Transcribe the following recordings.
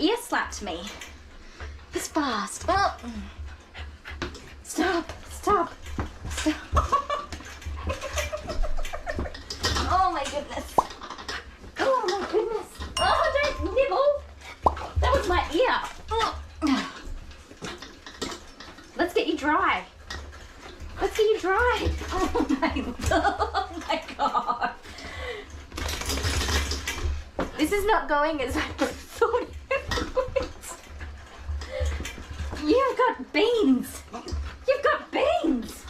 ear slapped me. This fast. Oh. Stop. Stop. Stop. Oh my goodness. Oh my goodness. Oh, don't nibble. That was my ear. Oh. Let's get you dry. Let's get you dry. Oh my god. This is not going as I thought it would. You've got beans. You've got beans.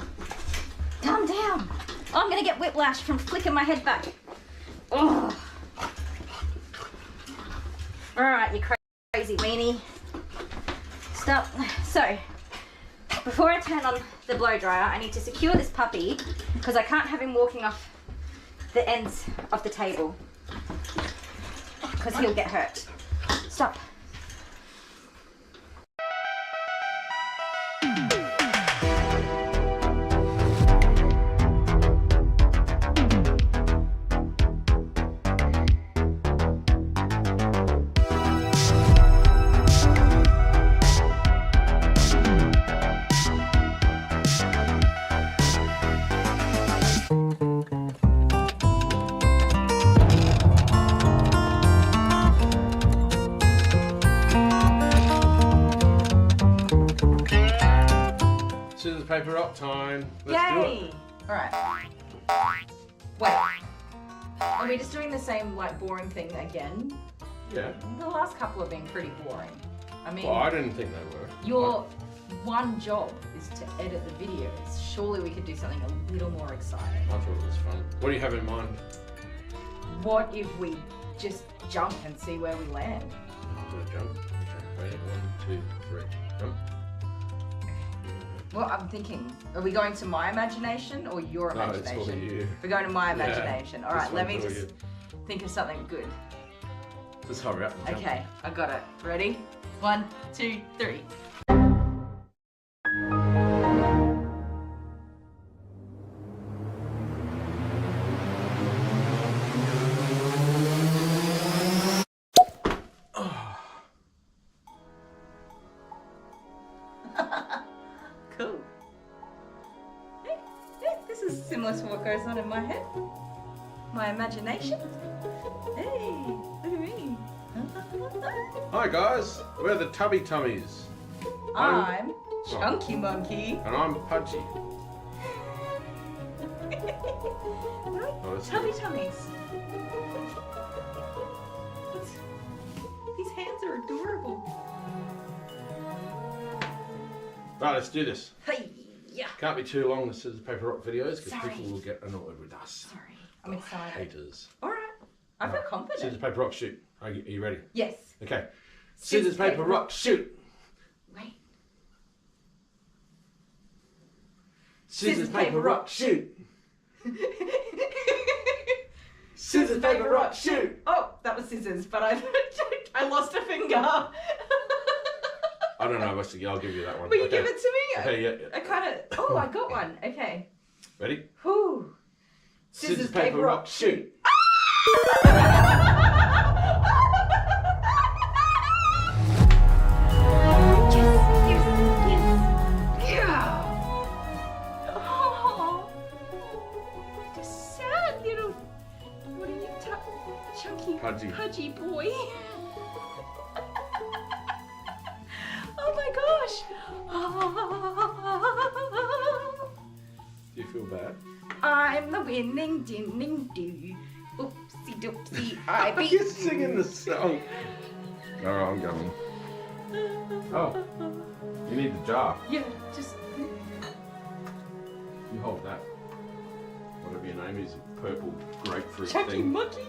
Calm down. Oh, I'm gonna get whiplash from flicking my head back. Oh. All right, you crazy weenie. Stop. So, before I turn on the blow dryer, I need to secure this puppy because I can't have him walking off the ends of the table because he'll get hurt. Stop. Scissors, paper, rock time. Let's Yay! do it. Alright. Wait. Are we just doing the same, like, boring thing again? Yeah. The last couple have been pretty boring. I mean, Well, I didn't think they were. your one job is to edit the videos. Surely we could do something a little more exciting. I thought it was fun. What do you have in mind? What if we just jump and see where we land? I'm gonna jump. Okay, ready? 1, 2, 3. Jump. Well, I'm thinking, are we going to my imagination or your No, it's imagination? all you. We're going to my Yeah, imagination. All right, this let me one's all just you. think of something good. Just hurry up and jump. Okay, I got it. Ready? 1, 2, 3. Cool. Hey, this is similar to what goes on in my head. My imagination. Hey, look at me. Hi guys, we're the Tubby Tummies. I'm Chunky Monkey. And I'm Pudgy. that's Tummy good. tummies. These hands are adorable. Right, let's do this. Hey, yeah. Can't be too long, the scissors, paper, rock videos because Sorry. people will get annoyed with us. Sorry, I'm excited. Haters. All right, I feel Scissors, confident. paper, rock, shoot. Are you ready? Yes. Okay. Scissors, paper, rock, shoot. Wait. Scissors, paper, rock, shoot. Scissors, paper, rock, shoot. Oh, that was scissors, but I lost a finger. I don't know, I'll give you that one. Will you Okay. give it to me? Okay, yeah. I kind of. Oh, I got one. Okay. Ready? Whew. Scissors, paper, rock, shoot. Oh, the sad little. What are you, chunky, Pudgy. boy? Oh my gosh. Do you feel bad? I'm the winning dinning do. Oopsie doopsie, I beat You're singing the song. Alright, I'm going. Oh, you need the jar. Yeah, just. You hold that. Whatever your name is, purple grapefruit Chunky thing. monkey.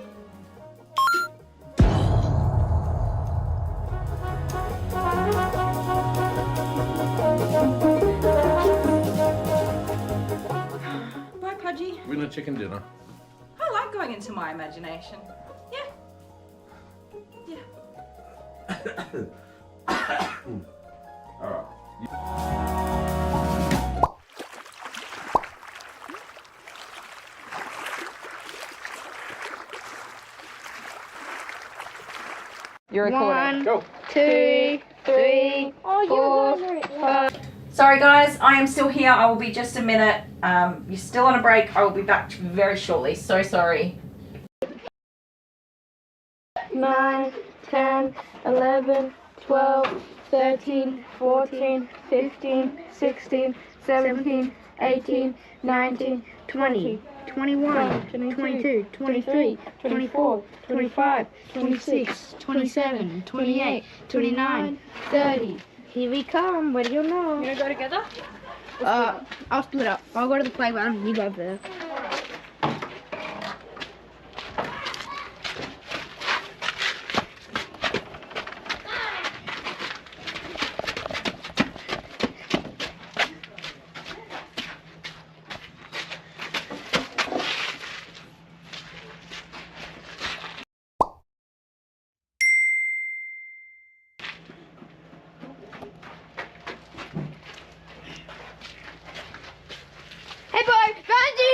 Bye, Pudgy. Winner chicken dinner. I like going into my imagination. Yeah. Yeah. Alright. You're recording. Go. 2, 3, 4, 5. Sorry guys, I am still here. I will be just a minute. You're still on a break. I will be back very shortly. So sorry. 9, 10, 11, 12, 13, 14, 15, 16, 17, 18, 19, 20, 21, 22, 23, 24, 25, 26, 27, 28, 29, 30. Here we come. Where do you know? You wanna go together? I'll split up. I'll go to the playground. You go over there. Hey boy, found you!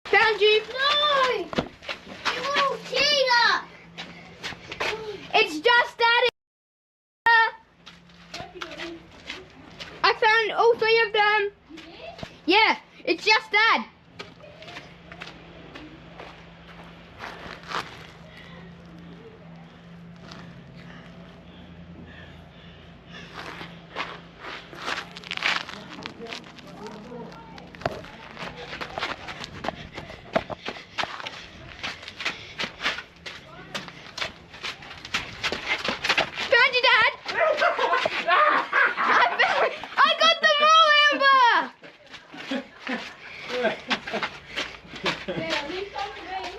Found you! No! You little cheater! It's just that. I found all 3 of them. Yeah, it's just that.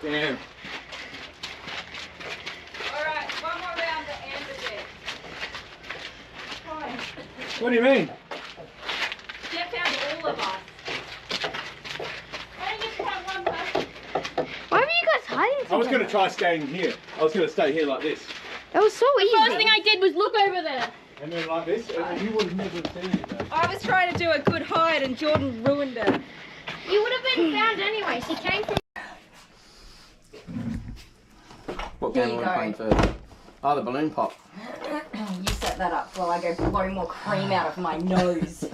Damn. Alright, one more round to end it. What do you mean? Jeff found all of us. I just found one person. Why were you guys hiding together? I was going to try staying here. I was going to stay here like this. That was so easy. First thing I did was look over there. And then like this. And you would have never seen it though. I was trying to do a good hide and Jordan ruined it. You would have been found anyway. She came from. What Here game you are we go. playing first? Oh, the balloon pop. You set that up while I go blow more cream out of my nose.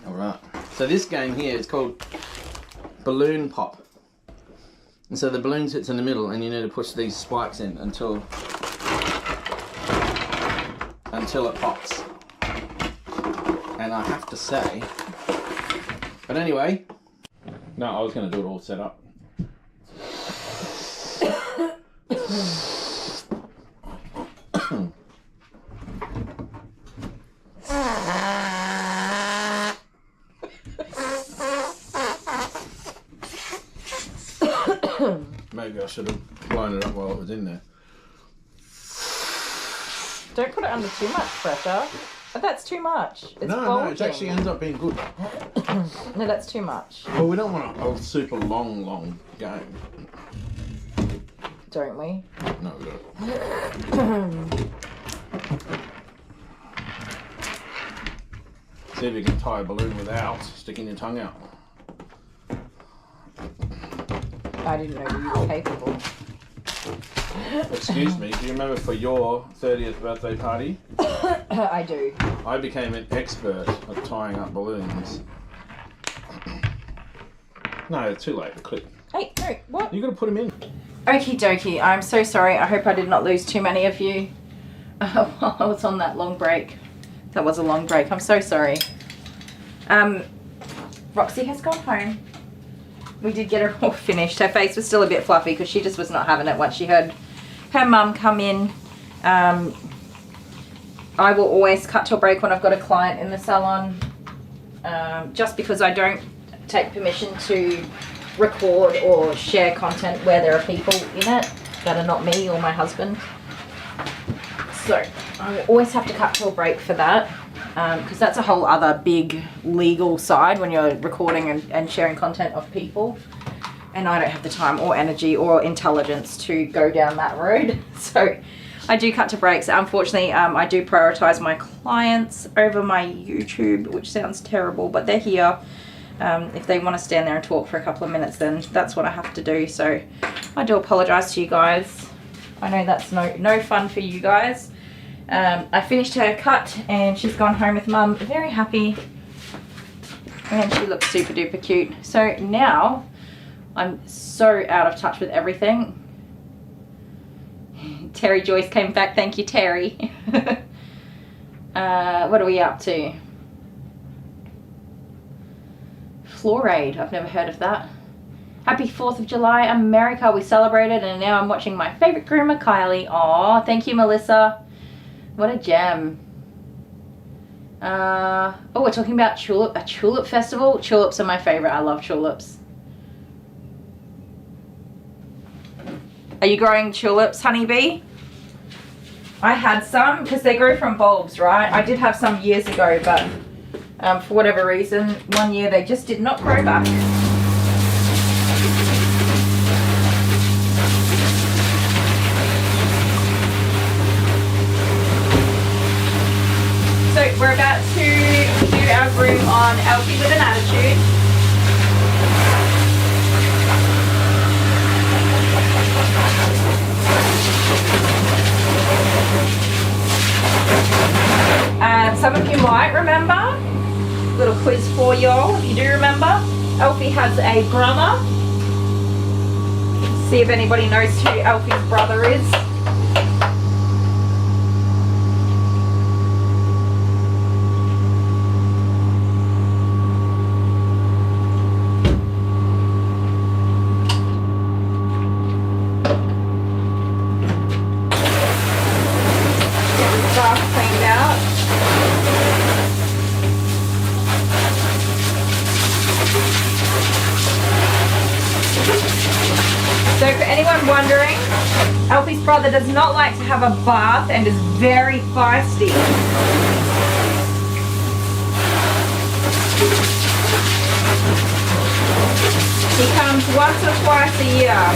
Alright. So this game here is called balloon pop. And so the balloon sits in the middle and you need to push these spikes in until it pops. And I have to say, but anyway, no, I was going to do it all set up. Maybe I should have blown it up while it was in there. Don't put it under too much pressure. But that's too much. It's No, it actually ends up being good. No, that's too much. Well, we don't want a super long game. Don't we? No, we don't. See if you can tie a balloon without sticking your tongue out. I didn't know you were capable. Excuse me, do you remember for your 30th birthday party? I do. I became an expert at tying up balloons. No, it's too late. Click. Hey, no, what? You got to put them in. Okie dokie, I'm so sorry. I hope I did not lose too many of you while I was on that long break. That was a long break. I'm so sorry. Roxy has gone home. We did get her all finished. Her face was still a bit fluffy because she just was not having it once she heard her mum come in. I will always cut to a break when I've got a client in the salon, just because I don't take permission to record or share content where there are people in it that are not me or my husband. So I always have to cut to a break for that, because that's a whole other big legal side when you're recording and sharing content of people, and I don't have the time or energy or intelligence to go down that road. So I do cut to breaks. Unfortunately, I do prioritize my clients over my YouTube, which sounds terrible, but they're here. If they want to stand there and talk for a couple of minutes, then that's what I have to do. So I do apologize to you guys. I know that's no fun for you guys. I finished her cut and she's gone home with mum, very happy, and she looks super duper cute. So now I'm so out of touch with everything. Terry Joyce came back, thank you Terry. What are we up to? Floorade, I've never heard of that. Happy 4th of July, America, we celebrated, and now I'm watching my favourite groomer, Kylie. Aw, thank you, Melissa. What a gem. Oh, we're talking about a tulip festival. Tulips are my favourite, I love tulips. Are you growing tulips, honeybee? I had some, because they grow from bulbs, right? I did have some years ago, but for whatever reason, one year they just did not grow back. So we're about to do our groom on Elfie with an Attitude. Some of you might remember, little quiz for y'all, if you do remember, Elfie has a brother. See if anybody knows who Elfie's brother is. So for anyone wondering, Elfie's brother does not like to have a bath and is very feisty. He comes once or twice a year.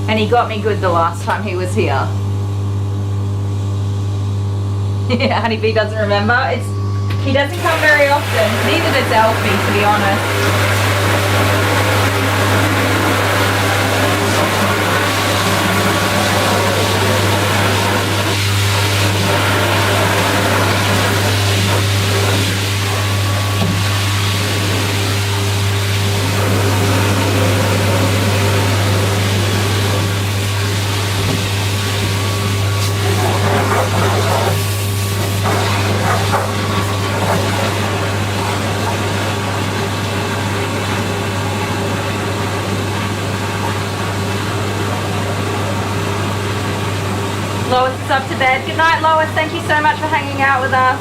And he got me good the last time he was here. Yeah, Honeybee doesn't remember. He doesn't come very often. Neither does Elfie, to be honest. Lois is up to bed. Good night, Lois. Thank you so much for hanging out with us.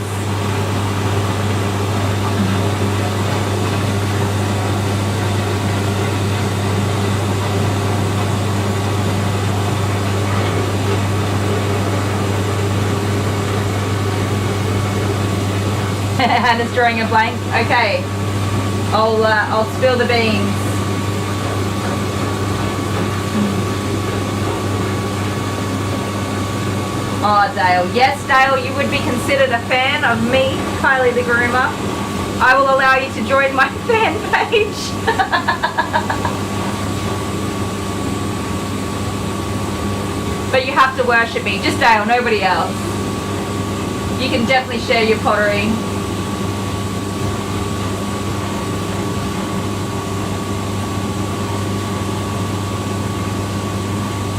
Hannah's drawing a blank. Okay, I'll spill the beans. Oh, Dale. Yes, Dale, you would be considered a fan of me, Kylie the Groomer. I will allow you to join my fan page. But you have to worship me. Just Dale, nobody else. You can definitely share your pottery.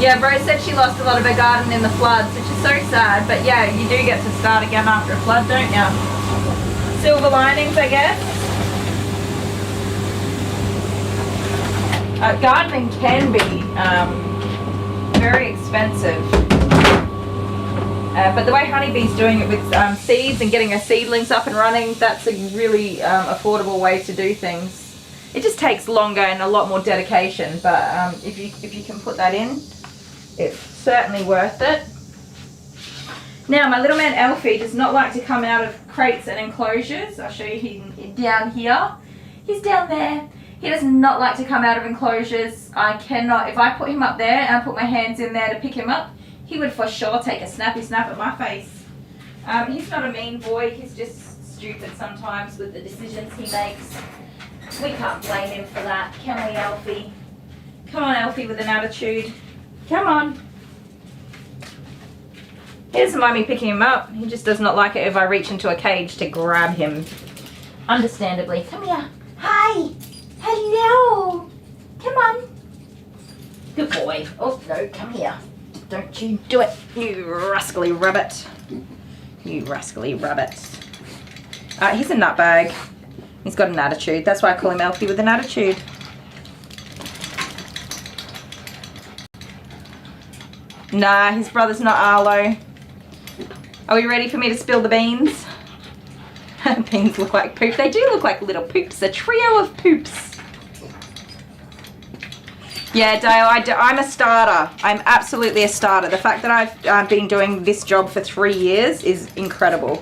Yeah, Rose said she lost a lot of her garden in the floods, which is so sad. But yeah, you do get to start again after a flood, don't you? Silver linings, I guess. Gardening can be very expensive. But the way Honeybee's doing it with seeds and getting her seedlings up and running, that's a really affordable way to do things. It just takes longer and a lot more dedication, but if you can put that in, it's certainly worth it. Now, my little man Alfie does not like to come out of crates and enclosures. I'll show you him down here. He's down there. He does not like to come out of enclosures. I cannot, if I put him up there and I put my hands in there to pick him up, he would for sure take a snappy snap at my face. He's not a mean boy, he's just stupid sometimes with the decisions he makes. We can't blame him for that, can we, Alfie? Come on, Alfie, with an attitude. Come on. He doesn't mind me picking him up. He just does not like it if I reach into a cage to grab him. Understandably. Come here. Hi. Hello. Come on. Good boy. Oh, no, come here. Don't you do it, you rascally rabbit. You rascally rabbit. He's a nutbag. He's got an attitude. That's why I call him Alfie with an attitude. Nah, his brother's not Arlo. Are we ready for me to spill the beans? Beans look like poop. They do look like little poops. A trio of poops. Yeah, Dale, I'm a starter. I'm absolutely a starter. The fact that I've been doing this job for 3 years is incredible.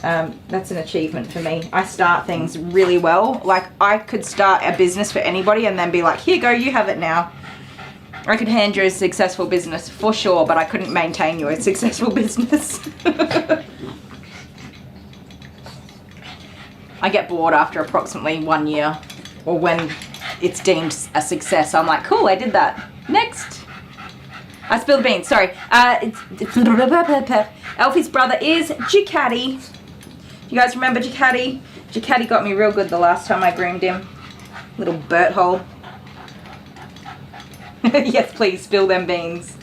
That's an achievement for me. I start things really well. Like, I could start a business for anybody and then be like, here you go, you have it now. I could hand you a successful business for sure, but I couldn't maintain you a successful business. I get bored after approximately 1 year, or when it's deemed a success. I'm like, cool, I did that. Next. I spilled the beans, sorry. Alfie's brother is Jacaddy. You guys remember Jacaddy? Jacaddy got me real good the last time I groomed him. Little Bert hole. Yes, please, spill them beans.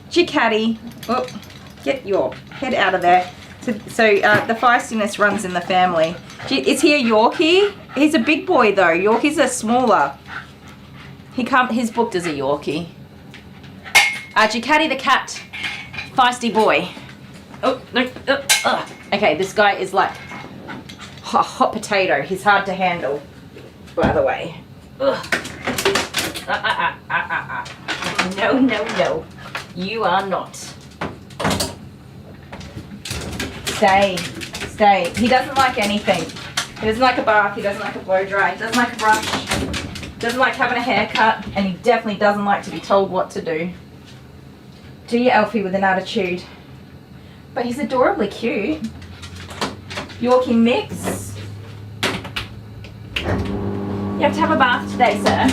Jacaddy. Oh, get your head out of there. So the feistiness runs in the family. Is he a Yorkie? He's a big boy though. Yorkies are smaller. He's booked as a Yorkie. Jacaddy the cat. Feisty boy. Oh, no. Okay, this guy is like a hot potato. He's hard to handle, by the way. No, no, no. You are not. Stay. Stay. He doesn't like anything. He doesn't like a bath. He doesn't like a blow dry. He doesn't like a brush. Doesn't like having a haircut. And he definitely doesn't like to be told what to do. Do you, Alfie, with an attitude? But he's adorably cute. Yorkie mix. You have to have a bath today, sir.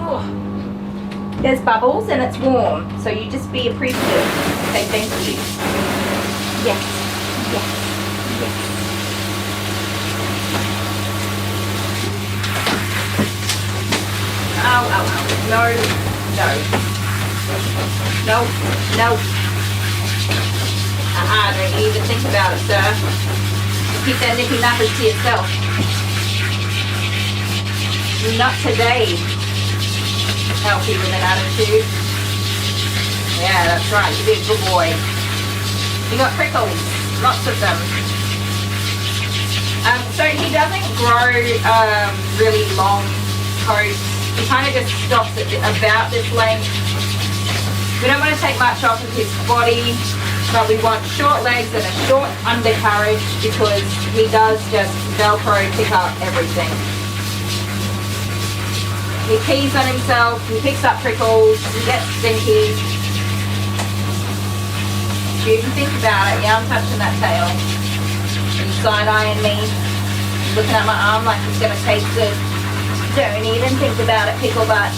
Oh. There's bubbles and it's warm, so you just be appreciative. Say thank you. Yes, yes, yes. Ow, ow, ow. No, no. No, no. Don't even think about it, sir. Keep that nippy nappers to yourself. Not today. Alfie with an attitude. Yeah, that's right. You did, good boy. You got prickles, lots of them. So he doesn't grow really long coats. He kind of just stops at about this length. We don't want to take much off of his body, but we want short legs and a short undercarriage because he does just Velcro pick up everything. He pees on himself, he picks up prickles, he gets stinky. You can think about it, yeah, I'm touching that tail. He's side-eyeing me, looking at my arm like he's gonna taste it. Don't even think about it, pickle butt.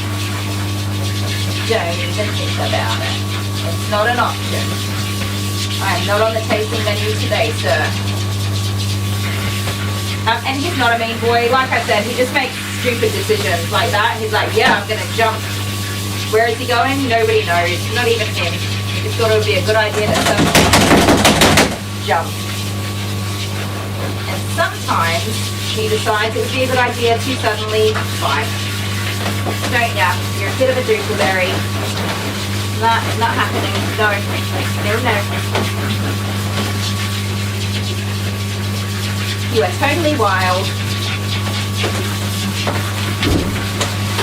Don't even think about it. It's not an option. I am not on the tasting menu today, sir. And he's not a mean boy. Like I said, he just makes stupid decisions like that. He's like, yeah, I'm going to jump. Where is he going? Nobody knows. Not even him. He just thought it would be a good idea to jump. And sometimes he decides it would be a good idea to suddenly fight. Don't ya? You're a bit of a doodleberry. Not happening. No. No, no. You are totally wild.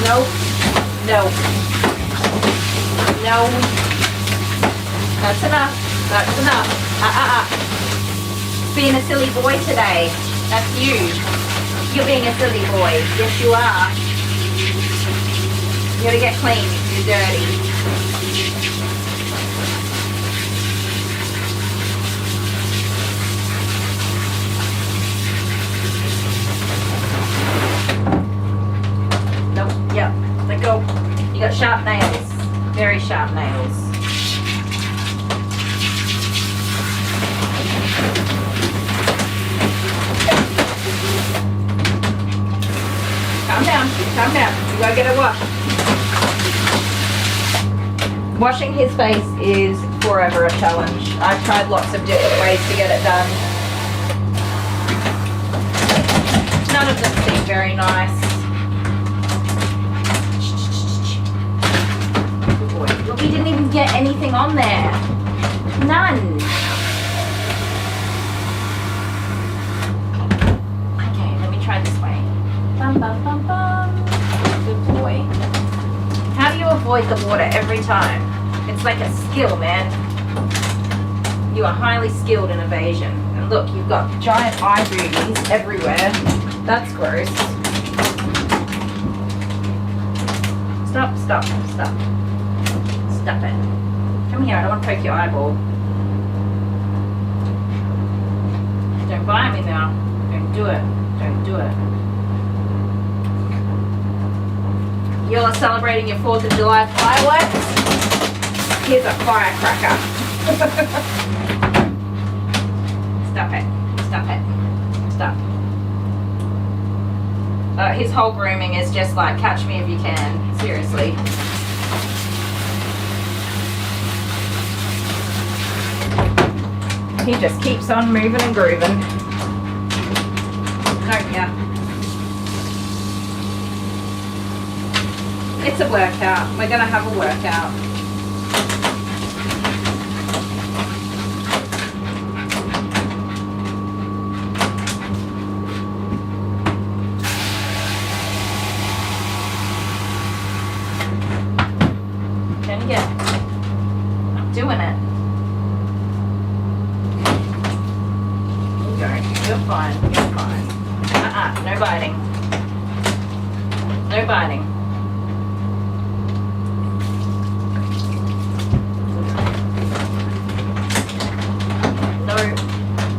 No. No. No. That's enough. That's enough. Being a silly boy today. That's you. You're being a silly boy. Yes, you are. You gotta get clean. You're dirty. Nope. Yep. Let go. You got sharp nails. Very sharp nails. Calm down. Calm down. You gotta get it washed. Washing his face is forever a challenge. I've tried lots of different ways to get it done. None of them seem very nice. Good boy. Look, he didn't even get anything on there. None. Okay, let me try this way. Bum, bum, bum, bum. Good boy. How do you avoid the water every time? It's like a skill, man. You are highly skilled in evasion. And look, you've got giant eye booties everywhere. That's gross. Stop, stop, stop. Stop it. Come here, I don't want to poke your eyeball. Don't bite me now. Don't do it. Don't do it. You're celebrating your 4th of July fireworks? Here's a firecracker. Stop it. Stop it. Stop. His whole grooming is just like, catch me if you can. Seriously. He just keeps on moving and grooving. Don't ya? It's a workout. We're gonna have a workout. Can you get? I'm doing it. There you go. You're fine. You're fine. No biting. No biting.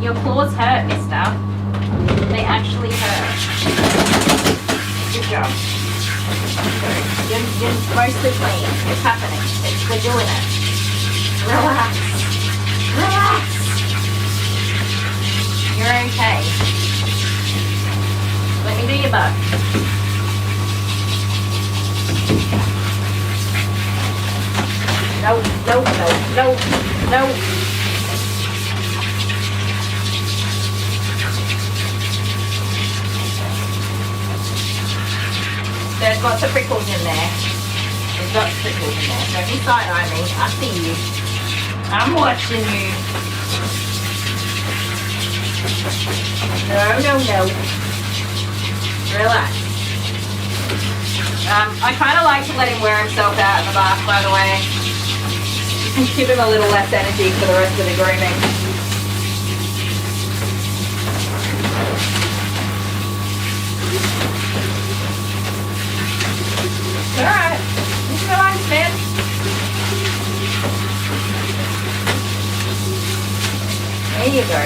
Your claws hurt, mister. They actually hurt. Good job. You're mostly clean. It's happening. We're doing it. Relax. Relax. You're okay. Let me do your butt. No, no, no, no, no. There's lots of prickles in there. There's lots of prickles in there. Don't be side-eye me. I see you. I'm watching you. No, no, no. Relax. I kind of like to let him wear himself out in the bath, by the way. Give him a little less energy for the rest of the grooming. Alright, you can relax, man. There you go.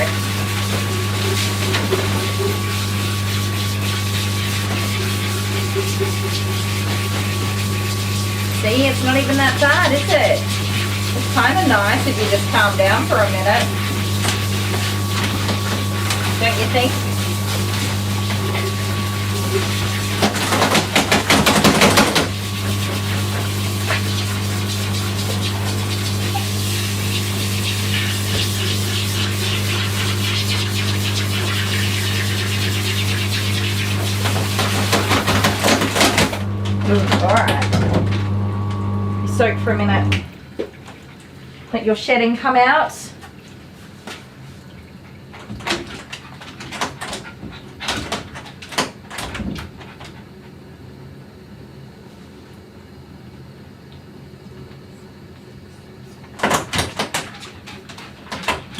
See, it's not even that bad, is it? It's kind of nice if you just calm down for a minute. Don't you think? Alright. Soak for a minute. Let your shedding come out.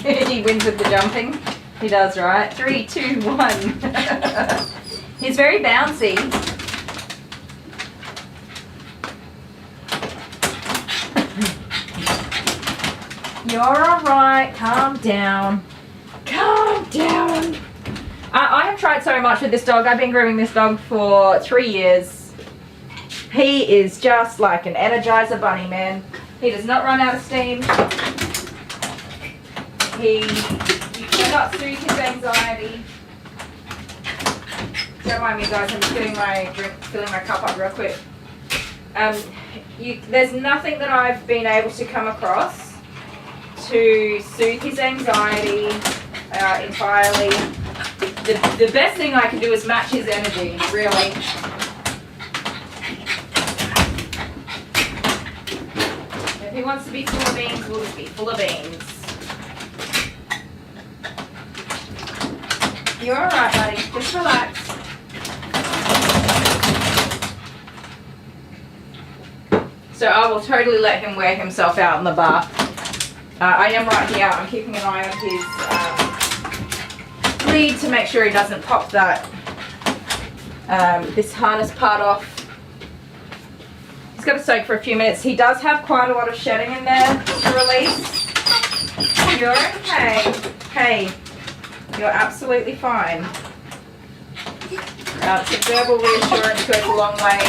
He wins with the jumping. He does, right? 3, 2, 1. He's very bouncy. You're alright. Calm down. Calm down. I have tried so much with this dog. I've been grooming this dog for 3 years. He is just like an Energizer bunny, man. He does not run out of steam. You cannot soothe his anxiety. Don't mind me, guys. I'm just filling my cup up real quick. There's nothing that I've been able to come across to soothe his anxiety entirely. The best thing I can do is match his energy, really. If he wants to be full of beans, we'll just be full of beans. You're alright, buddy. Just relax. So I will totally let him wear himself out in the bath. I am right here. I'm keeping an eye on his lead to make sure he doesn't pop this harness part off. He's got to soak for a few minutes. He does have quite a lot of shedding in there to release. You're okay. Hey, you're absolutely fine. Some verbal reassurance goes a long way.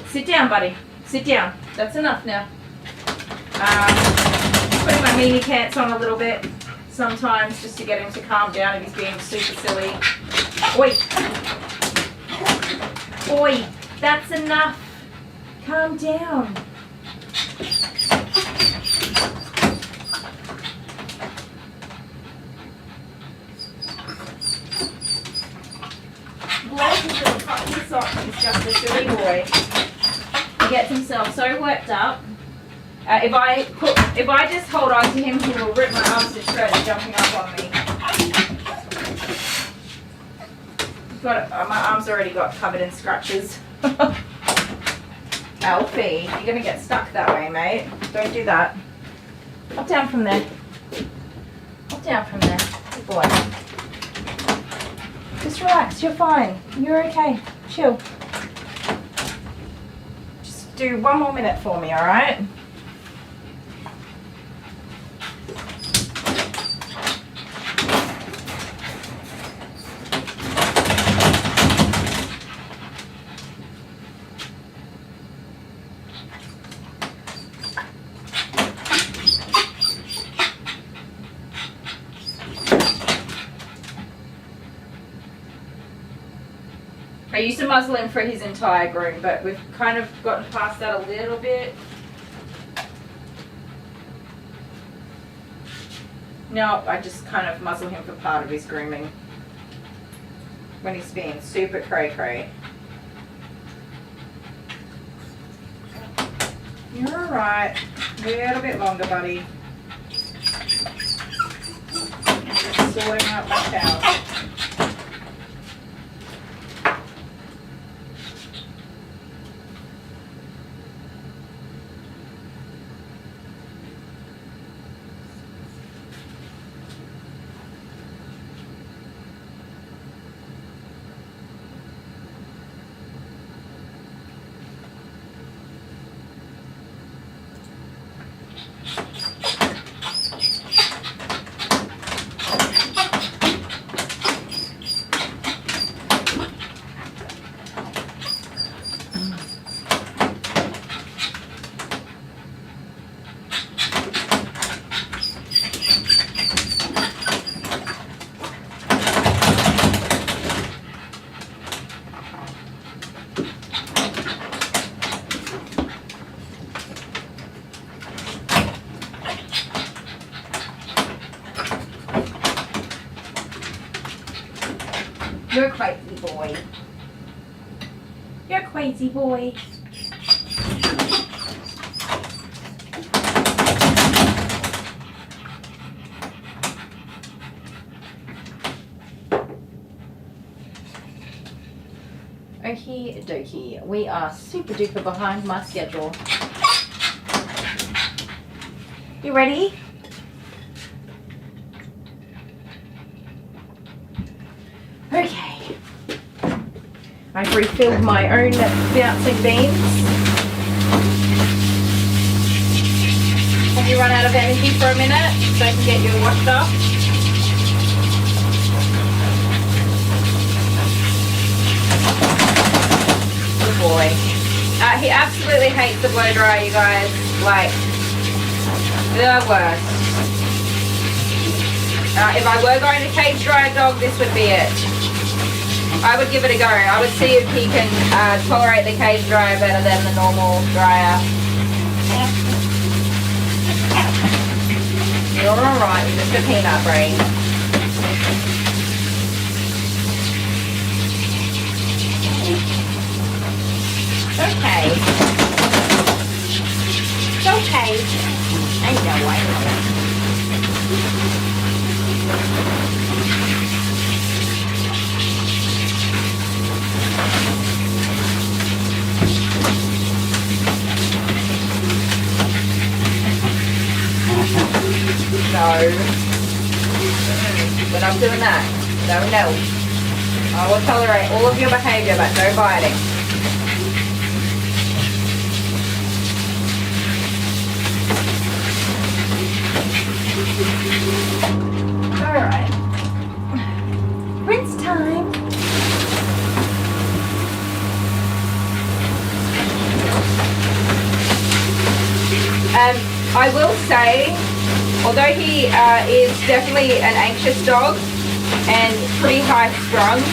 Sit down, buddy. Sit down. That's enough now. Putting my meanie pants on a little bit sometimes just to get him to calm down if he's being super silly. Oi! Oi! That's enough. Calm down. Bless his little puppy sock. He's just a silly boy. He gets himself so worked up. If I just hold on to him, he will rip my arms to shreds, jumping up on me. My arm's already got covered in scratches. Alfie, you're gonna get stuck that way, mate. Don't do that. Up down from there. Up down from there. Good boy. Just relax. You're fine. You're okay. Chill. Just do 1 more minute for me, all right? I used to muzzle him for his entire groom, but we've kind of gotten past that a little bit. No, I just kind of muzzle him for part of his grooming when he's being super cray-cray. You're alright. A little bit longer, buddy. Just sorting out my towel. You're a crazy boy. You're a crazy boy. Okie dokie. We are super duper behind my schedule. You ready? I've refilled my own bouncing beans. Have you run out of energy for a minute so I can get you washed up? Good boy. He absolutely hates the blow dryer, you guys. Like, the worst. If I were going to cage dry a dog, this would be it. I would give it a go. I would see if he can tolerate the cage dryer better than the normal dryer. You're alright, you're just a peanut brain. Okay. It's okay. I know. No. We're not doing that. No. I will tolerate all of your behaviour, but no biting. Alright. Rinse time. I will say, although he is definitely an anxious dog and pretty high strung,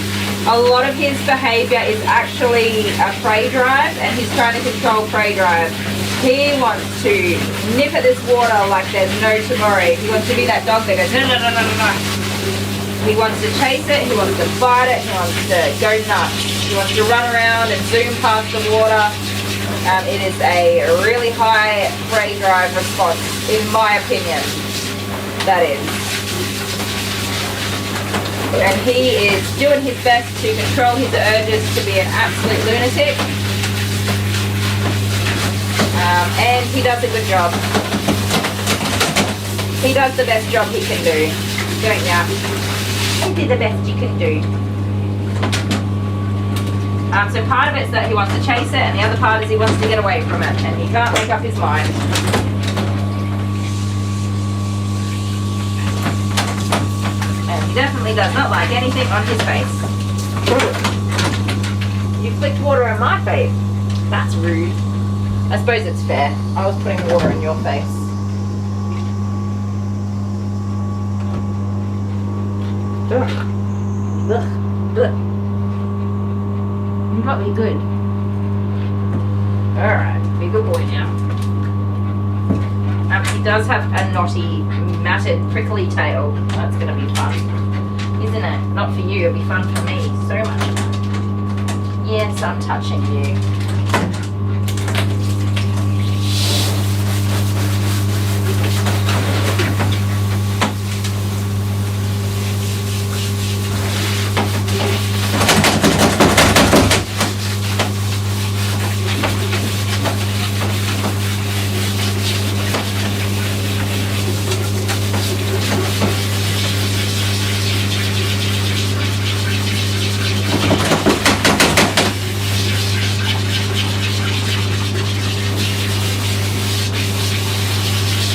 a lot of his behaviour is actually a prey drive, and he's trying to control prey drive. He wants to nip at this water like there's no tomorrow. He wants to be that dog that goes, no. He wants to chase it, he wants to bite it, he wants to go nuts. He wants to run around and zoom past the water. It is a really high prey drive response, in my opinion. That is. And he is doing his best to control his urges to be an absolute lunatic. And he does a good job. He does the best job he can do, don't ya? You do the best you can do. So part of it's that he wants to chase it, and the other part is he wants to get away from it, and he can't make up his mind. And he definitely does not like anything on his face. You flicked water on my face. That's rude. I suppose it's fair. I was putting water in your face. Ugh. Ugh. Ugh. You got me good. Alright, be a good boy now. He does have a knotty, matted, prickly tail. That's going to be fun. Isn't it? Not for you, it'll be fun for me. So much fun. Yes, I'm touching you.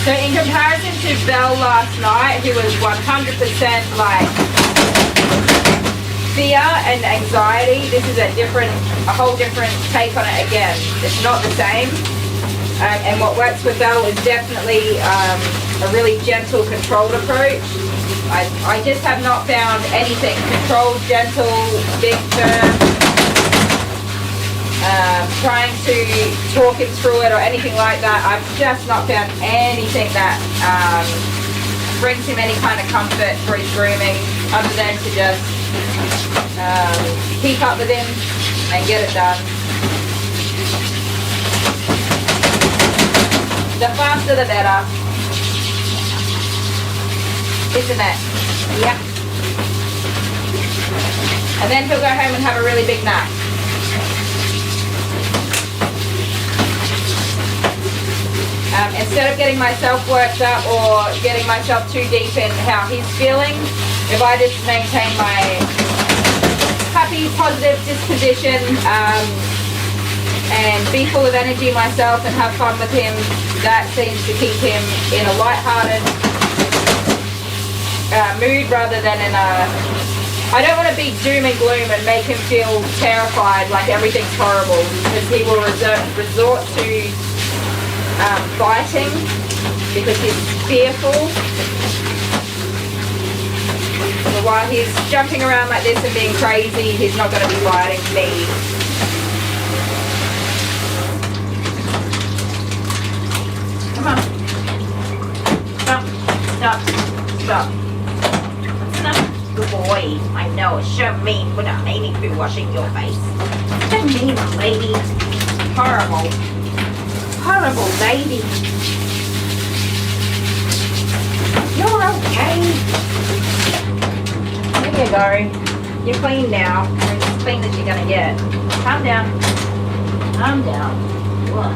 So in comparison to Belle last night, who was 100% like fear and anxiety, this is a whole different take on it again. It's not the same. And what works with Belle is definitely a really gentle, controlled approach. I just have not found anything controlled, gentle, big, firm. Trying to talk him through it or anything like that. I've just not found anything that brings him any kind of comfort for his grooming, other than to just keep up with him and get it done. The faster the better, isn't it? Yeah. And then he'll go home and have a really big nap. Instead of getting myself worked up or getting myself too deep in how he's feeling, if I just maintain my happy, positive disposition, and be full of energy myself and have fun with him. That seems to keep him in a light-hearted mood rather than in a... I don't want to be doom and gloom and make him feel terrified like everything's horrible, because he will resort to biting because he's fearful. But while he's jumping around like this and being crazy, he's not going to be biting me. Come on. Stop. Stop. Stop. That's enough. Good boy. I know, it's so mean when a lady be washing your face. So mean, lady. Horrible. Horrible lady. You're okay. There you go. You're clean now. You're as clean as you're gonna get. Calm down. Calm down. Ugh.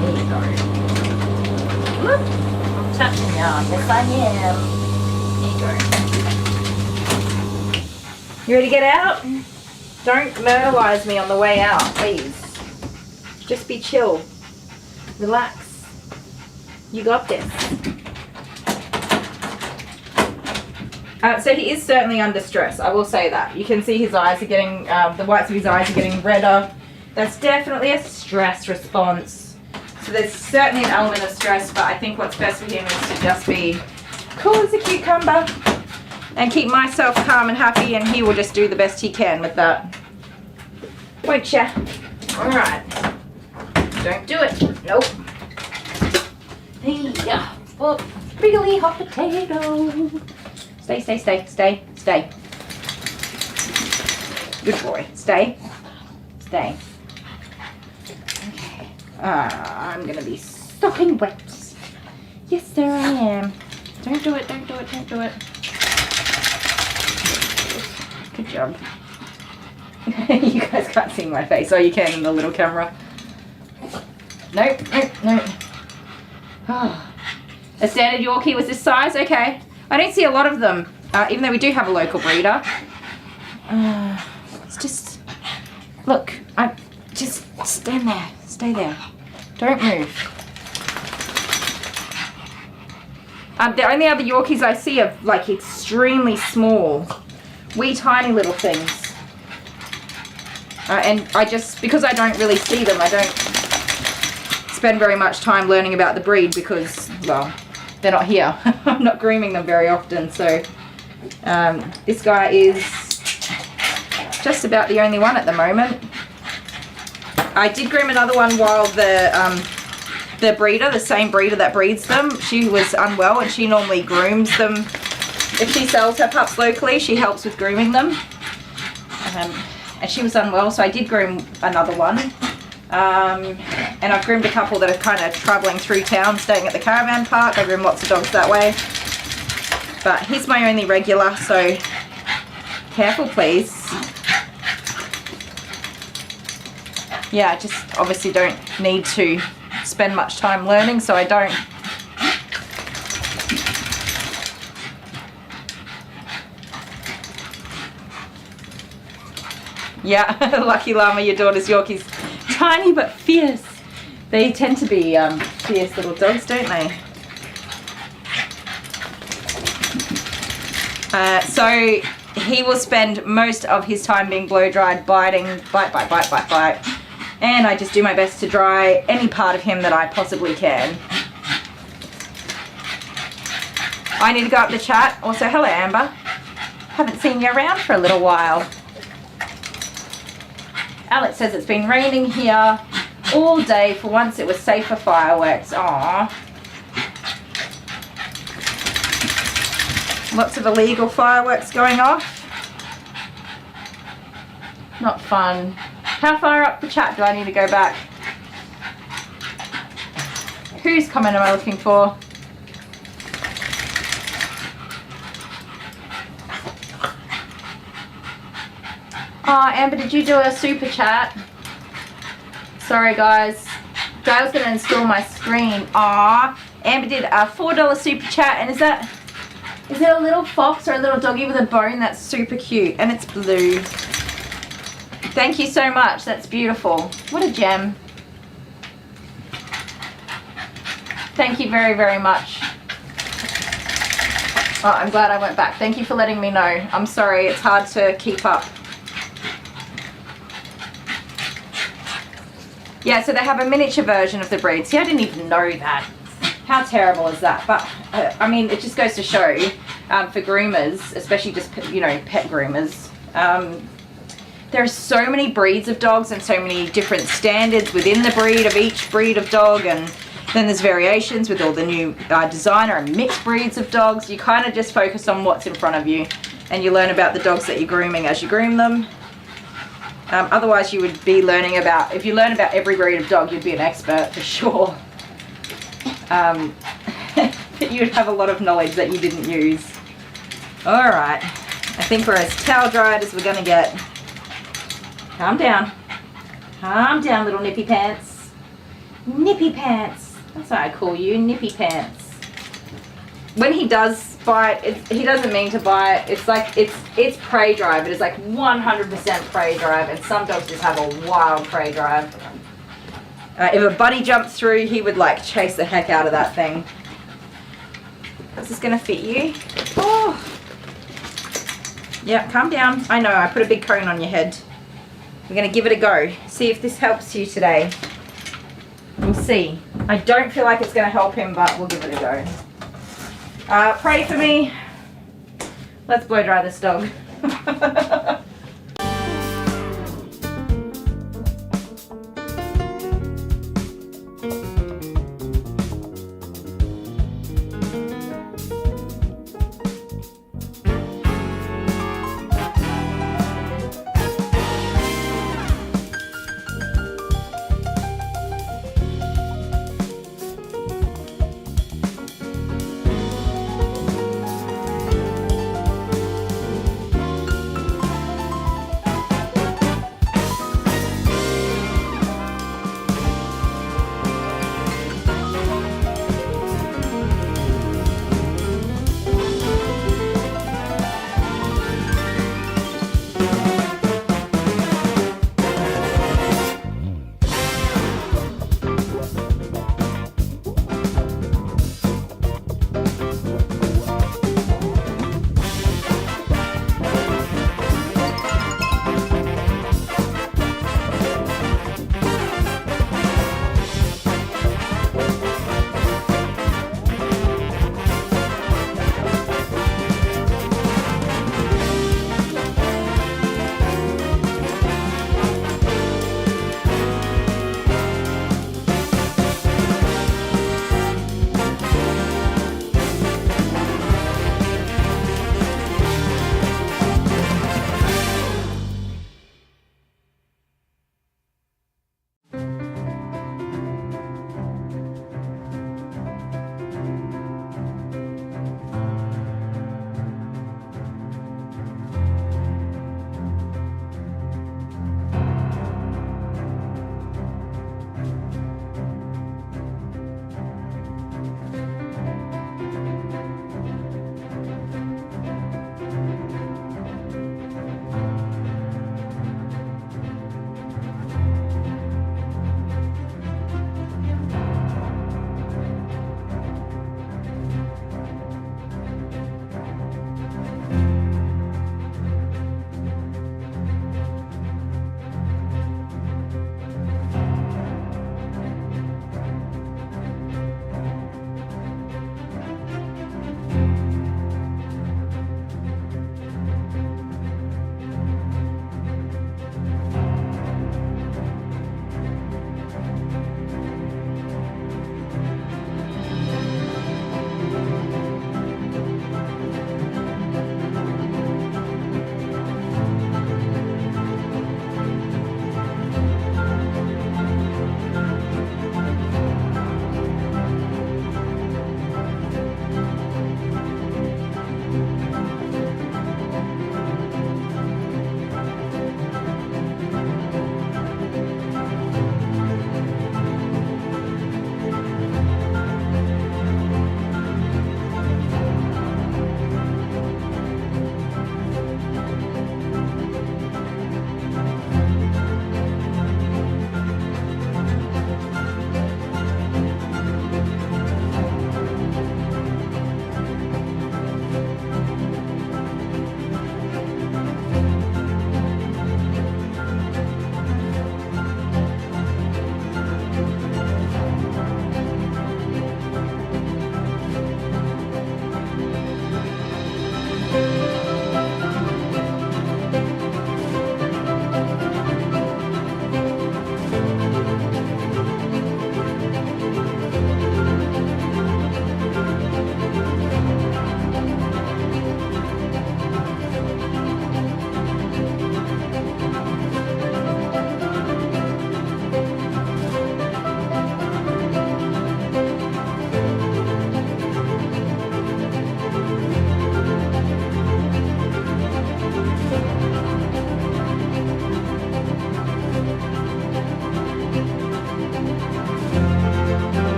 There you go. Look, I'm touching you. Yes, I am. There you go. You ready to get out? Don't myrtleize me on the way out, please. Just be chill. Relax. You got this. So he is certainly under stress, I will say that. You can see his eyes are getting, the whites of his eyes are getting redder. That's definitely a stress response. So there's certainly an element of stress, but I think what's best for him is to just be cool as a cucumber and keep myself calm and happy, and he will just do the best he can with that. Won't ya? Alright. Don't do it. Nope. Yeah. Oh, wriggly hot potato. Stay, stay, stay, stay, stay. Good boy. Stay. Stay. Okay. I'm gonna be soaking wet. Yes, sir, I am. Don't do it, don't do it, don't do it. Good job. You guys can't see my face. Oh, you can in the little camera. Nope, nope, nope. Oh. A standard Yorkie was this size? Okay. I don't see a lot of them, even though we do have a local breeder. It's just, look, just stand there, stay there. Don't move. The only other Yorkies I see are like extremely small, wee tiny little things. And because I don't really see them, I don't spend very much time learning about the breed because, well, they're not here. I'm not grooming them very often, so this guy is just about the only one at the moment. I did groom another one while the breeder, the same breeder that breeds them, she was unwell, and she normally grooms them. If she sells her pups locally, she helps with grooming them. And she was unwell, so I did groom another one. And I've groomed a couple that are kind of travelling through town, staying at the caravan park. I groom lots of dogs that way. But he's my only regular, so careful please. Yeah, I just obviously don't need to spend much time learning, so I don't. Yeah, Lucky Llama, your daughter's Yorkies. Tiny but fierce. They tend to be fierce little dogs, don't they? So he will spend most of his time being blow dried, biting, bite, bite, bite, bite, bite. And I just do my best to dry any part of him that I possibly can. I need to go up the chat. Also, hello Amber. Haven't seen you around for a little while. Alex says it's been raining here all day. For once it was safe for fireworks. Aww. Lots of illegal fireworks going off. Not fun. How far up the chat do I need to go back? Whose comment am I looking for? Oh, Amber, did you do a super chat? Sorry, guys. Dale's going to install my screen. Aw, Amber did a $4 super chat, and is that Is it a little fox or a little doggy with a bone? That's super cute. And it's blue. Thank you so much. That's beautiful. What a gem. Thank you very, very much. Oh, I'm glad I went back. Thank you for letting me know. I'm sorry, it's hard to keep up. Yeah, so they have a miniature version of the breed. See, I didn't even know that. How terrible is that? But, I mean, it just goes to show, for groomers, especially just, you know, pet groomers, there are so many breeds of dogs and so many different standards within the breed of each breed of dog, and then there's variations with all the new designer and mixed breeds of dogs. You kind of just focus on what's in front of you, and you learn about the dogs that you're grooming as you groom them. Otherwise you would be learning about, if you learn about every breed of dog, you'd be an expert for sure. You'd have a lot of knowledge that you didn't use. Alright, I think we're as towel dried as we're going to get. Calm down. Calm down, little nippy pants. Nippy pants. That's what I call you, nippy pants. When he does bite, he doesn't mean to bite. It's like, it's prey drive. It is like 100% prey drive, and some dogs just have a wild prey drive. If a bunny jumped through, he would like chase the heck out of that thing. Is this gonna fit you? Oh. Yeah, calm down. I know, I put a big cone on your head. We're gonna give it a go. See if this helps you today. We'll see. I don't feel like it's gonna help him, but we'll give it a go. Pray for me. Let's blow dry this dog.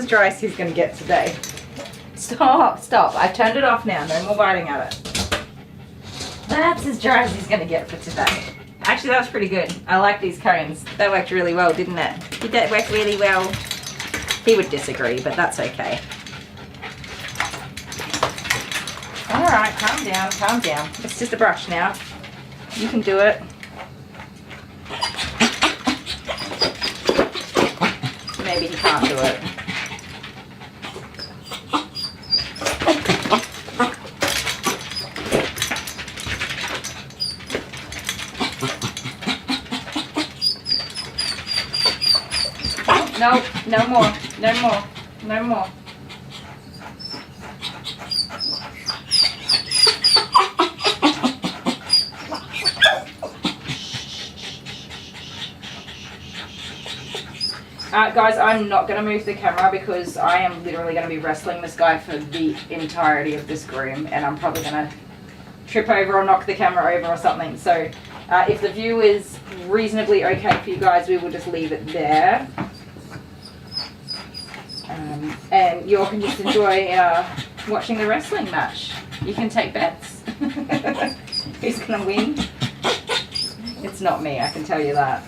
as dry as he's going to get today. Stop. I've turned it off now. No more biting at it. That's as dry as he's going to get for today. Actually, that was pretty good. I like these cones. That worked really well, didn't it? Did that work really well? He would disagree, but that's okay. Alright, calm down, calm down. It's just a brush now. You can do it. Maybe he can't do it. No, no more, no more, no more. Guys, I'm not going to move the camera because I am literally going to be wrestling this guy for the entirety of this groom, and I'm probably going to trip over or knock the camera over or something. So if the view is reasonably okay for you guys, we will just leave it there. And you all can just enjoy watching the wrestling match. You can take bets. Who's going to win? It's not me, I can tell you that.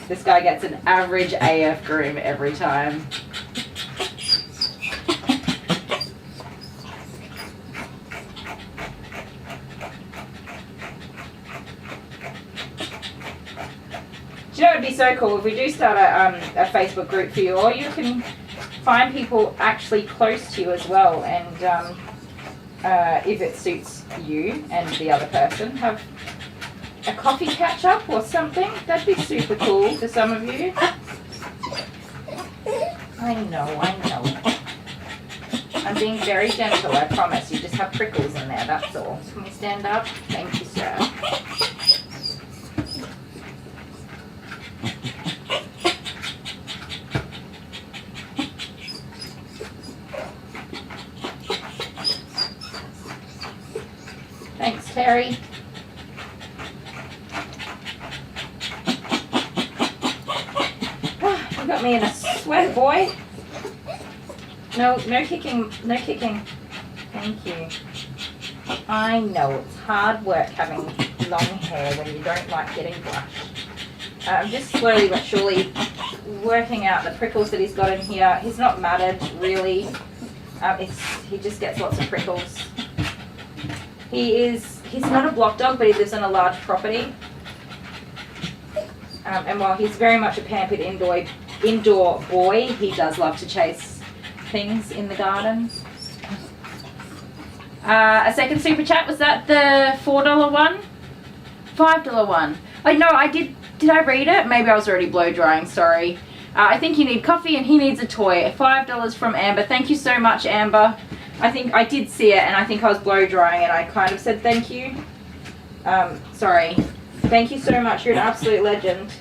This guy gets an average AF groom every time. Do you know, it'd be so cool if we do start a Facebook group for you, or you can find people actually close to you as well, and if it suits you and the other person, have a coffee catch up or something. That'd be super cool for some of you. I know. I'm being very gentle, I promise. You just have prickles in there, that's all. Can we stand up? Thank you, sir. Thanks, Terry. Got me in a sweat, boy. No kicking, no kicking. Thank you. I know it's hard work having long hair when you don't like getting brushed. I'm just slowly but surely working out the prickles that he's got in here. He's not matted really. He just gets lots of prickles. He's not a block dog, but he lives on a large property. And while he's very much a pampered indoor boy, he does love to chase things in the garden. A second super chat, was that the $4 one? $5 one. Oh no, did I read it? Maybe I was already blow drying, sorry. I think you need coffee and he needs a toy. $5 from Amber. Thank you so much, Amber. I think I did see it and I think I was blow drying and I kind of said thank you. Sorry. Thank you so much, you're an absolute legend.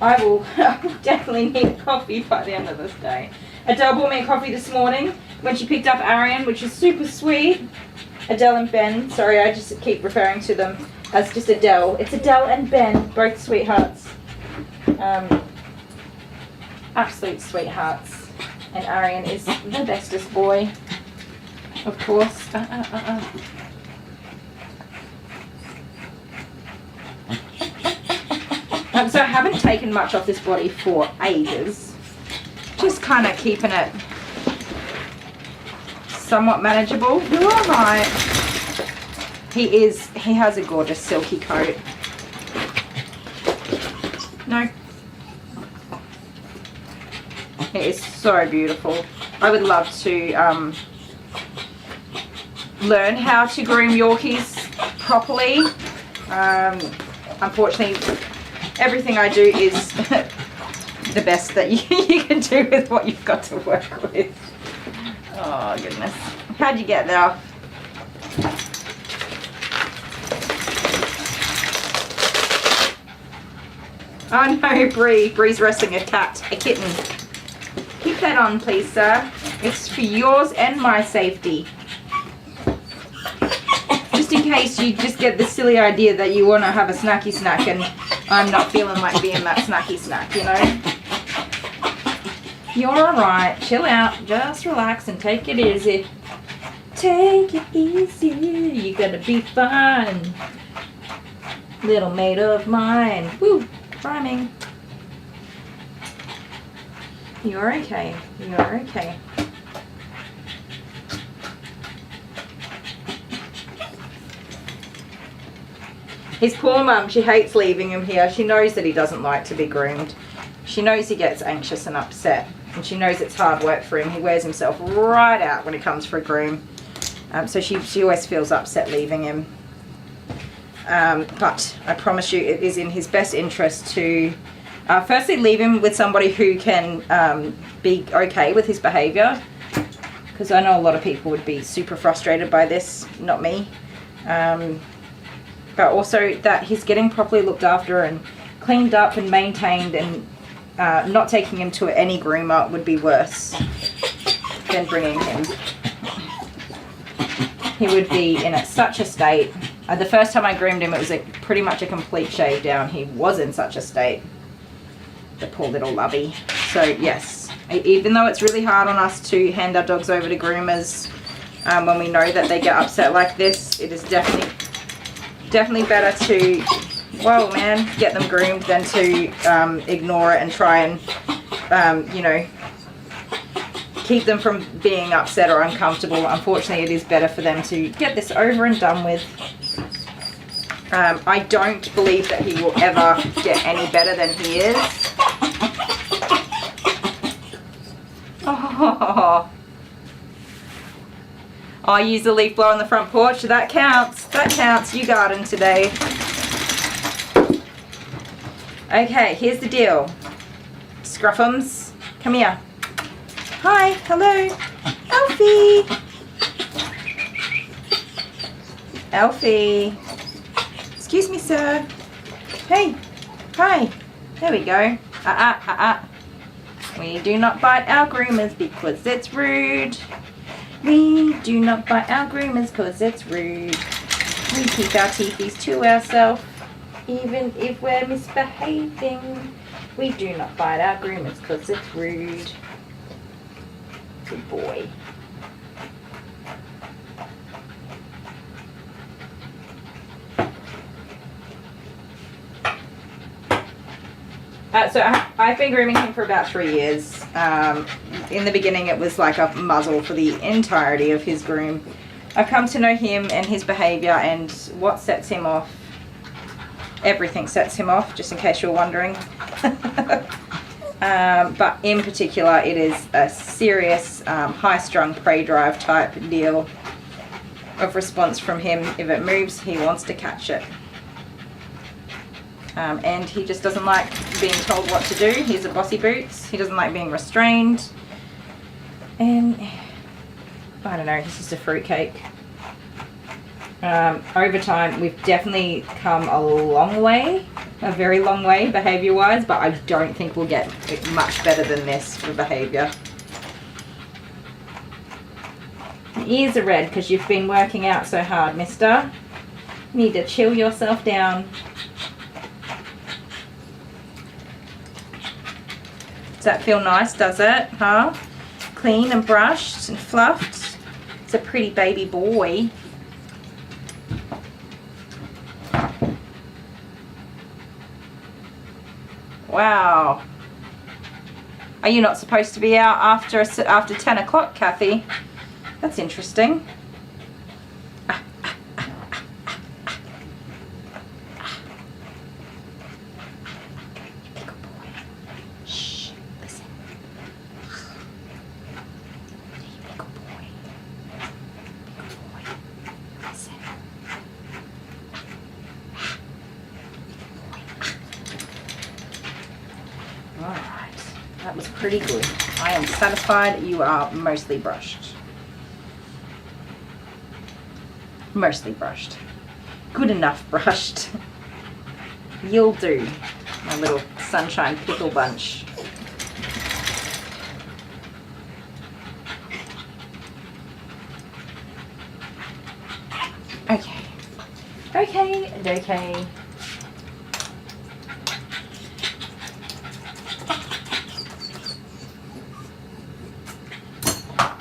I will definitely need coffee by the end of this day. Adele bought me a coffee this morning when she picked up Arian, which is super sweet. Adele and Ben, sorry, I just keep referring to them as just Adele. It's Adele and Ben, both sweethearts. Absolute sweethearts. And Arian is the bestest boy, of course. So I haven't taken much off this body for ages. Just kind of keeping it somewhat manageable. You're alright. He has a gorgeous silky coat. No. It is so beautiful. I would love to learn how to groom Yorkies properly. Unfortunately, everything I do is the best that you can do with what you've got to work with. Oh goodness. How'd you get there? Oh no, Bree's wrestling a kitten. Keep that on, please, sir. It's for yours and my safety. Just in case you just get the silly idea that you want to have a snacky snack and I'm not feeling like being that snacky snack, you know? You're alright. Chill out. Just relax and take it easy. Take it easy. You gotta be fine. Little mate of mine. Woo! Rhyming. You're okay. You're okay. His poor mum, she hates leaving him here. She knows that he doesn't like to be groomed. She knows he gets anxious and upset. And she knows it's hard work for him. He wears himself right out when it comes for a groom. So she always feels upset leaving him. But I promise you it is in his best interest to firstly leave him with somebody who can be okay with his behaviour. Because I know a lot of people would be super frustrated by this, not me. But also that he's getting properly looked after and cleaned up and maintained, and not taking him to any groomer would be worse than bringing him. He would be in such a state. The first time I groomed him, it was pretty much a complete shave down. He was in such a state. The poor little lovey. So yes, even though it's really hard on us to hand our dogs over to groomers when we know that they get upset like this, it is definitely better to, whoa man, get them groomed than to ignore it and try and, you know, keep them from being upset or uncomfortable. Unfortunately, it is better for them to get this over and done with. I don't believe that he will ever get any better than he is. Oh, I use the leaf blower on the front porch. That counts. That counts. You garden today. Okay, here's the deal. Scruffums, come here. Hi, hello. Alfie. Alfie. Excuse me, sir. Hey. Hi. There we go. We do not bite our groomers because it's rude. We do not bite our groomers because it's rude. We keep our teethies to ourselves, even if we're misbehaving. We do not bite our groomers because it's rude. Good boy. So I've been grooming him for about 3 years. In the beginning it was like a muzzle for the entirety of his groom. I've come to know him and his behaviour and what sets him off. Everything sets him off, just in case you're wondering. But in particular it is a serious high-strung prey drive type deal of response from him. If it moves, he wants to catch it. And he just doesn't like being told what to do. He's a bossy boots. He doesn't like being restrained. And I don't know, he's just a fruitcake. Over time, we've definitely come a long way, a very long way behaviour-wise, but I don't think we'll get much better than this for behaviour. Your ears are red because you've been working out so hard, mister. You need to chill yourself down. Does that feel nice, does it? Huh? Clean and brushed and fluffed. It's a pretty baby boy. Wow. Are you not supposed to be out after 10 o'clock, Kathy? That's interesting. That was pretty good. I am satisfied you are mostly brushed. Mostly brushed. Good enough brushed. You'll do, my little sunshine pickle bunch. Okay. Okay and okay.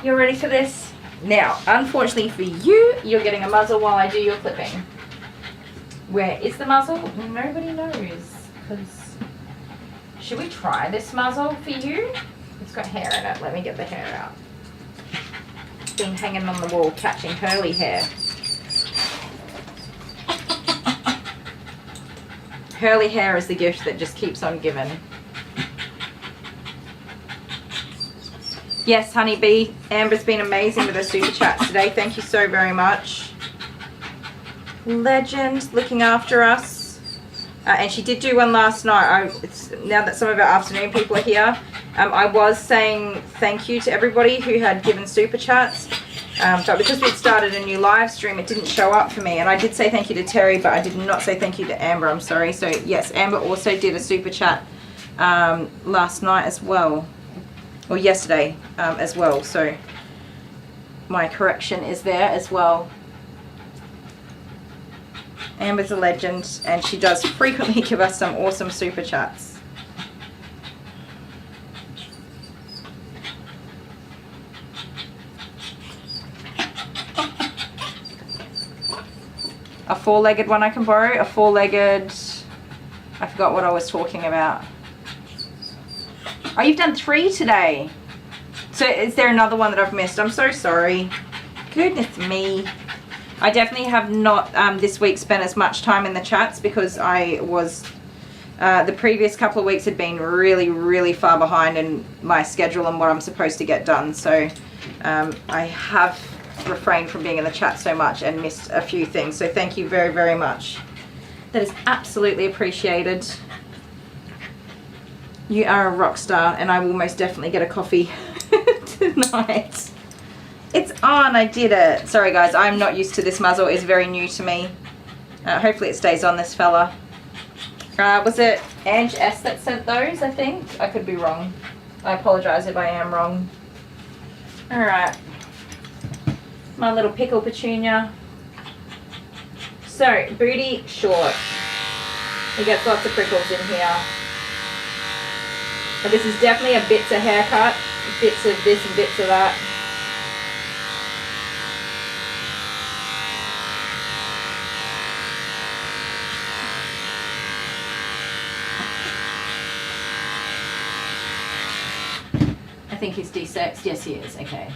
You're ready for this? Now, unfortunately for you, you're getting a muzzle while I do your clipping. Where is the muzzle? Nobody knows. Because should we try this muzzle for you? It's got hair in it. Let me get the hair out. It's been hanging on the wall catching curly hair. Curly hair is the gift that just keeps on giving. Yes, Honeybee. Amber's been amazing with her super chats today. Thank you so very much. Legend, looking after us. And she did do one last night. Now that some of our afternoon people are here, I was saying thank you to everybody who had given super chats. But because we'd started a new live stream, it didn't show up for me. And I did say thank you to Terry, but I did not say thank you to Amber. I'm sorry. So yes, Amber also did a super chat last night as well. Or yesterday as well. So my correction is there as well. Amber's a legend, and she does frequently give us some awesome super chats. A four-legged one I can borrow? A four-legged... I forgot what I was talking about. Oh, you've done 3 today. So is there another one that I've missed? I'm so sorry. Goodness me. I definitely have not this week spent as much time in the chats because I was... the previous couple of weeks had been really, really far behind in my schedule and what I'm supposed to get done. So I have refrained from being in the chat so much and missed a few things. So thank you very, very much. That is absolutely appreciated. You are a rock star, and I will most definitely get a coffee tonight. It's on, I did it. Sorry guys, I'm not used to this muzzle. It's very new to me. Hopefully it stays on this fella. Was it Ange S that sent those, I think? I could be wrong. I apologize if I am wrong. Alright. My little pickle petunia. So, booty short. He gets lots of prickles in here. But this is definitely a bits of haircut. Bits of this and bits of that. I think he's desexed. Yes, he is. Okay.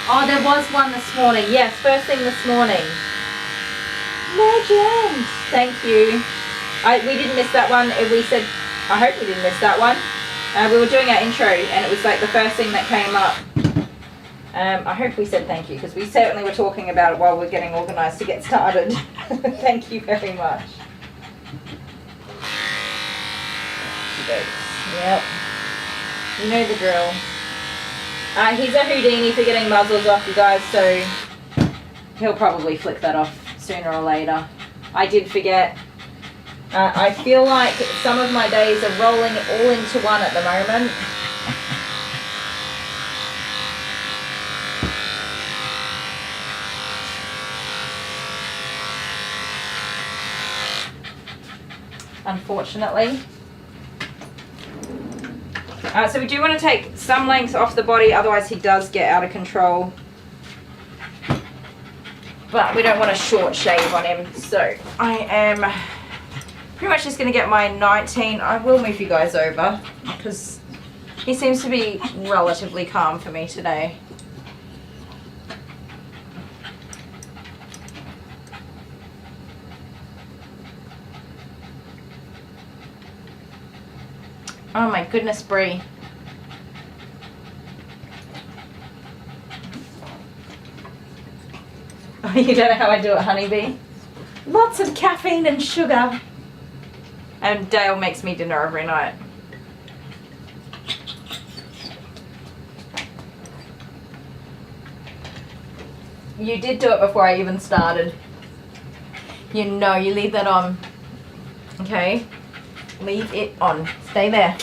Oh, there was one this morning. Yes, first thing this morning. Legend! Thank you. We didn't miss that one. We said, I hope we didn't miss that one. We were doing our intro and it was like the first thing that came up. I hope we said thank you because we certainly were talking about it while we're getting organised to get started. Thank you very much. Yep. You know the drill. He's a Houdini for getting muzzles off, you guys, so he'll probably flick that off sooner or later. I did forget. I feel like some of my days are rolling all into one at the moment. Unfortunately. So we do want to take some length off the body, otherwise he does get out of control. But we don't want a short shave on him, so I am pretty much just going to get my 19. I will move you guys over because he seems to be relatively calm for me today. Oh my goodness, Brie. Oh, you don't know how I do it, Honeybee? Lots of caffeine and sugar. And Dale makes me dinner every night. You did do it before I even started. You know, you leave that on. Okay? Leave it on. Stay there.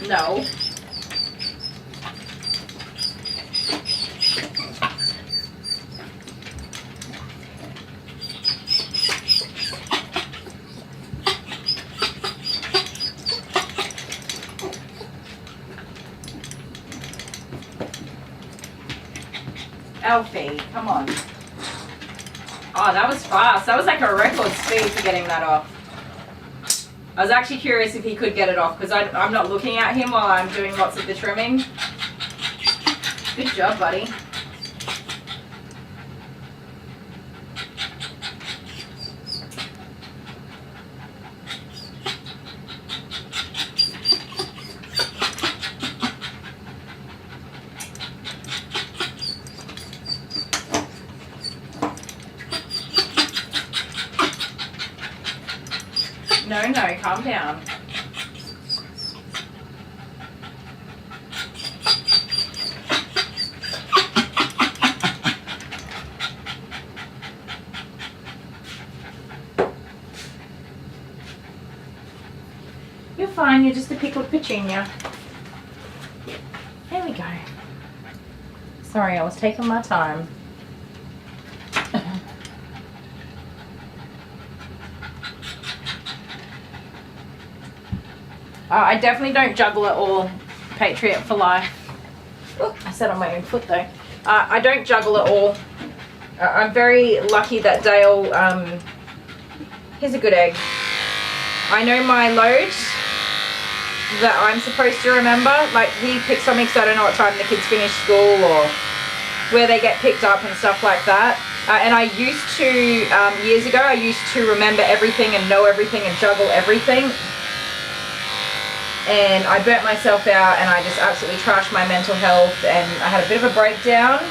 No. Alfie, come on. Oh, that was fast. That was like a record speed for getting that off. I was actually curious if he could get it off because I'm not looking at him while I'm doing lots of the trimming. Good job, buddy. No, calm down. You're fine, you're just a pickled petunia. There we go. Sorry, I was taking my time. I definitely don't juggle it all, Patriot for life. Oh, I sat on my own foot though. I don't juggle it all. I'm very lucky that Dale, here's a good egg. I know my load that I'm supposed to remember. Like he picks on me because I don't know what time the kids finish school or where they get picked up and stuff like that. And I used to, years ago, I used to remember everything and know everything and juggle everything. And I burnt myself out and I just absolutely trashed my mental health and I had a bit of a breakdown.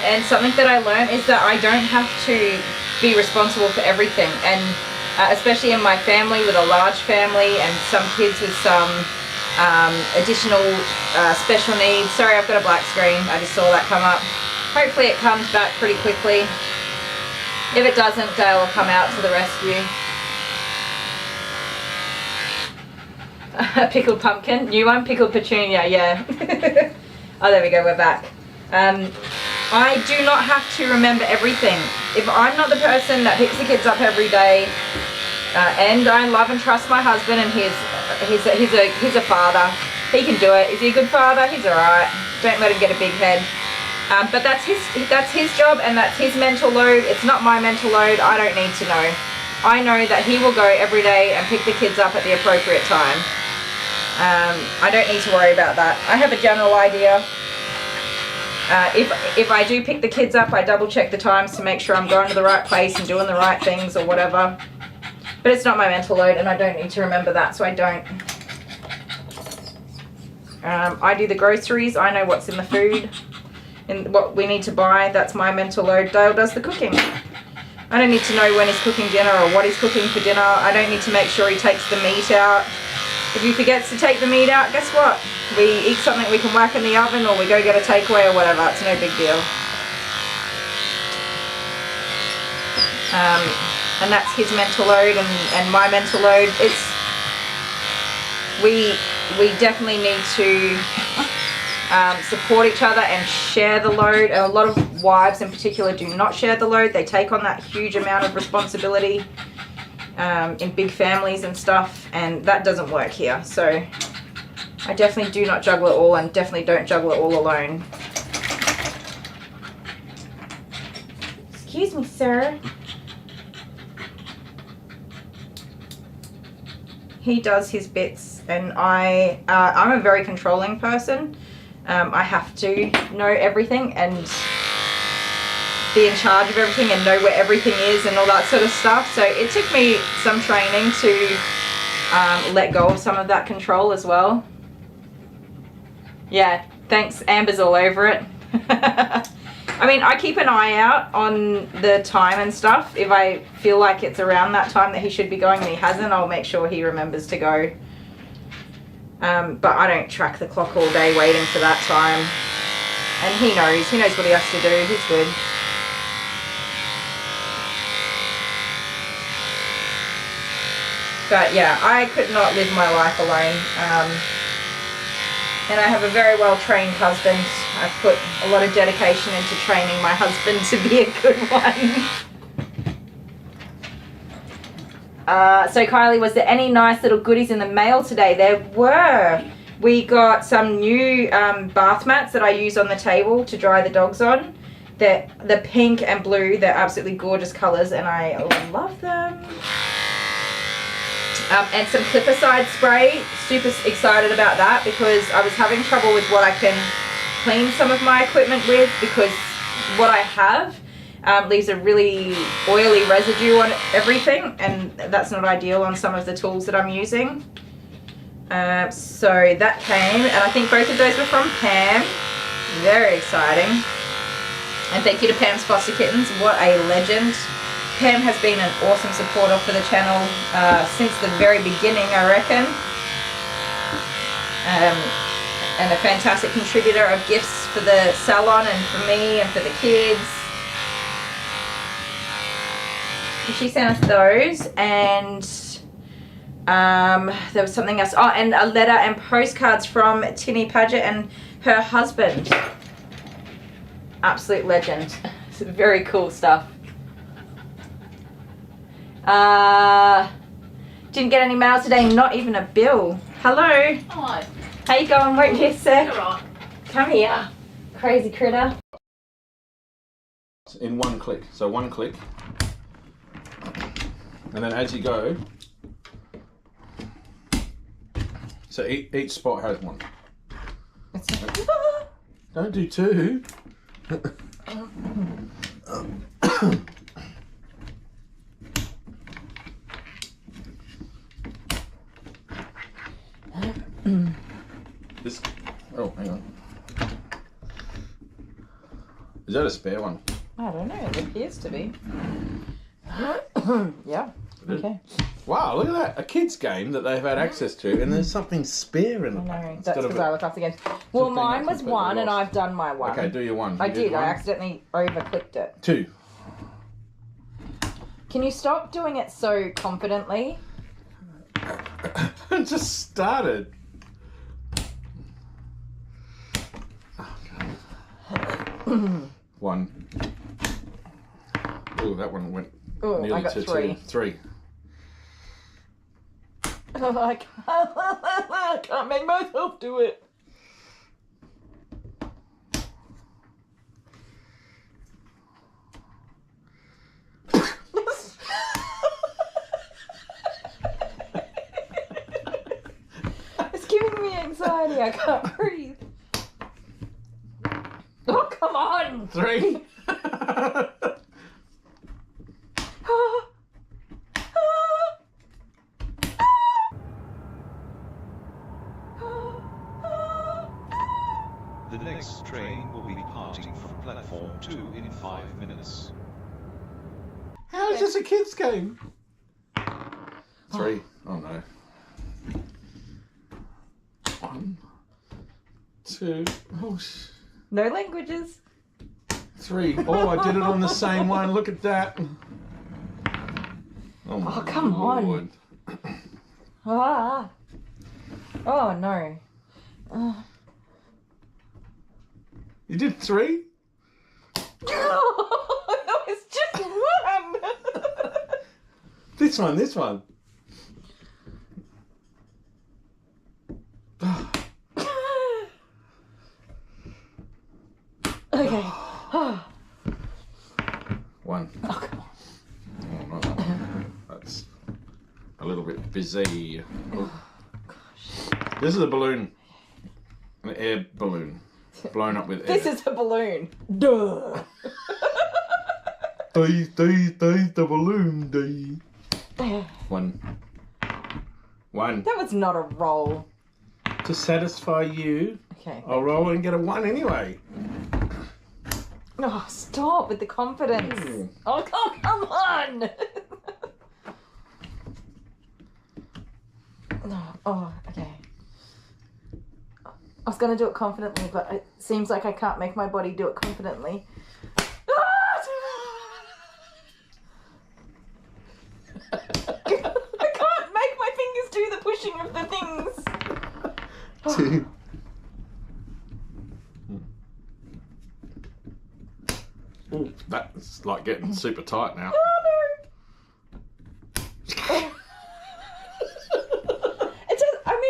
And something that I learned is that I don't have to be responsible for everything. And especially in my family with a large family and some kids with some additional special needs. Sorry, I've got a black screen. I just saw that come up. Hopefully it comes back pretty quickly. If it doesn't, Dale will come out to the rescue. Pickled pumpkin, new one, pickled petunia, yeah. Oh, there we go, we're back. I do not have to remember everything. If I'm not the person that picks the kids up every day, and I love and trust my husband, and he's a father. He can do it. Is he a good father? He's alright. Don't let him get a big head. But that's his job and that's his mental load. It's not my mental load. I don't need to know. I know that he will go every day and pick the kids up at the appropriate time. I don't need to worry about that. I have a general idea. If I do pick the kids up, I double check the times to make sure I'm going to the right place and doing the right things or whatever. But it's not my mental load and I don't need to remember that, so I don't. I do the groceries. I know what's in the food and what we need to buy. That's my mental load. Dale does the cooking. I don't need to know when he's cooking dinner or what he's cooking for dinner. I don't need to make sure he takes the meat out. If he forgets to take the meat out, guess what? We eat something we can whack in the oven or we go get a takeaway or whatever. It's no big deal. And that's his mental load and my mental load. We definitely need to support each other and share the load. A lot of wives in particular do not share the load. They take on that huge amount of responsibility in big families and stuff, and that doesn't work here. So I definitely do not juggle it all and definitely don't juggle it all alone. Excuse me, sir. He does his bits, and I'm a very controlling person. I have to know everything and be in charge of everything and know where everything is and all that sort of stuff. So it took me some training to let go of some of that control as well. Yeah, thanks. Amber's all over it. I mean, I keep an eye out on the time and stuff. If I feel like it's around that time that he should be going and he hasn't, I'll make sure he remembers to go. But I don't track the clock all day waiting for that time. And he knows what he has to do. He's good. But yeah, I could not live my life alone. And I have a very well trained husband. I've put a lot of dedication into training my husband to be a good one. So Kylie, was there any nice little goodies in the mail today? There were. We got some new bath mats that I use on the table to dry the dogs on. They're the pink and blue. They're absolutely gorgeous colours and I love them. And some clipicide spray. Super excited about that because I was having trouble with what I can clean some of my equipment with, because what I have leaves a really oily residue on everything, and that's not ideal on some of the tools that I'm using. So that came, and I think both of those were from Pam. Very exciting. And thank you to Pam's Foster Kittens. What a legend. Pam has been an awesome supporter for the channel since the very beginning, I reckon. And a fantastic contributor of gifts for the salon and for me and for the kids. She sent us those, and there was something else. Oh, and a letter and postcards from Tinny Paget and her husband. Absolute legend. It's very cool stuff. Didn't get any mail today, not even a bill. Hello. Hi. How you going? Wait here a sec. You're right. Come here, crazy critter. In one click. So one click. And then as you go, so each spot has one. Don't do two. This. Oh, hang on. Is that a spare one? I don't know, it appears to be. Yeah, okay. Wow, look at that. A kid's game that they've had access to, and there's something spare in it. I know, that's because I look after games. Well, mine was one, and I've done my one. Okay, do your one. I did, I accidentally over-clicked it. Two. Can you stop doing it so confidently? It just started. One. Oh, that one went nearly I got to three. Three. Oh, I can't make myself do it. It's giving me anxiety. I can't breathe. Oh, come on. Three. The next train will be departing from platform 2 in 5 minutes. How is this a kid's game? Three. Oh no. One. Two. Oh. No languages. Three. Oh, I did it on the same one. Look at that. Oh, my come on. Lord. Ah. Oh no. You did three? That was just one. This one. Okay. One. Oh, come on. Oh, not that one. That's a little bit busy. Oh. This is a balloon. An air balloon. Blown up with air. This is a balloon. Duh. The balloon. One. That was not a roll. To satisfy you, Okay. I'll roll and get a one anyway. Oh, stop with the confidence. Ooh. Oh, come on. Oh, okay. I was going to do it confidently, but it seems like I can't make my body do it confidently. I can't make my fingers do the pushing of the things. Two. Ooh, that's like getting super tight now. Oh, no.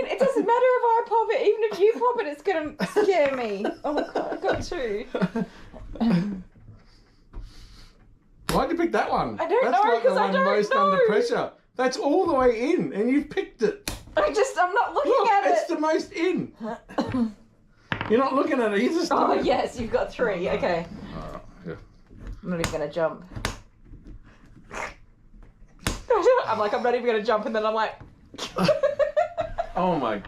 It doesn't matter if I pop it, even pop it, it's gonna scare me. Oh my god, I got 2. Why'd you pick that one? I don't That's know, like the 'cause I one don't most know. under pressure. That's all the way in, and you've picked it. I'm not looking Look, at it's it. the most in. You're not looking at it. You're just. Oh yes, you've got 3. Okay. Alright, yeah. I'm not even gonna jump. I'm not even gonna jump, and then I'm like, Oh my.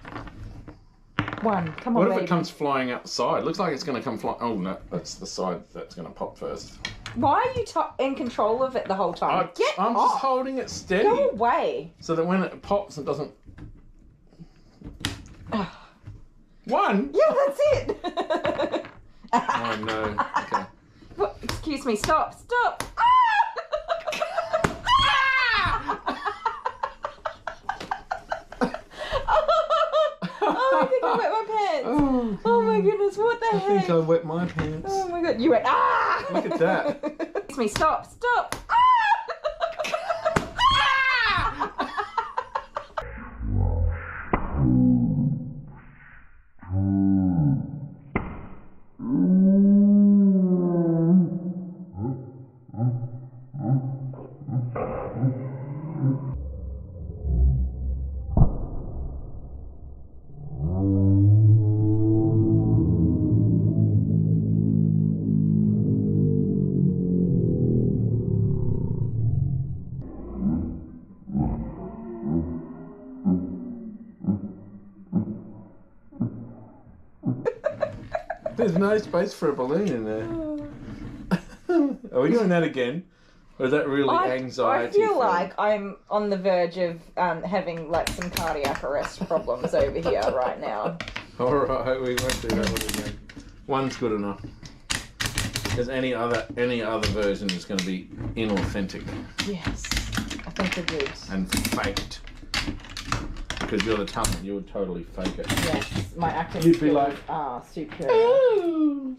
1. Come on, What if baby. it comes flying outside? Looks like it's going to come flying. Oh no, that's the side that's going to pop first. Why are you in control of it the whole time? Get I'm off. just holding it steady. Go away. So that when it pops, it doesn't. 1? Yeah, that's it. Oh no. Okay. What? Excuse me. Stop. Stop. Oh, I think I wet my pants. Oh my goodness, what the I heck? think I wet my pants. Oh my god, you went Look at that. Excuse me, stop. Stop. There's no space for a balloon in there. Are we doing that again? Or is that really anxiety? I feel like I'm on the verge of having like some cardiac arrest problems over here right now. Alright, we won't do that one again. 1's good enough. Because any other version is going to be inauthentic Yes, I think we're good. and faked. Because you're the talent, you would totally fake it. Yes, my acting You'd be skills like, are superior.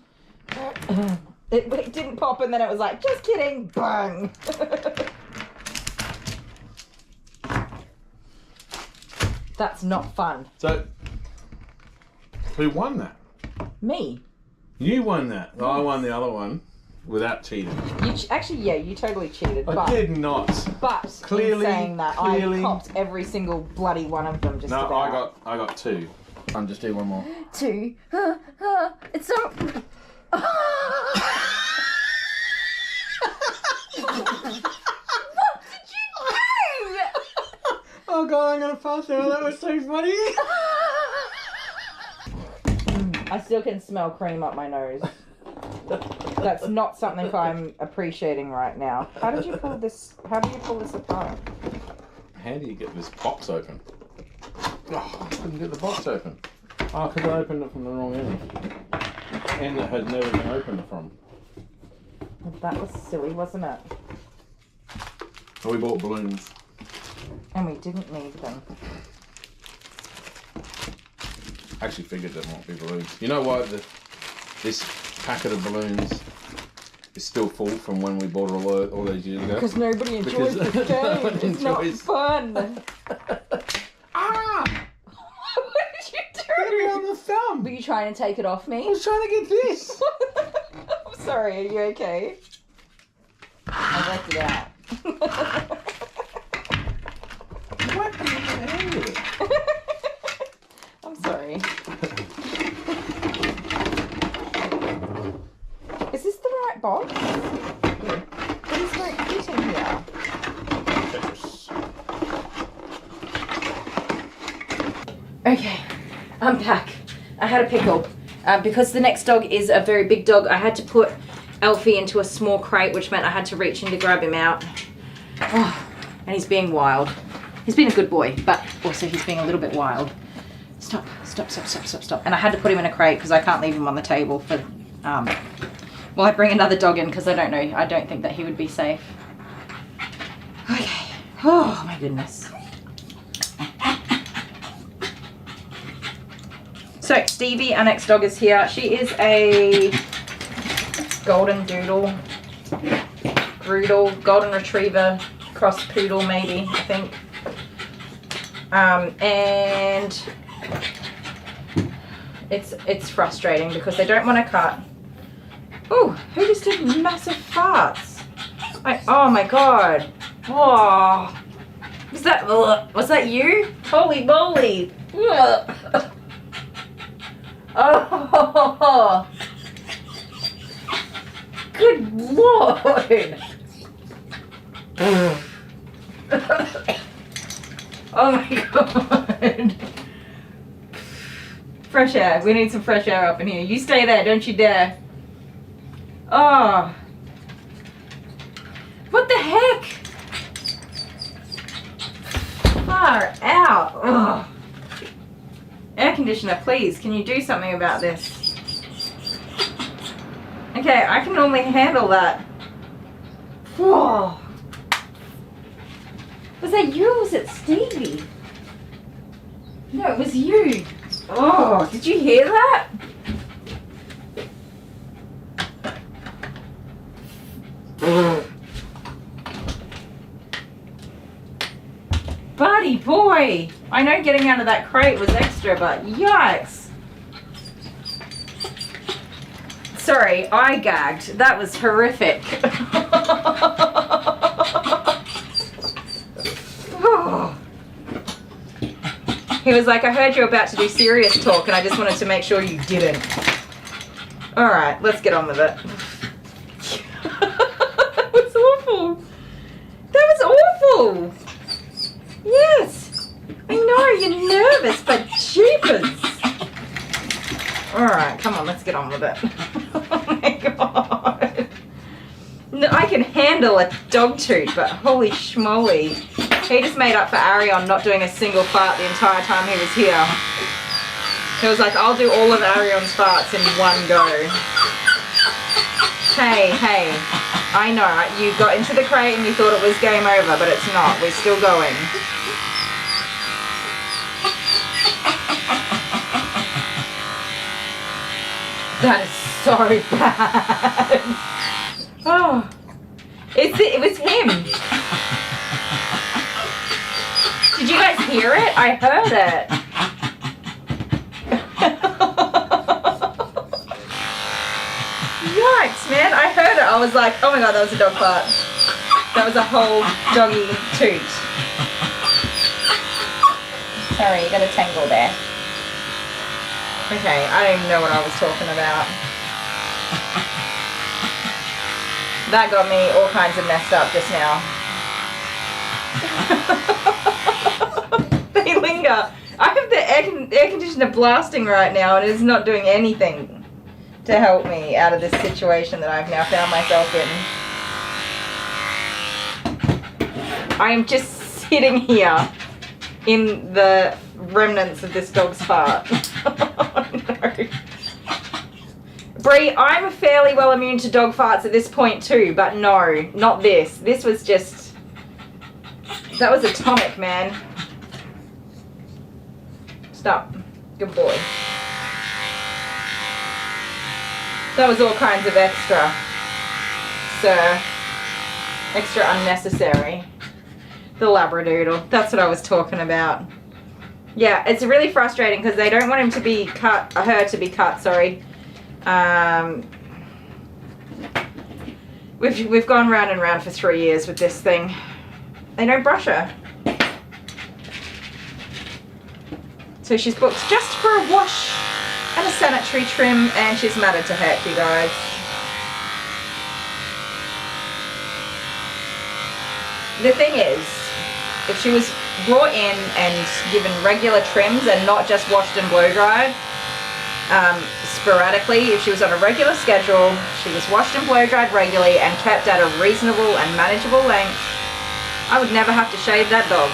It didn't pop and then it was like, just kidding, bang. That's not fun. So, who won that? Me. You won that. I won the other one without cheating. Actually, yeah, you totally cheated. I but, did not. But Clearly- in saying that, clearly- I copped every single bloody one of them just No, about. I got 2. I'll just do one more. 2. It's so... What did you do? Oh god, I'm gonna pass out. That was so funny. I still can smell cream up my nose. That's not something I'm appreciating right now. How do you pull this apart? How do you get this box open? Oh, I couldn't get the box open. Oh, because I opened it from the wrong end. End that had never been opened from. That was silly, wasn't it? So we bought balloons. And we didn't need them. I actually figured there might be balloons. You know why this packet of balloons is still full from when we bought it all those years ago? Because nobody enjoys Because the game. no one It's not enjoys- fun. Ah! What did you Put me do? on the thumb! Were you trying to take it off I me? was trying to get this! I'm sorry, are you okay? I left it out. What the hell with it? I'm sorry. Is this the right box? What is my fit in here? Okay, I'm back. I had a pickle. Because the next dog is a very big dog, I had to put Alfie into a small crate, which meant I had to reach in to grab him out. Oh, and he's being wild. He's been a good boy, but also he's being a little bit wild. Stop, stop, stop, stop, stop, stop. And I had to put him in a crate because I can't leave him on the table for, well, I bring another dog in because I don't think that he would be safe. Okay. Oh my goodness. So Stevie, our next dog, is here. She is a golden doodle, golden retriever, cross poodle maybe, I think. And It's frustrating because they don't want to cut. Oh, who just did massive farts? Oh my god. Oh. Was that you? Holy moly. Ugh. Oh. Good lord. Oh my god. Fresh air. We need some fresh air up in here. You stay there, don't you dare. Oh. What the heck? Far out. Ugh. Air conditioner, please. Can you do something about this? Okay, I can normally handle that. Whoa. Was that you or was it Stevie? No, it was you. Oh, did you hear that? Buddy boy. I know getting out of that crate was extra, but yikes. Sorry, I gagged. That was horrific. Oh. He was like, I heard you were about to do serious talk and I just wanted to make sure you didn't. Alright, let's get on with it. That was awful. That was awful. Yes. I know, you're nervous, but jeepers. Alright, come on, let's get on with it. Oh my god. No, I can handle a dog toot, but holy schmoly. He just made up for Arion not doing a single fart the entire time he was here. He was like, I'll do all of Arion's farts in one go. Hey, I know, you got into the crate and you thought it was game over, but it's not. We're still going. That is so bad. Oh, it was him. Did you guys hear it? I heard it. Yikes, man. I heard it. I was like, oh my god, that was a dog fart. That was a whole doggy toot. Sorry, you got a tangle there. Okay, I don't even know what I was talking about. That got me all kinds of messed up just now. They linger. I have the air conditioner blasting right now and it is not doing anything to help me out of this situation that I've now found myself in. I am just sitting here in the remnants of this dog's fart. Oh, no. Brie, I'm fairly well immune to dog farts at this point too, but no, not this. This was just... That was atomic, man. Stop. Good boy. That was all kinds of extra, sir. Extra unnecessary. The Labradoodle. That's what I was talking about. Yeah, it's really frustrating because they don't want him to be cut, her to be cut, sorry. We've gone round and round for 3 years with this thing. They don't brush her. So she's booked just for a wash and a sanitary trim, and she's matted to heck, you guys. The thing is, if she was brought in and given regular trims and not just washed and blow dried, sporadically, if she was on a regular schedule, she was washed and blow dried regularly and kept at a reasonable and manageable length, I would never have to shave that dog.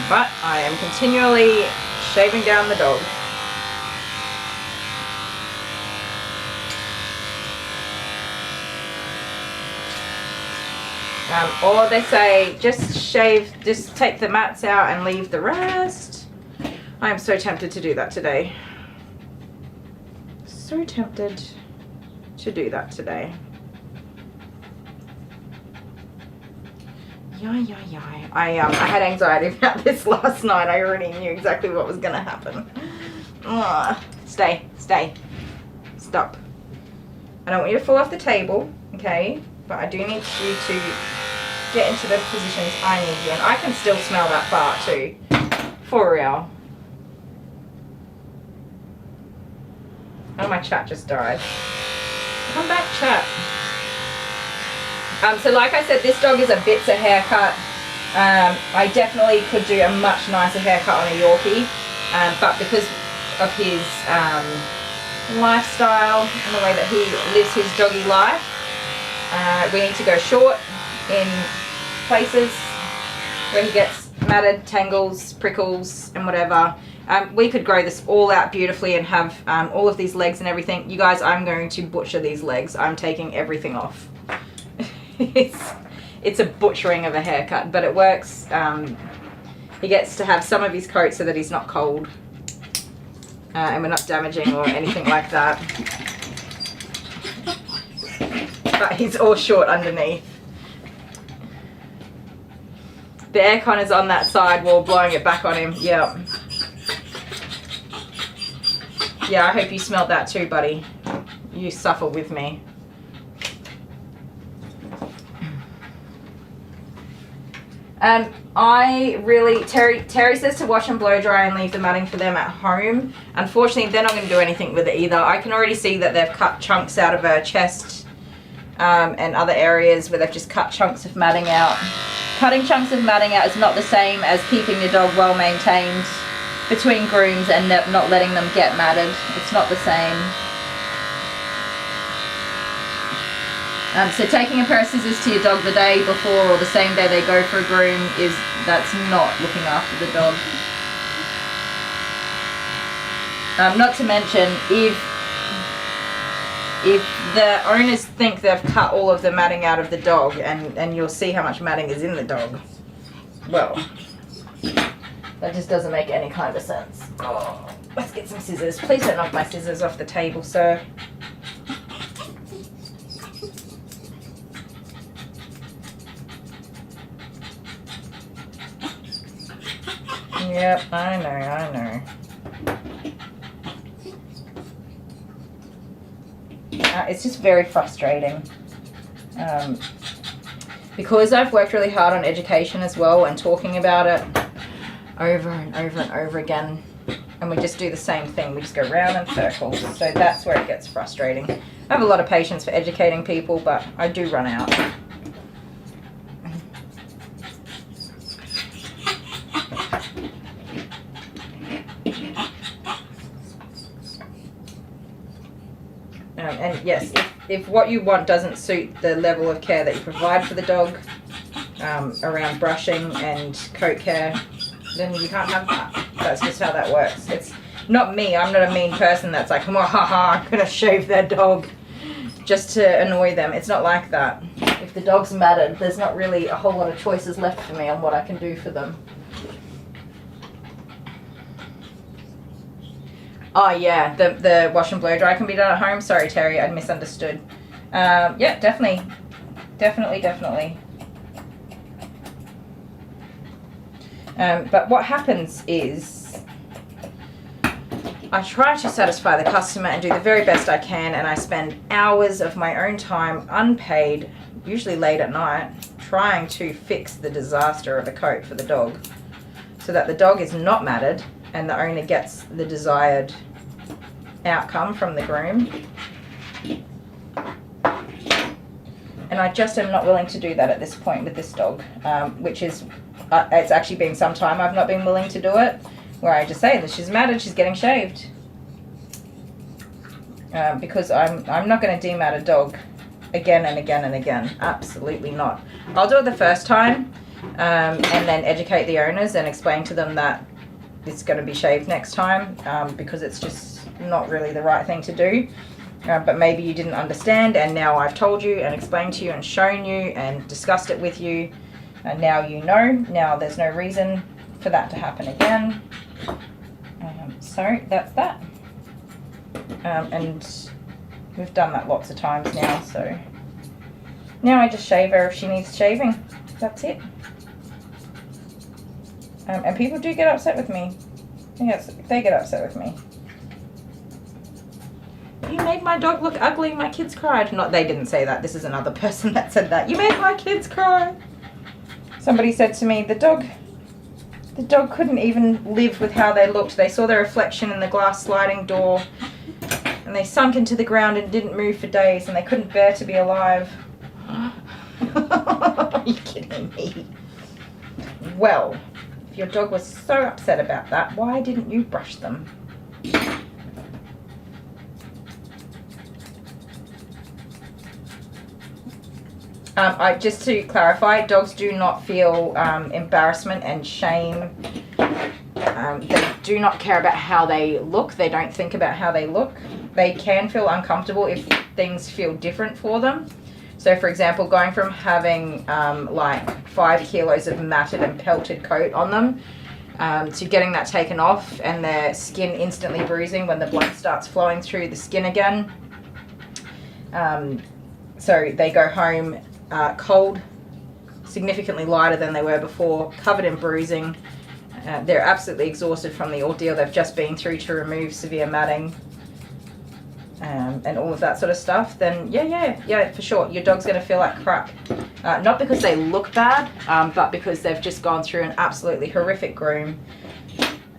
But I am continually shaving down the dog. Or they say, just shave, just take the mats out and leave the rest. I am so tempted to do that today. So tempted to do that today. I had anxiety about this last night. I already knew exactly what was going to happen. Stay. Stop. I don't want you to fall off the table, okay? But I do need you to get into the positions I need you. And I can still smell that fart too. For real. Oh, my chat just died. Come back, chat. So like I said, this dog is a Bitzer haircut. I definitely could do a much nicer haircut on a Yorkie. But because of his lifestyle and the way that he lives his doggy life, we need to go short in places where he gets matted, tangles, prickles and whatever. We could grow this all out beautifully and have all of these legs and everything. You guys, I'm going to butcher these legs. I'm taking everything off. It's a butchering of a haircut, but it works. He gets to have some of his coat so that he's not cold. And we're not damaging or anything like that. But he's all short underneath. The aircon is on that side wall, blowing it back on him. Yep. Yeah, I hope you smelled that too, buddy. You suffer with me. Terry says to wash and blow dry and leave the matting for them at home. Unfortunately, they're not going to do anything with it either. I can already see that they've cut chunks out of her chest and other areas where they've just cut chunks of matting out. Cutting chunks of matting out is not the same as keeping your dog well maintained between grooms and not letting them get matted. It's not the same. So taking a pair of scissors to your dog the day before or the same day they go for a groom, that's not looking after the dog. Not to mention, if the owners think they've cut all of the matting out of the dog, and you'll see how much matting is in the dog, well, that just doesn't make any kind of sense. Oh, let's get some scissors. Please don't knock my scissors off the table, sir. Yep, I know. It's just very frustrating. Because I've worked really hard on education as well and talking about it over and over and over again, and we just do the same thing. We just go round in circles. So that's where it gets frustrating. I have a lot of patience for educating people, but I do run out. And yes, if what you want doesn't suit the level of care that you provide for the dog around brushing and coat care, then you can't have that. That's just how that works. It's not me. I'm not a mean person that's like, I'm gonna shave their dog just to annoy them. It's not like that. If the dog's matted, there's not really a whole lot of choices left for me on what I can do for them. Oh yeah, the wash and blow dry can be done at home. Sorry, Terry, I'd misunderstood. Yeah, definitely. But what happens is I try to satisfy the customer and do the very best I can, and I spend hours of my own time unpaid, usually late at night, trying to fix the disaster of a coat for the dog so that the dog is not matted and the owner gets the desired outcome from the groom. And I just am not willing to do that at this point with this dog, which is, it's actually been some time I've not been willing to do it, where I just say that she's matted, she's getting shaved. Because I'm not going to demat a dog again and again and again. Absolutely not. I'll do it the first time and then educate the owners and explain to them that it's going to be shaved next time, because it's just not really the right thing to do. But maybe you didn't understand, and now I've told you and explained to you and shown you and discussed it with you, and now you know. Now there's no reason for that to happen again. So that's that. And we've done that lots of times now, so now I just shave her if she needs shaving. That's it. And people do get upset with me. Yes, they get upset with me. You made my dog look ugly, my kids cried. Not, they didn't say that. This is another person that said that. You made my kids cry. Somebody said to me, the dog couldn't even live with how they looked. They saw their reflection in the glass sliding door and they sunk into the ground and didn't move for days and they couldn't bear to be alive. Are you kidding me? Well, if your dog was so upset about that, why didn't you brush them? Just to clarify, dogs do not feel embarrassment and shame. They do not care about how they look. They don't think about how they look. They can feel uncomfortable if things feel different for them. So for example, going from having like 5 kilos of matted and pelted coat on them to getting that taken off and their skin instantly bruising when the blood starts flowing through the skin again. So they go home cold, significantly lighter than they were before, covered in bruising. They're absolutely exhausted from the ordeal they've just been through to remove severe matting and all of that sort of stuff. Then yeah, for sure, your dog's going to feel like crap. Not because they look bad, but because they've just gone through an absolutely horrific groom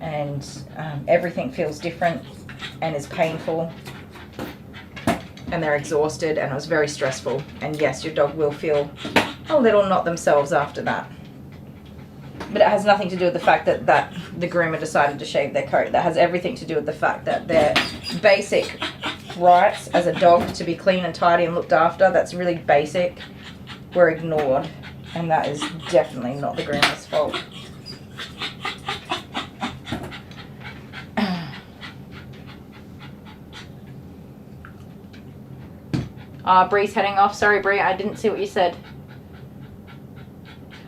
and everything feels different and is painful. And they're exhausted and it was very stressful. And yes, your dog will feel a little not themselves after that. But it has nothing to do with the fact that the groomer decided to shave their coat. That has everything to do with the fact that their basic rights as a dog to be clean and tidy and looked after, that's really basic, were ignored. And that is definitely not the groomer's fault. Bree's heading off. Sorry, Bree, I didn't see what you said.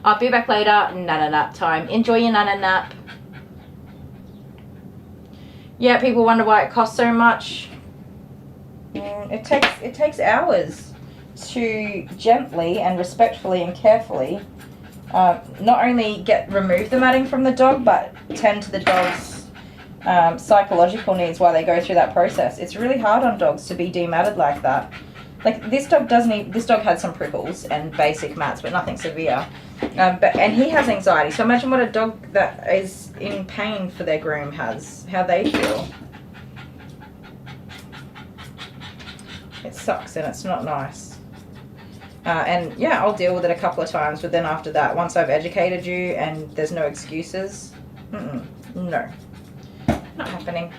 I'll be back later. Nana nap time. Enjoy your nana nap. Yeah, people wonder why it costs so much. It takes hours to gently and respectfully and carefully not only remove the matting from the dog, but tend to the dog's psychological needs while they go through that process. It's really hard on dogs to be dematted like that. Like this dog had some prickles and basic mats, but nothing severe. And he has anxiety. So imagine what a dog that is in pain for their groom has, how they feel. It sucks and it's not nice. And yeah, I'll deal with it a couple of times, but then after that, once I've educated you and there's no excuses, no, not happening.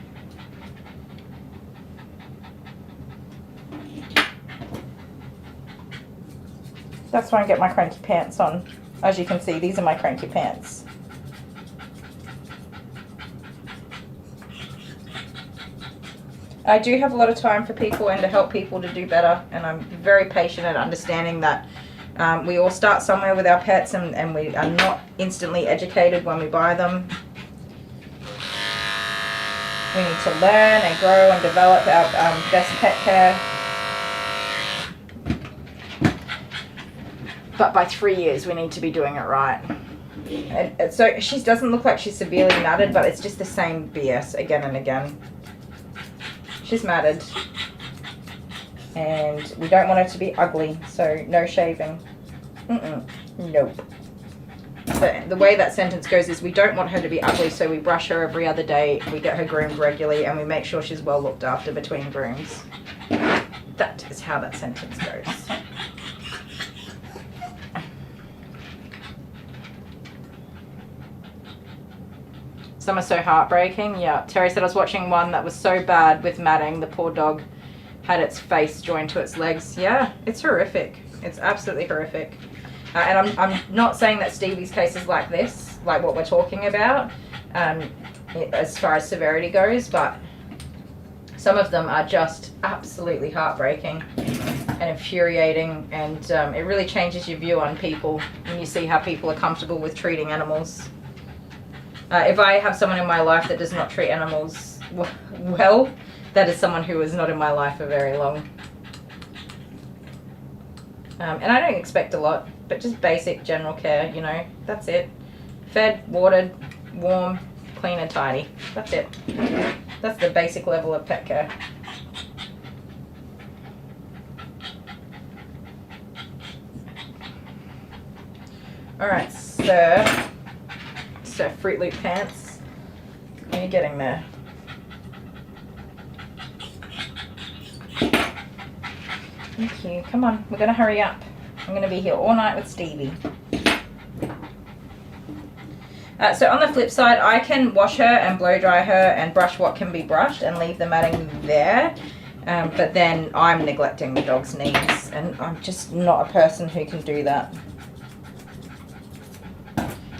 That's why I get my cranky pants on. As you can see, these are my cranky pants. I do have a lot of time for people and to help people to do better, and I'm very patient at understanding that we all start somewhere with our pets and we are not instantly educated when we buy them. We need to learn and grow and develop our best pet care. But by 3 years, we need to be doing it right. And so she doesn't look like she's severely matted, but it's just the same BS again and again. She's matted. And we don't want her to be ugly, so no shaving. Nope. The way that sentence goes is we don't want her to be ugly, so we brush her every other day, we get her groomed regularly, and we make sure she's well looked after between grooms. That is how that sentence goes. Some are so heartbreaking. Yeah, Terry said I was watching one that was so bad with matting. The poor dog had its face joined to its legs. Yeah, it's horrific. It's absolutely horrific. And I'm not saying that Stevie's case is like this, like what we're talking about, as far as severity goes, but some of them are just absolutely heartbreaking and infuriating, and it really changes your view on people when you see how people are comfortable with treating animals. If I have someone in my life that does not treat animals well, that is someone who is not in my life for very long. And I don't expect a lot, but just basic general care, you know, that's it. Fed, watered, warm, clean and tidy. That's it. That's the basic level of pet care. Alright, Sir Fruit Loop Pants. Are you getting there? Thank you. Come on, we're going to hurry up. I'm going to be here all night with Stevie. So on the flip side, I can wash her and blow dry her and brush what can be brushed and leave the matting there. But then I'm neglecting the dog's needs, and I'm just not a person who can do that.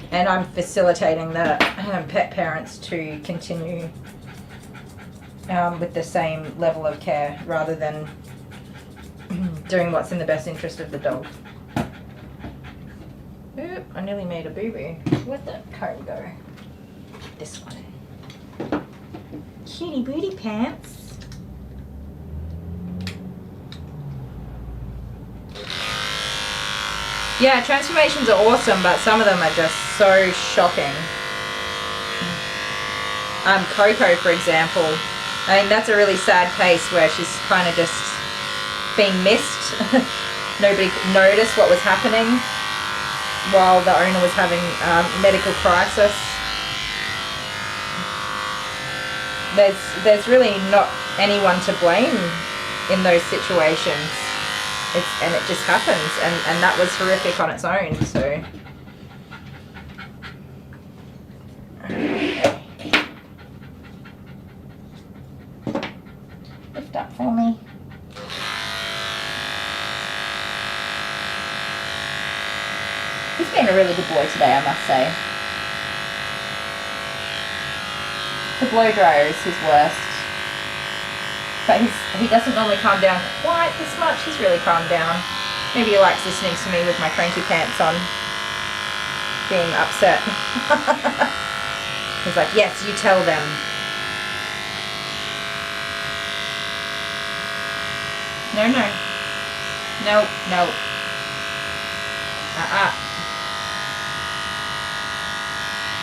And I'm facilitating the pet parents to continue with the same level of care rather than doing what's in the best interest of the dog. Oop, I nearly made a boo-boo. Where'd that comb go? This one. Cutie booty pants. Yeah, transformations are awesome, but some of them are just so shocking. Coco, for example. I mean, that's a really sad case where she's kind of just being missed. Nobody noticed what was happening while the owner was having medical crisis. There's really not anyone to blame in those situations. And it just happens, and that was horrific on its own. So lift up for me. He's been a really good boy today, I must say. The blow dryer is his worst. But he doesn't normally calm down quite this much. He's really calmed down. Maybe he likes listening to me with my cranky pants on, being upset. He's like, yes, you tell them. No, no. No, no.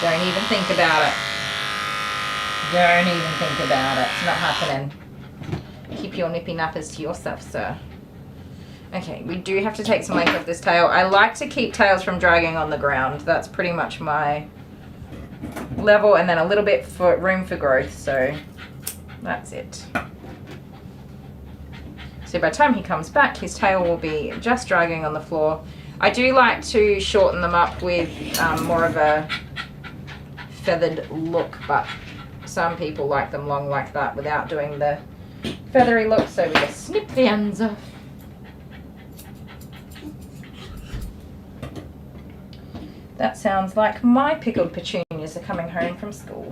Don't even think about it. Don't even think about it. It's not happening. Keep your nippy nappers to yourself, sir. Okay, we do have to take some length off this tail. I like to keep tails from dragging on the ground. That's pretty much my level, and then a little bit for room for growth, so that's it. So by the time he comes back, his tail will be just dragging on the floor. I do like to shorten them up with more of a feathered look, but some people like them long like that without doing the feathery look, so we just snip the ends off. That sounds like my pickled petunias are coming home from school.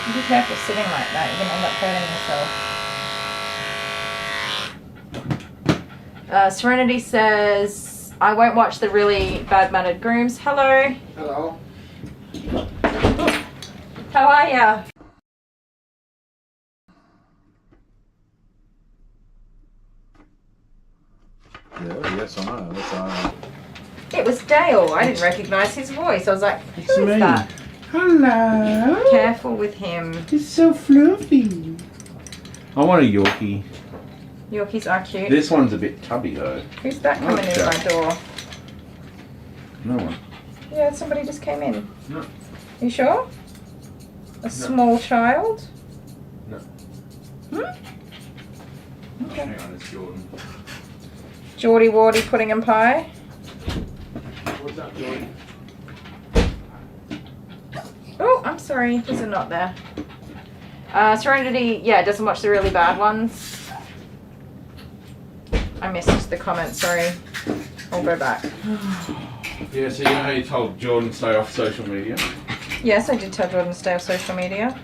Be careful sitting like that, you're going to end up hurting yourself. Serenity says, I won't watch the really bad mannered grooms. Hello. Hello. How are ya? Yeah, yes, I know. That's It was Dale. I didn't recognise his voice. I was like, who is that? Hello. Careful with him. It's so fluffy. I want a Yorkie. Yorkies are cute. This one's a bit tubby though. Who's that coming in my door? No one. Yeah, somebody just came in. No. You sure? A small child? No. Hmm? Okay. Hang on, it's Jordan. Geordie Wardy pudding and pie. What's up, Jordan? sorry, these are not there. Serenity, yeah, doesn't watch the really bad ones. I missed the comment, sorry. I'll go back. Yeah, so you know how you told Jordan to stay off social media? Yes, I did tell Jordan to stay off social media.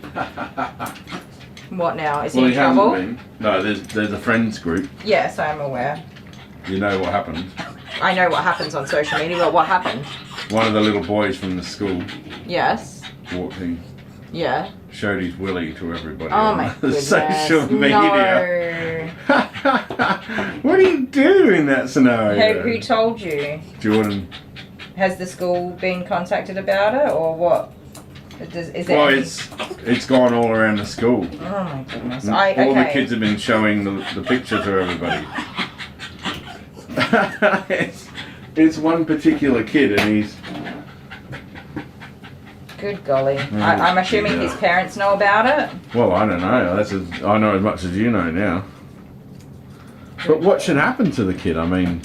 What now? Is he Well, in he hasn't trouble? been. No, there's a friends group. Yes, I am aware. You know what happened? I know what happens on social media, but what happened? One of the little boys from the school Yes. walked in, Yeah. showed his willy to everybody Oh on my goodness. social media. No. What do you do in that scenario? Who told you? Jordan. Has the school been contacted about it, or what? Is it? Well, it's gone all around the school. Oh my goodness. All the kids have been showing the picture to everybody. it's one particular kid, and he's. Good golly. I'm assuming his parents know about it. Well, I don't know. I know as much as you know now. But what should happen to the kid? I mean.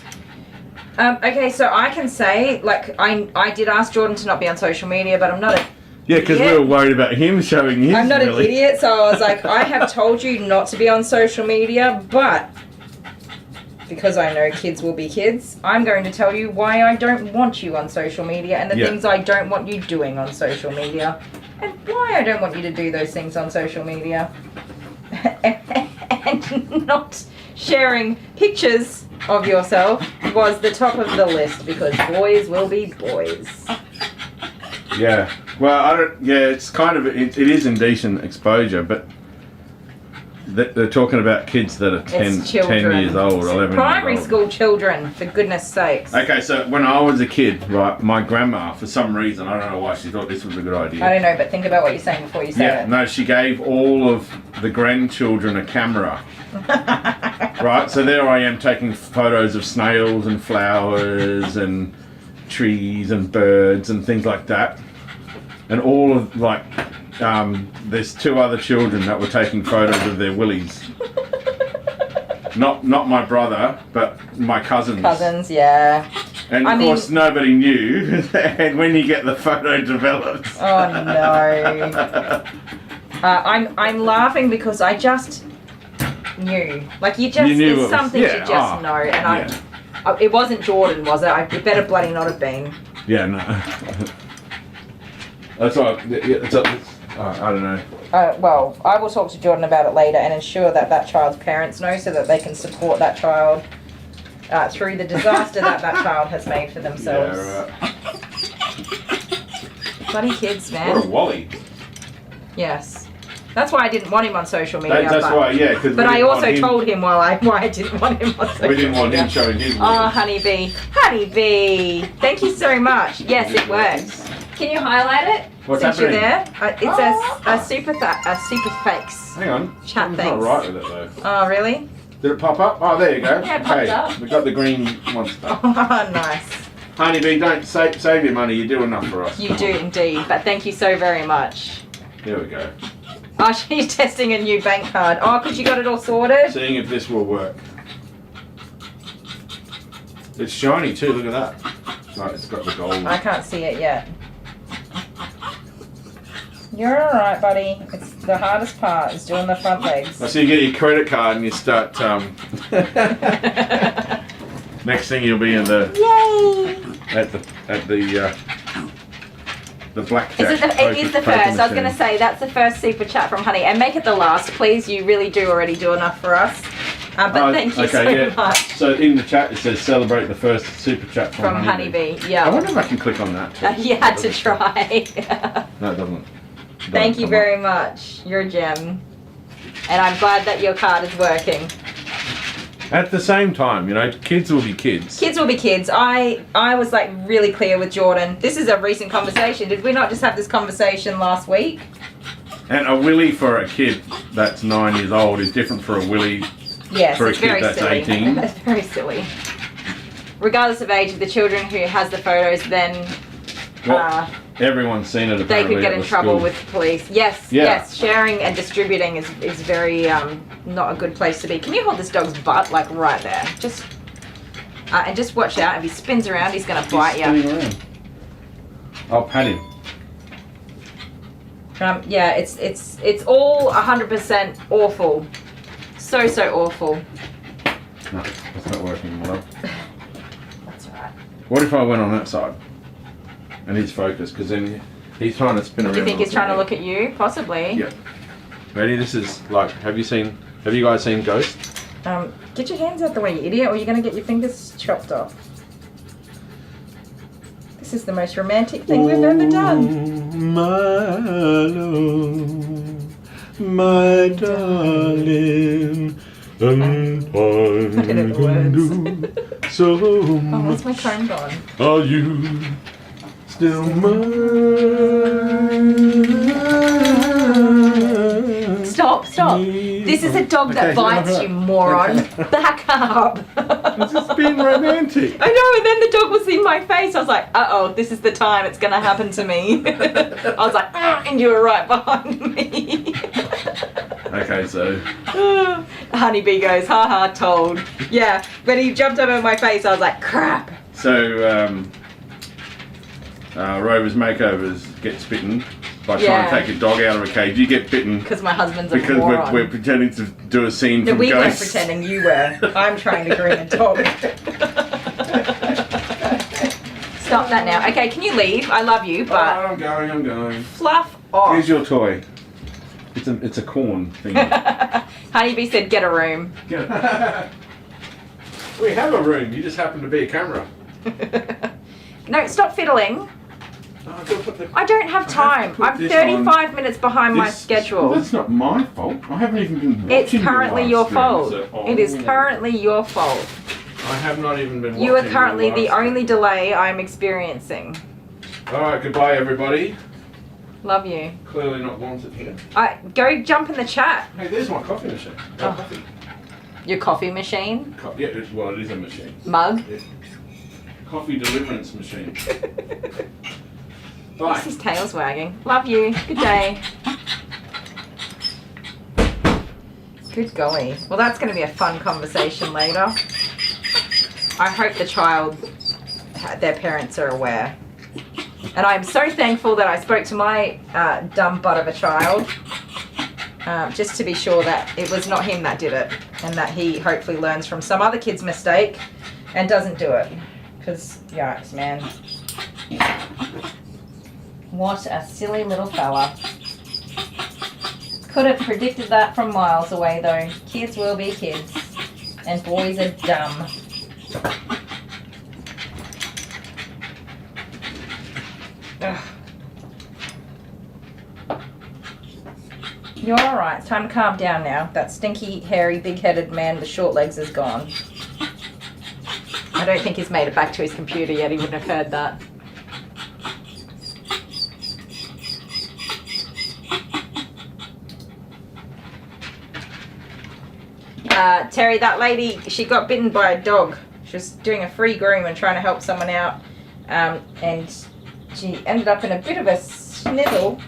Okay, so I can say, like, I did ask Jordan to not be on social media, but I'm not a. Yeah, because we were worried about him showing his. I'm not an willy. idiot, so I was like, I have told you not to be on social media, but because I know kids will be kids, I'm going to tell you why I don't want you on social media and the things I don't want you doing on social media, and why I don't want you to do those things on social media, and not sharing pictures of yourself was the top of the list, because boys will be boys. Yeah. Well, I don't. Yeah, it's kind of it is indecent exposure, but they're talking about kids that are 10 years old, 11 Primary years old. school children, for goodness sakes. Okay, so when I was a kid, right, my grandma, for some reason, I don't know why, she thought this was a good idea. I don't know, but think about what you're saying before you say Yeah, it. no, she gave all of the grandchildren a camera. Right, so there I am taking photos of snails and flowers and trees and birds and things like that. And all of, like, there's two other children that were taking photos of their willies. Not my brother, but my cousins. Cousins, yeah. And of course nobody knew. And when you get the photo developed. Oh no. I'm laughing because I just knew. Like you knew there's something you just know. And it wasn't Jordan, was it? It better bloody not have been. Yeah, no. That's all right. I don't know. Well, I will talk to Jordan about it later and ensure that that child's parents know, so that they can support that child through the disaster that child has made for themselves. Yeah, right. Bloody kids, man. What a wally. Yes. That's why I didn't want him on social media. That's why, yeah. But I also told him why I didn't want him on social media. We didn't want him showing his. Oh, honeybee. Honeybee. Thank you so much. Yes, it worked. Can you highlight it? What's since happening? You're there? It says super fakes. Hang on. Chat I'm things. not right with it though. Oh, really? Did it pop up? Oh, there you go. Yeah, it popped okay, up. we got the green monster. Oh, nice. Honeybee, don't save your money. You do enough for us. You do indeed, but thank you so very much. There we go. Oh, she's testing a new bank card. Oh, because you got it all sorted? Seeing if this will work. It's shiny too. Look at that. Right, it's got the gold. I can't see it yet. You're alright, buddy. It's the hardest part is doing the front legs. So you get your credit card and you start. Next thing you'll be in the. Yay! At the blackjack. It is the first. I was going to say that's the first super chat from Honey, and make it the last, please. You really do already do enough for us. But thank you so much. So in the chat it says celebrate the first super chat from Honeybee. Yeah. I wonder if I can click on that too. You had to try. No, it doesn't. Thank you very much. You're a gem. And I'm glad that your card is working. At the same time, you know, kids will be kids. Kids will be kids. I was like really clear with Jordan. This is a recent conversation. Did we not just have this conversation last week? And a willy for a kid that's 9 years old is different for a willy for a it's kid very that's silly. 18. That's very silly. Regardless of age, the children who has the photos, then Everyone's seen it. they Apparently could get at in the trouble school. with police. Yes, yes. Sharing and distributing is very not a good place to be. Can you hold this dog's butt like right there? Just and just watch out. If he spins around, he's gonna bite you. Spinning around. I'll pat him. Yeah, it's all 100% awful. So awful. No, it's not working, love. That's alright. What if I went on that side? And he's focused, because then he's trying to spin around. Do you think he's trying to look at you? Possibly. Yeah. Ready? This is like, have you guys seen Ghost? Get your hands out the way, you idiot, or you're going to get your fingers chopped off. This is the most romantic thing we've ever done. My love, my darling, and I don't know can do so Oh, much. where's my comb gone? Are you still mine? Stop. This is a dog that bites, you moron. Back up. It's just being romantic. I know, and then the dog was in my face. I was like, uh-oh, this is the time it's going to happen to me. I was like, and you were right behind me. Okay, so Honeybee goes, ha, told. Yeah, when he jumped over my face, I was like, crap. So Rover's makeovers gets bitten by trying to take a dog out of a cage. You get bitten Because my husband's a because moron. we're pretending to do a scene No, from we weren't Ghost. pretending, you were. I'm trying to groom a dog. Stop that now. Okay, can you leave? I love you, Oh, but I'm going. fluff off. Here's your toy. It's a corn thing. Honeybee said, get a room. We have a room. You just happen to be a camera. No, stop fiddling. Oh, I've got to put the... I don't have time. put I'm this 35 minutes behind my schedule. Well, that's not my fault. I haven't even been watching. It's currently the your live fault. stream, so- It is currently your fault. I have not even been watching. You are currently live the stream. only delay I'm experiencing. Alright, goodbye everybody. Love you. Clearly not wanted here. Go jump in the chat. Hey, there's my coffee machine. Oh. Coffee. Your coffee machine? Yeah, it is a machine. Mug? Yeah. Coffee deliverance machine. Bye. His tail's wagging. Love you. Good day. Good golly. Well, that's going to be a fun conversation later. I hope their parents are aware. And I'm so thankful that I spoke to my dumb butt of a child, just to be sure that it was not him that did it, and that he hopefully learns from some other kid's mistake and doesn't do it. Because, yikes, man. What a silly little fella. Could have predicted that from miles away, though. Kids will be kids, and boys are dumb. Ugh. You're alright. It's time to calm down now. That stinky, hairy, big-headed man with short legs is gone. I don't think he's made it back to his computer yet. He wouldn't have heard that. Terry, that lady, she got bitten by a dog. She was doing a free groom and trying to help someone out. And she ended up in a bit of a snizzle.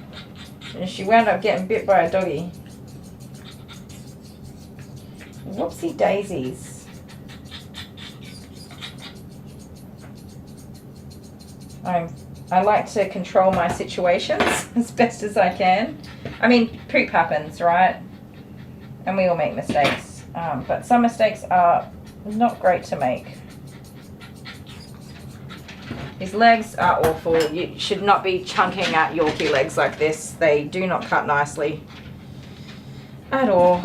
And she wound up getting bit by a doggy. Whoopsie daisies. I like to control my situations as best as I can. I mean, poop happens, right? And we all make mistakes. But some mistakes are not great to make. His legs are awful. You should not be chunking out Yorkie legs like this. They do not cut nicely at all.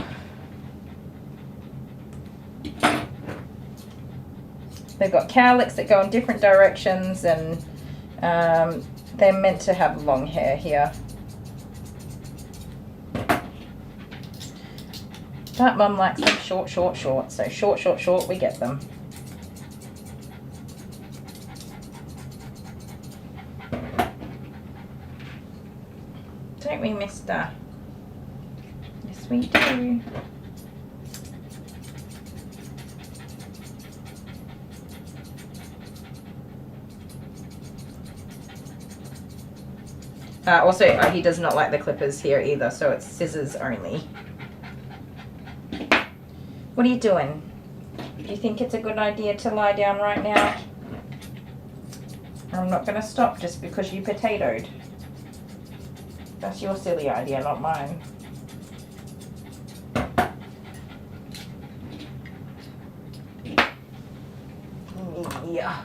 They've got cowlicks that go in different directions, and they're meant to have long hair here. But Mum likes them short. So short, we get them. Don't we, mister? Yes, we do. Also, he does not like the clippers here either, so it's scissors only. What are you doing? Do you think it's a good idea to lie down right now? I'm not going to stop just because you potatoed. That's your silly idea, not mine. Yeah.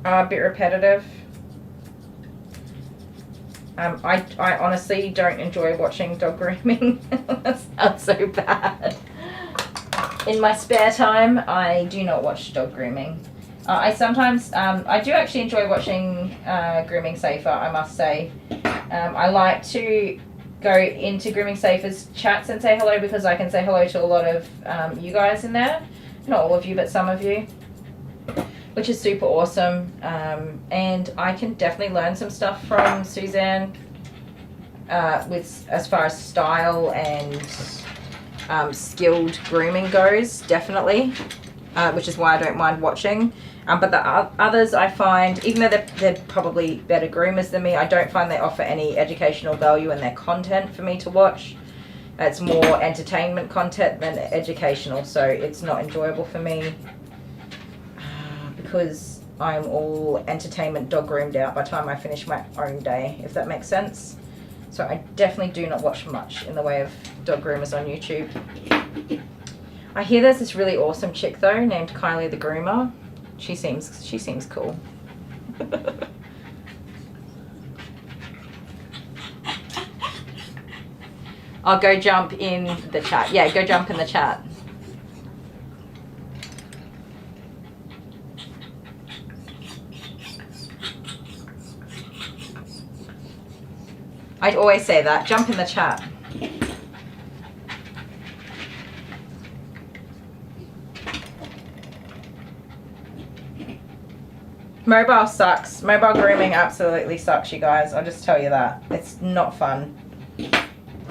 A bit repetitive. I honestly don't enjoy watching dog grooming. That sounds so bad. In my spare time, I do not watch dog grooming. I sometimes, I do actually enjoy watching Grooming Safer, I must say. I like to go into Grooming Safer's chats and say hello because I can say hello to a lot of you guys in there. Not all of you, but some of you. Which is super awesome. And I can definitely learn some stuff from Suzanne with as far as style and skilled grooming goes, definitely. Which is why I don't mind watching. But the others I find, even though they're probably better groomers than me, I don't find they offer any educational value in their content for me to watch. It's more entertainment content than educational, so it's not enjoyable for me. Because I'm all entertainment dog groomed out by the time I finish my own day, if that makes sense. So I definitely do not watch much in the way of dog groomers on YouTube. I hear there's this really awesome chick though named Kylie the Groomer. She seems cool. I'll go jump in the chat. Yeah, go jump in the chat. I'd always say that. Jump in the chat. Mobile sucks. Mobile grooming absolutely sucks, you guys. I'll just tell you that. It's not fun.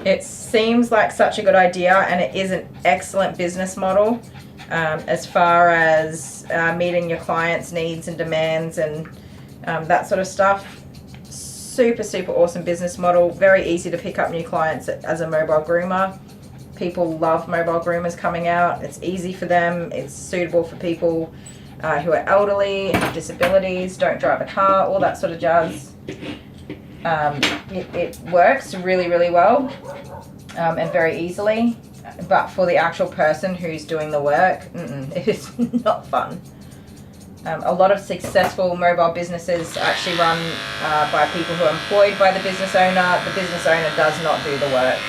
It seems like such a good idea, and it is an excellent business model as far as meeting your clients' needs and demands and that sort of stuff. Super, super awesome business model. Very easy to pick up new clients as a mobile groomer. People love mobile groomers coming out. It's easy for them. It's suitable for people who are elderly, have disabilities, don't drive a car, all that sort of jazz. It works really, really well and very easily. But for the actual person who's doing the work, it is not fun. A lot of successful mobile businesses are actually run by people who are employed by the business owner. The business owner does not do the work.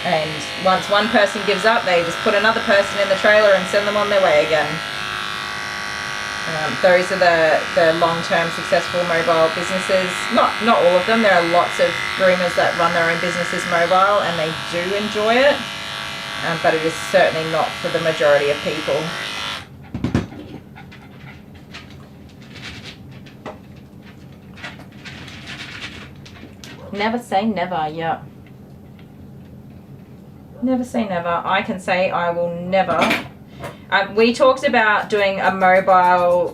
And once one person gives up, they just put another person in the trailer and send them on their way again. Those are the long-term successful mobile businesses. Not all of them. There are lots of groomers that run their own businesses mobile and they do enjoy it. But it is certainly not for the majority of people. Never say never, yeah. Never say never. I can say I will never. We talked about doing a mobile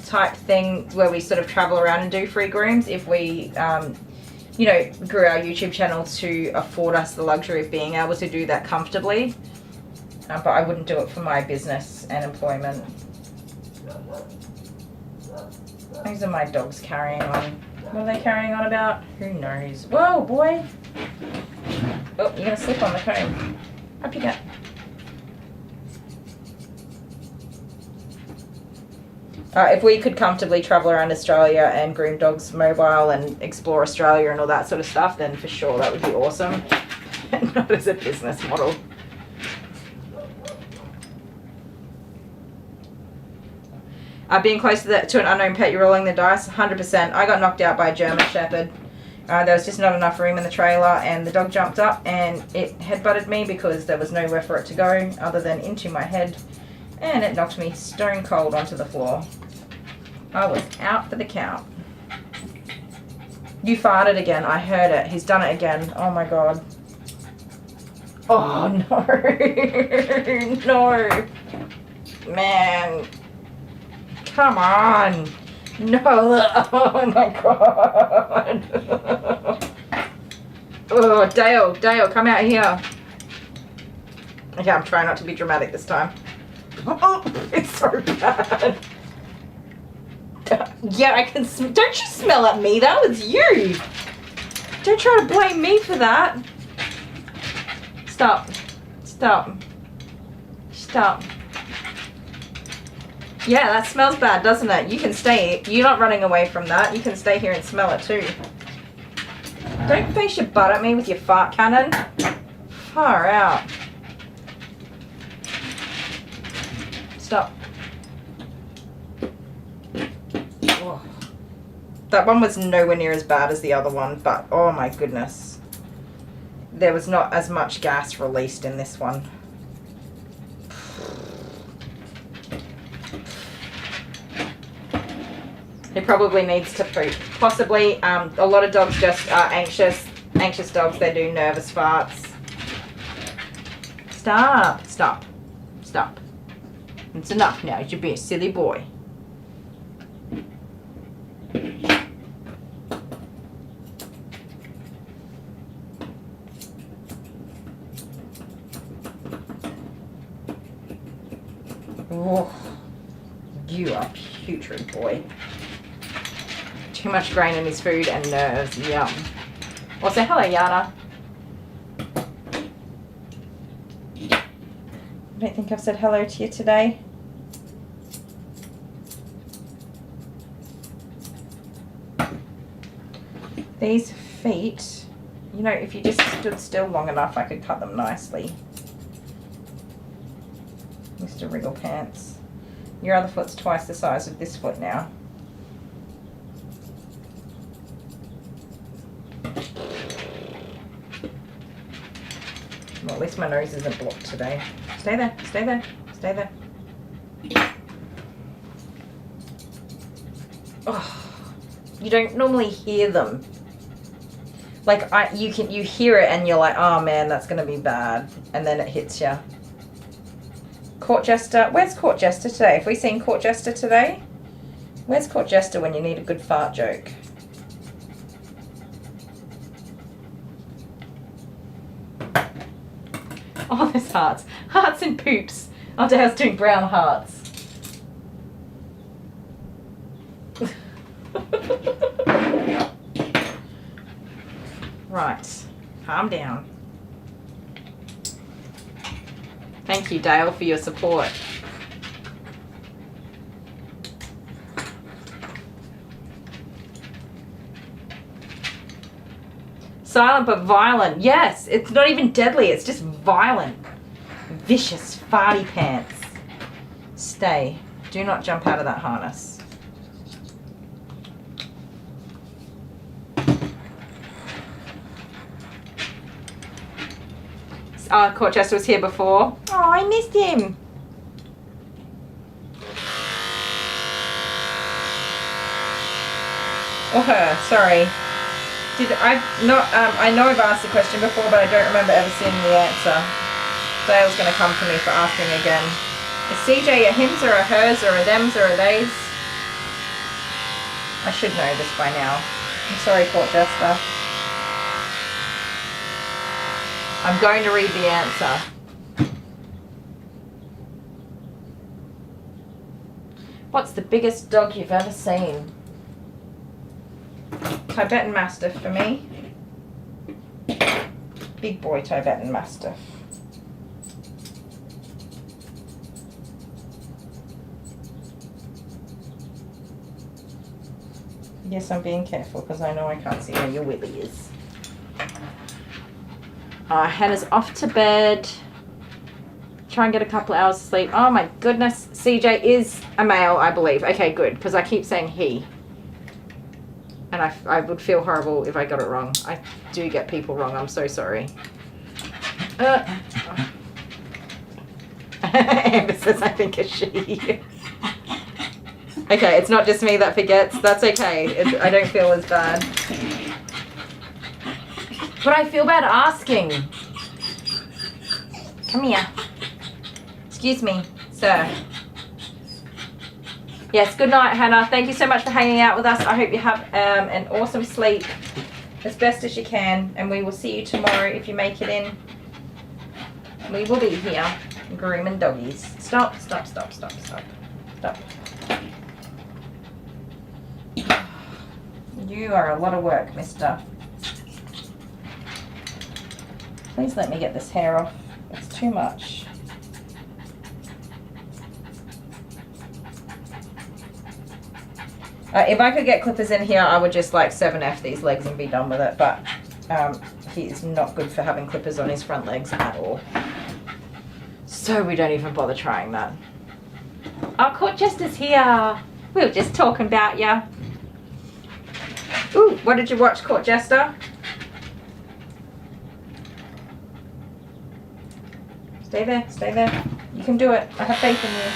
type thing where we sort of travel around and do free grooms if we, you know, grew our YouTube channel to afford us the luxury of being able to do that comfortably. But I wouldn't do it for my business and employment. These are my dogs carrying on. What are they carrying on about? Who knows? Whoa, boy! Oh, you're gonna slip on the comb. Up you go. If we could comfortably travel around Australia and groom dogs mobile and explore Australia and all that sort of stuff, then for sure that would be awesome. Not as a business model. Being close to an unknown pet, you're rolling the dice, 100%. I got knocked out by a German Shepherd. There was just not enough room in the trailer and the dog jumped up and it headbutted me because there was nowhere for it to go other than into my head, and it knocked me stone cold onto the floor. I was out for the count. You farted again. I heard it. He's done it again. Oh my god. Oh no. No. Man. Come on. No. Oh my god. Oh, Dale, come out here. Okay, I'm trying not to be dramatic this time. Oh, it's so bad. Yeah, I can. Don't you smell at me? That was you. Don't try to blame me for that. Stop. Stop. Stop. Yeah, that smells bad, doesn't it? You can stay. You're not running away from that. You can stay here and smell it too. Don't face your butt at me with your fart cannon. Far out. Stop. Oh. That one was nowhere near as bad as the other one, but oh my goodness. There was not as much gas released in this one. He probably needs to poop. Possibly, a lot of dogs just are anxious. Anxious dogs, they do nervous farts. Stop, stop, stop. It's enough now. You should be a silly boy. Oh, you are putrid, boy. Too much grain in his food and nerves. Yum. Also, hello, Yana. I don't think I've said hello to you today. These feet, you know, if you just stood still long enough, I could cut them nicely. Mr. Wriggle Pants. Your other foot's twice the size of this foot now. Well, at least my nose isn't blocked today. Stay there, stay there, stay there. Oh, you don't normally hear them. Like you hear it and you're like, oh man, that's gonna be bad, and then it hits you. Court Jester, where's Court Jester today? Have we seen Court Jester today? Where's Court Jester when you need a good fart joke? Oh, there's hearts. Hearts and poops. Oh, Dale's doing brown hearts. Right. Calm down. Thank you, Dale, for your support. Silent but violent. Yes, it's not even deadly. It's just violent. Vicious farty pants. Stay. Do not jump out of that harness. Oh, Court Jester was here before. Oh, I missed him. Or her, sorry. I know I've asked the question before, but I don't remember ever seeing the answer. Dale's going to come for me for asking again. Is CJ a hims or a hers or a thems or a theys? I should know this by now. I'm sorry, Court Jester. I'm going to read the answer. What's the biggest dog you've ever seen? Tibetan Mastiff for me. Big boy Tibetan Mastiff. Yes, I'm being careful because I know I can't see where your willy is. Hannah's off to bed. Try and get a couple of hours of sleep. Oh my goodness. CJ is a male, I believe. Okay, good, because I keep saying he. And I would feel horrible if I got it wrong. I do get people wrong. I'm so sorry. Amber says I think a she. Okay, it's not just me that forgets. That's okay. I don't feel as bad. But I feel bad asking. Come here. Excuse me, sir. Yes, good night, Hannah. Thank you so much for hanging out with us. I hope you have an awesome sleep as best as you can. And we will see you tomorrow if you make it in. We will be here. Grooming doggies. Stop, stop, stop, stop, stop. Stop. You are a lot of work, mister. Please let me get this hair off. It's too much. If I could get clippers in here, I would just like 7F these legs and be done with it, but he's not good for having clippers on his front legs at all. So we don't even bother trying that. Our court jester's here. We were just talking about ya. Ooh, what did you watch, court jester? Stay there, stay there. You can do it. I have faith in you.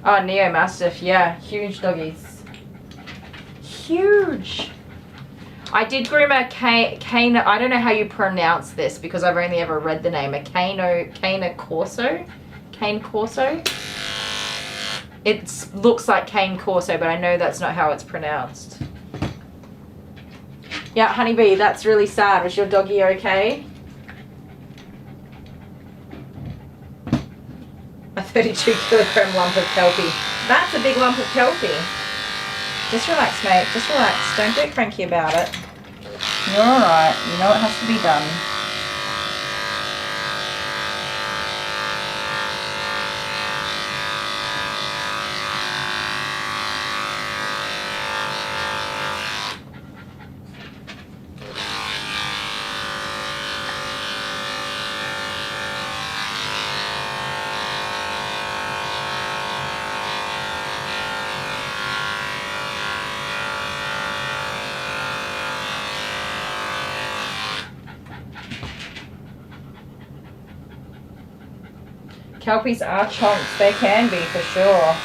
Oh, Neo Mastiff, yeah, huge doggies. Huge. I did groom a cane. I don't know how you pronounce this because I've only ever read the name. A cane Corso. It looks like Cane Corso, but I know that's not how it's pronounced. Yeah, Honeybee, that's really sad. Was your doggy okay? A 32 kilogram lump of kelpie. That's a big lump of kelpie. Just relax, mate. Just relax. Don't get cranky about it. You're alright. You know it has to be done. Kelpies are chonks. They can be, for sure.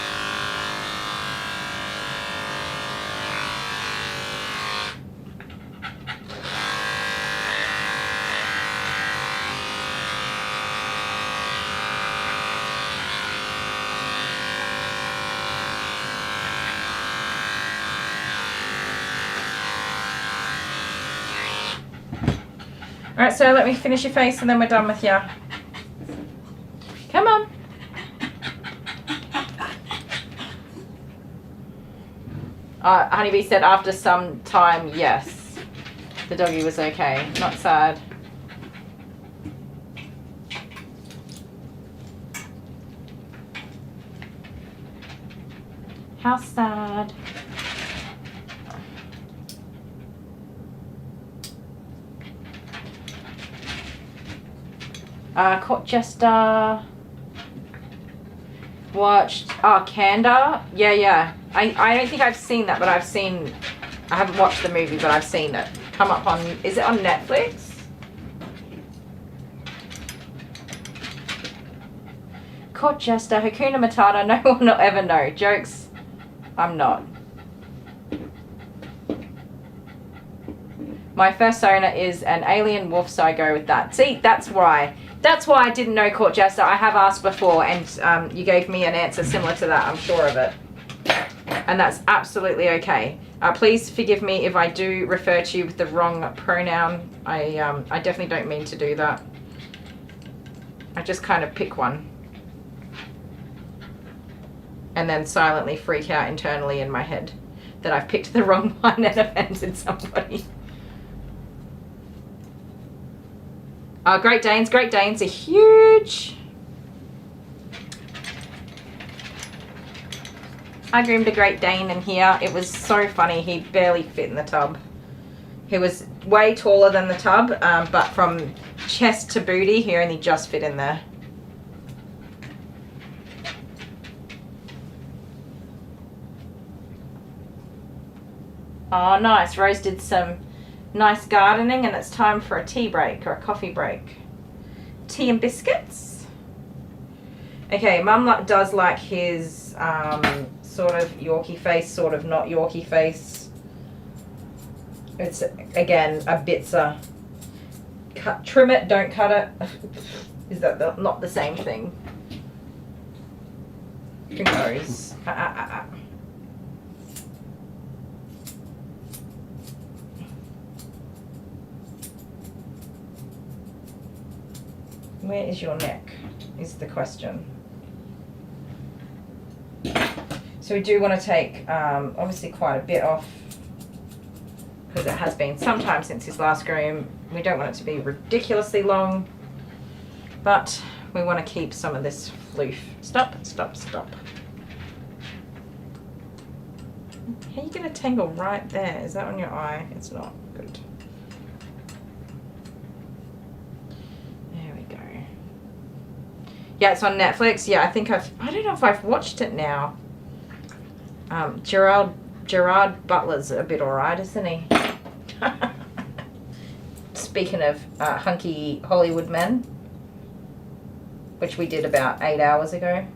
Alright, so let me finish your face and then we're done with you. Come on. Honeybee said after some time, yes. The doggy was okay. Not sad. How sad. Court Jester. Watched Kanda. Yeah. I don't think I've seen that, but I haven't watched the movie, but I've seen it. Come up on, is it on Netflix? Court Jester, Hakuna Matata, no one will ever know. Jokes, I'm not. My first owner is an alien wolf, so I go with that. See, that's why. That's why I didn't know Court Jester. I have asked before, and you gave me an answer similar to that, I'm sure of it. And that's absolutely okay. Please forgive me if I do refer to you with the wrong pronoun. I definitely don't mean to do that. I just kind of pick one. And then silently freak out internally in my head that I've picked the wrong one and offended somebody. Great Danes. Great Danes are huge. I groomed a Great Dane in here. It was so funny. He barely fit in the tub. He was way taller than the tub, but from chest to booty, he only just fit in there. Oh, nice. Rose did some nice gardening, and it's time for a tea break or a coffee break. Tea and biscuits. Okay, Mum does like his sort of Yorkie face, sort of not Yorkie face. It's, again, a bitzer. Trim it, don't cut it. Is that not the same thing? Who knows? Where is your neck, is the question. So we do want to take, obviously, quite a bit off, because it has been some time since his last groom. We don't want it to be ridiculously long, but we want to keep some of this floof. Stop, stop, stop. How are you going to tangle right there? Is that on your eye? It's not. Good. There we go. Yeah, it's on Netflix. Yeah, I think I don't know if I've watched it now. Gerard Butler's a bit alright, isn't he? Speaking of hunky Hollywood men, which we did about 8 hours ago.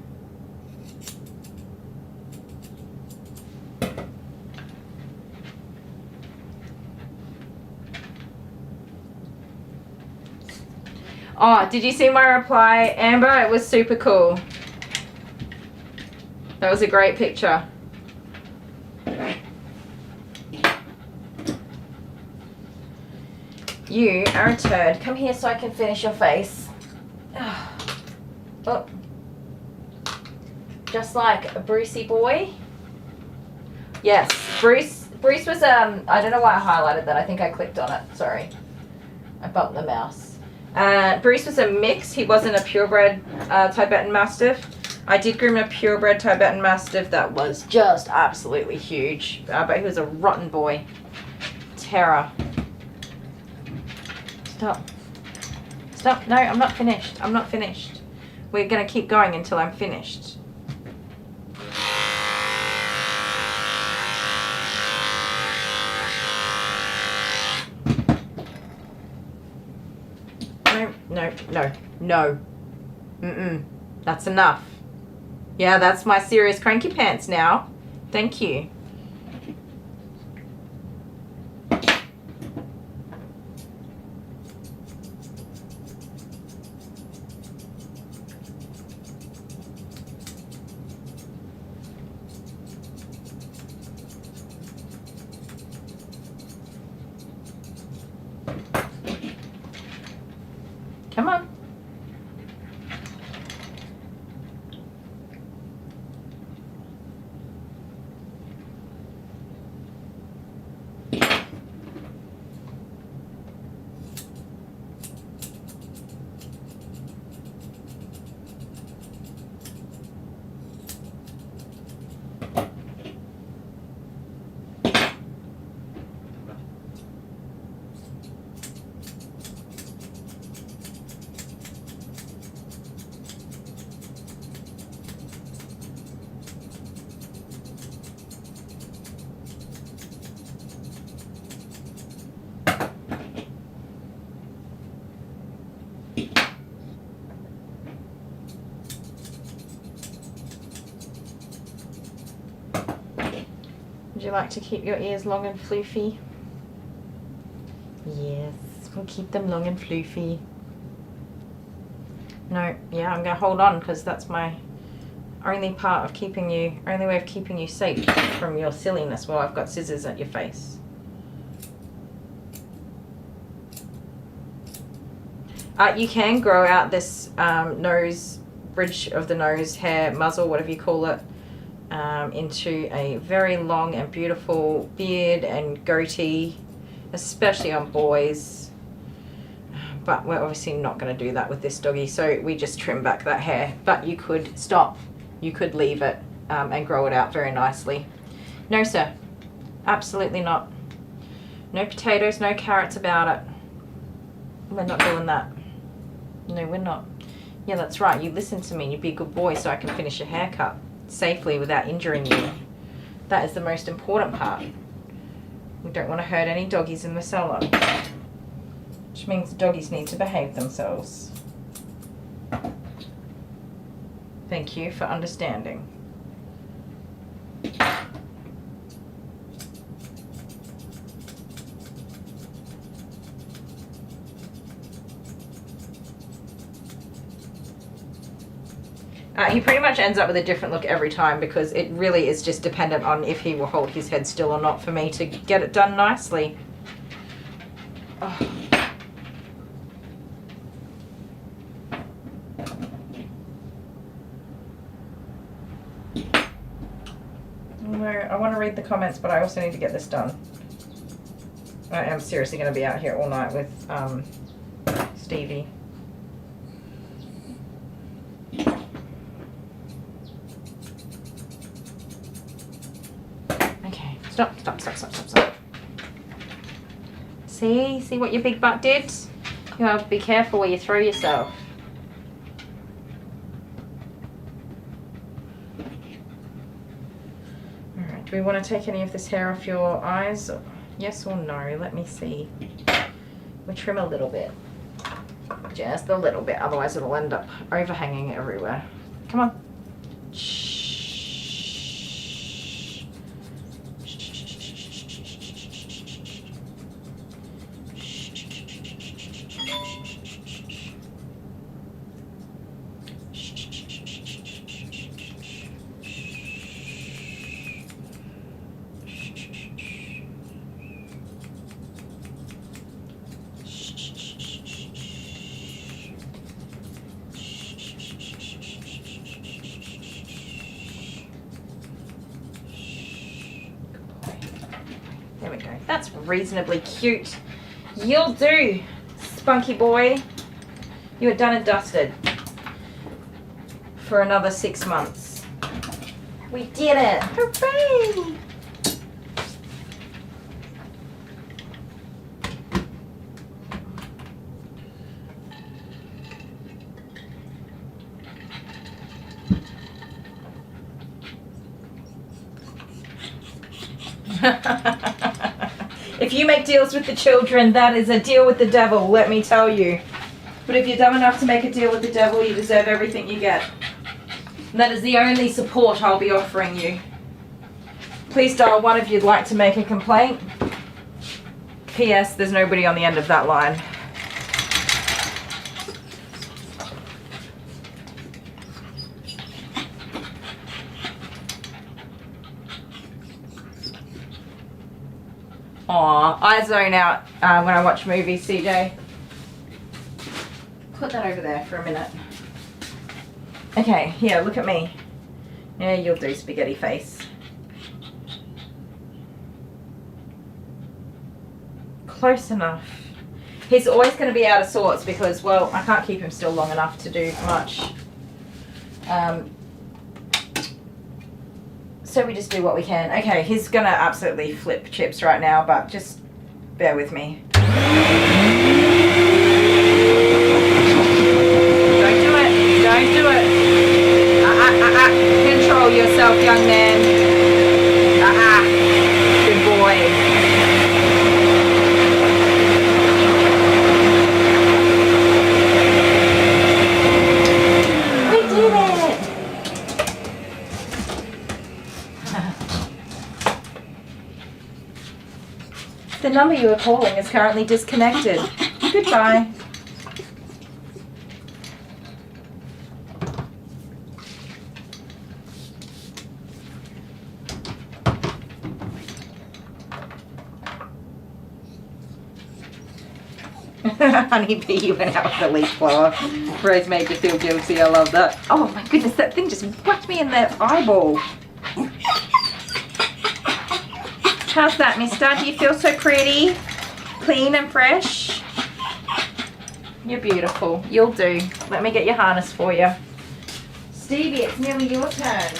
Oh, did you see my reply, Amber? It was super cool. That was a great picture. You are a turd. Come here so I can finish your face. Oh. Just like a Brucey boy. Yes, Bruce was, I don't know why I highlighted that. I think I clicked on it. Sorry. I bumped the mouse. Bruce was a mix. He wasn't a purebred Tibetan Mastiff. I did groom a purebred Tibetan Mastiff that was just absolutely huge. But he was a rotten boy. Terror. Stop. Stop. No, I'm not finished. I'm not finished. We're going to keep going until I'm finished. No, no, no, no. Mm-mm. That's enough. Yeah, that's my serious cranky pants now. Thank you. Come on. Would you like to keep your ears long and floofy? Yes, we'll keep them long and floofy. No, yeah, I'm going to hold on because that's my only part of keeping you, only way of keeping you safe from your silliness while I've got scissors at your face. You can grow out this nose, bridge of the nose, hair, muzzle, whatever you call it, into a very long and beautiful beard and goatee, especially on boys. But we're obviously not going to do that with this doggy, so we just trim back that hair. But you could stop, you could leave it and grow it out very nicely. No sir, absolutely not. No potatoes, no carrots about it. We're not doing that. No, we're not. Yeah, that's right, you listen to me, you be a good boy so I can finish your haircut safely without injuring you. That is the most important part. We don't want to hurt any doggies in the salon, which means doggies need to behave themselves. Thank you for understanding. He pretty much ends up with a different look every time because it really is just dependent on if he will hold his head still or not for me to get it done nicely. Oh. No, I want to read the comments, but I also need to get this done. I am seriously going to be out here all night with Stevie. Okay, stop. See what your big butt did? You have to be careful where you throw yourself. Alright, do we want to take any of this hair off your eyes? Yes or no? Let me see. We'll trim a little bit. Just a little bit, otherwise it'll end up overhanging everywhere. Come on. Shh. There we go. That's reasonably cute. You'll do, spunky boy. You are done and dusted for another 6 months. We did it! Hooray! If you make deals with the children, that is a deal with the devil, let me tell you. But if you're dumb enough to make a deal with the devil, you deserve everything you get. And that is the only support I'll be offering you. Please dial 1 if you'd like to make a complaint. P.S. There's nobody on the end of that line. Aw, I zone out when I watch movies, CJ. Put that over there for a minute. Okay, here, look at me. Yeah, you'll do, spaghetti face. Close enough. He's always going to be out of sorts because, well, I can't keep him still long enough to do much. So we just do what we can. Okay, he's gonna absolutely flip chips right now, but just bear with me. Don't do it. Don't do it. Control yourself, young man. Good boy. The number you are calling is currently disconnected. Goodbye. Honeybee, you went out with a leaf blower. Rose made you feel guilty. I love that. Oh my goodness, that thing just whacked me in the eyeball. How's that, mister? Do you feel so pretty? Clean and fresh? You're beautiful. You'll do. Let me get your harness for you. Stevie, it's nearly your turn.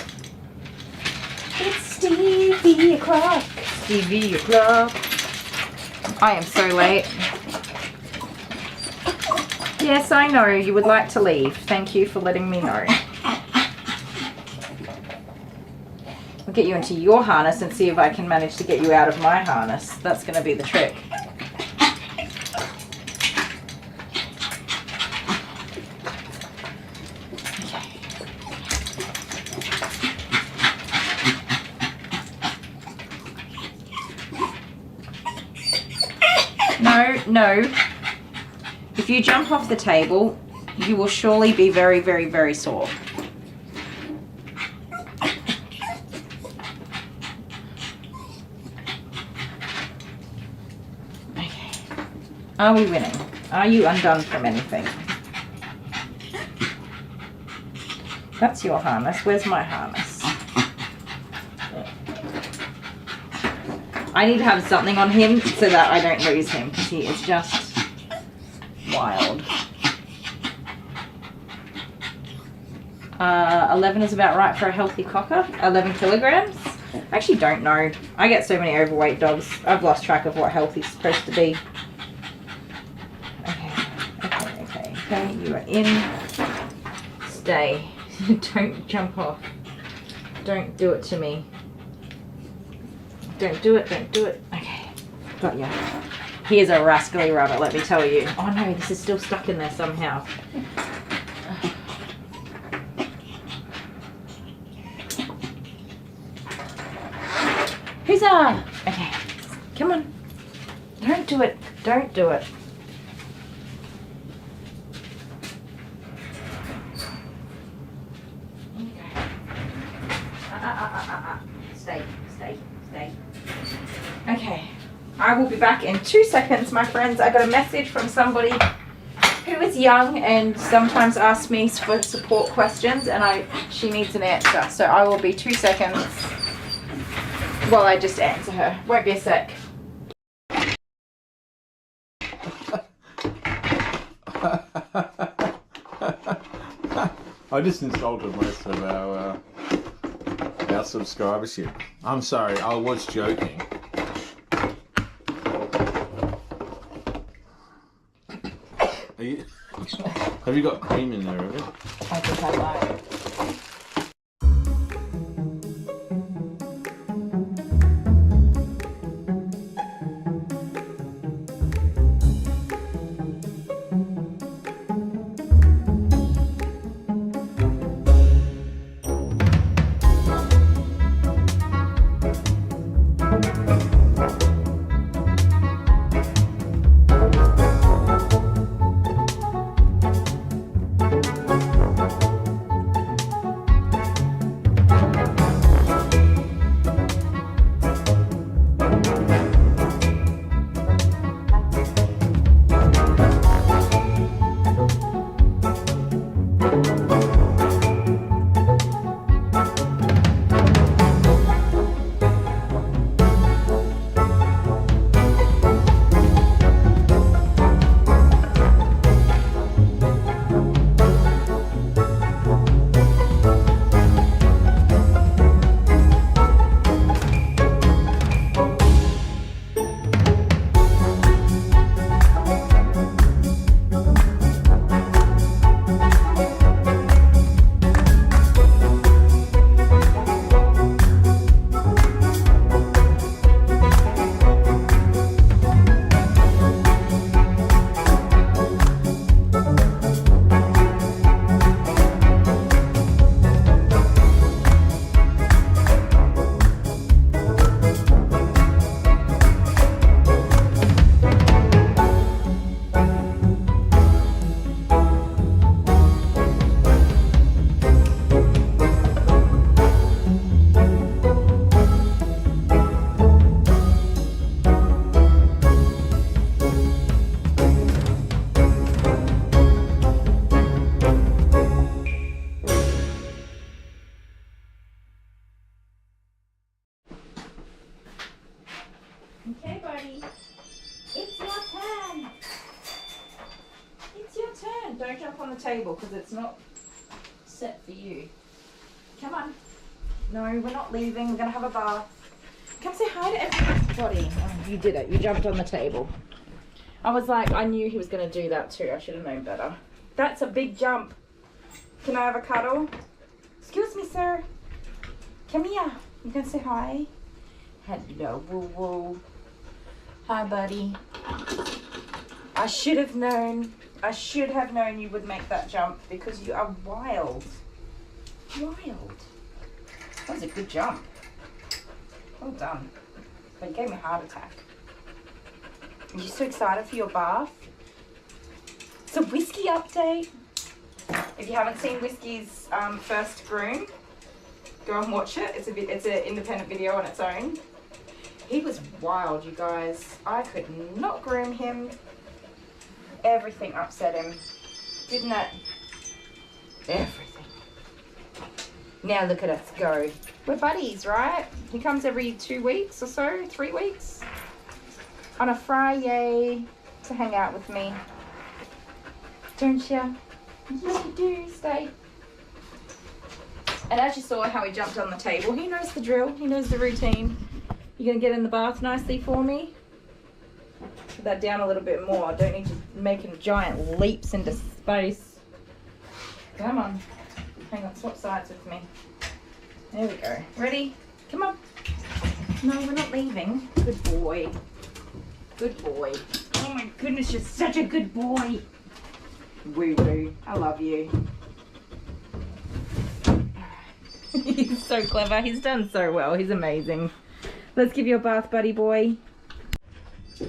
It's Stevie o'clock. Stevie o'clock. I am so late. Yes, I know. You would like to leave. Thank you for letting me know. I'll get you into your harness and see if I can manage to get you out of my harness. That's going to be the trick. Okay. No. If you jump off the table, you will surely be very, very, very sore. Are we winning? Are you undone from anything? That's your harness. Where's my harness? I need to have something on him so that I don't lose him because he is just wild. 11 is about right for a healthy cocker. 11 kilograms. I actually don't know. I get so many overweight dogs. I've lost track of what healthy's supposed to be. Okay, you are in. Stay. Don't jump off. Don't do it to me. Don't do it. Okay, got ya. He is a rascally rabbit, let me tell you. Oh no, this is still stuck in there somehow. Huzzah! Okay, come on. Don't do it. Don't do it. Stay. Okay, I will be back in 2 seconds, my friends. I got a message from somebody who is young and sometimes asks me for support questions, and she needs an answer. So I will be 2 seconds while I just answer her. Won't be a sec. I just insulted most of our subscribership. I'm sorry, I was joking. Have you got cream in there, have you? I think I might. Okay, buddy. It's your turn. It's your turn. Don't jump on the table because it's not set for you. Come on. No, we're not leaving. We're going to have a bath. Come say hi to everybody. Oh, you did it. You jumped on the table. I was like, I knew he was going to do that too. I should have known better. That's a big jump. Can I have a cuddle? Excuse me, sir. Come here. You going to say hi? Hello, woo woo. Hi, buddy. I should have known you would make that jump because you are wild. Wild. That was a good jump. Well done. But it gave me a heart attack. Are you so excited for your bath? It's a Whiskey update. If you haven't seen Whiskey's first groom, go and watch it. It's an independent video on its own. He was wild, you guys. I could not groom him. everything upset him. Didn't it? Everything. Now look at us go. We're buddies, right? He comes every 2 weeks or so, 3 weeks. On a Friday to hang out with me. Don't you? Yes, you do, stay. And as you saw how he jumped on the table, he knows the drill, he knows the routine. You gonna get in the bath nicely for me? Put that down a little bit more. I don't need to make him giant leaps into space. Come on. Hang on, swap sides with me. There we go. Ready? Come on. No, we're not leaving. Good boy. Good boy. Oh my goodness, you're such a good boy. Woo woo. I love you. He's so clever. He's done so well. He's amazing. Let's give you a bath, buddy boy. You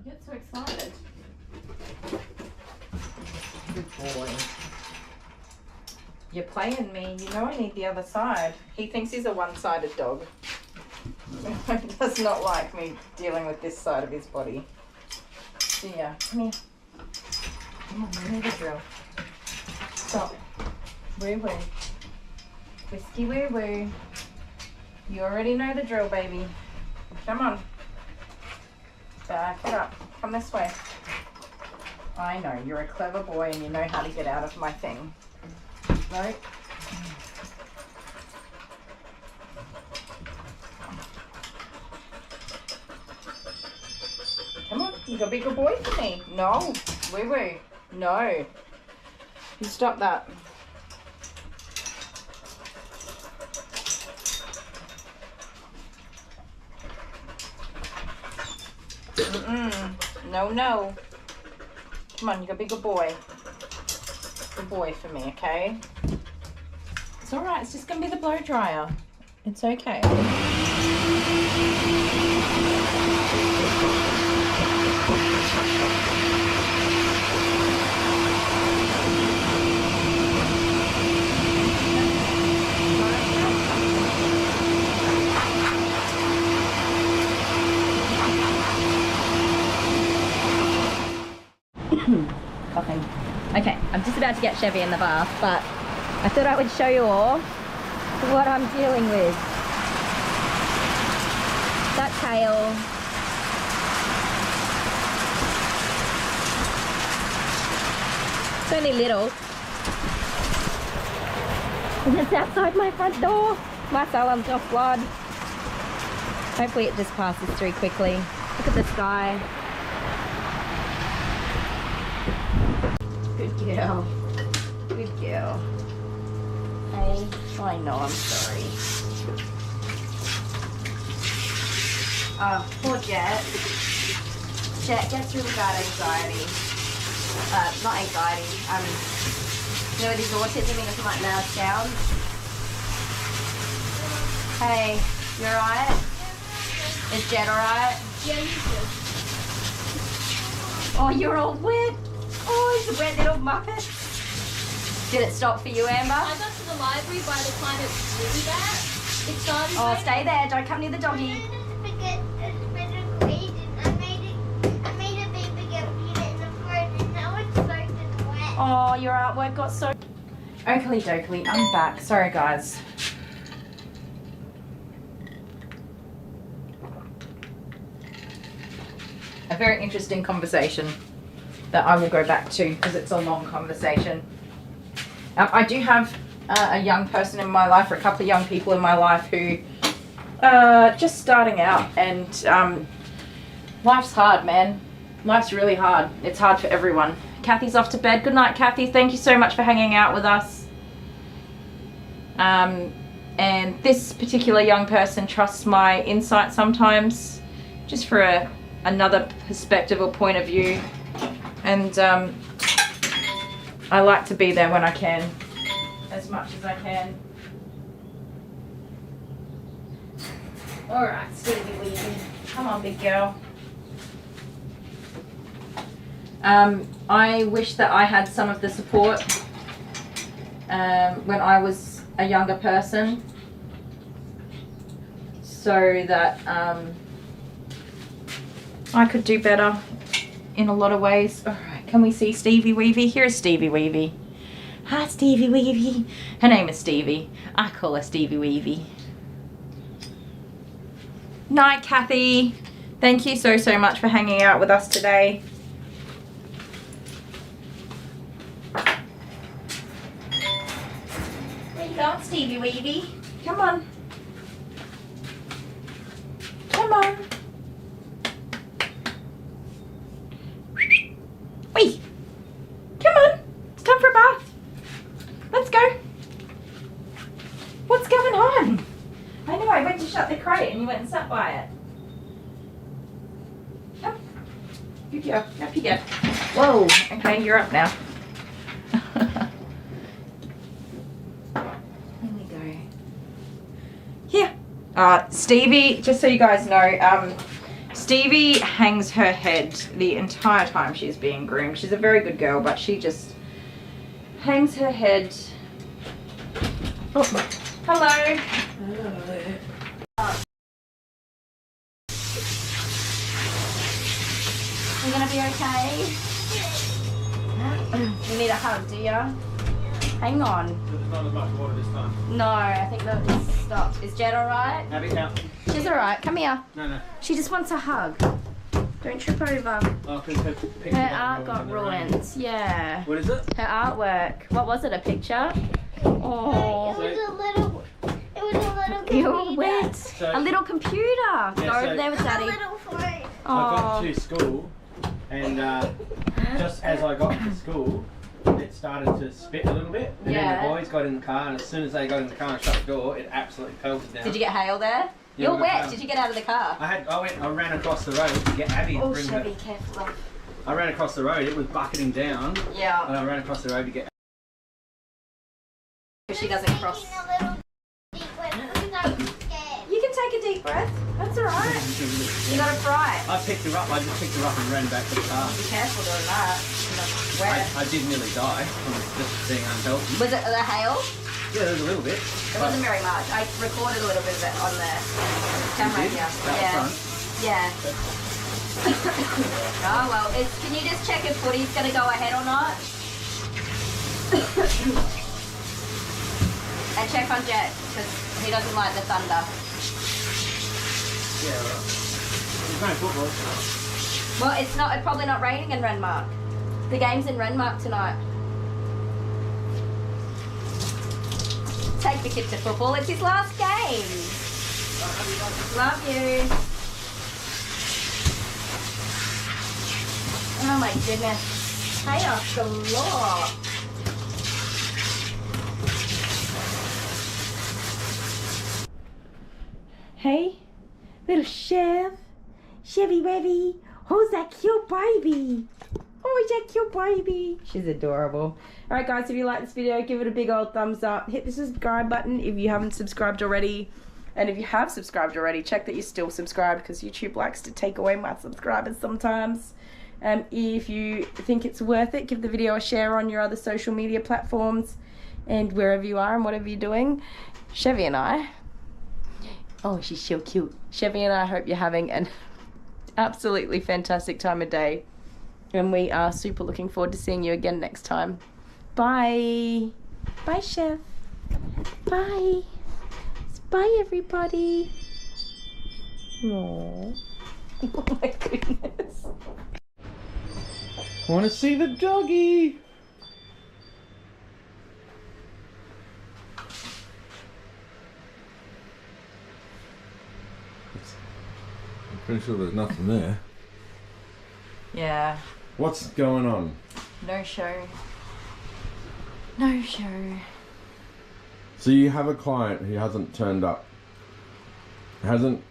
get so excited. Good boy. You're playing me. You know I need the other side. He thinks he's a one-sided dog. He does not like me dealing with this side of his body. So yeah, come here. Come on, we need a drill. Stop. Woo woo. Whiskey woo woo. You already know the drill, baby. Come on. Back it up. Come this way. I know, you're a clever boy and you know how to get out of my thing. Right? Come on, you gotta be a good boy for me. No. Woo woo. No. You stop that. No, no. Come on, you gotta be a good boy. Good boy for me, okay? It's alright, it's just gonna be the blow dryer. It's okay. Coughing. Okay, I'm just about to get Chevy in the bath, but I thought I would show you all what I'm dealing with. That tail. It's only little. And it's outside my front door. My salon's off blood. Hopefully it just passes through quickly. Look at the sky. Good girl. Good girl. Hey, I know, I'm sorry. Oh, poor Jet. Jet gets really bad anxiety. Not anxiety. You know, with his autism, he doesn't like loud sounds. Hey, you alright? Is Jet alright? Yeah, you too. Oh, you're all wet. Oh, he's a wet little muppet. Did it stop for you, Amber? I got to the library by the time it was really bad. It started. Oh, stay there. Don't come near the doggy. Oh, your artwork got so... Oakley dokley, I'm back. Sorry, guys. A very interesting conversation that I will go back to because it's a long conversation. I do have a young person in my life, or a couple of young people in my life who are just starting out, and life's hard, man. Life's really hard. It's hard for everyone. Kathy's off to bed. Good night, Kathy. Thank you so much for hanging out with us. And this particular young person trusts my insight sometimes, just for another perspective or point of view. And I like to be there when I can, as much as I can. Alright, Stevie Weevy. Come on, big girl. I wish that I had some of the support when I was a younger person, so that I could do better in a lot of ways. All right, can we see Stevie Weevy? Here's Stevie Weevy. Hi, Stevie Weevy. Her name is Stevie. I call her Stevie Weevy. Night, Kathy. Thank you so much for hanging out with us today. Where you going, Stevie Weevy? Come on. Come on. Wee. Come on. It's time for a bath. Let's go. What's going on? I know, I went to shut the crate and you went and sat by it. Up you go. Up you go. Whoa. Okay, you're up now. Here we go. Here. Stevie, just so you guys know, Stevie hangs her head the entire time she's being groomed. She's a very good girl, but she just hangs her head. Oh, hello. Hello. You gonna be okay? You need a hug, do ya? Hang on. There's not as much water this time. No, I think that it's stopped. Is Jen alright? Abby, out. She's alright. Come here. No. She just wants a hug. Don't trip over. Oh, Her art got ruined. Yeah. What is it? Her artwork. What was it? A picture? Oh. It was a little computer. You're wet. A little computer. Go over there with A Daddy. little phone. I Oh. got to school, and just as I got to school, it started to spit a little bit. And then the boys got in the car, and as soon as they got in the car and shut the door, it absolutely pelted down. Did you get hail there? Yeah, You're we got wet. hail. Did you get out of the car? I ran across the road to get Abby. Oh, and bring her. Chevy, careful. Love. I ran across the road. It was bucketing down, Yeah. and I ran across the road to get. She doesn't cross. Taking a little deep breath because I'm scared. You can take a deep breath. That's alright. You got a fright. I picked her up. I just picked her up and ran back to the car. Be careful doing that. You're wet. I did nearly die from just being unhealthy. Was it the hail? Yeah, there was a little bit. It wasn't very much. I recorded a little bit of it on the camera You did? here. Out Yeah. front. Yeah. Oh well, can you just check if Footy's going to go ahead or not? And check on Jet, because he doesn't like the thunder. Yeah, right. There's no football. Well, it's probably not raining in Renmark. The game's in Renmark tonight. Take the kid to football. It's his last game. Love you. Oh my goodness. Chaos galore. Hey, little Chev. Chevy Wevy. Who's that cute baby? Oh, is that cute baby? She's adorable. Alright guys, if you like this video, give it a big old thumbs up. Hit the subscribe button if you haven't subscribed already. And if you have subscribed already, check that you're still subscribed because YouTube likes to take away my subscribers sometimes. If you think it's worth it, give the video a share on your other social media platforms and wherever you are and whatever you're doing. Chevy and I, oh, she's so cute. Chevy and I hope you're having an absolutely fantastic time of day. And we are super looking forward to seeing you again next time. Bye. Bye, Chef. Bye. Bye, everybody. Aww. Oh my goodness. Want to see the doggy? I'm pretty sure there's nothing there. Yeah. What's going on? No show. No show. So you have a client who hasn't turned up, hasn't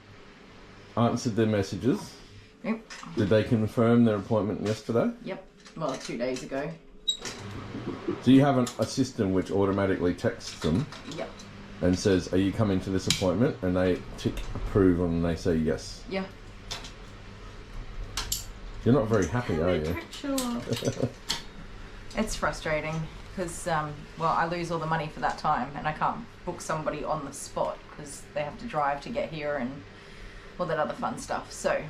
answered their messages. Yep. Did they confirm their appointment yesterday? Yep. Well, 2 days ago. So you have a system which automatically texts them Yep. and says, are you coming to this appointment? And they tick approve and they say yes. Yeah. You're not very happy, are you? It's frustrating because, well, I lose all the money for that time and I can't book somebody on the spot because they have to drive to get here and all that other fun stuff. So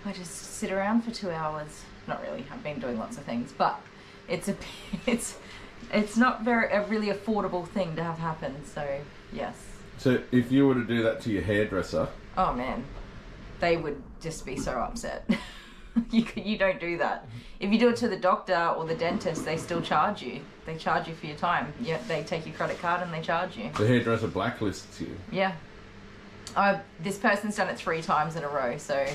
I just sit around for 2 hours. Not really, I've been doing lots of things, but it's not a really affordable thing to have happen, so yes. So if you were to do that to your hairdresser... Oh man, they would just be so upset. You don't do that. If you do it to the doctor or the dentist, they still charge you. They charge you for your time. Yeah, they take your credit card and they charge you. The hairdresser blacklists you. Yeah. This person's done it 3 times in a row, so...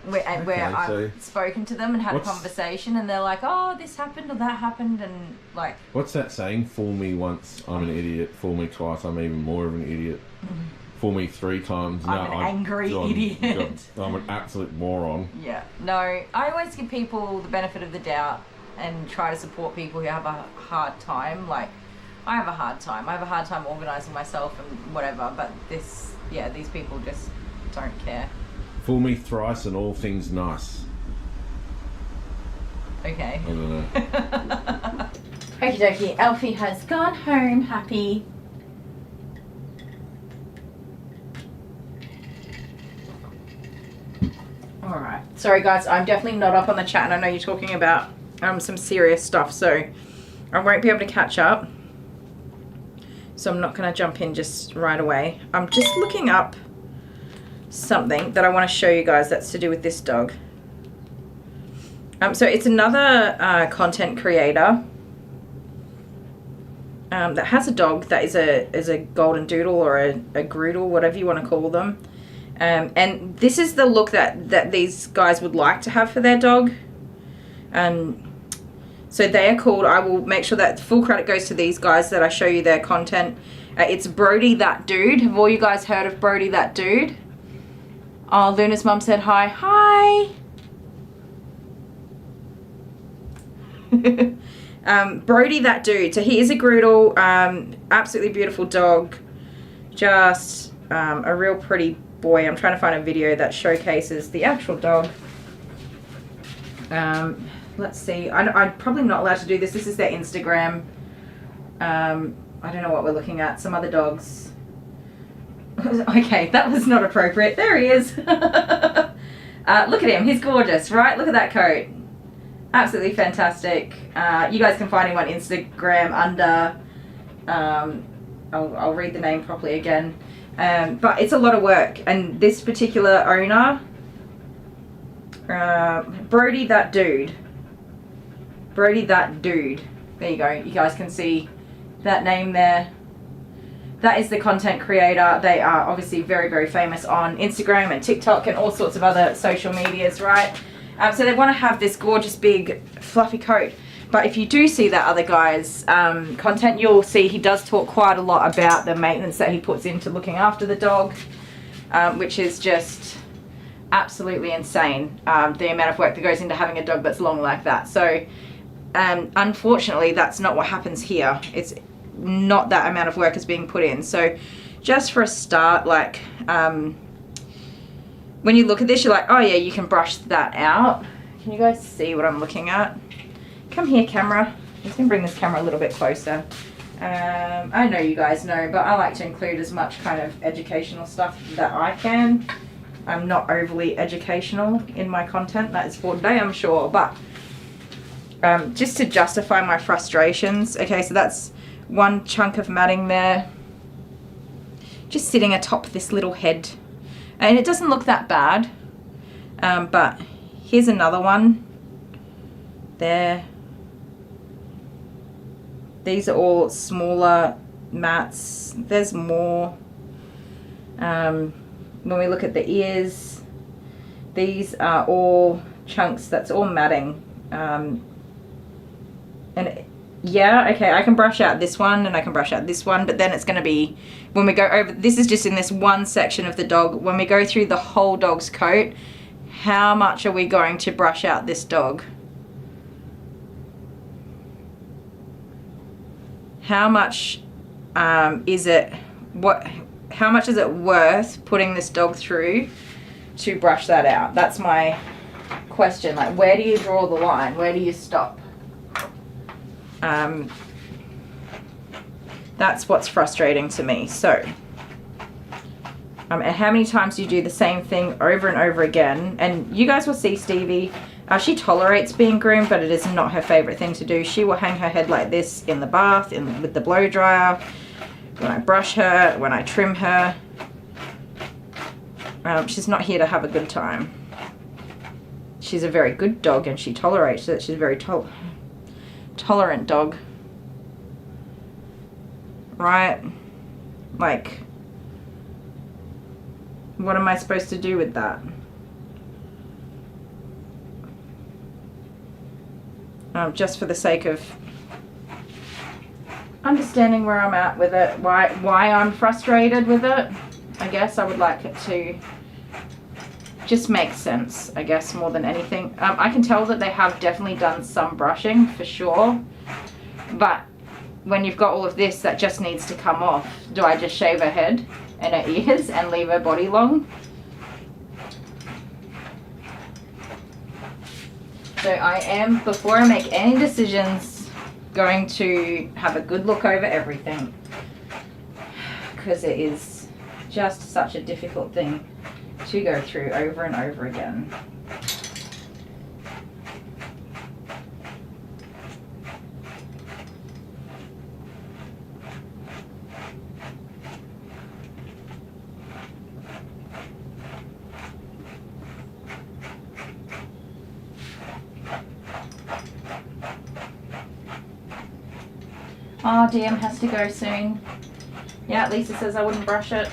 where I've spoken to them and had a conversation, and they're like, oh, this happened or that happened, and like... What's that saying? Fool me once, I'm an idiot. Fool me twice, I'm even more of an idiot. Fool me 3 times, I'm an angry idiot. I'm an absolute moron. Yeah. No, I always give people the benefit of the doubt and try to support people who have a hard time. Like, I have a hard time. I have a hard time organising myself and whatever, but these people just don't care. Fool me thrice and all things nice. Okay. I don't know. Okie dokie, Alfie has gone home happy. Alright. Sorry guys, I'm definitely not up on the chat, and I know you're talking about some serious stuff, so I won't be able to catch up. So I'm not going to jump in just right away. I'm just looking up something that I want to show you guys that's to do with this dog. So it's another content creator that has a dog that is a golden doodle or a groodle, whatever you want to call them. And this is the look that these guys would like to have for their dog. So they are called, I will make sure that full credit goes to these guys that I show you their content. It's Brody That Dude. Have all you guys heard of Brody That Dude? Oh, Luna's mum said hi. Hi! Brody That Dude. So he is a groodle. Absolutely beautiful dog. Just a real pretty boy. I'm trying to find a video that showcases the actual dog. Let's see. I'm probably not allowed to do this. This is their Instagram. I don't know what we're looking at. Some other dogs. Okay, that was not appropriate. There he is. Look at him. He's gorgeous, right? Look at that coat. Absolutely fantastic. You guys can find him on Instagram under... I'll read the name properly again. But it's a lot of work. And this particular owner... Brody That Dude. Brody That Dude. There you go. You guys can see that name there. That is the content creator. They are obviously very, very famous on Instagram and TikTok and all sorts of other social medias, right? So they want to have this gorgeous, big, fluffy coat. But if you do see that other guy's content, you'll see he does talk quite a lot about the maintenance that he puts into looking after the dog, which is just absolutely insane, the amount of work that goes into having a dog that's long like that. So unfortunately, that's not what happens here. It's not that amount of work is being put in. So just for a start, like when you look at this, you're like, oh yeah, you can brush that out. Can you guys see what I'm looking at? Come here, camera. I'm just gonna bring this camera a little bit closer. I know you guys know, but I like to include as much kind of educational stuff that I can. I'm not overly educational in my content, that is for today, I'm sure, but just to justify my frustrations. Okay, so that's one chunk of matting there, just sitting atop this little head, and it doesn't look that bad, but here's another one there. These are all smaller mats. There's more. When we look at the ears, these are all chunks, that's all matting. And yeah, okay, I can brush out this one and I can brush out this one, but then it's going to be, when we go over, this is just in this one section of the dog, when we go through the whole dog's coat, how much are we going to brush out this dog? How much is it, how much is it worth putting this dog through to brush that out? That's my question. Like, where do you draw the line? Where do you stop? That's what's frustrating to me. So And how many times do you do the same thing over and over again? And you guys will see Stevie, she tolerates being groomed, but it is not her favorite thing to do. She will hang her head like this in the bath, with the blow dryer, when I brush her, when I trim her. She's not here to have a good time. She's a very good dog and she tolerates it. She's a very tolerant dog. Right? Like, what am I supposed to do with that? Just for the sake of understanding where I'm at with it, why I'm frustrated with it, I guess I would like it to just make sense, I guess, more than anything. I can tell that they have definitely done some brushing, for sure, but when you've got all of this that just needs to come off, do I just shave her head and her ears and leave her body long? So I am, before I make any decisions, going to have a good look over everything, because it is just such a difficult thing to go through over and over again. Oh, DM has to go soon. Yeah, Lisa says I wouldn't brush it.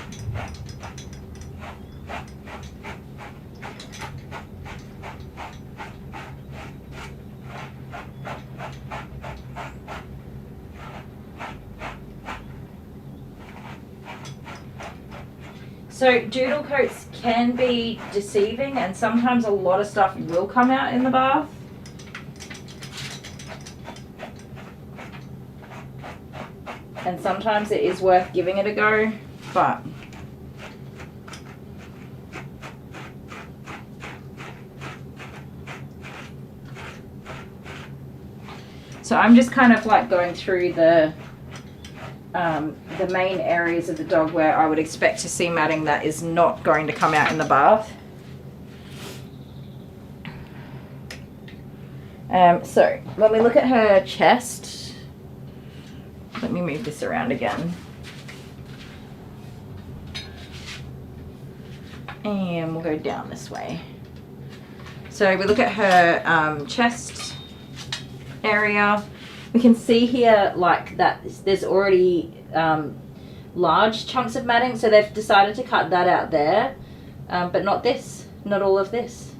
So doodle coats can be deceiving, and sometimes a lot of stuff will come out in the bath. And sometimes it is worth giving it a go, but so I'm just kind of like going through the main areas of the dog where I would expect to see matting that is not going to come out in the bath. So when we look at her chest, let me move this around again. And we'll go down this way. So we look at her chest area. We can see here like that there's already large chunks of matting, so they've decided to cut that out there, but not this, not all of this.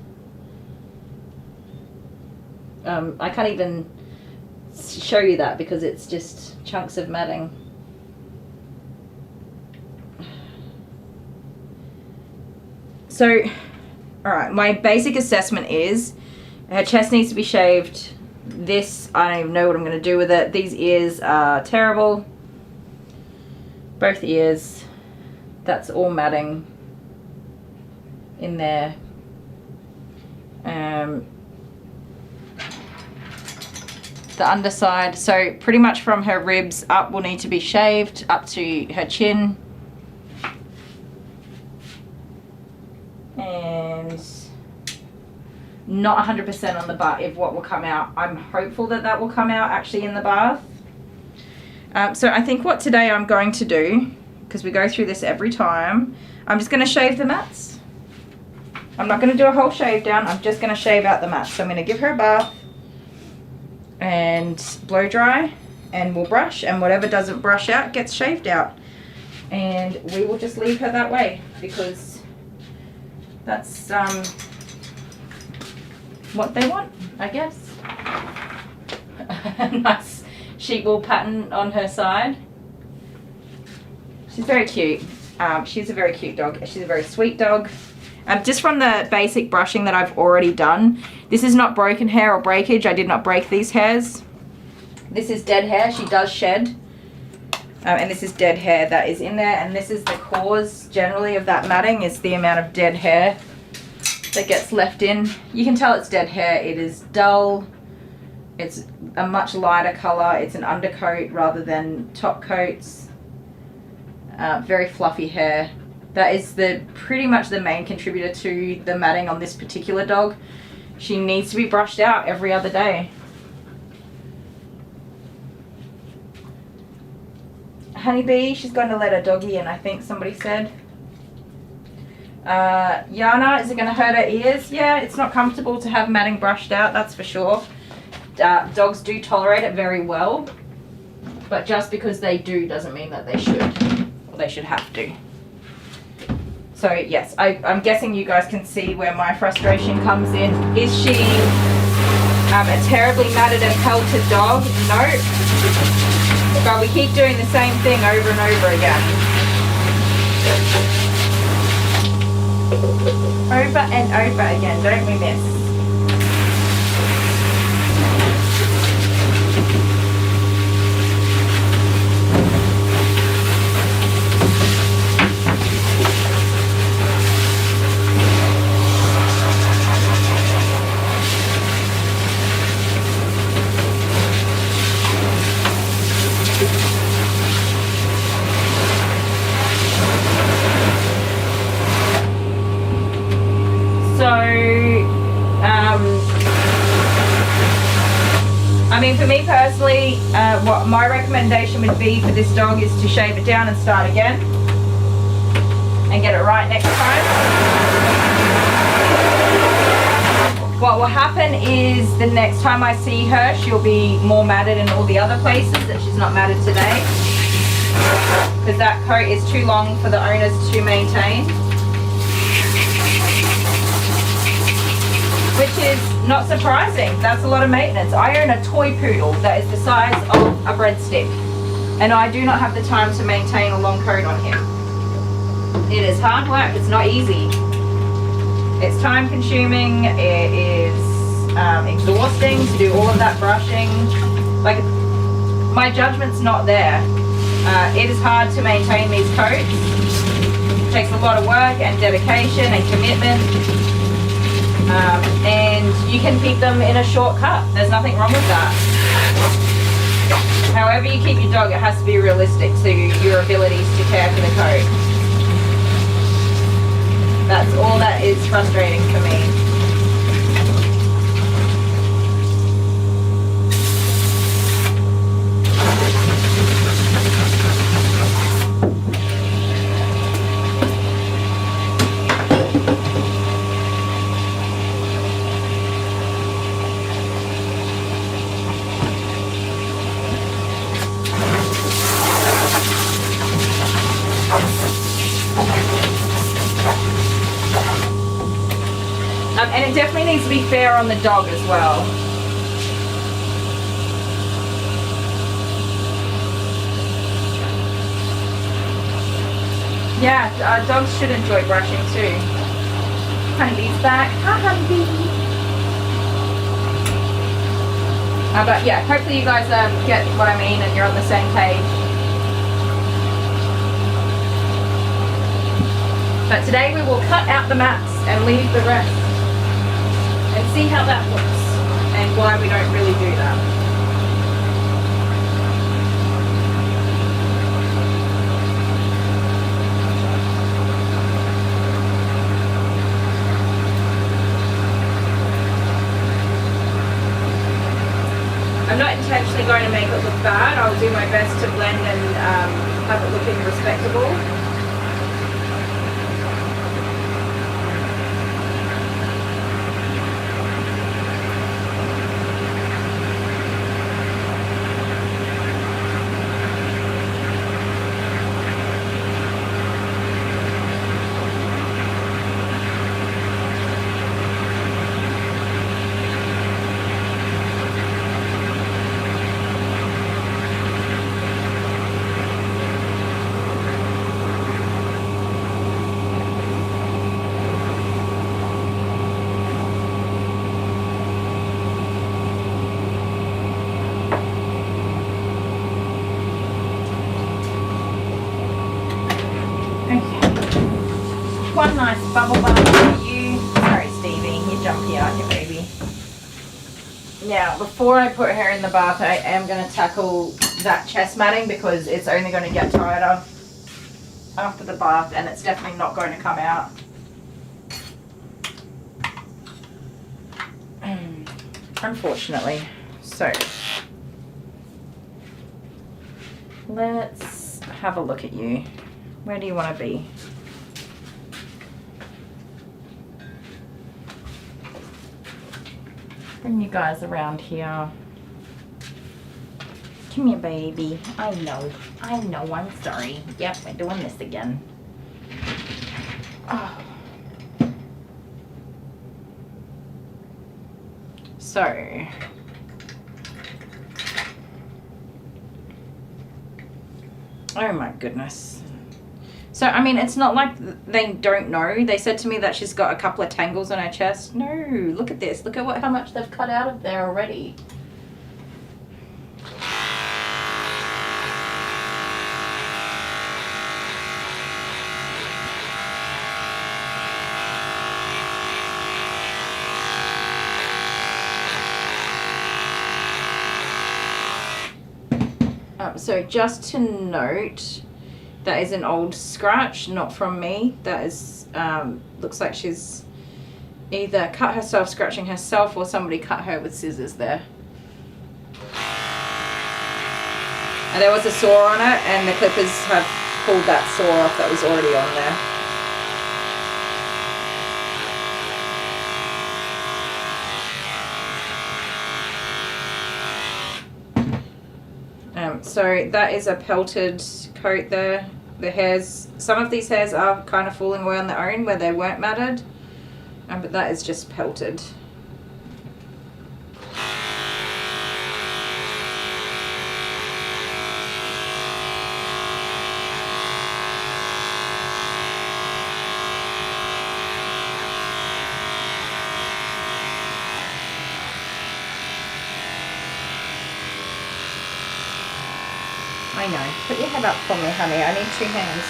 I can't even show you that because it's just chunks of matting. So, alright, my basic assessment is her chest needs to be shaved. This, I don't even know what I'm going to do with it. These ears are terrible. Both ears. That's all matting in there. The underside, so pretty much from her ribs up will need to be shaved up to her chin. And not 100% on the butt if what will come out. I'm hopeful that that will come out actually in the bath. So I think what today I'm going to do, because we go through this every time, I'm just going to shave the mats. I'm not going to do a whole shave down, I'm just going to shave out the mats. So I'm going to give her a bath and blow dry, and we'll brush, and whatever doesn't brush out gets shaved out, and we will just leave her that way because that's what they want, I guess. Nice sheep wool pattern on her side. She's very cute. She's a very cute dog. She's a very sweet dog. Just from the basic brushing that I've already done, this is not broken hair or breakage. I did not break these hairs. This is dead hair. She does shed. And this is dead hair that is in there. And this is the cause generally of that matting, is the amount of dead hair that gets left in. You can tell it's dead hair. It is dull. It's a much lighter color. It's an undercoat rather than top coats. Very fluffy hair. That is pretty much the main contributor to the matting on this particular dog. She needs to be brushed out every other day. Honeybee, she's going to let her doggy in, I think somebody said. Yana, is it going to hurt her ears? Yeah, it's not comfortable to have matting brushed out, that's for sure. Dogs do tolerate it very well, but just because they do doesn't mean that they should, or they should have to. So yes, I'm guessing you guys can see where my frustration comes in. Is she a terribly matted and pelted dog? No. But we keep doing the same thing over and over again. Over and over again, don't we, miss? I mean, for me personally, what my recommendation would be for this dog is to shave it down and start again and get it right next time. What will happen is the next time I see her, she'll be more matted in all the other places that she's not matted today, because that coat is too long for the owners to maintain. Which is not surprising. That's a lot of maintenance. I own a toy poodle that is the size of a breadstick, and I do not have the time to maintain a long coat on him. It is hard work. It's not easy. It's time consuming. It is exhausting to do all of that brushing. Like, my judgment's not there. It is hard to maintain these coats. It takes a lot of work and dedication and commitment. And you can keep them in a shortcut. There's nothing wrong with that. However you keep your dog, it has to be realistic to your abilities to care for the coat. That's all that is frustrating for me. And it definitely needs to be fair on the dog as well. Yeah, dogs should enjoy brushing too. Honeybee's back. Hi, Honeybee. But yeah, hopefully you guys get what I mean and you're on the same page. But today we will cut out the mats and leave the rest. And see how that looks and why we don't really do that. I'm not intentionally going to make it look bad. I'll do my best to blend and have it looking respectable. One nice bubble bath for you. Sorry, Stevie, you're jumpy, aren't you, baby? Now, before I put her in the bath, I am going to tackle that chest matting because it's only going to get tighter. after the bath, and it's definitely not going to come out. Unfortunately. So let's have a look at you. Where do you want to be? Bring you guys around here. Come here, baby. I know, I'm sorry. Yep, we're doing this again. Oh. So, oh my goodness. So, I mean, it's not like they don't know. They said to me that she's got a couple of tangles on her chest. No, look at this. Look at how much they've cut out of there already. So just to note, that is an old scratch, not from me. That is, looks like she's either cut herself scratching herself or somebody cut her with scissors there. And there was a sore on it, and the clippers have pulled that sore off that was already on there. So that is a pelted coat there. The hairs, some of these hairs are kind of falling away on their own where they weren't matted, but that is just pelted. I know. Put your head up for me, honey. I need 2 hands.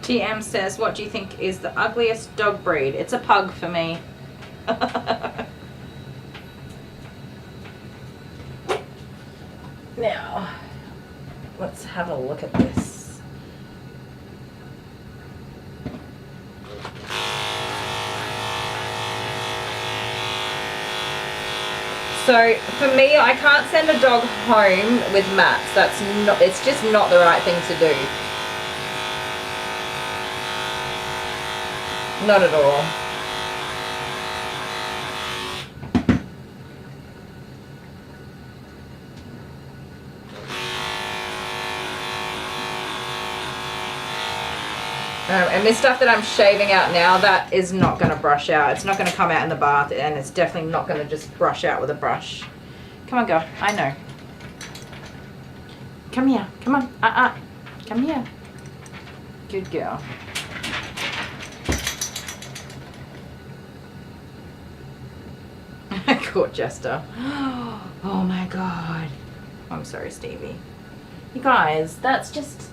TM says, what do you think is the ugliest dog breed? It's a pug for me. Now, let's have a look at this. So for me, I can't send a dog home with mats. That's not, it's just not the right thing to do. Not at all. And this stuff that I'm shaving out now, that is not going to brush out. It's not going to come out in the bath, and it's definitely not going to just brush out with a brush. Come on, girl. I know. Come here. Come on. Come here. Good girl. I caught Jester. Oh my god. I'm sorry, Stevie. You guys, that's just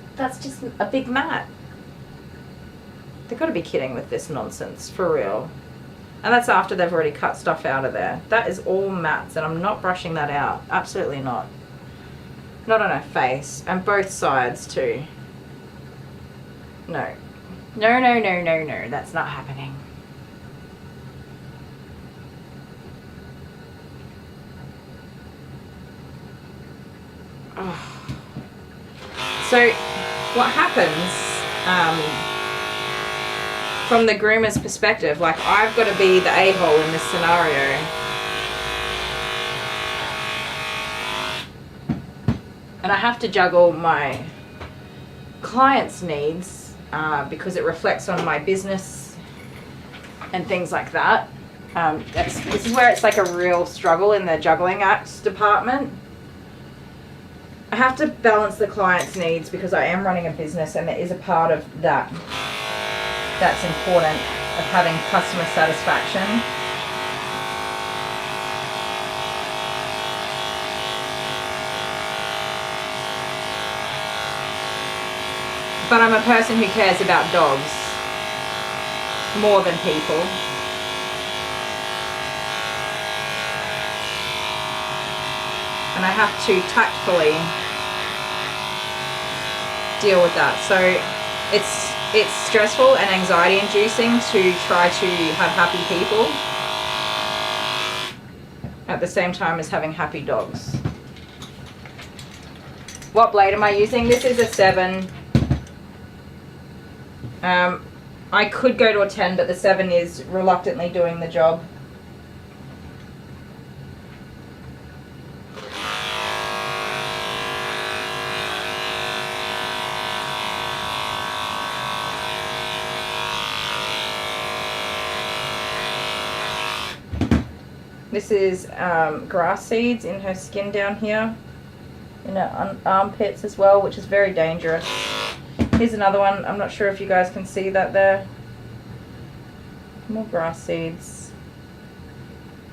a big mat. They've got to be kidding with this nonsense, for real. And that's after they've already cut stuff out of there. That is all mats, and I'm not brushing that out. Absolutely not. Not on her face. And both sides too. No. No, no, no, no, no. That's not happening. Oh. So what happens from the groomer's perspective, like I've got to be the a-hole in this scenario. And I have to juggle my clients' needs because it reflects on my business and things like that. This is where it's like a real struggle in the juggling acts department. I have to balance the client's needs because I am running a business, and there is a part of that that's important, of having customer satisfaction. But I'm a person who cares about dogs more than people. And I have to tactfully deal with that. So it's stressful and anxiety inducing to try to have happy people at the same time as having happy dogs. What blade am I using? This is a 7. I could go to a 10, but the 7 is reluctantly doing the job. This is grass seeds in her skin down here, in her armpits as well, which is very dangerous. Here's another one. I'm not sure if you guys can see that there. More grass seeds.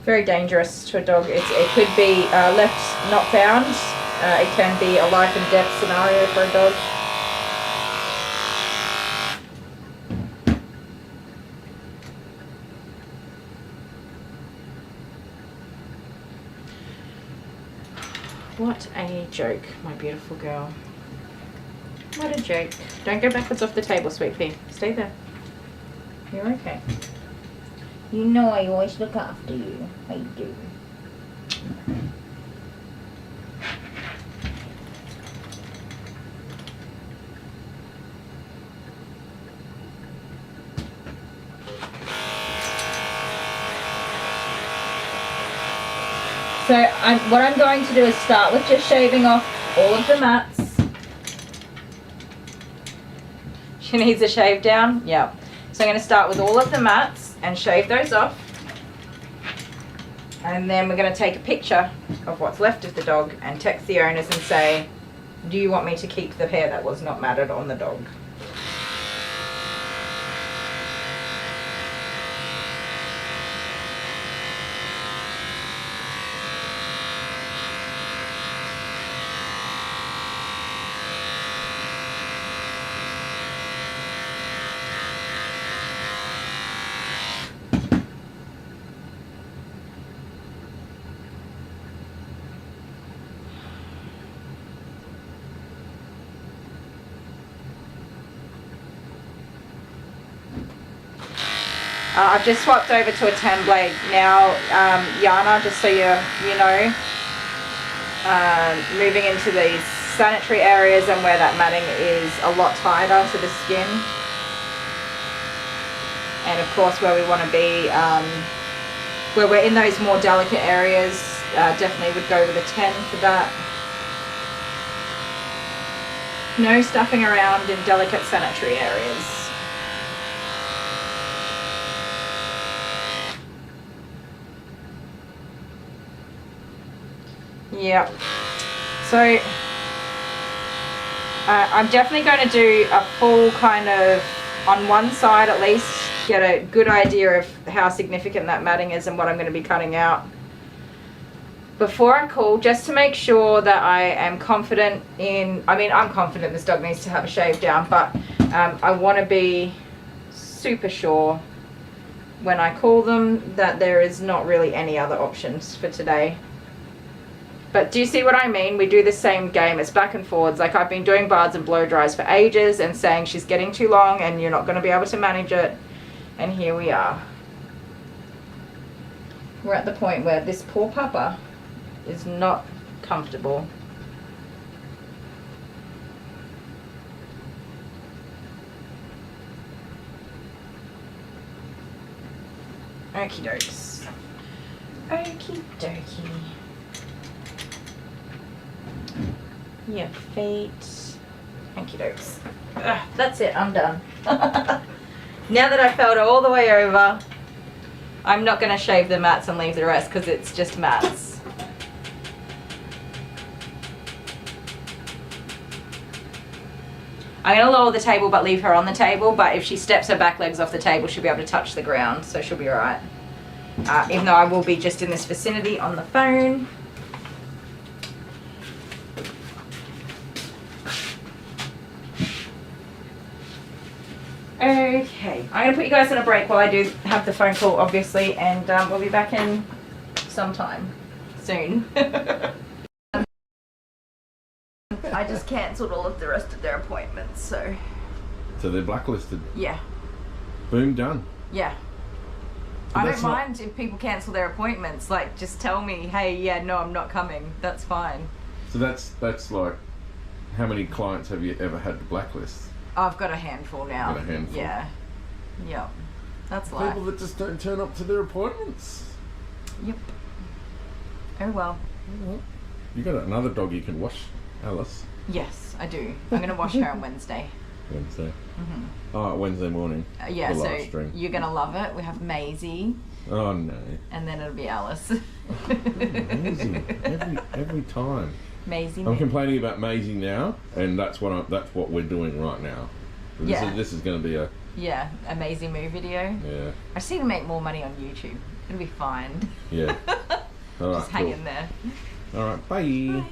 Very dangerous to a dog. It could be left not found. It can be a life and death scenario for a dog. What a joke, my beautiful girl. What a joke. Don't go backwards off the table, sweet pea. Stay there. You're okay. You know I always look after you. I do. So what I'm going to do is start with just shaving off all of the mats. She needs a shave down? Yeah. So I'm going to start with all of the mats and shave those off. And then we're going to take a picture of what's left of the dog and text the owners and say, do you want me to keep the hair that was not matted on the dog? I've just swapped over to a 10 blade now, Yana, just so you know, moving into these sanitary areas and where that matting is a lot tighter to the skin. And of course where we want to be, where we're in those more delicate areas, definitely would go with a 10 for that. No stuffing around in delicate sanitary areas. Yeah, so I'm definitely going to do a full kind of, on one side at least, get a good idea of how significant that matting is and what I'm going to be cutting out before I call, just to make sure that I am confident in, I mean, I'm confident this dog needs to have a shave down, but I want to be super sure when I call them that there is not really any other options for today. But do you see what I mean? We do the same game. It's back and forwards. Like, I've been doing baths and blow dries for ages and saying she's getting too long and you're not going to be able to manage it. And here we are. We're at the point where this poor papa is not comfortable. Okie dokes. Okie dokie. Your feet. Okie dokes. That's it, I'm done. Now that I felt it all the way over, I'm not going to shave the mats and leave the rest because it's just mats. I'm going to lower the table but leave her on the table, but if she steps her back legs off the table, she'll be able to touch the ground, so she'll be alright. Even though I will be just in this vicinity on the phone. Okay, I'm going to put you guys on a break while I do have the phone call, obviously, and we'll be back in sometime soon. I just cancelled all of the rest of their appointments, so... So they're blacklisted. Yeah. Boom, done. Yeah. But I that's don't not- mind if people cancel their appointments. Like, just tell me, hey, yeah, no, I'm not coming. That's fine. So that's like, how many clients have you ever had to blacklist? I've got a handful now. Got a handful. Yeah. Yep. That's life. People that just don't turn up to their appointments. Yep. Oh well. You got another dog you can wash, Alice. Yes, I do. I'm going to wash her on Wednesday. Wednesday. Oh, Wednesday morning. Yeah, The so live stream. you're going to love it. We have Maisie, Oh no. and then it'll be Alice. Amazing. Every time. Maisie. I'm complaining about Maisie now, and that's what we're doing right now. Yeah. This is going to be a Yeah, amazing move video. yeah. I just need to make more money on YouTube. It'll be fine. Yeah. All right. Just hang cool. in there. All right. Bye.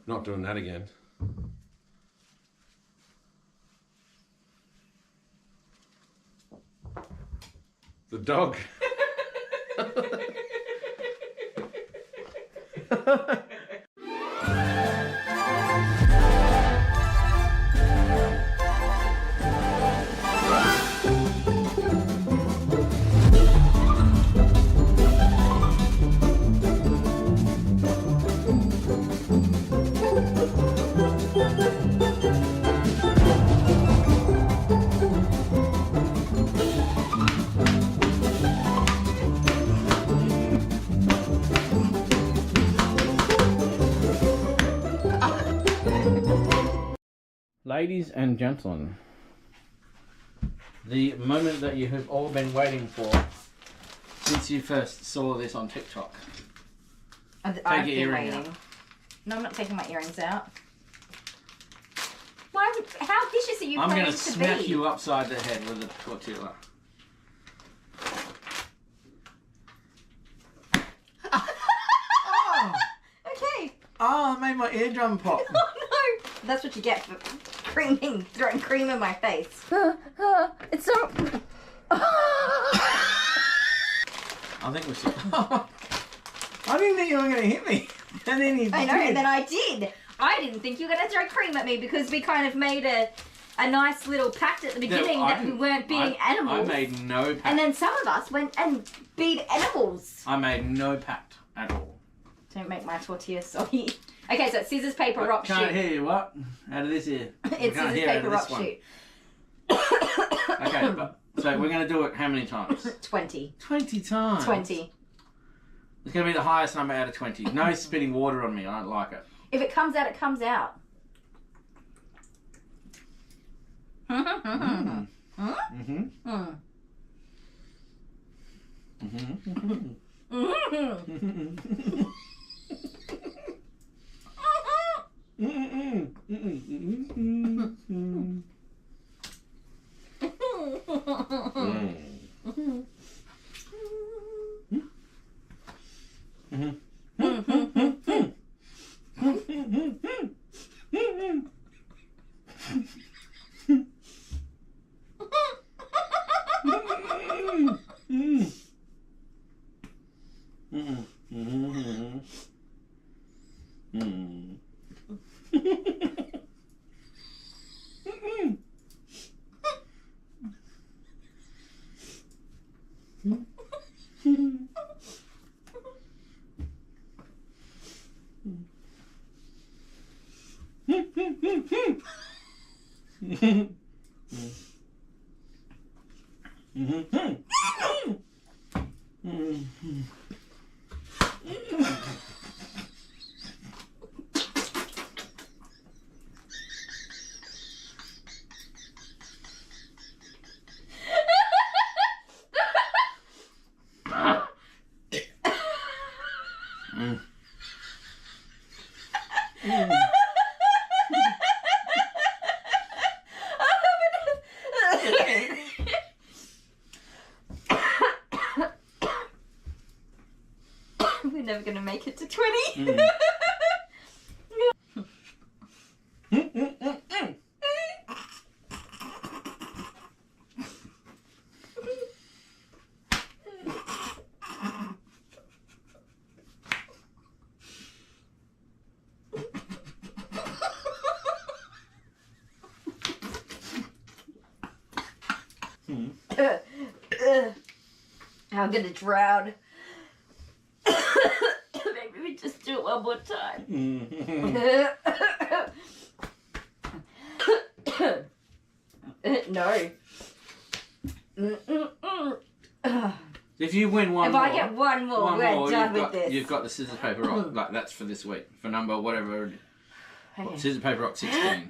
Not doing that again. The dog. Ladies and gentlemen, the moment that you have all been waiting for since you first saw this on TikTok. I've Take been your earring waiting. out. No, I'm not taking my earrings out. Why would, how vicious are you I'm planning going to to smack be? you upside the head with a tortilla. Okay. Oh, I made my eardrum pop. Oh no! That's what you get for throwing cream in my face. It's so... I think we should. I didn't think you were going to hit me. And then you I know, did. and then I did. I didn't think you were going to throw cream at me because we kind of made a nice little pact at the beginning that we weren't beating animals. I made no pact. And then some of us went and beat animals. I made no pact at all. Don't make my tortilla soggy. Okay, so it's scissors, paper, rock, Can't shoot. hear you, what? Out of this here. It's scissors, paper, rock, shoot. Okay, but so we're going to do it how many times? 20. 20 times. 20. It's going to be the highest number out of 20. No spitting water on me. I don't like it. If it comes out, it comes out. We're never gonna make it to 20. I'm gonna drown. Maybe we just do it one more time. No. If you win one If more, I get one more, we're done with this. You've got the scissors paper rock. Like that's for this week for number whatever. Okay. Scissors paper rock 16.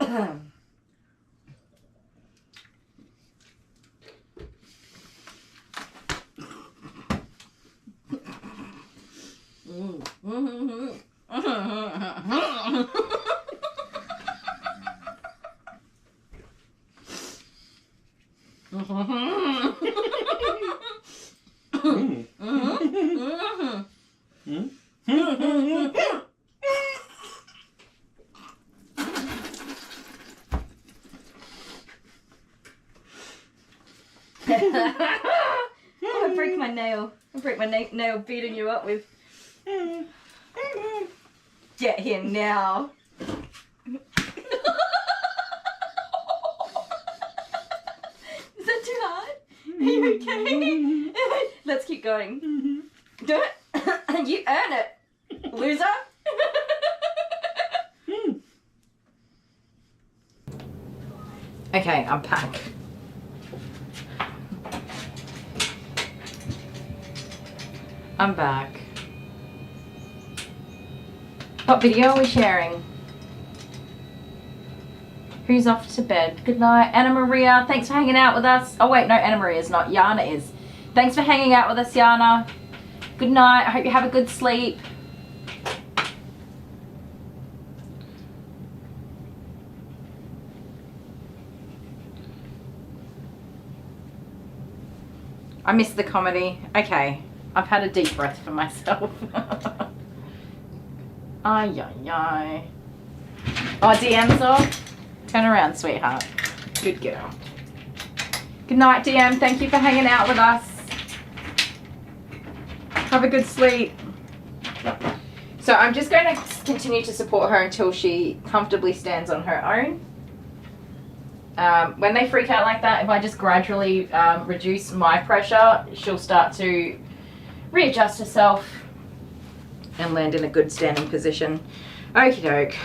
Oh, I break my nail. I break my nail beating you up with. Get here now. Is that too hard? Are you okay? Let's keep going. Do it. You earn it, loser. Okay, I'm back. I'm back. What video are we sharing? Who's off to bed? Good night. Anna Maria, thanks for hanging out with us. Oh wait, no, Anna Maria's not. Yana is. Thanks for hanging out with us, Yana. Good night. I hope you have a good sleep. I missed the comedy. Okay. I've had a deep breath for myself. Ay, ay, ay. Oh, DM's off? Turn around, sweetheart. Good girl. Good night, DM. Thank you for hanging out with us. Have a good sleep. So I'm just going to continue to support her until she comfortably stands on her own. When they freak out like that, if I just gradually reduce my pressure, she'll start to readjust herself and land in a good standing position. Okie doke.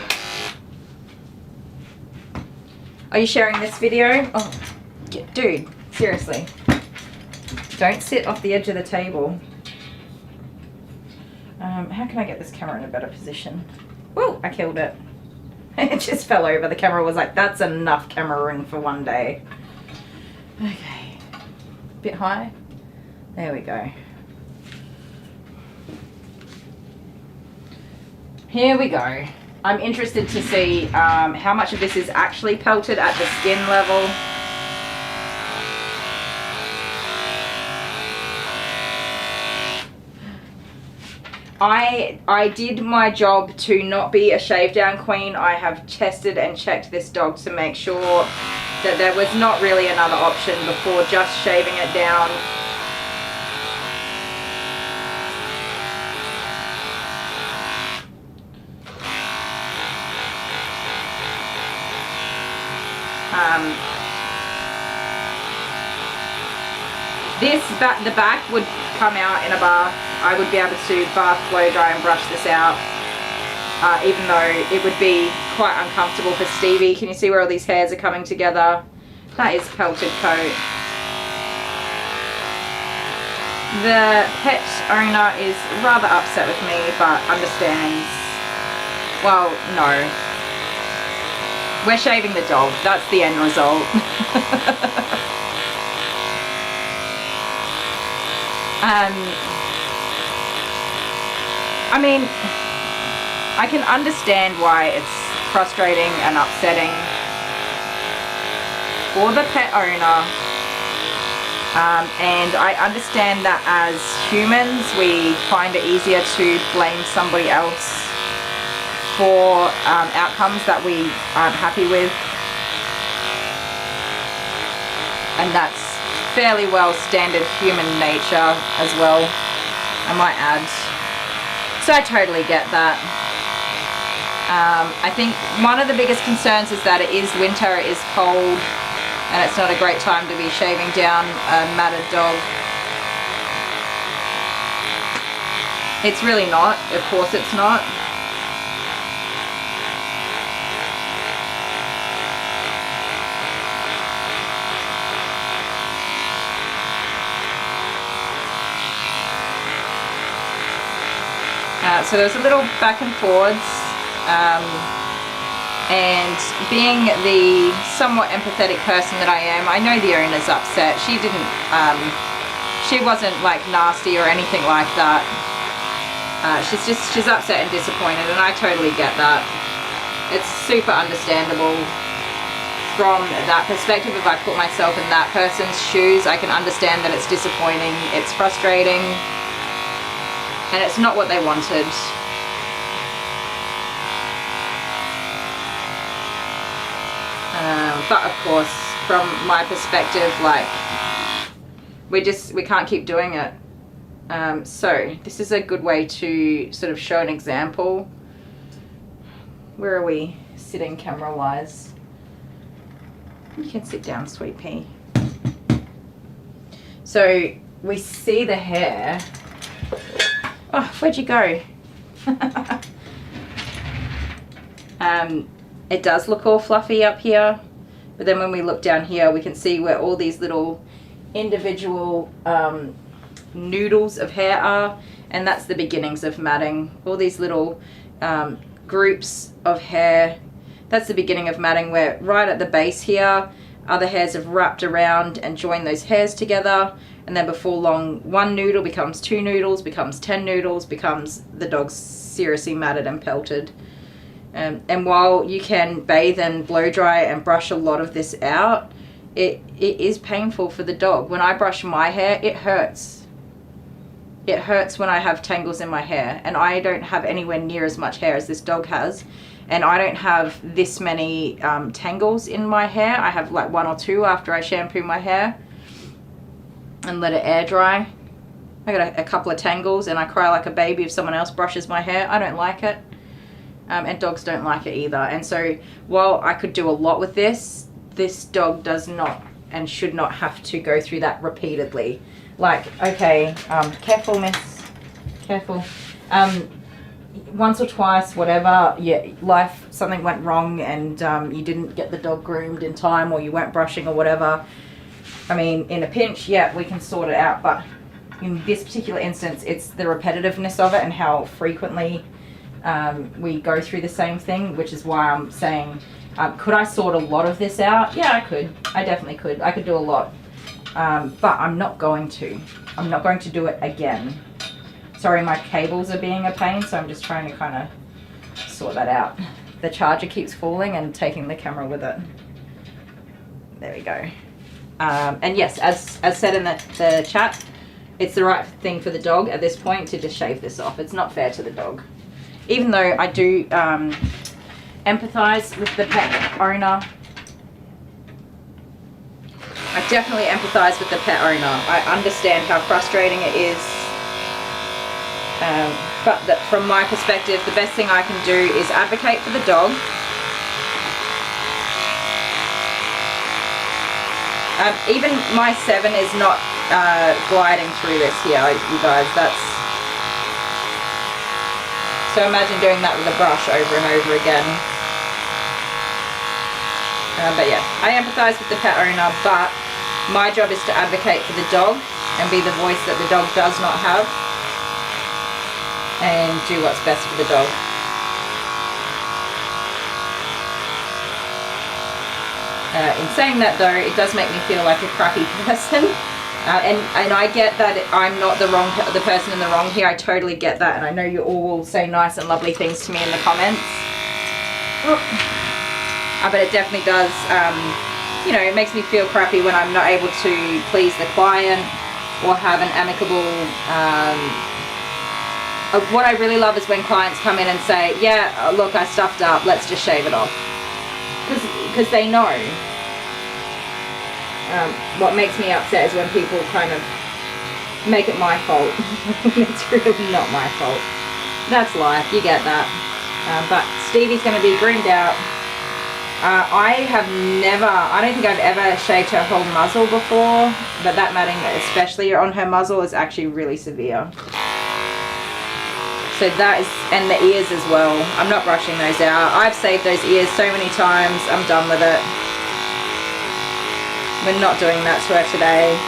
Are you sharing this video? Oh, dude, seriously. Don't sit off the edge of the table. How can I get this camera in a better position? Woo, I killed it. It just fell over. The camera was like, that's enough camera room for one day. Okay, bit high. There we go. Here we go. I'm interested to see how much of this is actually pelted at the skin level. I did my job to not be a shave down queen. I have tested and checked this dog to make sure that there was not really another option before just shaving it down. The back would come out in a bath. I would be able to bath, blow dry and brush this out, even though it would be quite uncomfortable for Stevie. Can you see where all these hairs are coming together? That is pelted coat. The pet owner is rather upset with me, but understands. Well, no. We're shaving the dog. That's the end result. I mean, I can understand why it's frustrating and upsetting for the pet owner, and I understand that as humans we find it easier to blame somebody else for outcomes that we aren't happy with, and that's fairly well standard human nature as well, I might add. So I totally get that. I think one of the biggest concerns is that it is winter, it is cold, and it's not a great time to be shaving down a matted dog. It's really not, of course it's not. So there's a little back and forwards, and being the somewhat empathetic person that I am, I know the owner's upset. She wasn't like nasty or anything like that. She's upset and disappointed, and I totally get that. It's super understandable from that perspective. If I put myself in that person's shoes, I can understand that it's disappointing, it's frustrating, and it's not what they wanted. But of course, from my perspective, like, we can't keep doing it. So this is a good way to sort of show an example. Where are we sitting camera wise? You can sit down, sweet pea. So we see the hair. Oh, where'd you go? It does look all fluffy up here, but then when we look down here, we can see where all these little individual noodles of hair are, and that's the beginnings of matting. All these little groups of hair, that's the beginning of matting, where right at the base here, other hairs have wrapped around and joined those hairs together, and then before long, one noodle becomes 2 noodles, becomes 10 noodles, becomes the dog's seriously matted and pelted. And while you can bathe and blow dry and brush a lot of this out, it is painful for the dog. When I brush my hair, it hurts. It hurts when I have tangles in my hair, and I don't have anywhere near as much hair as this dog has, and I don't have this many tangles in my hair. I have like 1 or 2 after I shampoo my hair and let it air dry. I got a couple of tangles, and I cry like a baby if someone else brushes my hair. I don't like it. And dogs don't like it either. And so while I could do a lot with this dog does not and should not have to go through that repeatedly. Like, okay, careful miss, careful. Once or twice, whatever, yeah, something went wrong and you didn't get the dog groomed in time, or you weren't brushing or whatever. I mean, in a pinch, yeah, we can sort it out, but in this particular instance, it's the repetitiveness of it and how frequently we go through the same thing, which is why I'm saying, could I sort a lot of this out? Yeah, I could. I definitely could. I could do a lot. but I'm not going to. I'm not going to do it again. Sorry, my cables are being a pain, so I'm just trying to kind of sort that out. The charger keeps falling and taking the camera with it. There we go. And yes, as said in the chat, it's the right thing for the dog at this point to just shave this off. It's not fair to the dog. Even though I do empathize with the pet owner. I definitely empathize with the pet owner. I understand how frustrating it is. But from my perspective, the best thing I can do is advocate for the dog. Even my 7 is not gliding through this here, you guys. So imagine doing that with a brush over and over again. But yeah, I empathize with the pet owner, but my job is to advocate for the dog and be the voice that the dog does not have, and do what's best for the dog. In saying that though, it does make me feel like a crappy person, and I get that I'm not the person in the wrong here. I totally get that, and I know you all will say nice and lovely things to me in the comments. But it definitely does, you know, it makes me feel crappy when I'm not able to please the client or have an amicable. What I really love is when clients come in and say, yeah, look, I stuffed up, let's just shave it off. Because they know. What makes me upset is when people kind of make it my fault. It's really not my fault. That's life, you get that. But Stevie's going to be groomed out. I don't think I've ever shaved her whole muzzle before, but that matting, especially on her muzzle, is actually really severe. So that is, and the ears as well. I'm not brushing those out. I've saved those ears so many times. I'm done with it. We're not doing that to her today.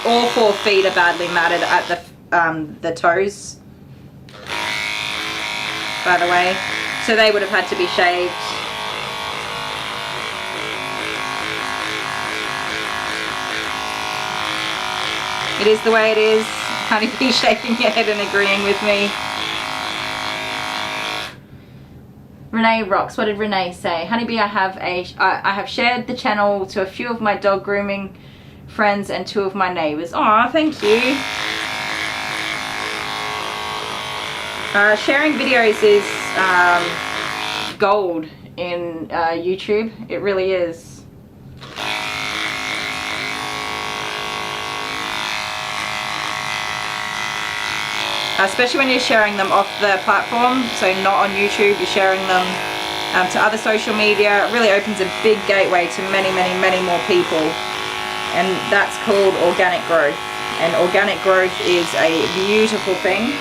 All 4 feet are badly matted at the toes, by the way. So they would have had to be shaved. It is the way it is. Honeybee shaking your head and agreeing with me. Renee rocks. What did Renee say? Honeybee, I have shared the channel to a few of my dog grooming friends and 2 of my neighbours. Aw, thank you. Sharing videos is gold in YouTube. It really is. Especially when you're sharing them off the platform, so not on YouTube, you're sharing them to other social media. It really opens a big gateway to many, many, many more people, and that's called organic growth. And organic growth is a beautiful thing.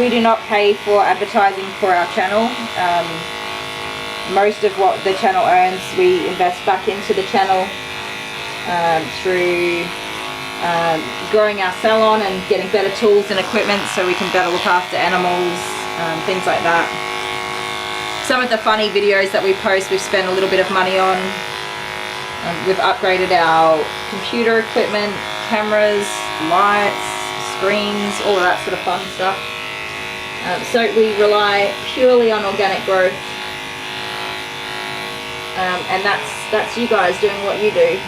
We do not pay for advertising for our channel. Most of what the channel earns, we invest back into the channel through growing our salon and getting better tools and equipment so we can better look after animals, things like that. Some of the funny videos that we post, we've spent a little bit of money on. We've upgraded our computer equipment, cameras, lights, screens, all of that sort of fun stuff. So we rely purely on organic growth, and that's you guys doing what you do.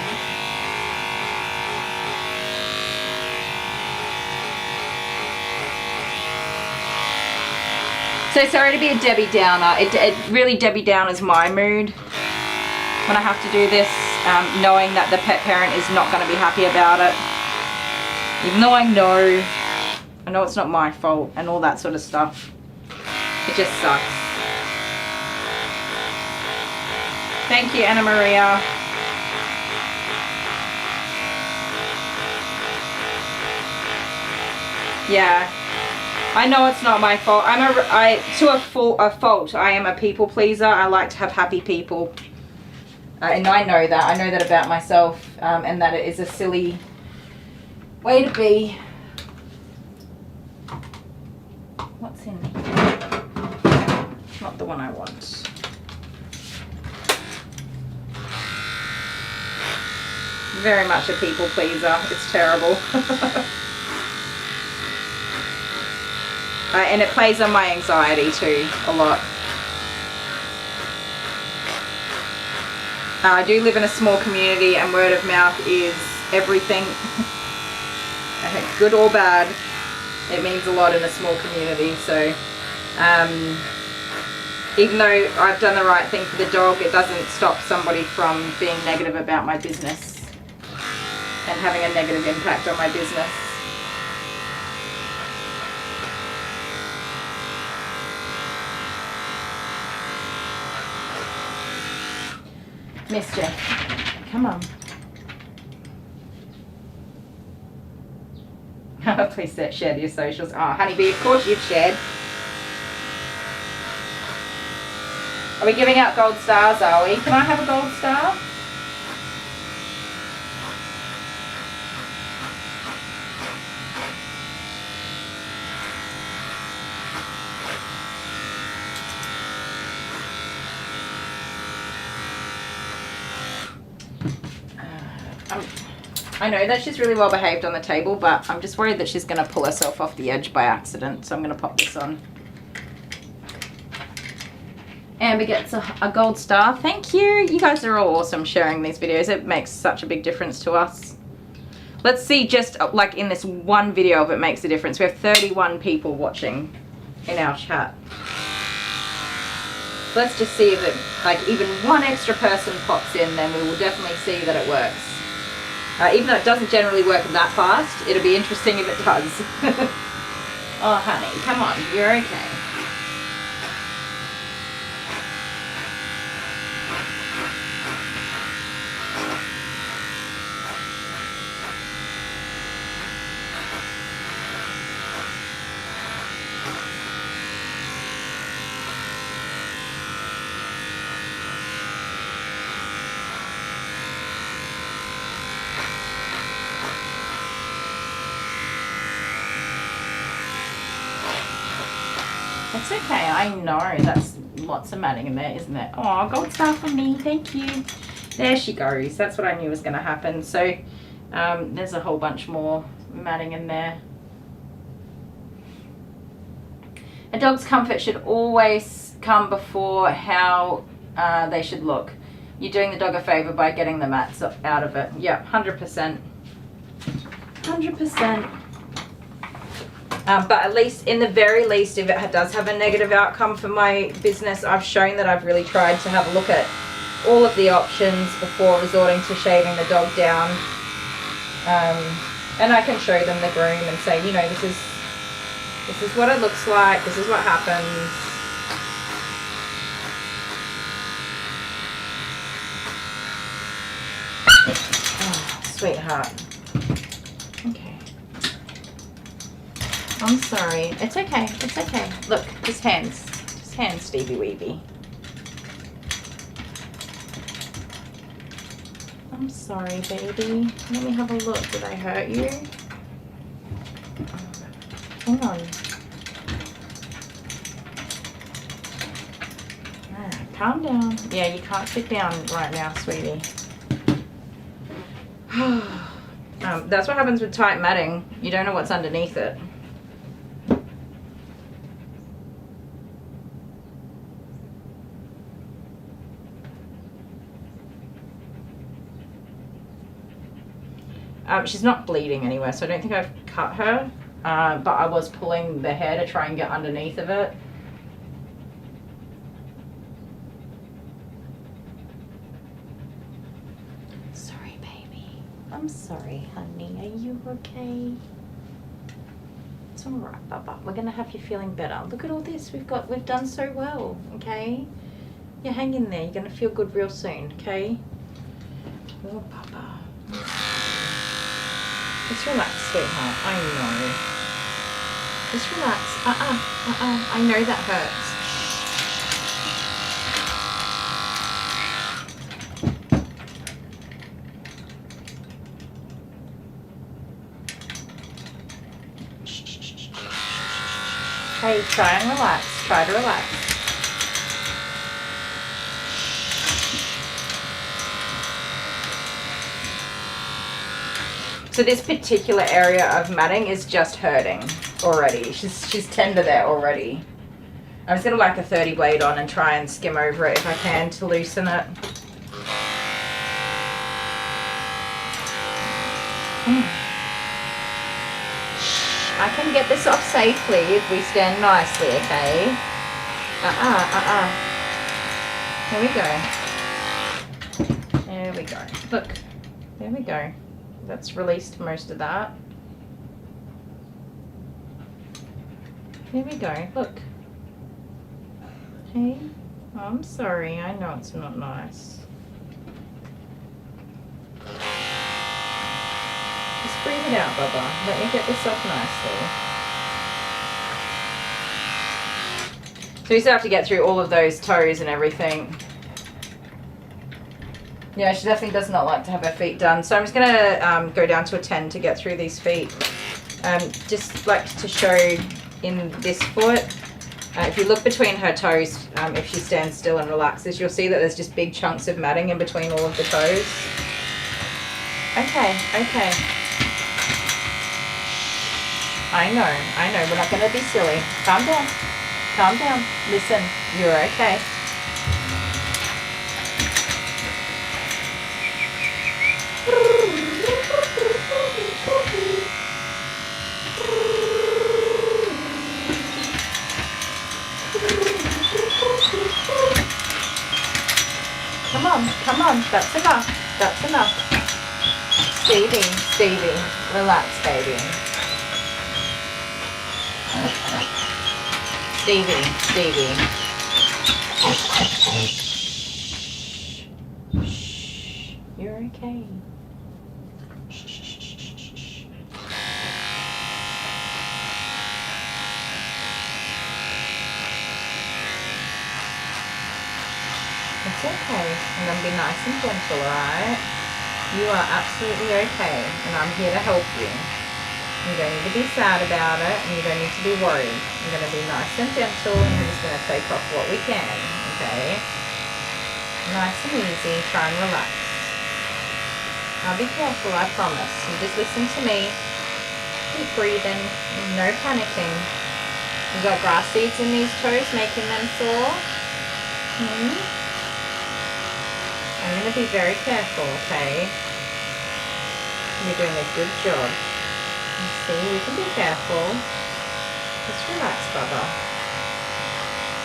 So sorry to be a Debbie Downer. It really Debbie Downers my mood when I have to do this, knowing that the pet parent is not going to be happy about it. Even though I know it's not my fault and all that sort of stuff. It just sucks. Thank you, Anna Maria. Yeah. I know it's not my fault. To a fault, I am a people pleaser. I like to have happy people. And I know that. I know that about myself, and that it is a silly way to be. What's in here? Not the one I want. Very much a people pleaser. It's terrible. And it plays on my anxiety too, a lot. I do live in a small community and word of mouth is everything. Good or bad, it means a lot in a small community. So even though I've done the right thing for the dog, it doesn't stop somebody from being negative about my business and having a negative impact on my business. Mischief, come on. Please share your socials. Oh, honeybee, of course you've shared. Are we giving out gold stars, are we? Can I have a gold star? I know that she's really well behaved on the table, but I'm just worried that she's going to pull herself off the edge by accident, so I'm going to pop this on. Amber gets a gold star. Thank you. You guys are all awesome sharing these videos. It makes such a big difference to us. Let's see, just like in this one video, if it makes a difference. We have 31 people watching in our chat. Let's just see if it, like, even one extra person pops in, then we will definitely see that it works. Even though it doesn't generally work that fast, it'll be interesting if it does. Oh, honey, come on, you're okay. It's okay, I know, that's lots of matting in there, isn't it? Oh, gold star for me, thank you. There she goes, that's what I knew was going to happen. So there's a whole bunch more matting in there. A dog's comfort should always come before how they should look. You're doing the dog a favour by getting the mats out of it. Yep, 100%. 100%. But at least, in the very least, if it does have a negative outcome for my business, I've shown that I've really tried to have a look at all of the options before resorting to shaving the dog down. And I can show them the groom and say, you know, this is what it looks like, this is what happens. Oh, sweetheart. Okay. I'm sorry. It's okay. It's okay. Look, just hands. Just hands, Stevie Weeby. I'm sorry, baby. Let me have a look. Did I hurt you? Hang on. Alright, calm down. Yeah, you can't sit down right now, sweetie. That's what happens with tight matting. You don't know what's underneath it. She's not bleeding anywhere, so I don't think I've cut her, but I was pulling the hair to try and get underneath of it. Sorry, baby. I'm sorry, honey. Are you okay? It's alright, Bubba. We're gonna have you feeling better. Look at all this. We've done so well, okay? Yeah, hang in there. You're gonna feel good real soon, okay? Oh, Bubba. Just relax, sweetheart. I know. Just relax. I know that hurts. Hey, try and relax. Try to relax. So this particular area of matting is just hurting already. She's tender there already. I'm just gonna whack a 30 blade on and try and skim over it if I can to loosen it. I can get this off safely if we stand nicely, okay? Here we go. There we go. Look, there we go. That's released most of that. Here we go, look. Hey, oh, I'm sorry, I know it's not nice. Just breathe it out, Bubba. Let me get this off nicely. So we still have to get through all of those toes and everything. Yeah, she definitely does not like to have her feet done. So I'm just going to go down to a 10 to get through these feet. Just like to show in this foot, if you look between her toes, if she stands still and relaxes, you'll see that there's just big chunks of matting in between all of the toes. Okay, okay. I know, we're not going to be silly. Calm down, calm down. Listen, you're okay. Come on, that's enough. Stevie, relax, baby. Stevie. Shh. You're okay. It's okay. I'm going to be nice and gentle, alright? You are absolutely okay, and I'm here to help you. You don't need to be sad about it, and you don't need to be worried. I'm going to be nice and gentle, and we're just going to take off what we can, okay? Nice and easy. Try and relax. I'll be careful, I promise. You just listen to me. Keep breathing. No panicking. You've got grass seeds in these toes, making them sore. I'm going to be very careful, okay? You're doing a good job. See, we can be careful. Just relax, Bubba.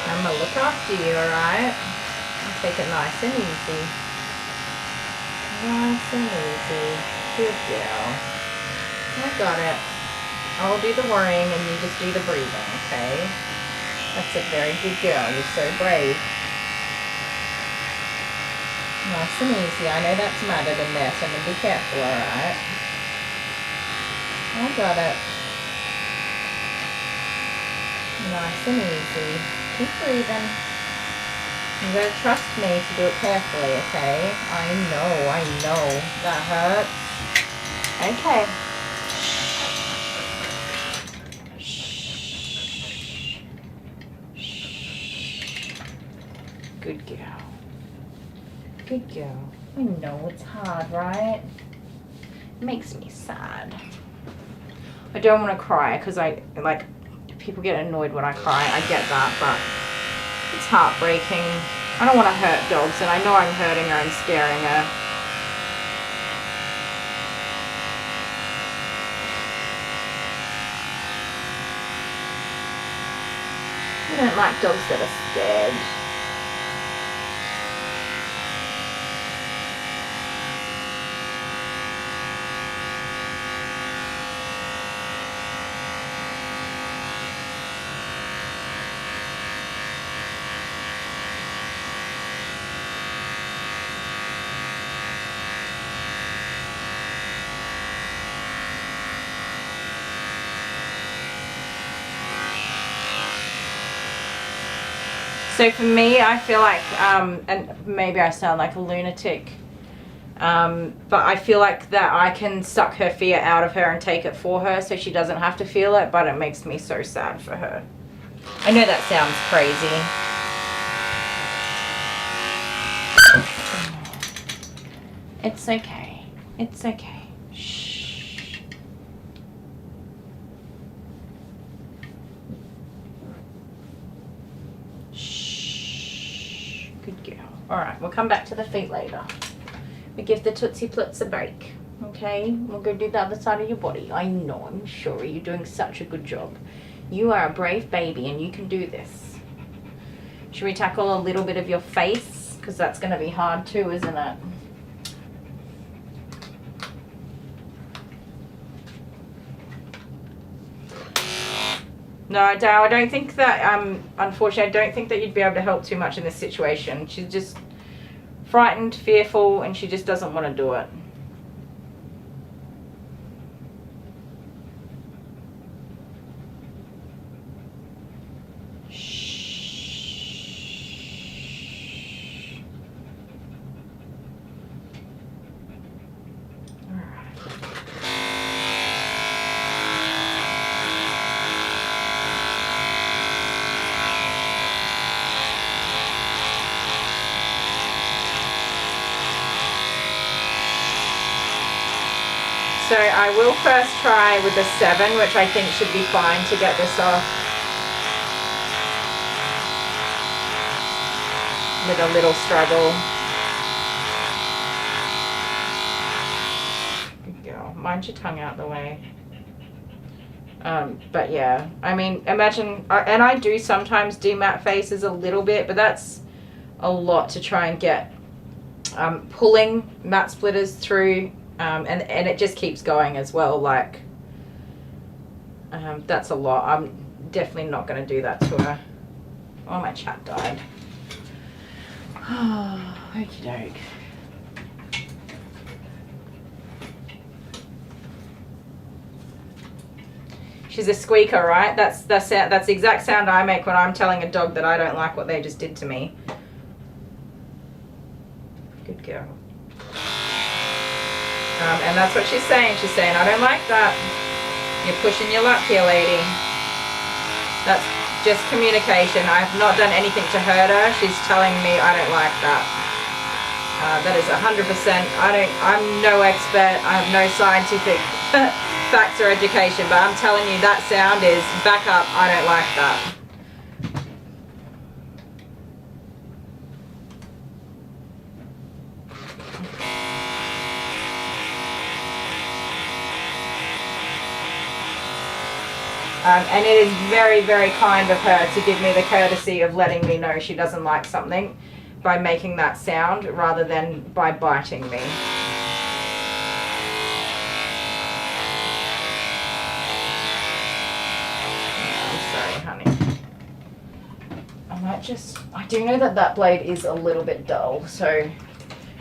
I'm going to look after you, alright? I'll take it nice and easy. Nice and easy. Good girl. I got it. I'll do the worrying and you just do the breathing, okay? That's a very good girl. You're so brave. Nice and easy. I know that's matted in there, so I'm going to be careful, alright? I got it. Nice and easy. Keep breathing. You gotta trust me to do it carefully, okay? I know. That hurts. Okay. Shh. Good girl. Good girl. I know it's hard, right? It makes me sad. I don't want to cry because people get annoyed when I cry. I get that, but it's heartbreaking. I don't want to hurt dogs, and I know I'm hurting her and scaring her. I don't like dogs that are scared. So for me, I feel like, and maybe I sound like a lunatic, but I feel like that I can suck her fear out of her and take it for her so she doesn't have to feel it, but it makes me so sad for her. I know that sounds crazy. It's okay. It's okay. Shh. Alright, we'll come back to the feet later. We give the Tootsie Pluts a break. Okay, we'll go do the other side of your body. I know, I'm sure you're doing such a good job. You are a brave baby and you can do this. Should we tackle a little bit of your face? Because that's going to be hard too, isn't it? No, Dale, I don't think that, unfortunately, I don't think that you'd be able to help too much in this situation. She's just frightened, fearful, and she just doesn't want to do it. So I will first try with the 7, which I think should be fine to get this off. With a little struggle. Good girl. Mind your tongue out the way. But yeah, I mean, imagine, and I do sometimes do matte faces a little bit, but that's a lot to try and get pulling matte splitters through. And it just keeps going as well, like, that's a lot. I'm definitely not going to do that to her. Oh, my chat died. Oh, okie doke. She's a squeaker, right? That's the exact sound I make when I'm telling a dog that I don't like what they just did to me. Good girl. And that's what she's saying. She's saying, I don't like that. You're pushing your luck here, lady. That's just communication. I have not done anything to hurt her. She's telling me I don't like that. That is 100%. I'm no expert. I have no scientific facts or education, but I'm telling you that sound is back up. I don't like that. And it is very, very kind of her to give me the courtesy of letting me know she doesn't like something by making that sound rather than by biting me. I'm sorry, honey. I do know that that blade is a little bit dull, so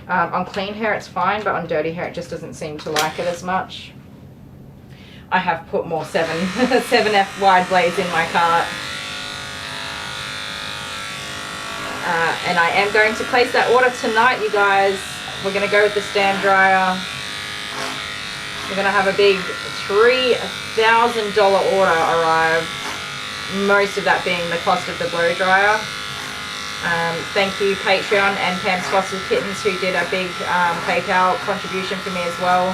on clean hair it's fine, but on dirty hair it just doesn't seem to like it as much. I have put more 7F wide blades in my cart. And I am going to place that order tonight, you guys. We're going to go with the stand dryer. We're going to have a big $3,000 order arrive. Most of that being the cost of the blow dryer. Thank you Patreon and Pam's Foster Kittens who did a big PayPal contribution for me as well.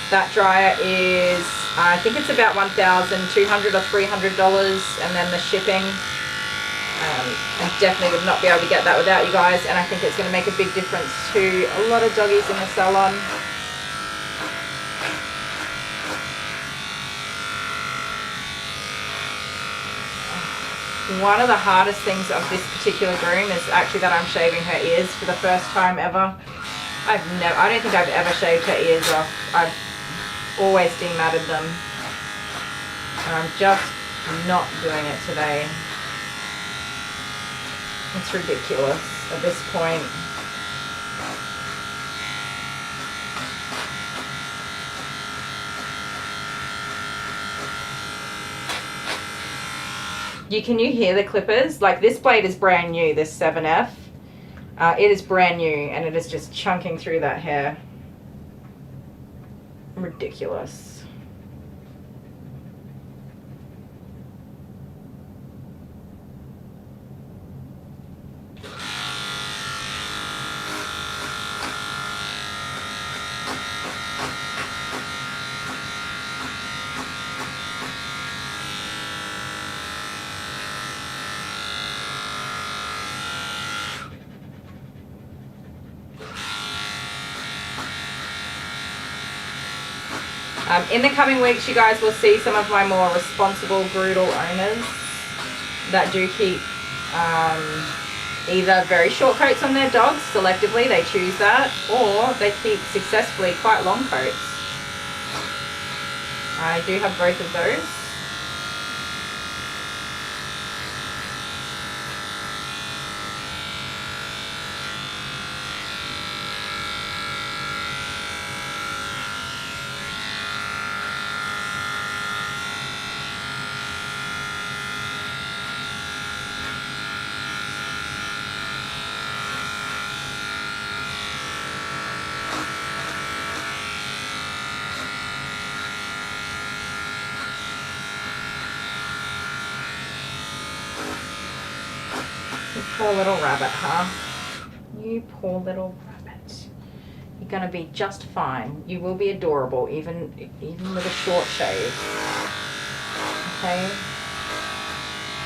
That dryer is, I think it's about $1,200 or $300, and then the shipping. I definitely would not be able to get that without you guys, and I think it's going to make a big difference to a lot of doggies in the salon. One of the hardest things of this particular groom is actually that I'm shaving her ears for the first time ever. I don't think I've ever shaved her ears off. I've always dematted them. And I'm just not doing it today. It's ridiculous at this point. Can you hear the clippers? Like, this blade is brand new, this 7F. It is brand new and it is just chunking through that hair. Ridiculous. In the coming weeks, you guys will see some of my more responsible broodal owners that do keep either very short coats on their dogs, selectively they choose that, or they keep successfully quite long coats. I do have both of those. Poor little rabbit, huh? You poor little rabbit. You're gonna be just fine. You will be adorable, even with a short shave. Okay?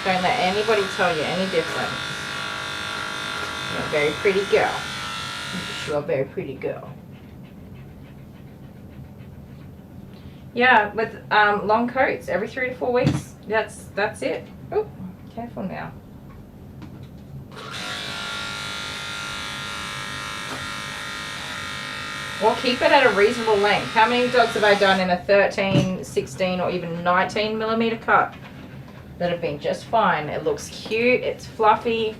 Don't let anybody tell you any different. You're a very pretty girl. You're a very pretty girl. Yeah, with long coats, every 3 to 4 weeks. That's it. Oh, careful now. Or keep it at a reasonable length. How many dogs have I done in a 13, 16 or even 19 millimeter cut that have been just fine? It looks cute, it's fluffy.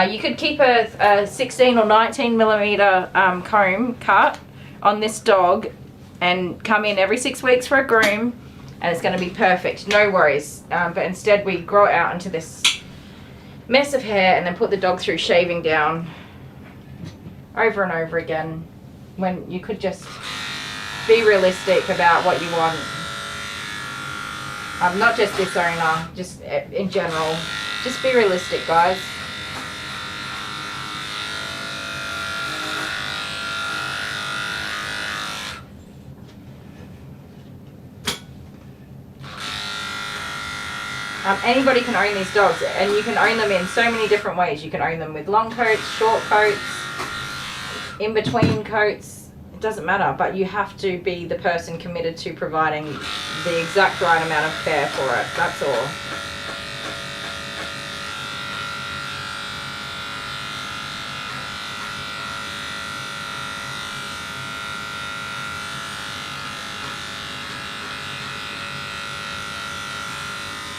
You could keep a 16 or 19 millimeter comb cut on this dog and come in every 6 weeks for a groom and it's going to be perfect, no worries. But instead we grow it out into this mess of hair and then put the dog through shaving down over and over again, when you could just be realistic about what you want. Not just this owner, just in general. Just be realistic, guys. Anybody can own these dogs, and you can own them in so many different ways. You can own them with long coats, short coats, in between coats. It doesn't matter, but you have to be the person committed to providing the exact right amount of care for it. That's all.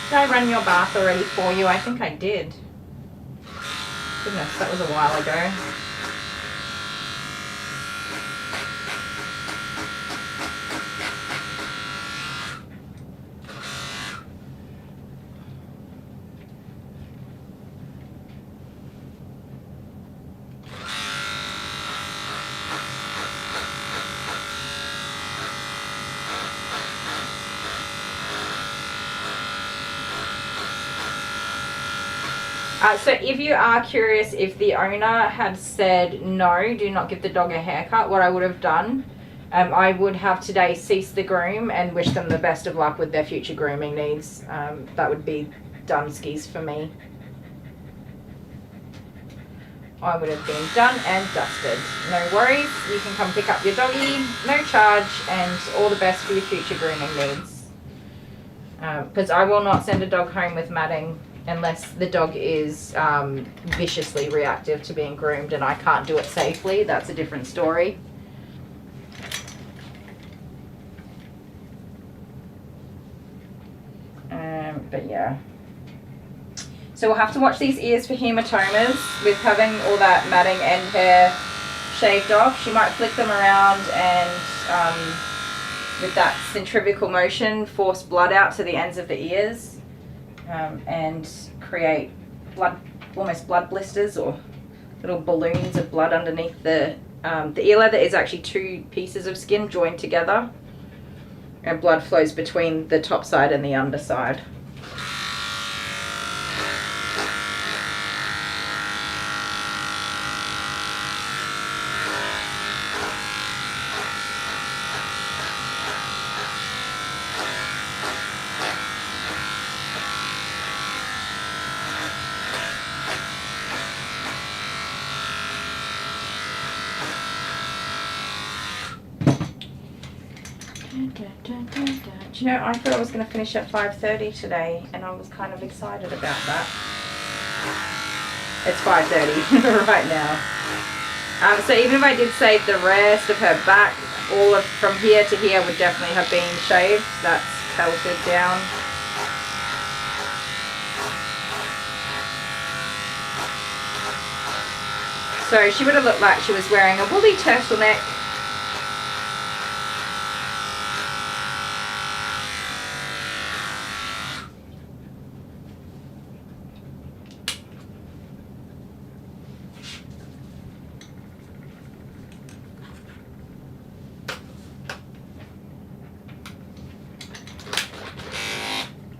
Did I run your bath already for you? I think I did. Goodness, that was a while ago. So if you are curious if the owner had said no, do not give the dog a haircut, what I would have done, I would have today ceased the groom and wish them the best of luck with their future grooming needs. That would be done skis for me. I would have been done and dusted. No worries, you can come pick up your doggy, no charge, and all the best for your future grooming needs. Because I will not send a dog home with matting unless the dog is viciously reactive to being groomed and I can't do it safely. That's a different story. But yeah. So we'll have to watch these ears for hematomas with having all that matting and hair shaved off. She might flick them around and with that centrifugal motion force blood out to the ends of the ears. And create almost blood blisters or little balloons of blood underneath the ear leather is actually 2 pieces of skin joined together, and blood flows between the top side and the underside. Do you know, I thought I was going to finish at 5:30 today, and I was kind of excited about that. It's 5:30 right now. So even if I did save the rest of her back, all of from here to here would definitely have been shaved. That's pelted down. So she would have looked like she was wearing a woolly turtleneck.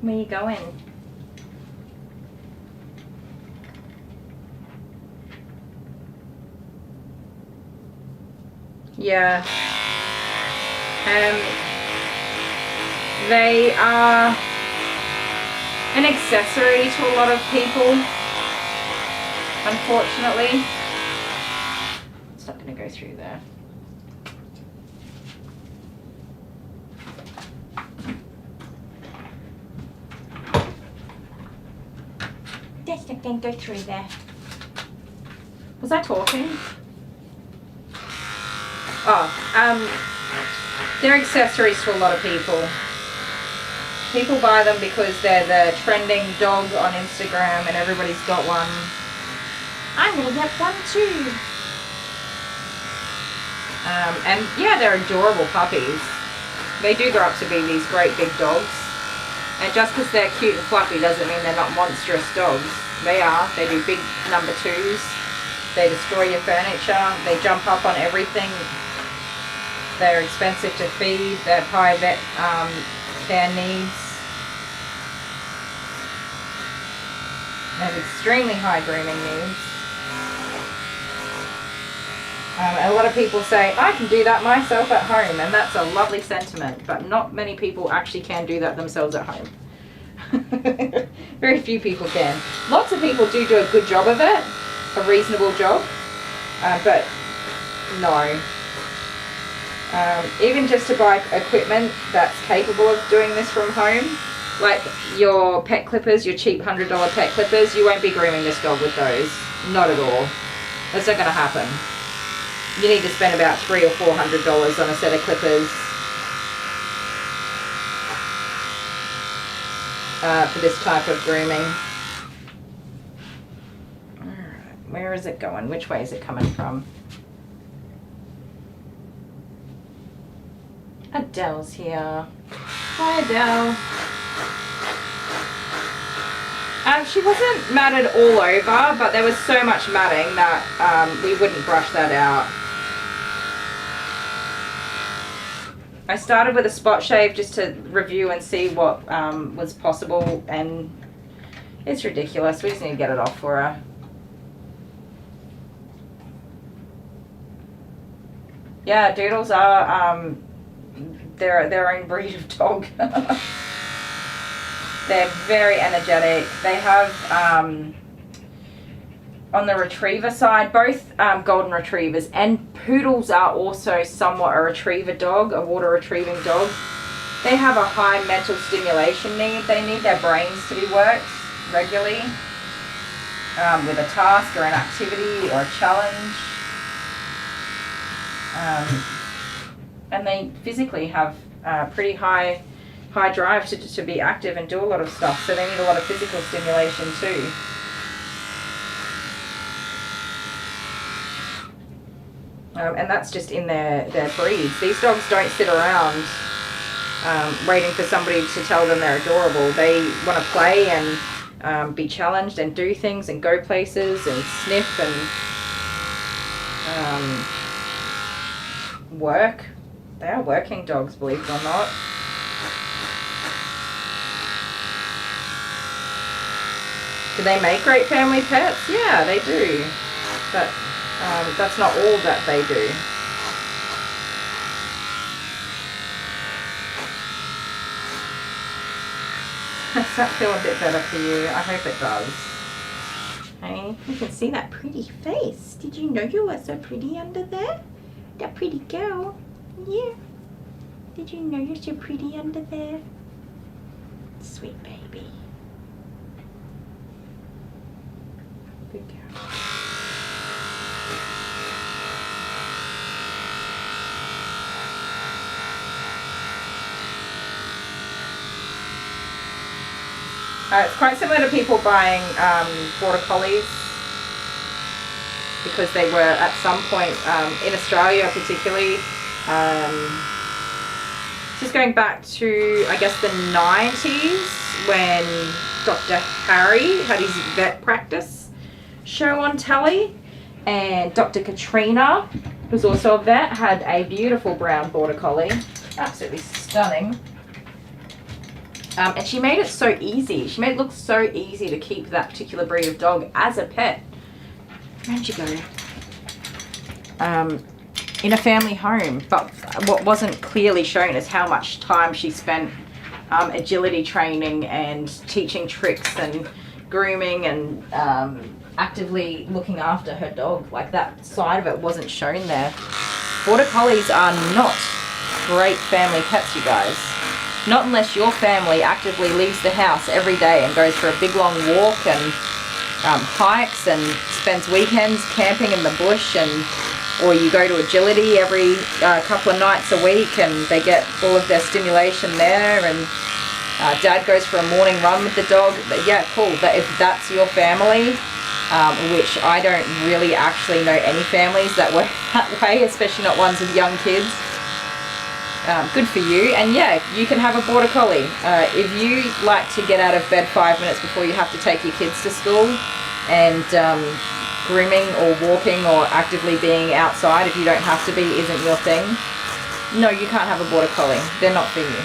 Where are you going? Yeah. They are an accessory to a lot of people, unfortunately. It's not going to go through there. That's not going to go through there. Was I talking? They're accessories to a lot of people. People buy them because they're the trending dog on Instagram and everybody's got one. I'm gonna get one too. And yeah, they're adorable puppies. They do grow up to be these great big dogs. And just because they're cute and fluffy doesn't mean they're not monstrous dogs. They are. They do big number 2s. They destroy your furniture. They jump up on everything. They're expensive to feed. They're high vet care needs. They have extremely high grooming needs. A lot of people say, I can do that myself at home, and that's a lovely sentiment, but not many people actually can do that themselves at home. Very few people can. Lots of people do a good job of it, a reasonable job, but no. Even just to buy equipment that's capable of doing this from home, like your pet clippers, your cheap $100 pet clippers, you won't be grooming this dog with those. Not at all. That's not going to happen. You need to spend about $300 or $400 on a set of clippers for this type of grooming. Alright, where is it going? Which way is it coming from? Adele's here. Hi, Adele. She wasn't matted all over, but there was so much matting that we wouldn't brush that out. I started with a spot shave just to review and see what was possible, and it's ridiculous. We just need to get it off for her. Yeah, Doodles are their own breed of dog. They're very energetic. They have, on the retriever side, both golden retrievers and poodles are also somewhat a retriever dog, a water retrieving dog. They have a high mental stimulation need. They need their brains to be worked regularly with a task or an activity or a challenge. And they physically have pretty high drive to be active and do a lot of stuff, so they need a lot of physical stimulation too. And that's just in their breeds. These dogs don't sit around waiting for somebody to tell them they're adorable. They want to play and be challenged and do things and go places and sniff and work. They are working dogs, believe it or not. Do they make great family pets? Yeah, they do. But that's not all that they do. Does that feel a bit better for you? I hope it does. Hey, you can see that pretty face. Did you know you were so pretty under there? That pretty girl. Yeah. Did you know you're so pretty under there? Sweet baby. Good girl. It's quite similar to people buying border collies, because they were at some point in Australia particularly, just going back to I guess the 90s when Dr. Harry had his vet practice show on telly, and Dr. Katrina, who's also a vet, had a beautiful brown border collie, absolutely stunning. And she made it so easy. She made it look so easy to keep that particular breed of dog as a pet. Where'd you go? In a family home. But what wasn't clearly shown is how much time she spent agility training and teaching tricks and grooming and actively looking after her dog. Like, that side of it wasn't shown there. Border collies are not great family pets, you guys. Not unless your family actively leaves the house every day and goes for a big long walk and hikes and spends weekends camping in the bush, or you go to agility every couple of nights a week and they get all of their stimulation there, and dad goes for a morning run with the dog. But yeah, cool. But if that's your family, which I don't really actually know any families that work that way, especially not ones with young kids. Good for you. And yeah, you can have a border collie. If you like to get out of bed 5 minutes before you have to take your kids to school, and grooming or walking or actively being outside, if you don't have to be, isn't your thing, no, you can't have a border collie. They're not for you.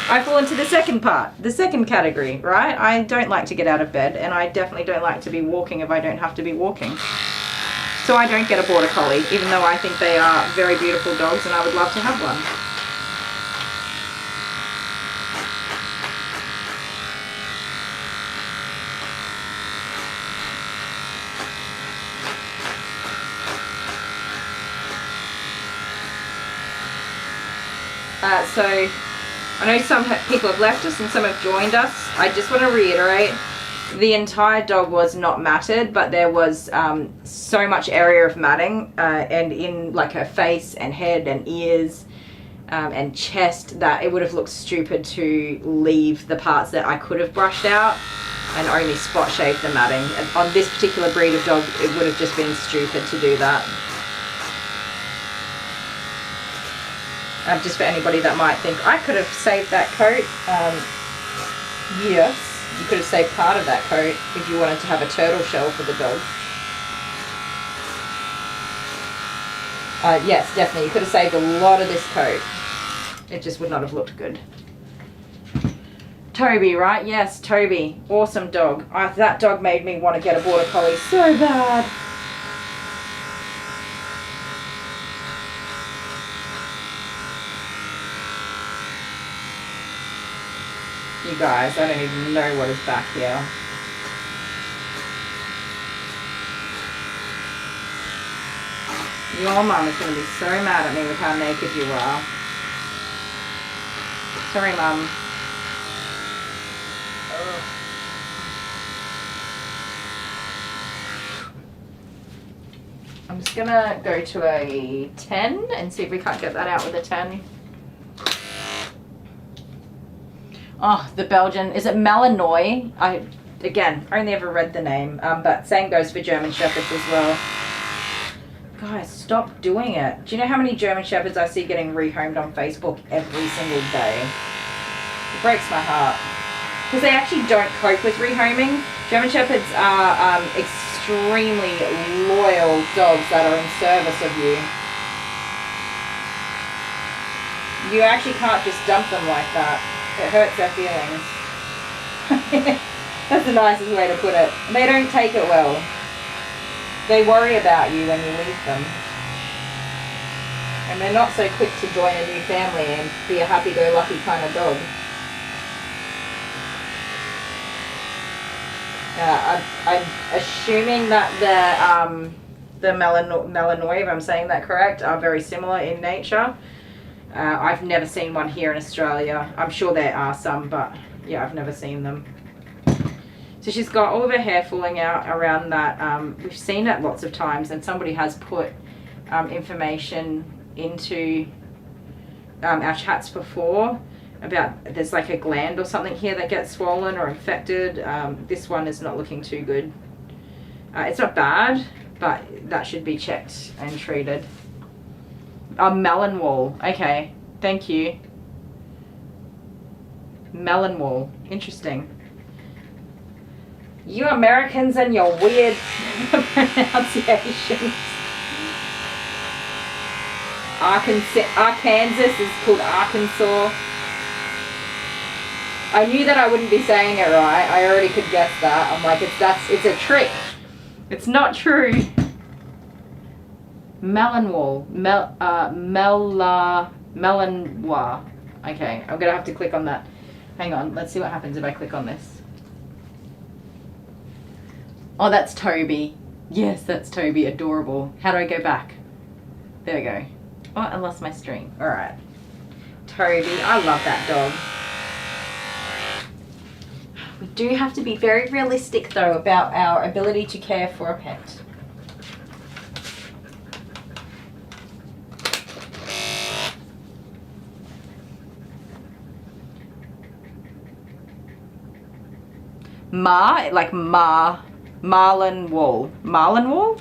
I fall into the second part, the second category, right? I don't like to get out of bed, and I definitely don't like to be walking if I don't have to be walking. So I don't get a border collie, even though I think they are very beautiful dogs and I would love to have one. So I know some people have left us and some have joined us. I just want to reiterate, the entire dog was not matted, but there was so much area of matting and in like her face and head and ears and chest that it would have looked stupid to leave the parts that I could have brushed out and only spot shave the matting. And on this particular breed of dog, it would have just been stupid to do that. Just for anybody that might think, I could have saved that coat. Yes, you could have saved part of that coat if you wanted to have a turtle shell for the dog. Yes, definitely. You could have saved a lot of this coat. It just would not have looked good. Toby, right? Yes, Toby. Awesome dog. That dog made me want to get a border collie so bad. You guys, I don't even know what is back here. Your mum is going to be so mad at me with how naked you are. Sorry, Mum. I'm just going to go to a 10 and see if we can't get that out with a 10. Oh, the Belgian, is it Malinois? I, again, only ever read the name, but same goes for German Shepherds as well. Guys, stop doing it. Do you know how many German Shepherds I see getting rehomed on Facebook every single day? It breaks my heart. Because they actually don't cope with rehoming. German Shepherds are extremely loyal dogs that are in service of you. You actually can't just dump them like that. It hurts their feelings. That's the nicest way to put it. They don't take it well. They worry about you when you leave them. And they're not so quick to join a new family and be a happy-go-lucky kind of dog. I'm assuming that the Malinois, if I'm saying that correct, are very similar in nature. I've never seen one here in Australia. I'm sure there are some, but yeah, I've never seen them. So she's got all of her hair falling out around that. We've seen it lots of times, and somebody has put information into our chats before about there's like a gland or something here that gets swollen or infected. This one is not looking too good. It's not bad, but that should be checked and treated. Melon wall. Okay, thank you. Melon wall. Interesting. You Americans and your weird pronunciations. Arkansas is called Arkansas. I knew that I wouldn't be saying it right. I already could guess that. I'm like, it's a trick. It's not true. Melon wall. Melanois. Okay, I'm gonna have to click on that. Hang on, let's see what happens if I click on this. Oh, that's Toby. Yes, that's Toby. Adorable. How do I go back? There we go. Oh, I lost my string. Alright. Toby. I love that dog. We do have to be very realistic, though, about our ability to care for a pet. Marlin wall. Marlin wall?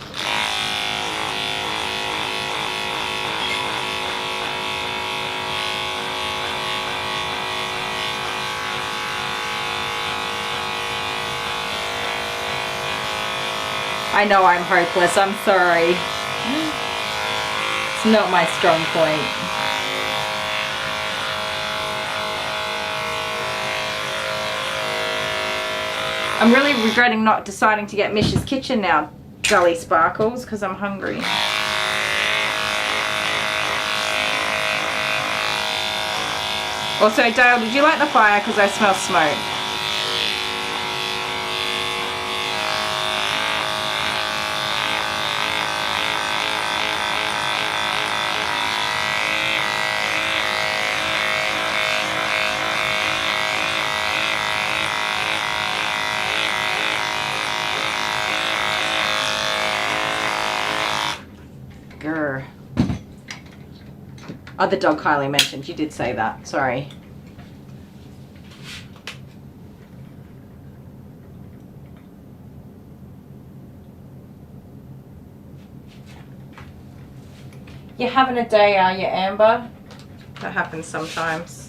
I know I'm hopeless. I'm sorry. It's not my strong point. I'm really regretting not deciding to get Mish's Kitchen now, Gully Sparkles, because I'm hungry. Also, Dale, did you light the fire? Because I smell smoke. Grr. Oh, the dog Kylie mentioned. You did say that. Sorry. You're having a day, are you, Amber? That happens sometimes.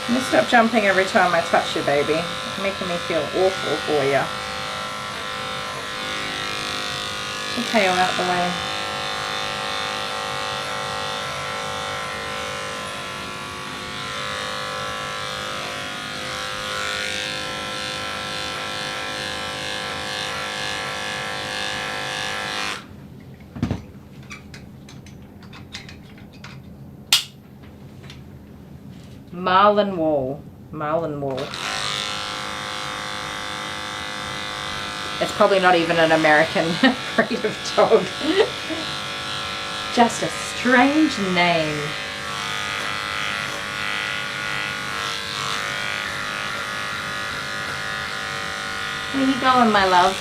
You stop jumping every time I touch you, baby. It's making me feel awful for you. Put your tail out the way. Marlin wall. Marlin wall. It's probably not even an American breed of dog. Just a strange name. Where you going, my love?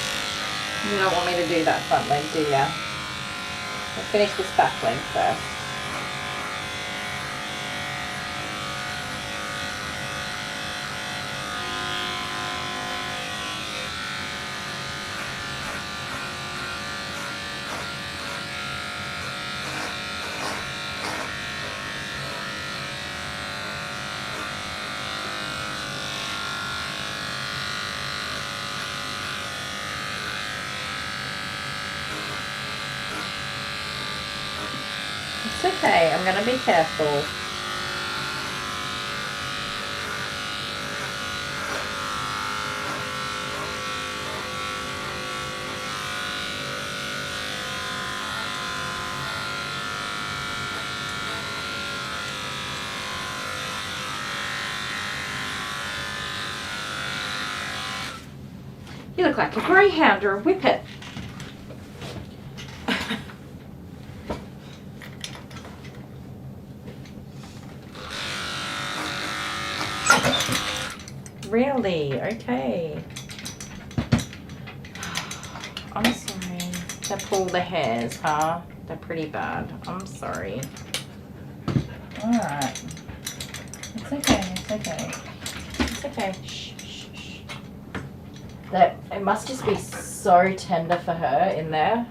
You don't want me to do that front leg, do ya? I'll finish this back leg first. It's okay, I'm gonna be careful. You look like a greyhound or a whippet. Really? Okay. I'm sorry. They pull the hairs, huh? They're pretty bad. I'm sorry. Alright. It's okay, it's okay. It's okay. Shh, shh, shh. That, it must just be so tender for her in there.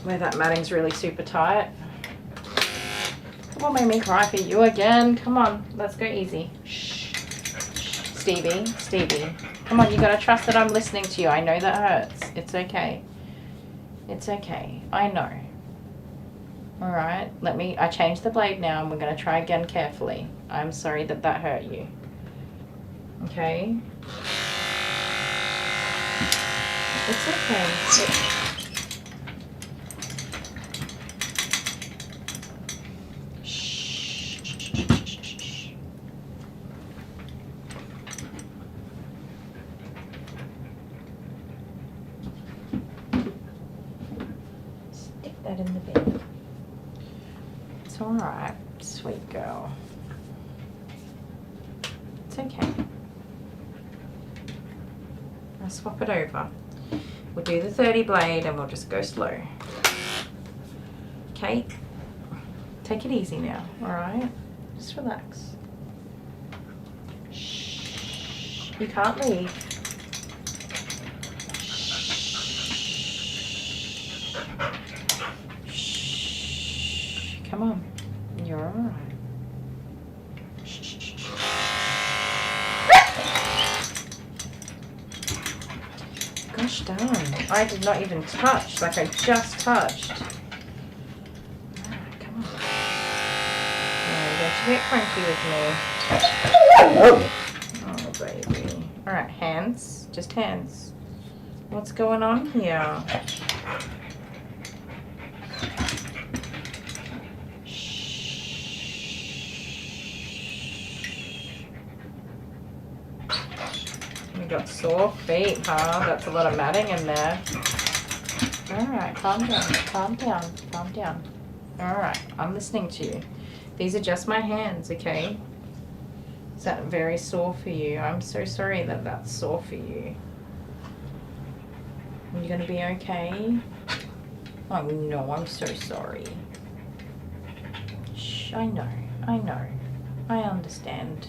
Where that matting's really super tight. Come on, make me cry for you again. Come on, let's go easy. Shh. Stevie, Stevie. Come on, you gotta trust that I'm listening to you. I know that hurts. It's okay. It's okay. I know. Alright, I changed the blade now and we're gonna try again carefully. I'm sorry that hurt you. Okay? It's okay. That in the bin. It's alright, sweet girl. It's okay. I'll swap it over. We'll do the 30 blade and we'll just go slow. Okay? Take it easy now, alright? Just relax. Shh. You can't leave. Come on, you're alright. Gosh darn, I did not even touch, like I just touched. Alright, come on. No, don't you get cranky with me. Oh, baby. Alright, hands, just hands. What's going on here? Got sore feet, huh? That's a lot of matting in there. Alright, calm down, calm down, calm down. Alright, I'm listening to you. These are just my hands, okay? Is that very sore for you? I'm so sorry that that's sore for you. Are you gonna be okay? Oh no, I'm so sorry. Shh, I know, I understand.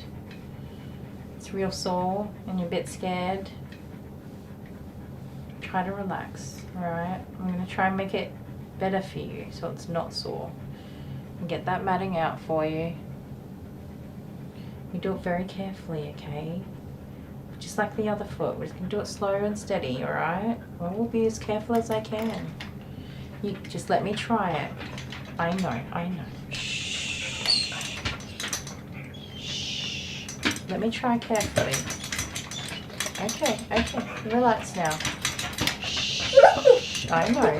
It's real sore and you're a bit scared. Try to relax, alright? I'm going to try and make it better for you so it's not sore. And get that matting out for you. We do it very carefully, okay? Just like the other foot. We're just going to do it slow and steady, alright? I will be as careful as I can. You just let me try it. I know. Shh. Let me try carefully. Okay, relax now. Shh. I know.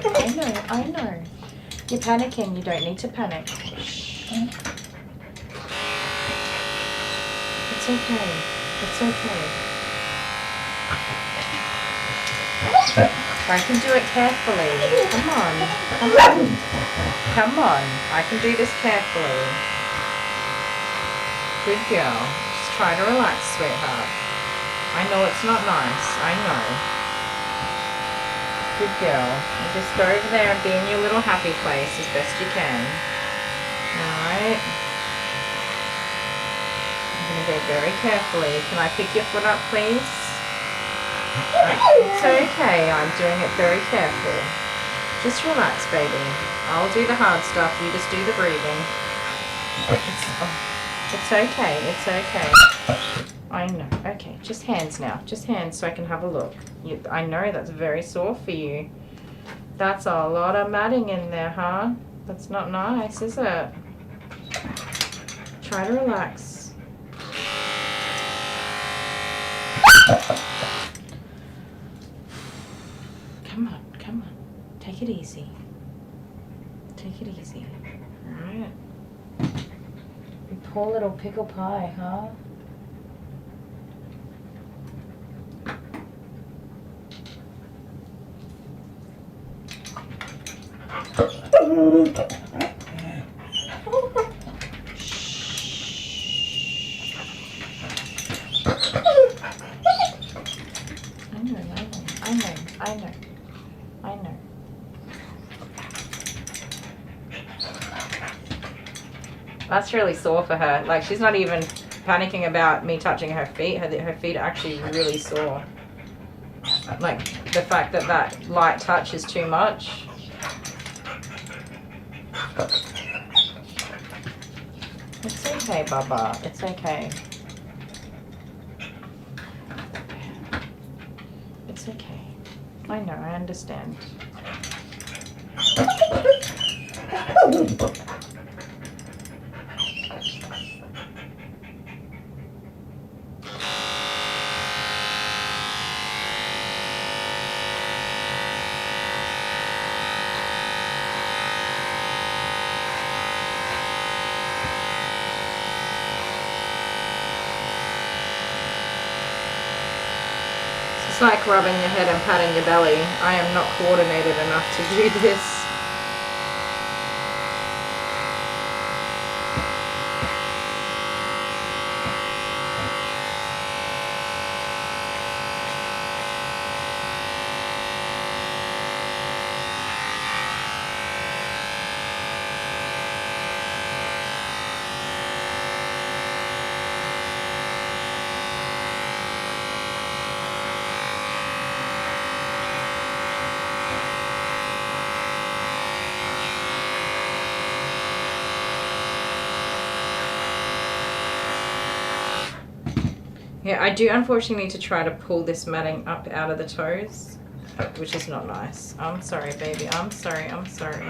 You're panicking, you don't need to panic. Shh. It's okay. I can do it carefully. Come on. I can do this carefully. Good girl. Try to relax, sweetheart. I know it's not nice. I know. Good girl. And just go over there and be in your little happy place as best you can. Alright. I'm going to go very carefully. Can I pick your foot up, please? It's okay. I'm doing it very careful. Just relax, baby. I'll do the hard stuff. You just do the breathing. It's okay. I know. Okay, just hands now. Just hands so I can have a look. I know that's very sore for you. That's a lot of matting in there, huh? That's not nice, is it? Try to relax. Come on. Take it easy. Alright. You poor little pickle pie, huh? I know. That's really sore for her. Like, she's not even panicking about me touching her feet. Her feet are actually really sore. Like, the fact that that light touch is too much. It's okay, Bubba. It's okay. It's okay. I know, I understand. It's like rubbing your head and patting your belly. I am not coordinated enough to do this. Yeah, I do unfortunately need to try to pull this matting up out of the toes, which is not nice. I'm sorry, baby. I'm sorry. I'm sorry.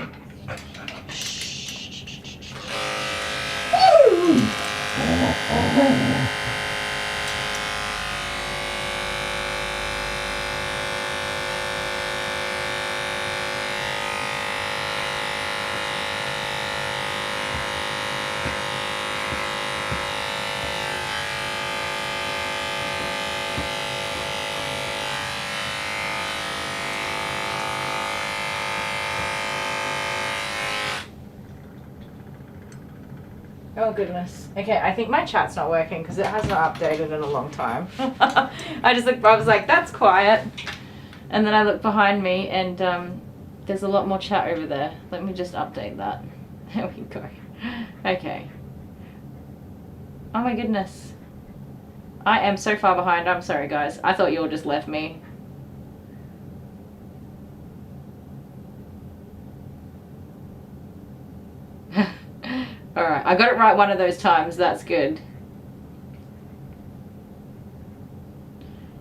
Oh goodness. Okay, I think my chat's not working because it hasn't updated in a long time. I was like, that's quiet. And then I look behind me and there's a lot more chat over there. Let me just update that. There we go. Okay. Oh my goodness. I am so far behind. I'm sorry, guys. I thought you all just left me. Alright, I got it right one of those times. That's good.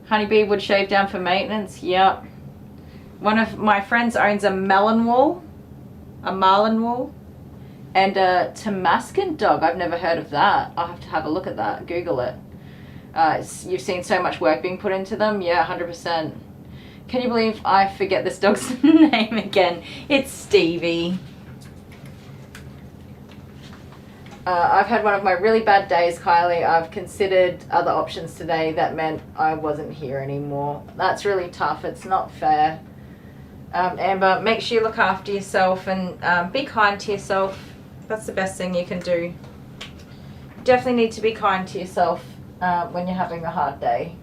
Honeybee would shave down for maintenance. Yep. One of my friends owns a Malinois. A Malinois. And a Tamascan dog. I've never heard of that. I'll have to have a look at that. Google it. You've seen so much work being put into them. Yeah, 100%. Can you believe I forget this dog's name again? It's Stevie. I've had one of my really bad days, Kylie. I've considered other options today that meant I wasn't here anymore. That's really tough. It's not fair. Amber, make sure you look after yourself and be kind to yourself. That's the best thing you can do. Definitely need to be kind to yourself when you're having a hard day.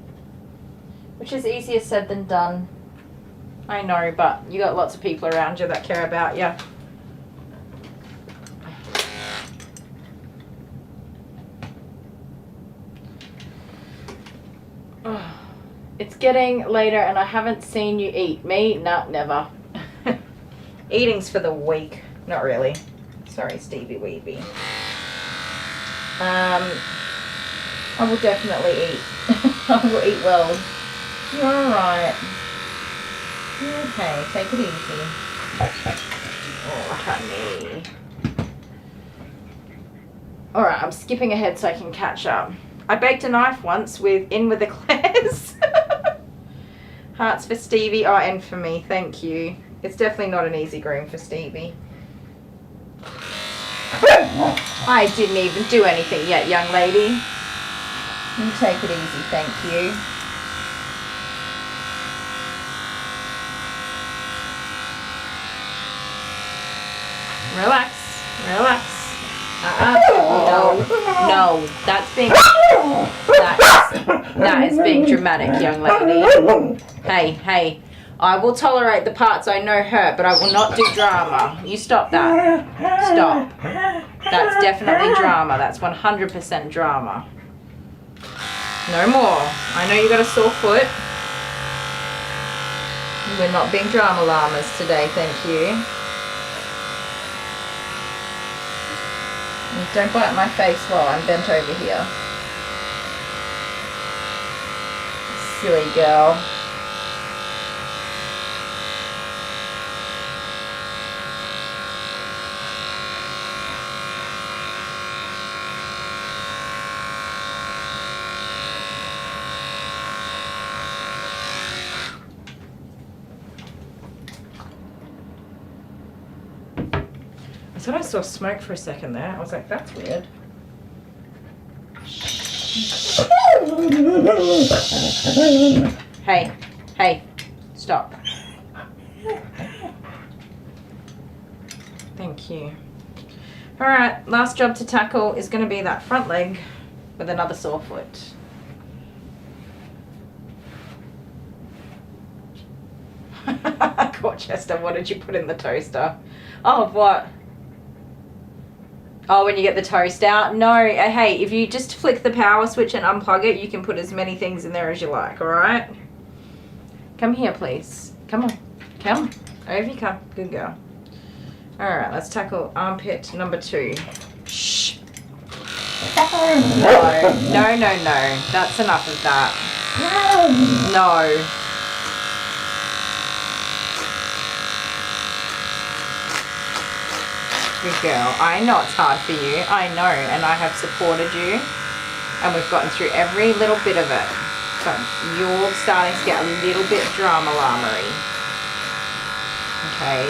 Which is easier said than done. I know, but you got lots of people around you that care about you. It's getting later and I haven't seen you eat. Me? Nah, never. Eating's for the weak. Not really. Sorry, Stevie Weeby. I will definitely eat. I will eat well. You're alright. You're okay. Take it easy. Oh, honey. Alright, I'm skipping ahead so I can catch up. I baked a knife once with the Claires. Hearts for Stevie. Oh, and for me. Thank you. It's definitely not an easy groom for Stevie. I didn't even do anything yet, young lady. You take it easy, thank you. Relax. Relax. No. That's being... That is being dramatic, young lady. Hey. I will tolerate the parts I know hurt, but I will not do drama. You stop that. Stop. That's definitely drama. That's 100% drama. No more. I know you got a sore foot. We're not being drama llamas today, thank you. Don't bite my face while I'm bent over here. Silly girl. I thought I saw smoke for a second there. I was like, that's weird. Hey, stop. Thank you. Alright, last job to tackle is going to be that front leg with another sore foot. Corchester, what did you put in the toaster? Oh, what? Oh, when you get the toast out? No, hey, if you just flick the power switch and unplug it, you can put as many things in there as you like, alright? Come here, please. Come on. Come. Over you come. Good girl. Alright, let's tackle armpit number 2. Shh. No. That's enough of that. No. Good girl. I know it's hard for you. I know, and I have supported you, and we've gotten through every little bit of it. But you're starting to get a little bit drama llamery. Okay.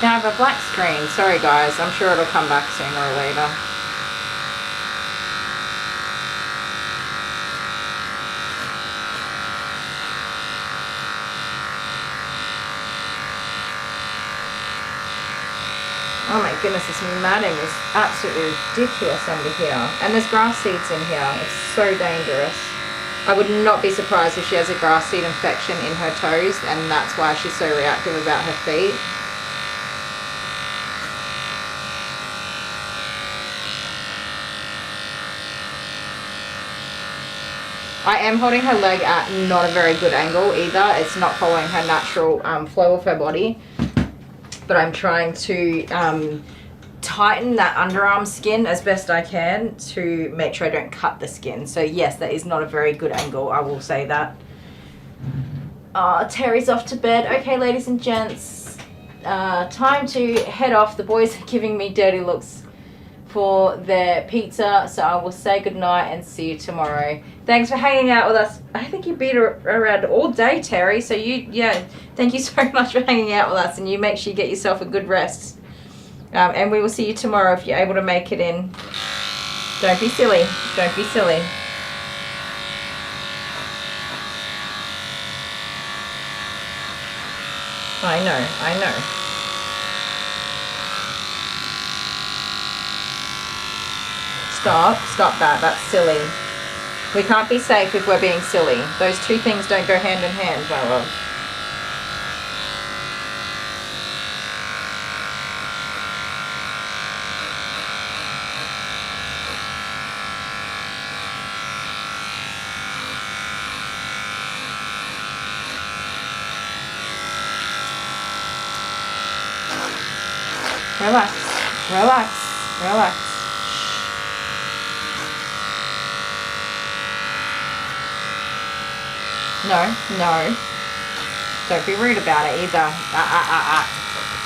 Now I have a black screen. Sorry guys, I'm sure it'll come back sooner or later. Oh my goodness, this matting is absolutely ridiculous under here. And there's grass seeds in here. It's so dangerous. I would not be surprised if she has a grass seed infection in her toes, and that's why she's so reactive about her feet. I am holding her leg at not a very good angle either. It's not following her natural flow of her body. But I'm trying to tighten that underarm skin as best I can to make sure I don't cut the skin. So yes, that is not a very good angle, I will say that. Terry's off to bed. Okay, ladies and gents, time to head off. The boys are giving me dirty looks for their pizza, so I will say goodnight and see you tomorrow. Thanks for hanging out with us. I think you beat around all day, Terry, so thank you so much for hanging out with us, and you make sure you get yourself a good rest. And we will see you tomorrow if you're able to make it in. Don't be silly. Don't be silly. I know. Stop that. That's silly. We can't be safe if we're being silly. Those two things don't go hand in hand, my love. Relax. No. Don't be rude about it either.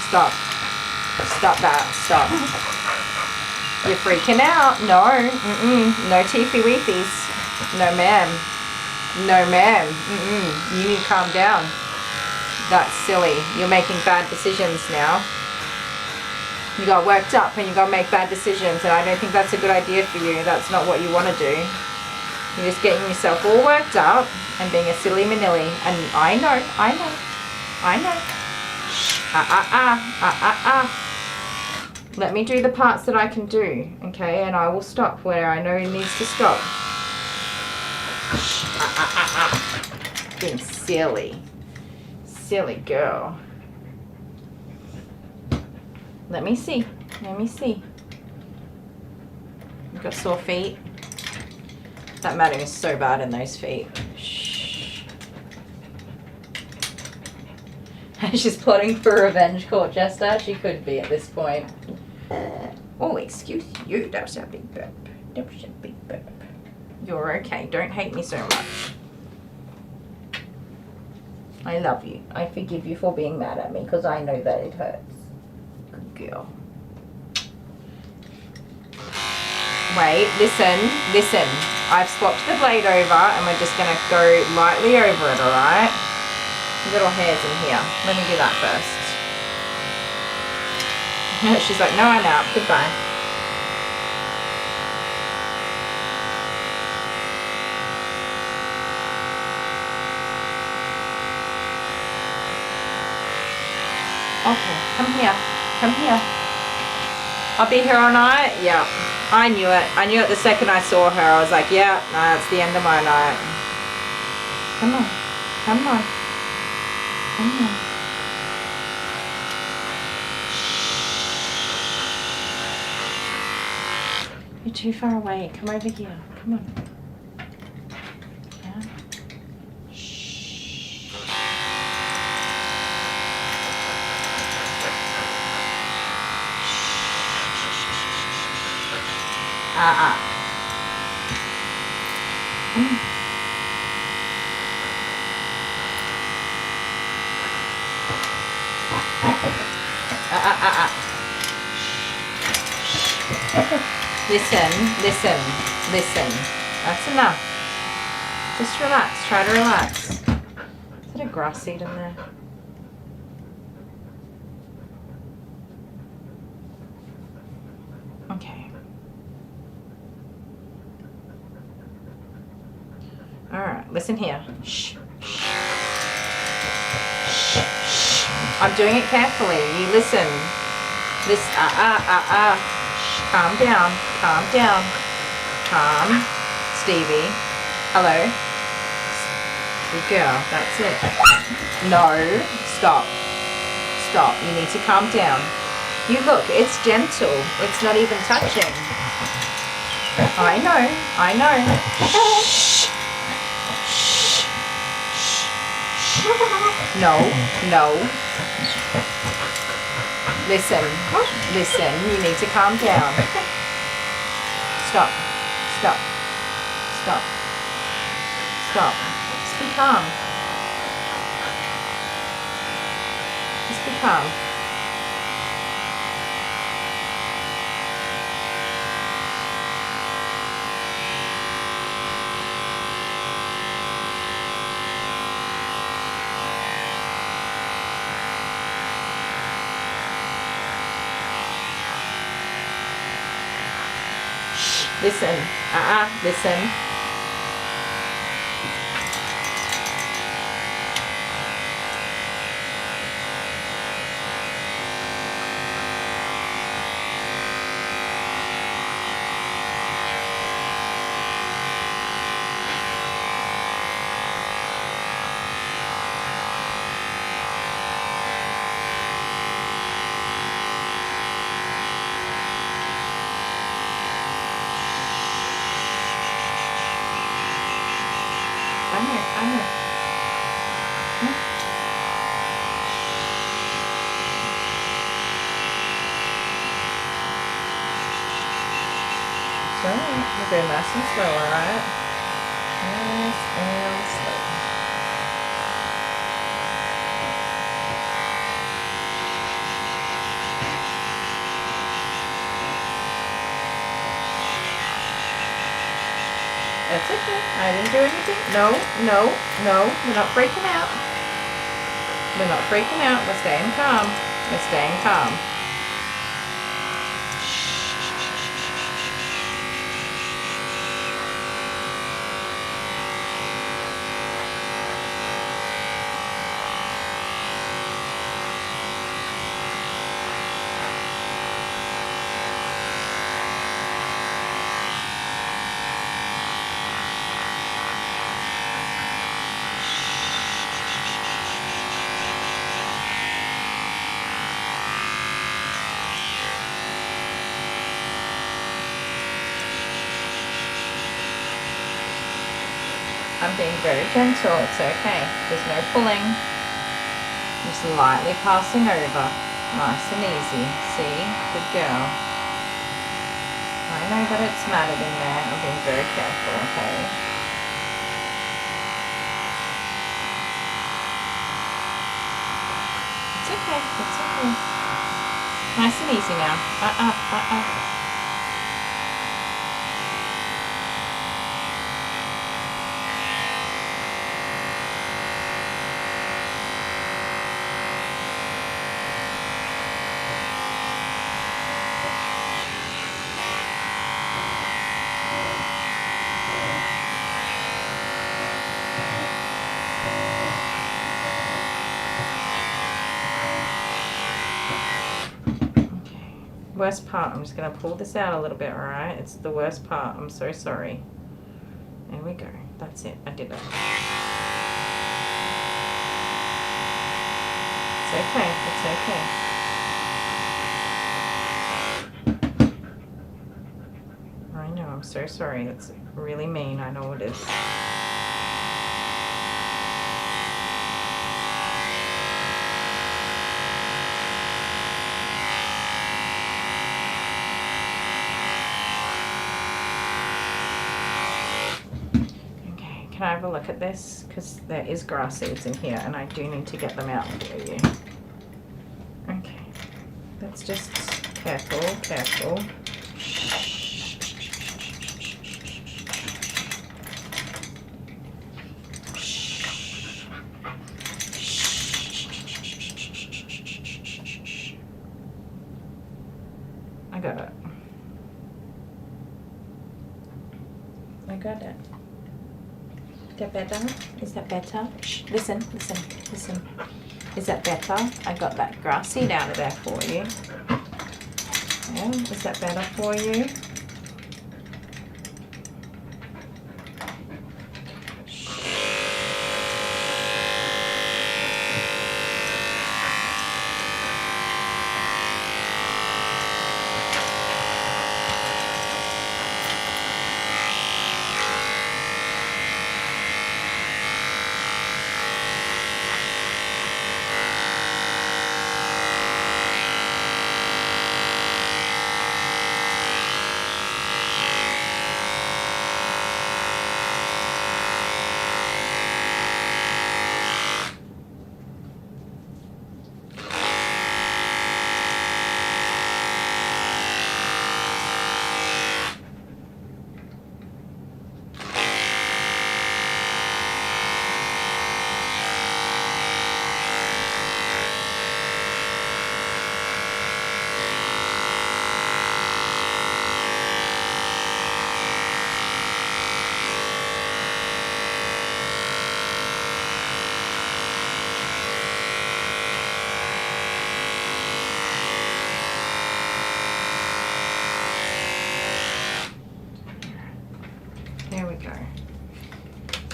Stop that. Stop. You're freaking out. No. No teethy weethies. No ma'am. You need to calm down. That's silly. You're making bad decisions now. You got worked up and you got to make bad decisions, and I don't think that's a good idea for you. That's not what you want to do. You're just getting yourself all worked up and being a silly manilly. And I know. Let me do the parts that I can do, okay? And I will stop where I know it needs to stop. Being silly. Silly girl. Let me see. You've got sore feet. That matting is so bad in those feet. Shh. She's plotting for revenge, Colchester. She could be at this point. Oh, excuse you. That was a big burp. You're okay. Don't hate me so much. I love you. I forgive you for being mad at me because I know that it hurts. Good girl. Wait, listen. I've swapped the blade over and we're just going to go lightly over it, alright? Little hairs in here. Let me do that first. She's like, no, I'm out. Goodbye. Okay, come here. I'll be here all night? Yeah. I knew it. I knew it the second I saw her. I was like, yeah, no, it's the end of my night. Come on. You're too far away. Come over here. Come on. Yeah. Shh. Listen. That's enough. Just relax. Try to relax. Is that a grass seed in there? Okay. Alright, listen here. Shh. I'm doing it carefully. You listen. Calm down. Calm. Stevie. Hello. Good girl. That's it. No. Stop. You need to calm down. You look, it's gentle. It's not even touching. I know. Shh. No. Listen, you need to calm down. Stop. Just be calm. Listen. Listen. I know. So, we're going nice and slow, alright? Nice and slow. That's okay. I didn't do anything. No. We're not freaking out. We're staying calm. I'm being very gentle. It's okay. There's no pulling. Just lightly passing over. Nice and easy. See? Good girl. I know that it's matted in there. I'm being very careful, okay? It's okay. It's okay. Nice and easy now. Worst part, I'm just going to pull this out a little bit, alright? It's the worst part. I'm so sorry. There we go. That's it. I did it. It's okay. It's okay. I know. I'm so sorry. That's really mean. I know it is. Can I have a look at this? Because there is grass seeds in here and I do need to get them out for you. Okay. That's just careful, careful. I got it. I got it. Is that better? Is that better? Shh, listen, listen, listen. Is that better? I got that grass seed out of there for you. Yeah, is that better for you?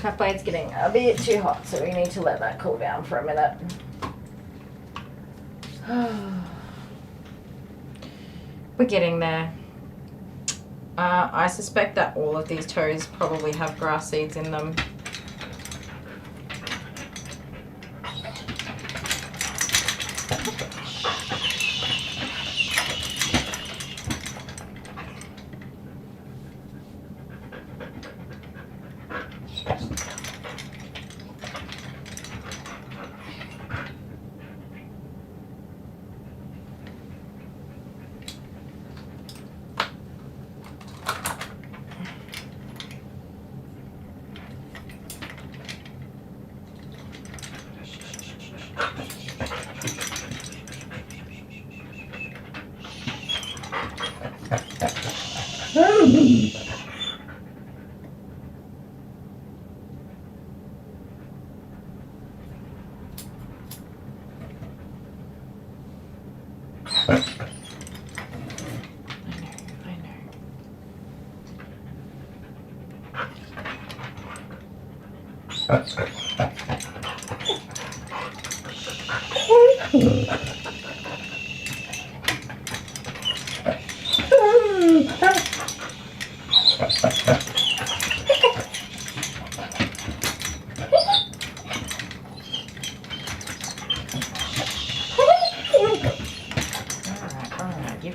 That blade's getting a bit too hot, so we need to let that cool down for a minute. We're getting there. I suspect that all of these toes probably have grass seeds in them.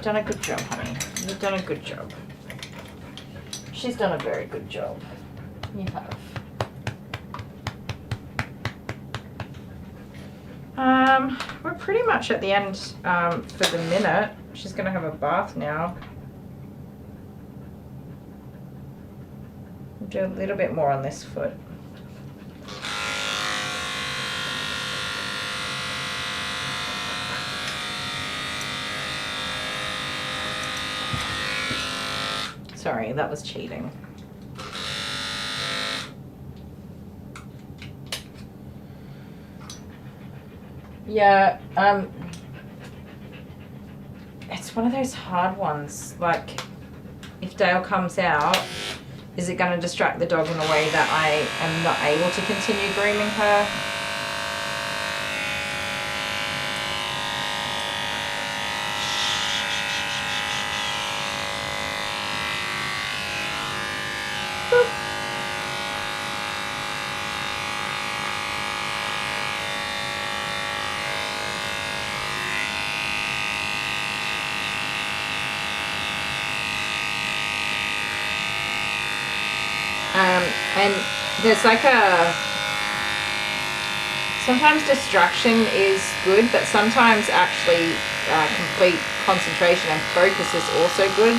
You've done a good job, honey. You've done a good job. She's done a very good job. You have. We're pretty much at the end for the minute. She's gonna have a bath now. Do a little bit more on this foot. Sorry, that was cheating. Yeah, it's one of those hard ones. Like, if Dale comes out, is it going to distract the dog in a way that I am not able to continue grooming her? And there's like sometimes distraction is good, but sometimes actually complete concentration and focus is also good.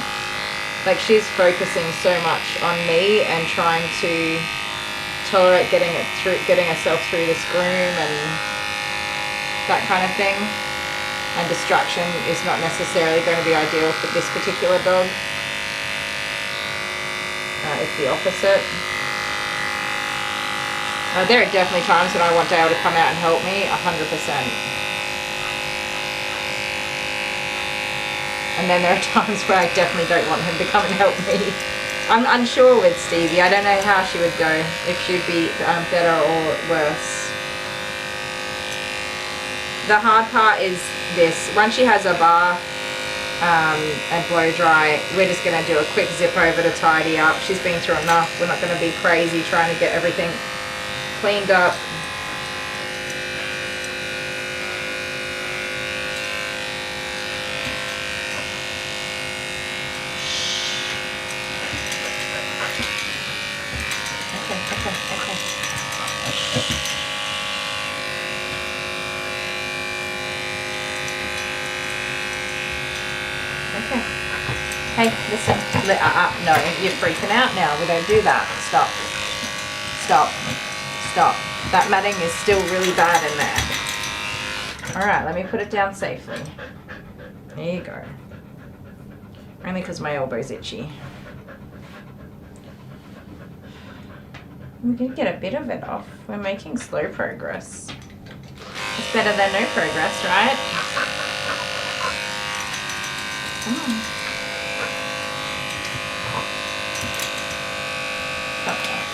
Like, she's focusing so much on me and trying to tolerate getting herself through this groom and that kind of thing. And distraction is not necessarily going to be ideal for this particular dog. It's the opposite. There are definitely times when I want Dale to come out and help me, 100%. And then there are times where I definitely don't want him to come and help me. I'm unsure with Stevie. I don't know how she would go, if she'd be better or worse. The hard part is this. Once she has a bath and blow dry, we're just going to do a quick zip over to tidy up. She's been through enough. We're not going to be crazy trying to get everything cleaned up. Okay. Hey, listen. No, you're freaking out now. We don't do that. Stop. Stop. Stop. That matting is still really bad in there. Alright, let me put it down safely. There you go. Only because my elbow's itchy. We did get a bit of it off. We're making slow progress. It's better than no progress, right? Come on. Stop that.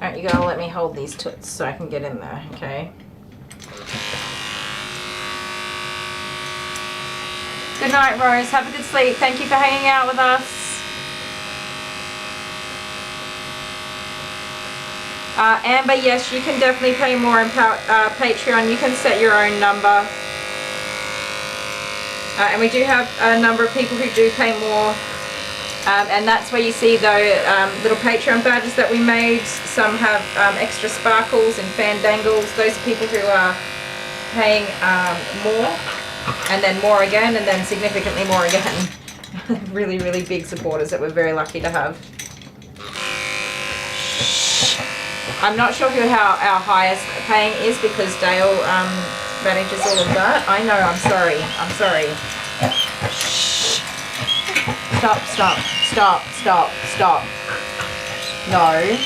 Alright, you gotta let me hold these toots so I can get in there, okay? Good night, Rose. Have a good sleep. Thank you for hanging out with us. Amber, yes, you can definitely pay more in Patreon. You can set your own number. And we do have a number of people who do pay more. And that's where you see the little Patreon badges that we made. Some have extra sparkles and fandangles. Those are people who are paying more. and then more again, and then significantly more again. Really, really big supporters that we're very lucky to have. I'm not sure who our highest paying is because Dale manages all of that. I know, I'm sorry. I'm sorry. Stop, stop, stop, stop, stop. No.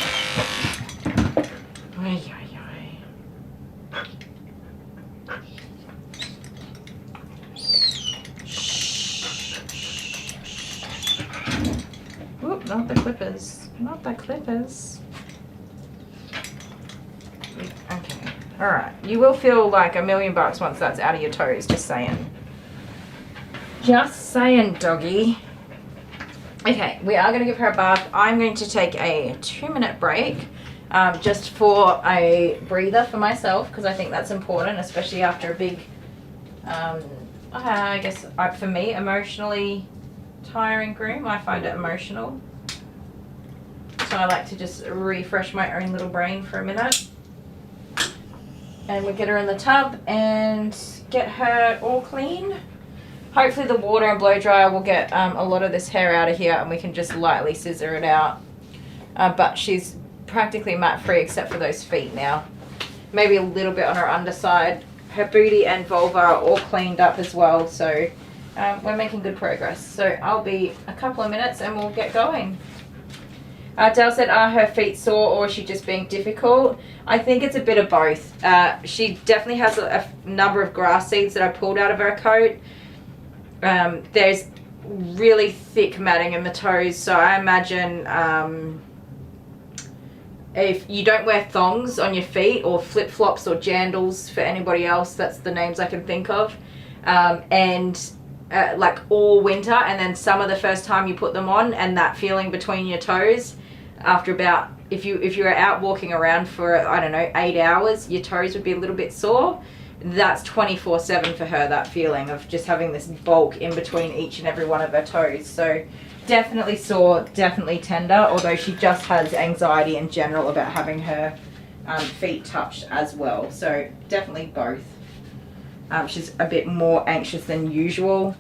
Oop, not the clippers. Not the clippers. Okay. Alright. You will feel like $1,000,000 once that's out of your toes, just saying. Just saying, doggy. Okay, we are going to give her a bath. I'm going to take a 2-minute break just for a breather for myself because I think that's important, especially after a big, I guess for me, emotionally tiring groom. I find it emotional. So I like to just refresh my own little brain for a minute. And we'll get her in the tub and get her all clean. Hopefully the water and blow dryer will get a lot of this hair out of here and we can just lightly scissor it out. But she's practically mat free except for those feet now. Maybe a little bit on her underside. Her booty and vulva are all cleaned up as well. So we're making good progress. So I'll be a couple of minutes and we'll get going. Dale said, are her feet sore or is she just being difficult? I think it's a bit of both. She definitely has a number of grass seeds that I pulled out of her coat. There's really thick matting in the toes, so I imagine if you don't wear thongs on your feet or flip-flops or jandals for anybody else, that's the names I can think of, like all winter and then summer the first time you put them on and that feeling between your toes after about, if you're out walking around for, I don't know, 8 hours, your toes would be a little bit sore. That's 24/7 for her, that feeling of just having this bulk in between each and every one of her toes. So definitely sore, definitely tender, although she just has anxiety in general about having her feet touched as well. So definitely both. She's a bit more anxious than usual,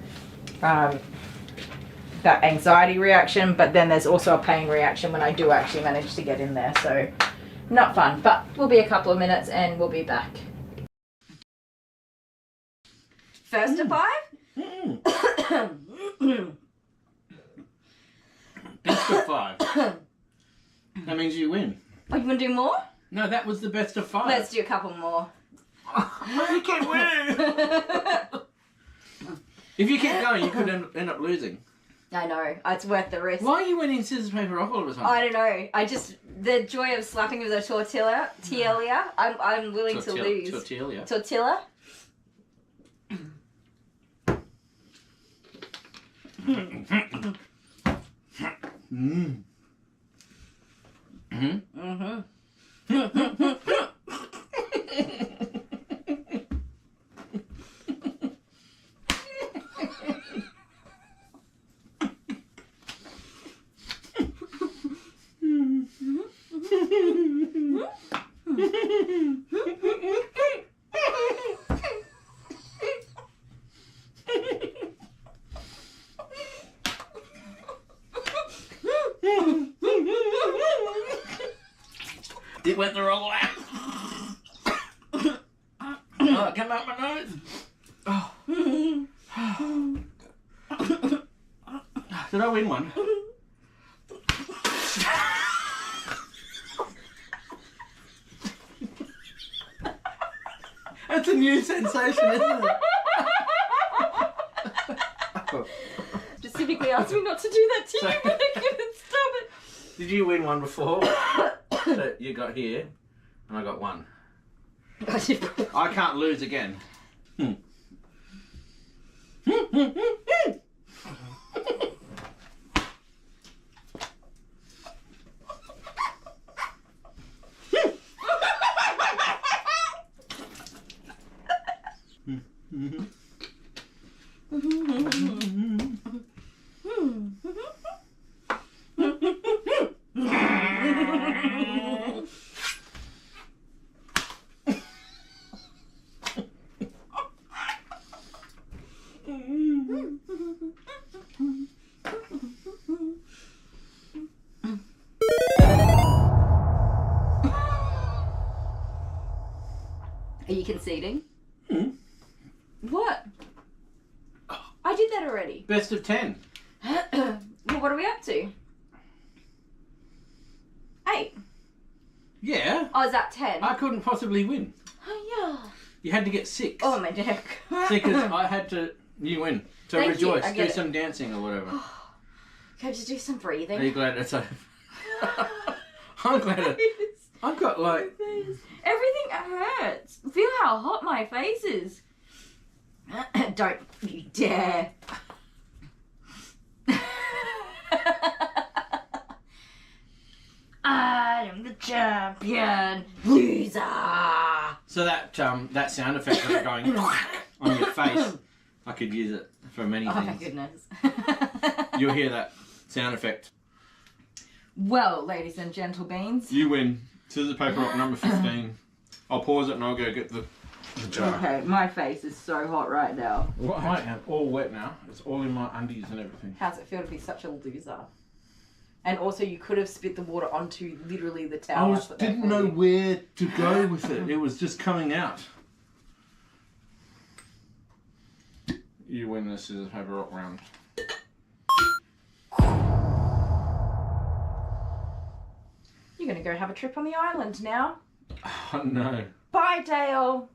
that anxiety reaction, but then there's also a pain reaction when I do actually manage to get in there. So not fun, but we'll be a couple of minutes and we'll be back. First to 5? Best of 5. That means you win. Oh, you want to do more? No, that was the best of 5. Let's do a couple more. You keep winning. If you keep going, you could end up losing. I know. It's worth the risk. Why are you winning scissors, paper, rock all the time? I don't know. The joy of slapping with a tortilla, I'm willing to lose. Tortilla? Mm. Mm-hmm. It went the wrong way. Oh, it came out my nose. Oh. Did I win one? That's a new sensation, isn't it? Specifically asked me not to do that to you, but I couldn't stop it. Did you win one before? So you got here, and I got one. I can't lose again. you conceding? Hmm. What? I did that already. Best of 10. Well, what are we up to? 8. Yeah. Oh, is that 10? I couldn't possibly win. Oh, yeah. You had to get 6. Oh, my neck. See, because I had to. You win. So Thank you, rejoice. I get Do it. some dancing or whatever. Can I just do some Are breathing? you glad it's over? I'm glad I've got like. Everything hurts. Feel how hot my face is. Don't you dare. I am the champion. Loser. So that sound effect of it going on your face, I could use it for many Oh my things. goodness. You'll hear that sound effect. Well, ladies and gentlebeans. You win. Scissors, paper, rock, number 15. I'll pause it and I'll go get the jar. Okay, my face is so hot right now. Well, I am all wet now. It's all in my undies and everything. How's it feel to be such a loser? And also, you could have spit the water onto literally the I towel. didn't know where to go with it. It was just coming out. You win the scissors, paper, rock round. You're gonna go have a trip on the island now. Oh no. Bye, Dale.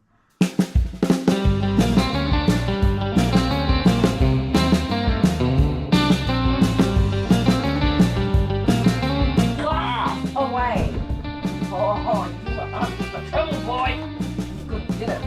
Laugh away. Oh, you are under the trouble, boy. Good, did it.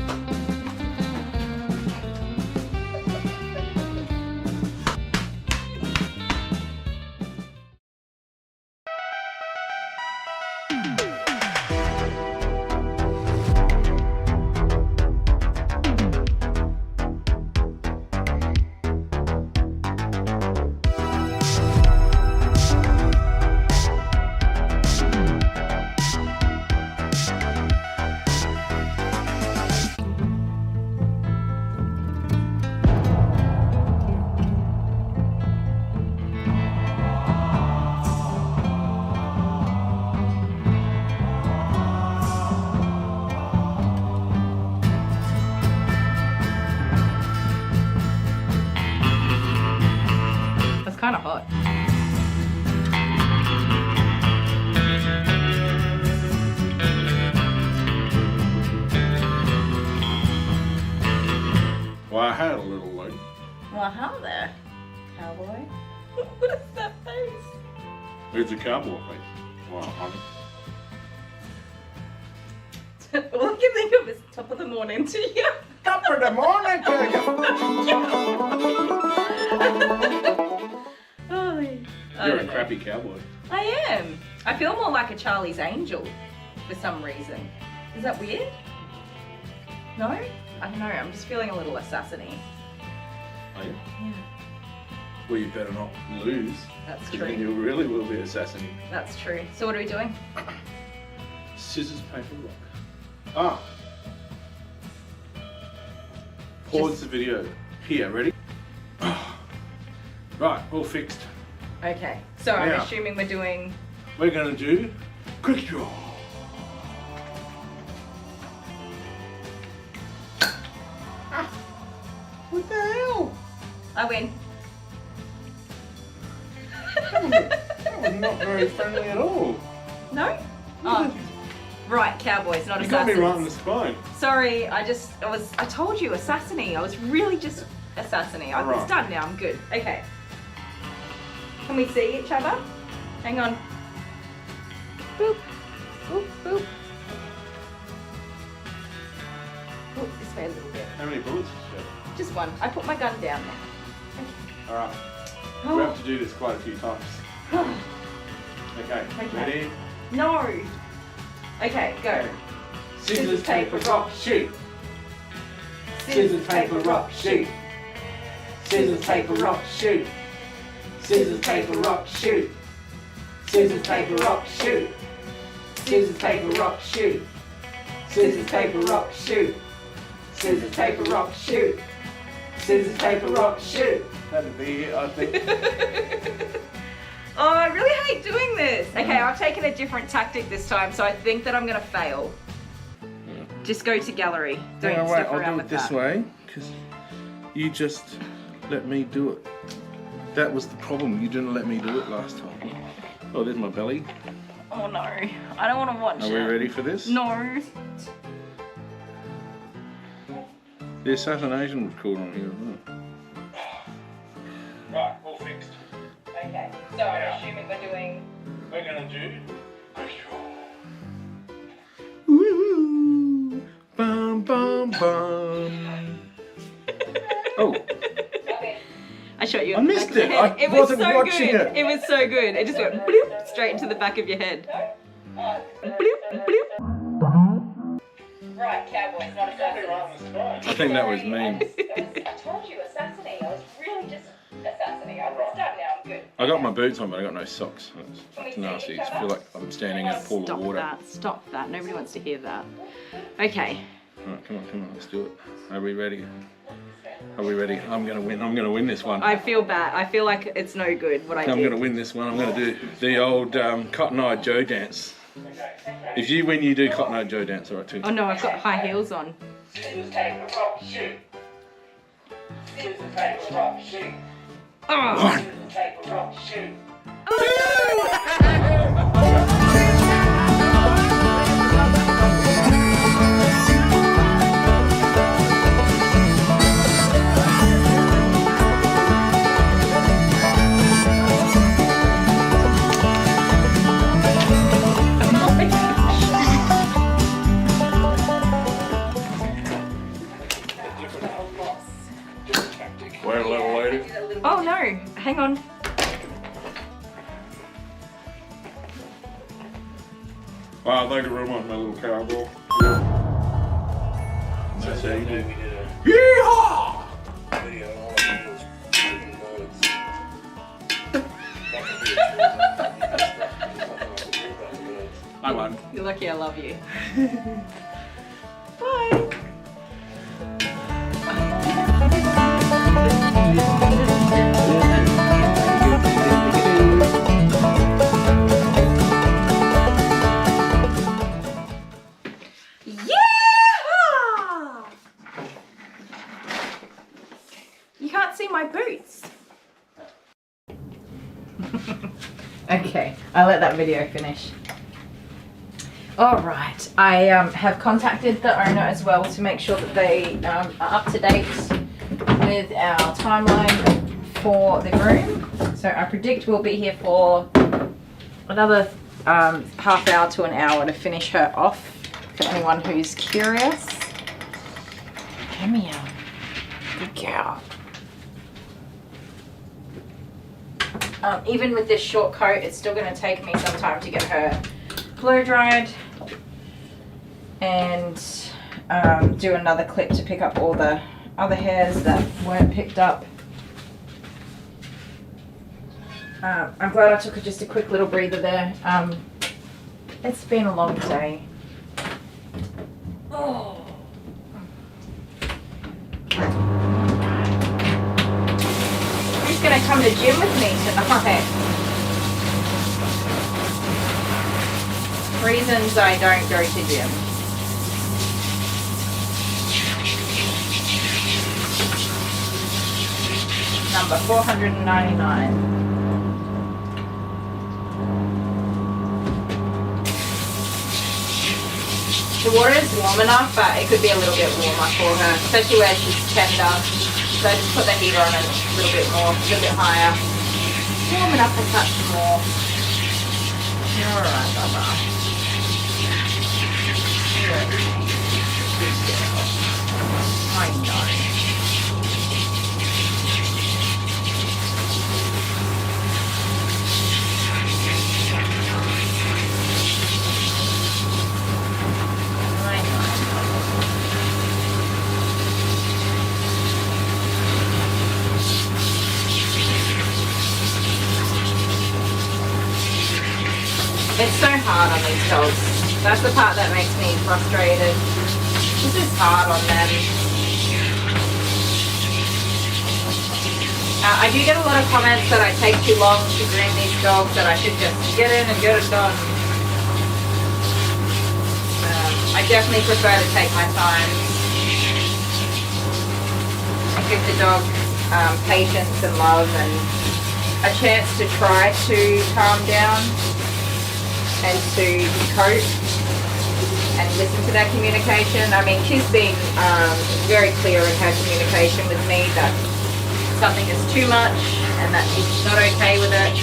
That's kind of hot. Well, I had a little load. Well, hello there, cowboy. What is that face? It's a cowboy face. Well, All I can think of is top of the morning to you. top of the morning to Oh, You're a crappy cowboy. I am. I feel more like a Charlie's Angel for some reason. Is that weird? No? I don't know. I'm just feeling a little assassiny. Are you? Yeah. Well, you better not lose. That's Because then true. you really will be assassinated. That's true. So what are we doing? Scissors, paper, rock. Ah. Pause the video. Here, ready? Right, all fixed. Okay. So I'm Yeah. assuming we're doing. We're gonna do quick draw. What the hell? I win. That was not very friendly at all. No? Oh. Right, cowboys, not You got me assassins. right in the spine. Sorry, I told you, assassiny. I was really just assassiny. It's Alright. done now, I'm good. Okay. Can we see each other? Hang on. Boop. Boop, boop. Boop, this way a little bit. How many bullets did you have? Just one. I put my gun down now. Alright. We Oh. have to do this quite a few times. Okay, Okay. ready? No. Okay, go. Scissors, paper, rock, shoot. Scissors, paper, rock, shoot. Scissors, paper, rock, shoot. Scissors, paper, rock, shoot. Scissors, paper, rock, shoot. Scissors, paper, rock, shoot. Scissors, paper, rock, shoot. Scissors, paper, rock, shoot. Scissors, paper, rock, shoot. That'd be it, I think. Oh, I really hate doing this. Okay, I've taken a different tactic this time, so I think that I'm gonna fail. Just go to gallery. Don't Yeah, wait, step I'll around do it with this that. way, because you just let me do it. That was the problem, you didn't let me do it last time. Oh, there's my belly. Oh no, I don't want to watch Are it. we ready for this? No. The assassination was called on here, wasn't it? Right, all fixed. Okay, so I'm assuming we're doing... We're gonna do... Woo! Bum, bum, bum. Oh, I shot you I in the missed back of the it. head. I wasn't watching good. it. It was so good. It just went bloop, straight into the back of your head. Bloop, bloop. Right, cowboys, not assassins. I think that was mean. I told you, assassinate. I was really just assassinating. I'm stop now. I'm good. I got my boots on, but I got no socks. It's nasty. I feel like I'm standing in a pool of water. Stop that. Nobody wants to hear that. Okay. Alright, come on, let's do it. Are we ready? Are we ready? I'm gonna win this one. I feel bad. I feel like it's no good what I I'm did. gonna win this one. I'm gonna do the old Cotton Eye Joe dance. If you win, you do Cotton Eye Joe dance, alright too. Oh no, I've got high heels on. Scissors, paper, rock, shoot. Scissors, paper, rock, shoot. Oh. Scissors, paper, rock, shoot. Wait a little later. Oh no, hang on. Wow, thank you very much, my little cowboy. That's how you do. Yeehaw! I won. You're lucky I love you. Bye. Yeah! You can't see my boots. Okay, I'll let that video finish. Alright, I have contacted the owner as well to make sure that they are up to date with our timeline for the groom. So I predict we'll be here for another half hour to an hour to finish her off, for anyone who's curious. Come here. Good girl. Even with this short coat, it's still going to take me some time to get her blow dried and do another clip to pick up all the other hairs that weren't picked up. I'm glad I took just a quick little breather there. It's been a long day. Oh. Who's gonna come to gym with me tonight? Reasons I don't go to gym. Number 499. The water is warm enough, but it could be a little bit warmer for her, especially where she's tender. So I just put the heater on a little bit more, a little bit higher. Warm it up a touch more. You're alright, Baba. I know. It's so hard on these dogs. That's the part that makes me frustrated. This is hard on them. I do get a lot of comments that I take too long to groom these dogs, that I should just get in and get it done. I definitely prefer to take my time and give the dog patience and love and a chance to try to calm down and to cope and listen to that communication. I mean, she's been very clear in her communication with me that something is too much and that she's not okay with it.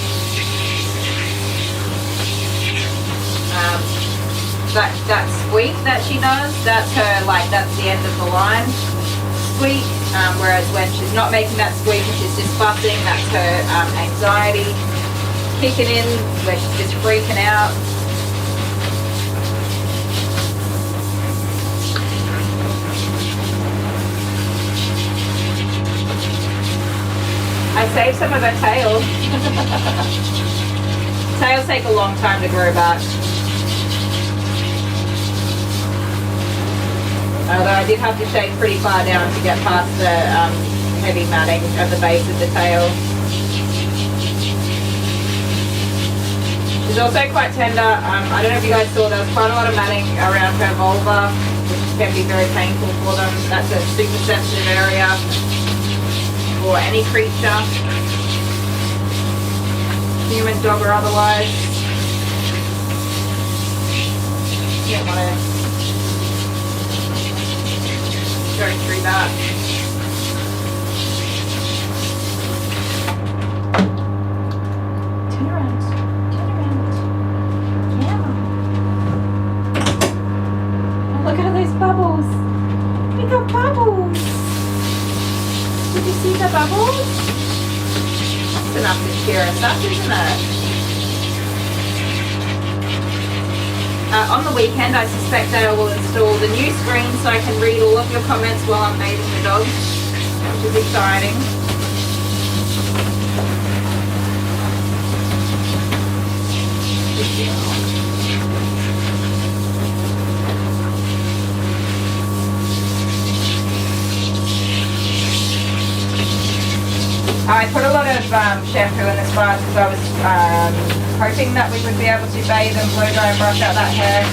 That squeak that she does, that's her, like, that's the end of the line squeak. Whereas when she's not making that squeak and she's just fussing, that's her anxiety kicking in, where she's just freaking out. I saved some of her tails. Tails take a long time to grow back. Although I did have to shave pretty far down to get past the heavy matting at the base of the tail. She's also quite tender. I don't know if you guys saw, there was quite a lot of matting around her vulva, which can be very painful for them. That's a super sensitive area for any creature, human, dog or otherwise. You don't want to go through that. Turn around. Turn around. Yeah. Oh, look at all those bubbles. We got bubbles. Did you see the bubbles? That's enough to cheer us up, isn't it? On the weekend, I suspect I will install the new screen so I can read all of your comments while I'm bathing the dogs, which is exciting. I put a lot of shampoo in this bath because I was hoping that we would be able to bathe and blow dry and brush out that hair.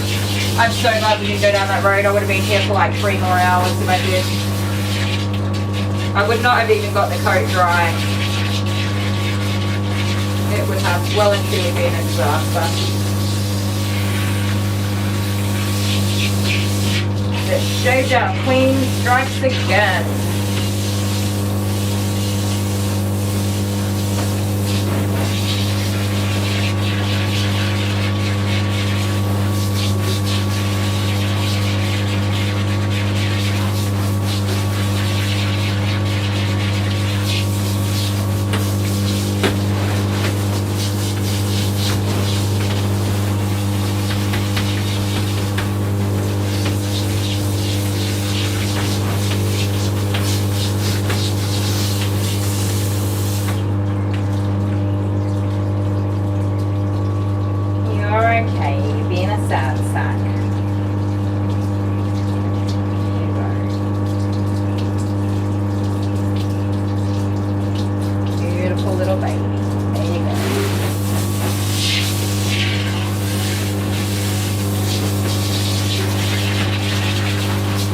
I'm so glad we didn't go down that road. I would have been here for like 3 more hours if I did. I would not have even got the coat dry. It would have well and truly been a disaster. The shaved out queen strikes again.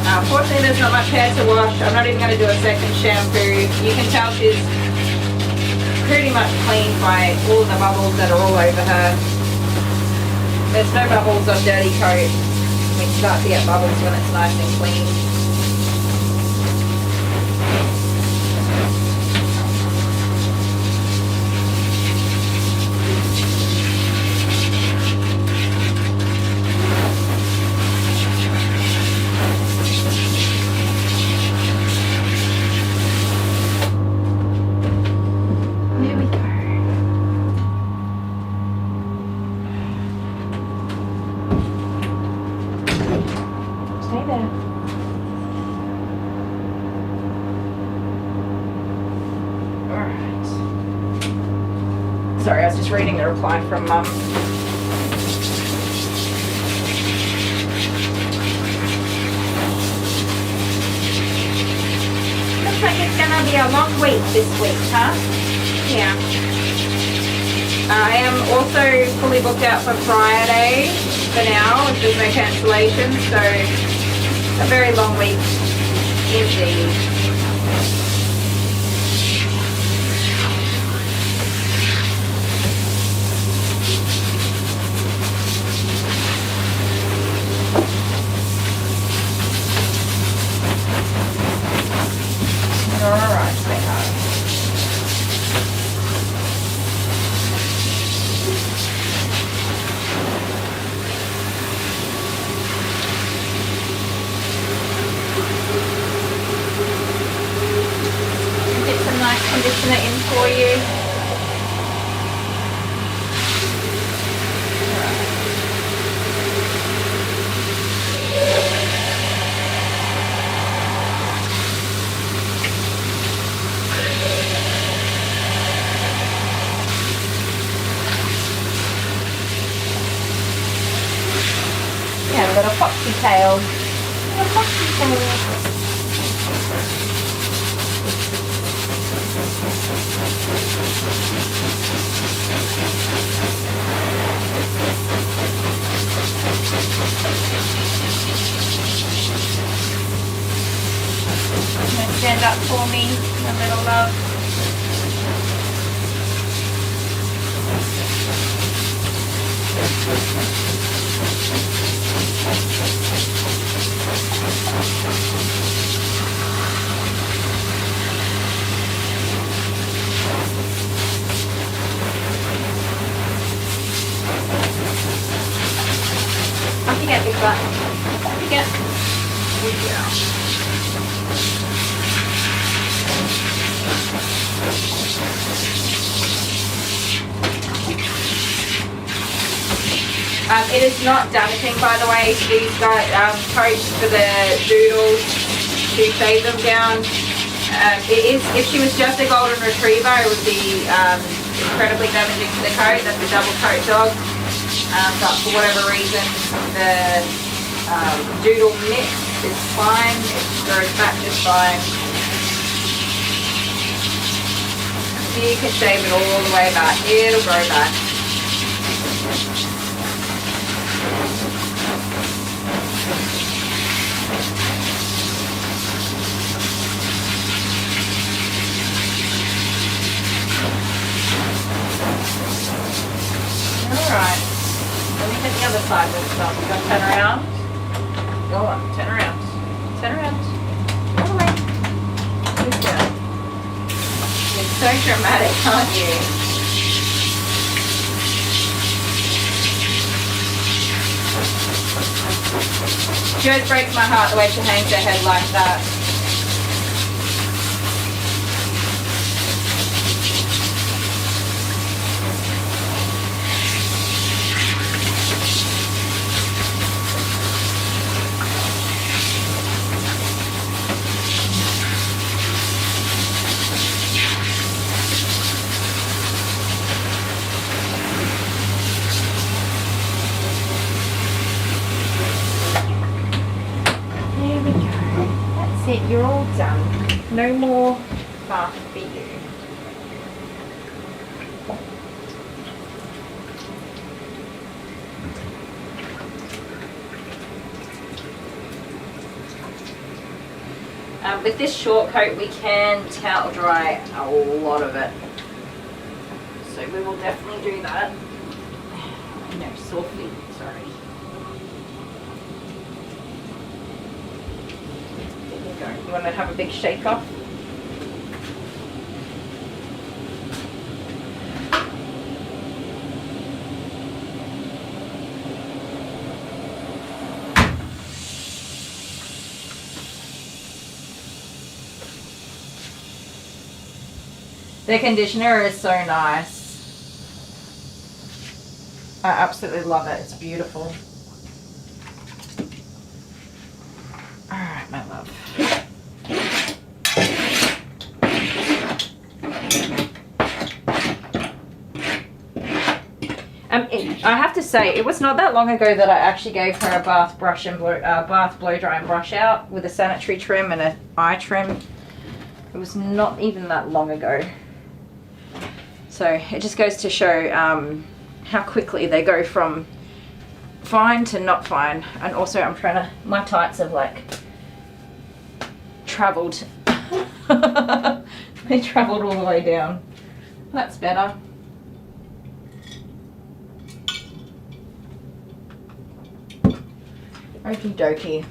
Unfortunately, there's not much hair to wash. I'm not even going to do a second shampoo. You can tell she's pretty much clean by all the bubbles that are all over her. There's no bubbles on dirty coat. We start to get bubbles when it's nice and clean. Sorry, I was just reading the reply from Mum. Looks like it's gonna be a long week this week, huh? Yeah. I am also fully booked out for Friday for now. There's no cancellations, so a very long week indeed. Alright, sweetheart. Get some nice conditioner in for you. Yeah, little foxy tail. Little foxy tail. Stand up for me, my little love. Up you get, big butt. Up you get. Good girl. It is not damaging, by the way. These coats for the doodles to shave them down. It is, if she was just a golden retriever, it would be incredibly damaging to the coat. That's a double coat dog. But for whatever reason, the doodle mix is fine. It grows back just fine. You can shave it all the way back. It'll grow back. Alright, let me hit the other side with stuff. You want to turn around? Go on, turn around. Turn around. All the way. Good girl. You're so dramatic, aren't you? She always breaks my heart the way she hangs her head like that. You're all done. No more bath for you. With this short coat, we can towel dry a lot of it. So we will definitely do that. No, softly, sorry. You want to have a big shake off? The conditioner is so nice. I absolutely love it. It's beautiful. Alright, my love. I have to say, it was not that long ago that I actually gave her a bath brush and bath blow dry and brush out with a sanitary trim and an eye trim. It was not even that long ago. So it just goes to show how quickly they go from fine to not fine. And also I'm trying to, my tights have like travelled. They travelled all the way down. That's better. Okie dokie.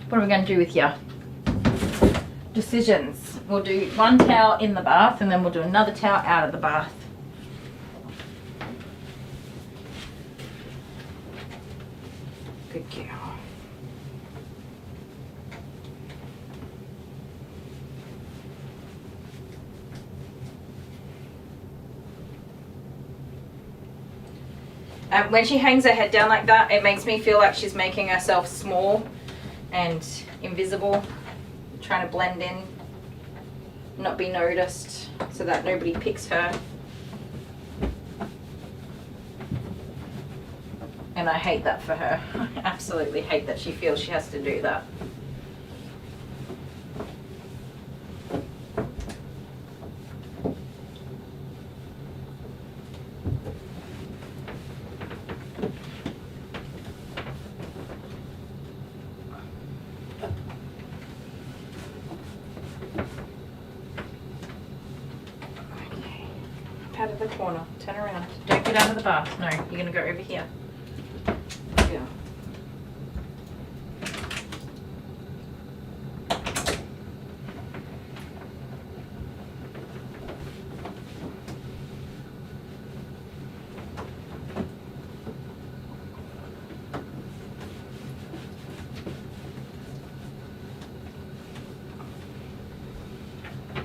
What are we going to do with you? Decisions. We'll do one towel in the bath and then we'll do another towel out of the bath. Good girl. When she hangs her head down like that, it makes me feel like she's making herself small and invisible, trying to blend in, not be noticed, so that nobody picks her. And I hate that for her. I absolutely hate that she feels she has to do that. Out of the corner. Turn around. Don't get out of the bath. No, you're going to go over here. Yeah.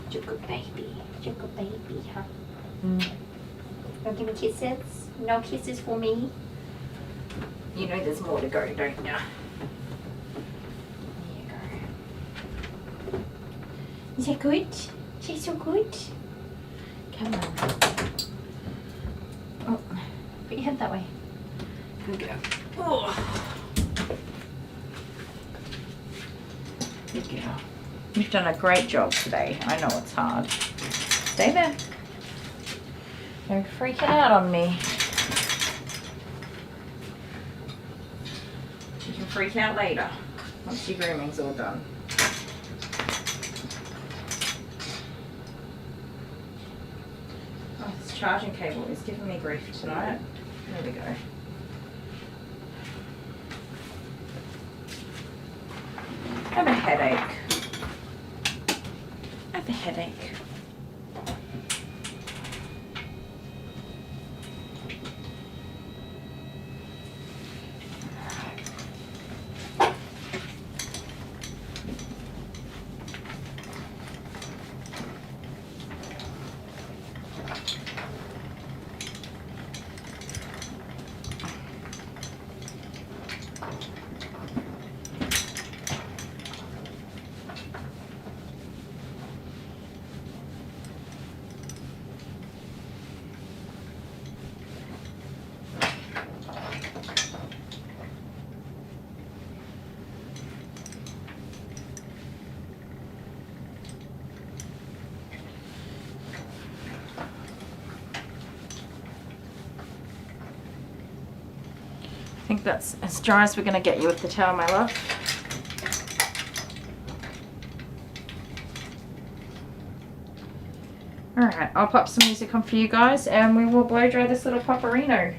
You're a good baby. You're a good baby, huh? Don't give me kisses. No kisses for me. You know there's more to go, don't you? There you go. Is that good? She's so good. Come on. Oh, put your head that way. Good girl. Oh. Good girl. You've done a great job today. I know it's hard. Stay there. Don't freak out on me. You can freak out later once your grooming's all done. Oh, this charging cable is giving me grief tonight. There we go. I have a headache. I have a headache. I think that's as dry as we're going to get you with the towel, my love. Alright, I'll pop some music on for you guys and we will blow dry this little paparino.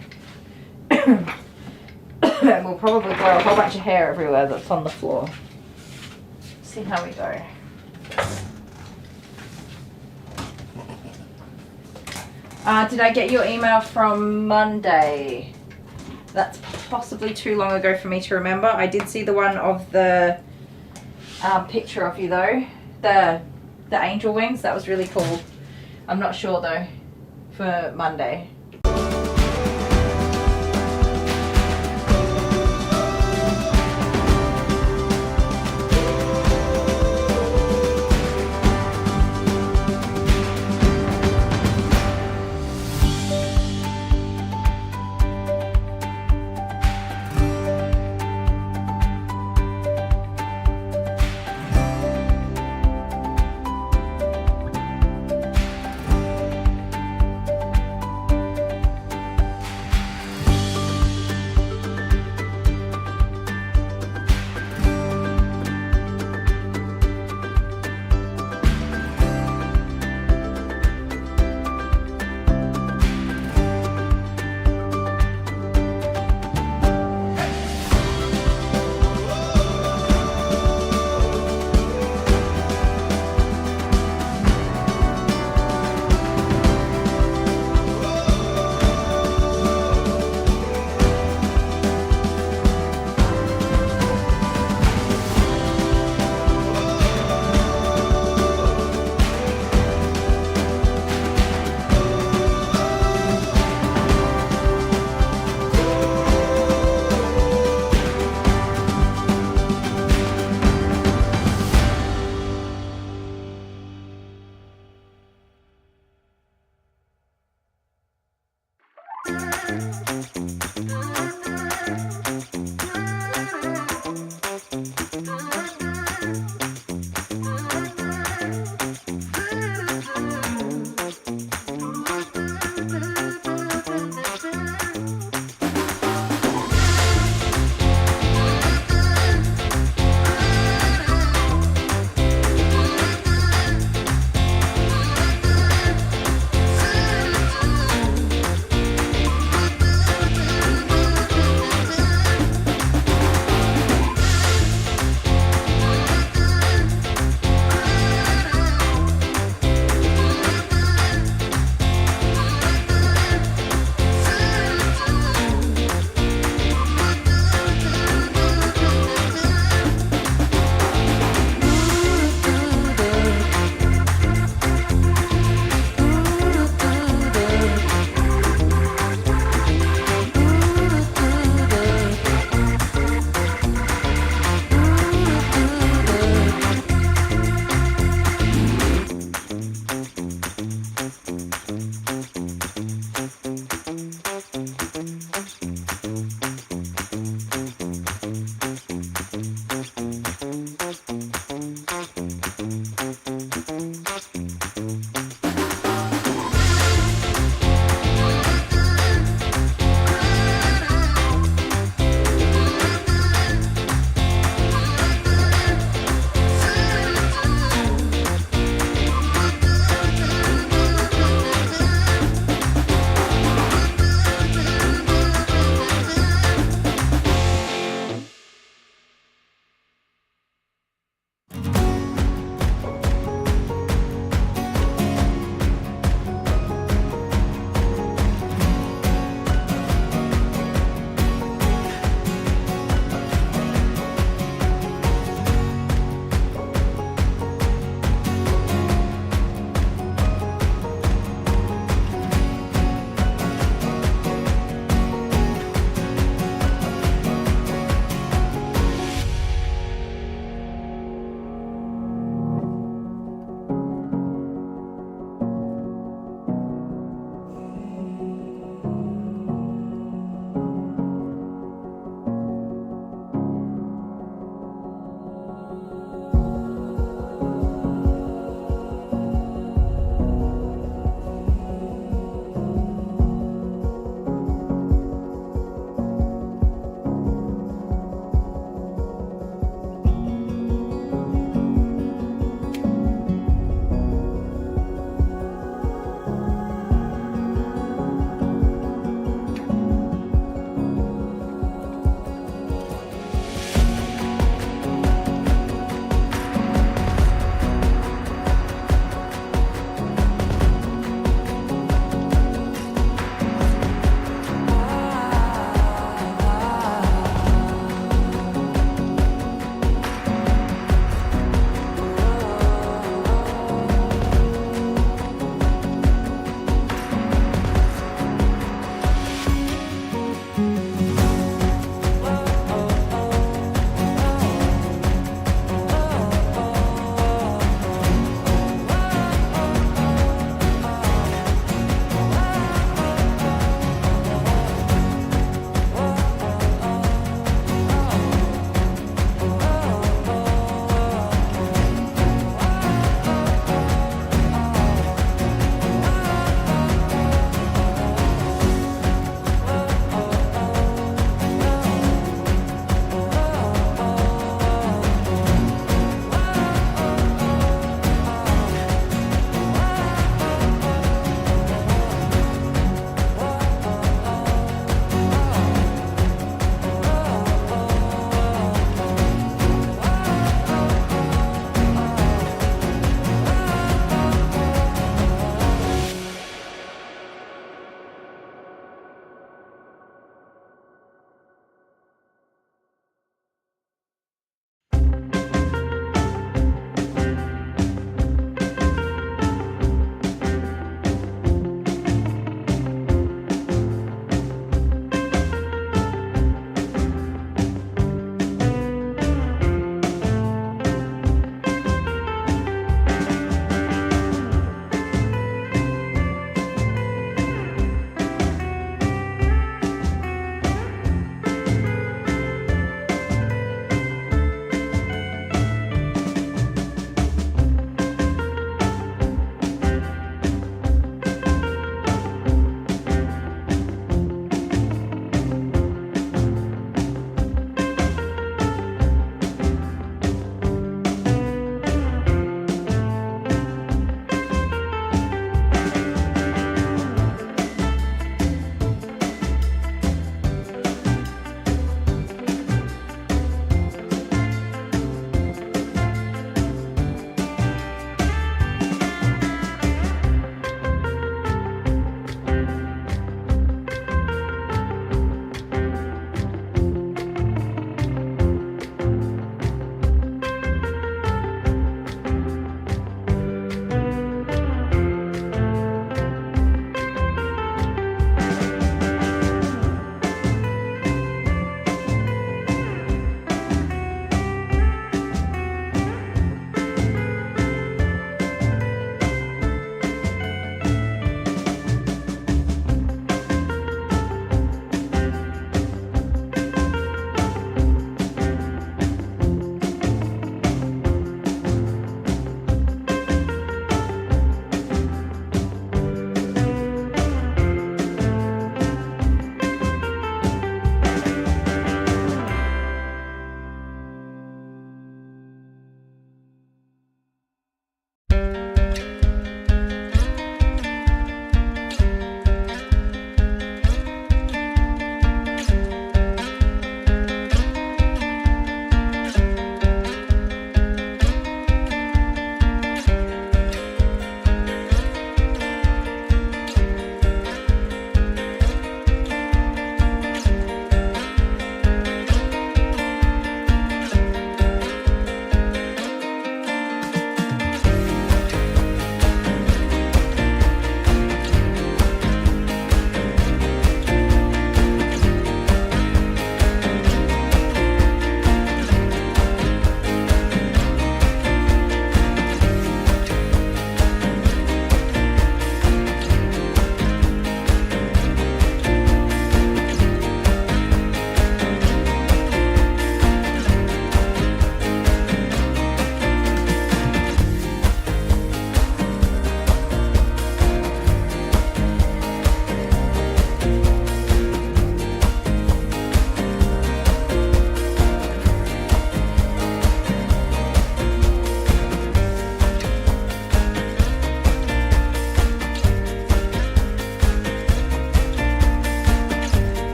And we'll probably blow a whole bunch of hair everywhere that's on the floor. See how we go. Did I get your email from Monday? That's possibly too long ago for me to remember. I did see the one of the picture of you though. The angel wings. That was really cool. I'm not sure though for Monday.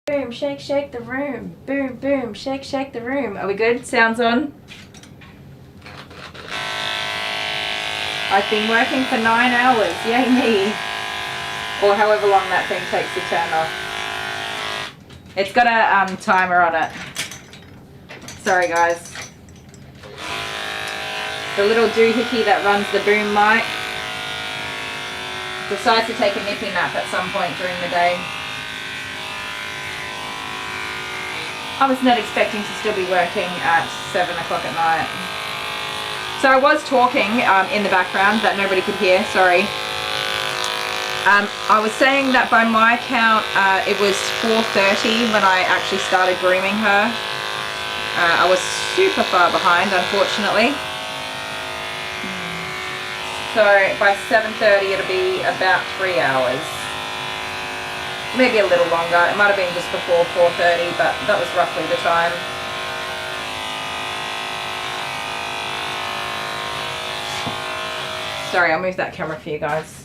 Boom, shake, shake the room. Boom, boom, shake, shake the room. Are we good? Sounds on. I've been working for 9 hours. Yay me. Or however long that thing takes to turn off. It's got a timer on it. Sorry guys. The little doohickey that runs the boom mic decides to take a nippy nap at some point during the day. I was not expecting to still be working at 7 o'clock at night. So I was talking in the background that nobody could hear, sorry. I was saying that by my count it was 4:30 when I actually started grooming her. I was super far behind, unfortunately. So by 7:30 it'll be about 3 hours. Maybe a little longer. It might have been just before 4:30, but that was roughly the time. Sorry, I'll move that camera for you guys.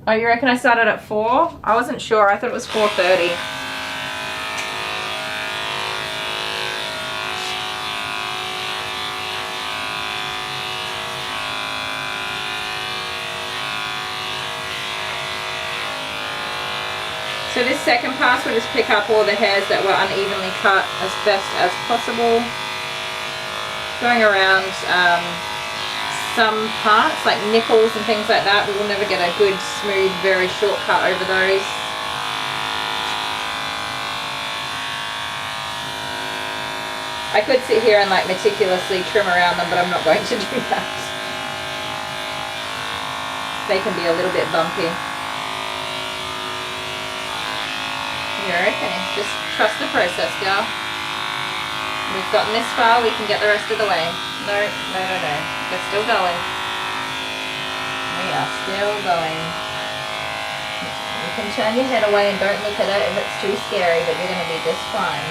Oh, you reckon I started at 4? I wasn't sure. I thought it was 4:30. So this second pass will just pick up all the hairs that were unevenly cut as best as possible. Going around some parts like nipples and things like that. We will never get a good, smooth, very short cut over those. I could sit here and like meticulously trim around them, but I'm not going to do that. They can be a little bit bumpy. You're okay. Just trust the process, girl. We've gotten this far, we can get the rest of the way. No, no, no, no. We're still going. We are still going. You can turn your head away and don't look at it if it's too scary, but you're going to be just fine.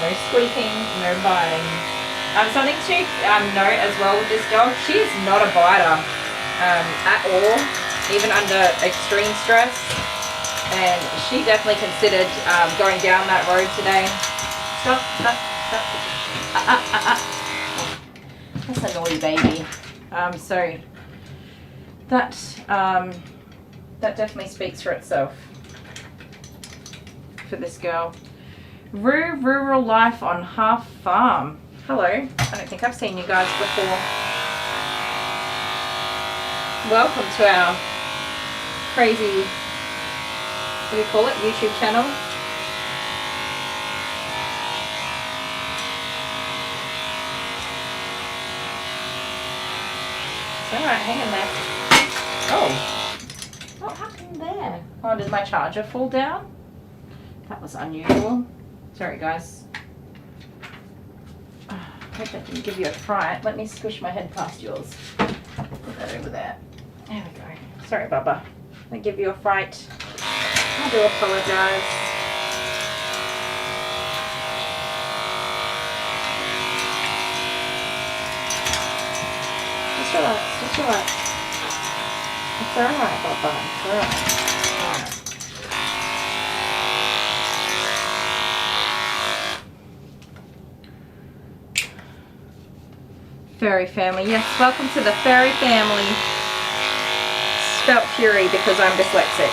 No squeaking, no biting. Something to note as well with this dog, she is not a biter at all, even under extreme stress. And she definitely considered going down that road today. Stop, stop, stop. That's a naughty baby. So that definitely speaks for itself for this girl. Rural life on half farm. Hello. I don't think I've seen you guys before. Welcome to our crazy, what do you call it, YouTube channel. Alright, hang in there. Oh. What happened there? Oh, did my charger fall down? That was unusual. Sorry, guys. I hope that didn't give you a fright. Let me squish my head past yours. Put that over there. There we go. Sorry, Bubba. Let me give you a fright. I do apologise. Just relax, just relax. It's alright, Bubba. It's alright. Alright. Furry family. Yes, welcome to the furry family. Spelt Fury because I'm dyslexic.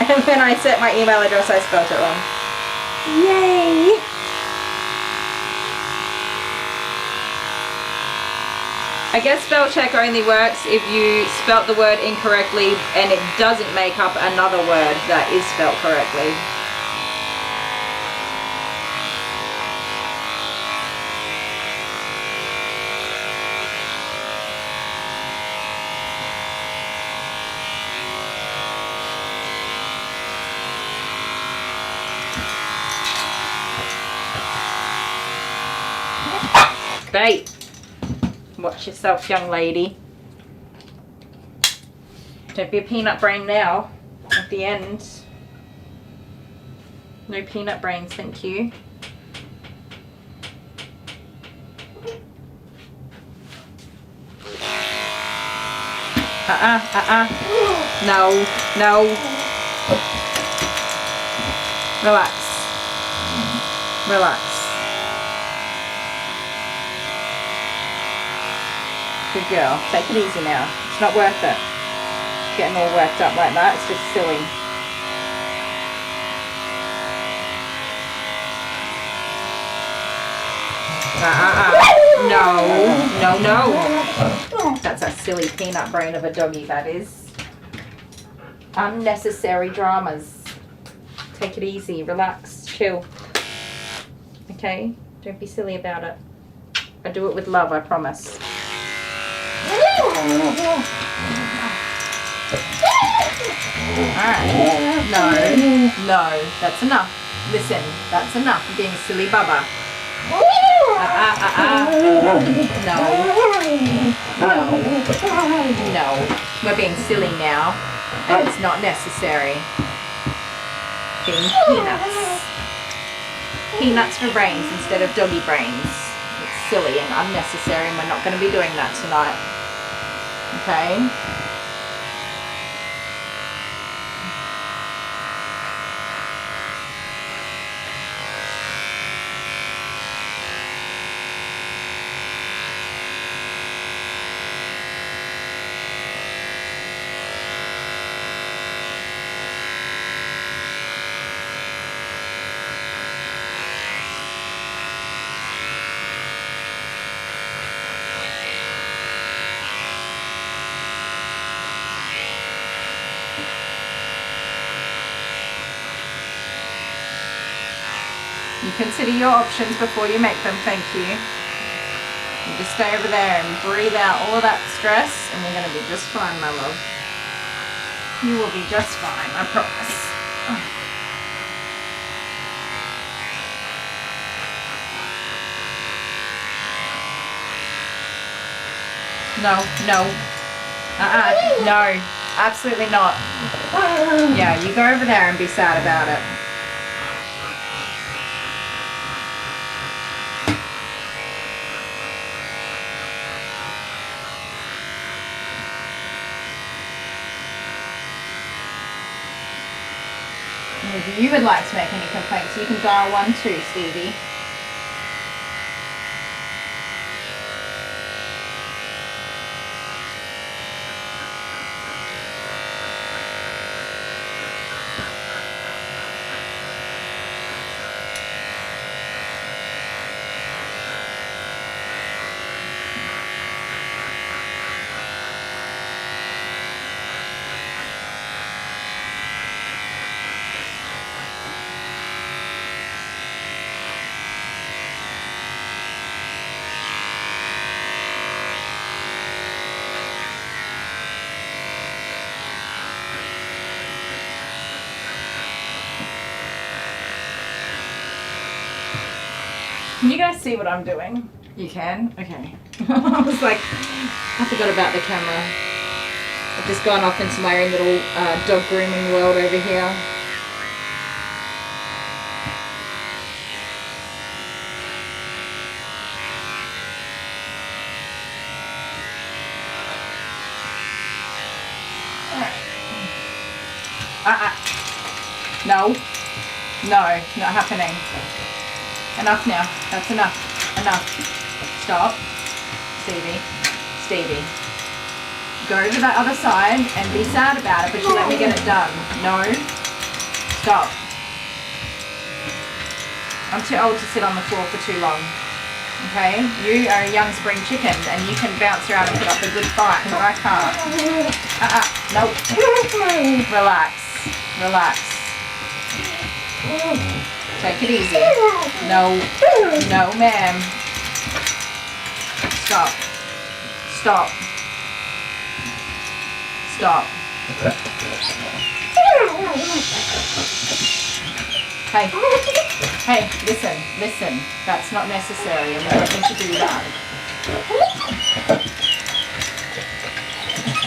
And when I set my email address, I spelt it wrong. Yay! I guess spell check only works if you spelt the word incorrectly and it doesn't make up another word that is spelt correctly. Bait. Watch yourself, young lady. Don't be a peanut brain now. At the end. No peanut brains, thank you. No, no. Relax. Relax. Good girl. Take it easy now. It's not worth it. Getting all worked up like that. It's just silly. No, no, no. That's a silly peanut brain of a doggy, that is. Unnecessary dramas. Take it easy, relax, chill. Okay? Don't be silly about it. I do it with love, I promise. Alright. No, no, that's enough. Listen, that's enough of being a silly bubba. No. No. No. We're being silly now, and it's not necessary. Being peanuts. Peanuts for brains instead of doggy brains. It's silly and unnecessary, and we're not going to be doing that tonight. Okay? You consider your options before you make them, thank you. You just stay over there and breathe out all of that stress, and you're going to be just fine, my love. You will be just fine, I promise. No, no. No, absolutely not. Yeah, you go over there and be sad about it. If you would like to make any complaints, you can dial 1-2, Stevie. Can you guys see what I'm doing? You can? Okay. I was like, I forgot about the camera. I've just gone off into my own little dog grooming world over here. No. No, not happening. Enough now. That's enough. Enough. Stop. Stevie. Stevie. Go to that other side and be sad about it, but you let me get it done. No. Stop. I'm too old to sit on the floor for too long. Okay? You are a young spring chicken and you can bounce around and put up a good fight, but I can't. Nope. Relax. Relax. Take it easy. No. No, ma'am. Stop. Stop. Stop. Hey. Hey, listen. Listen. That's not necessary and we don't need to do that.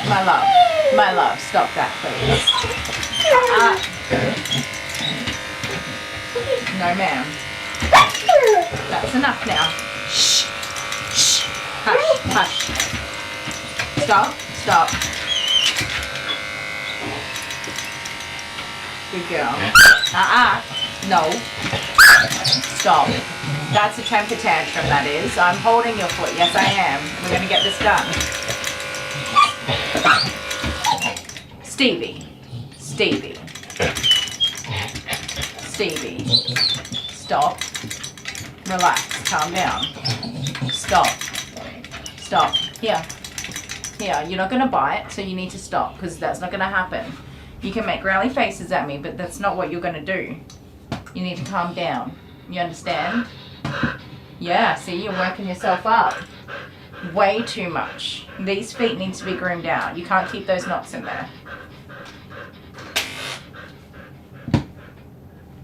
My love. My love. Stop that, please. No, ma'am. That's enough now. Shh. Shh. Hush. Hush. Stop. Stop. Good girl. No. Stop. That's a temper tantrum, that is. I'm holding your foot. Yes, I am. We're going to get this done. Stevie. Stevie. Stevie. Stop. Relax. Calm down. Stop. Stop. Here. Here. You're not going to bite, so you need to stop because that's not going to happen. You can make growly faces at me, but that's not what you're going to do. You need to calm down. You understand? Yeah, see, you're working yourself up. Way too much. These feet need to be groomed out. You can't keep those knots in there.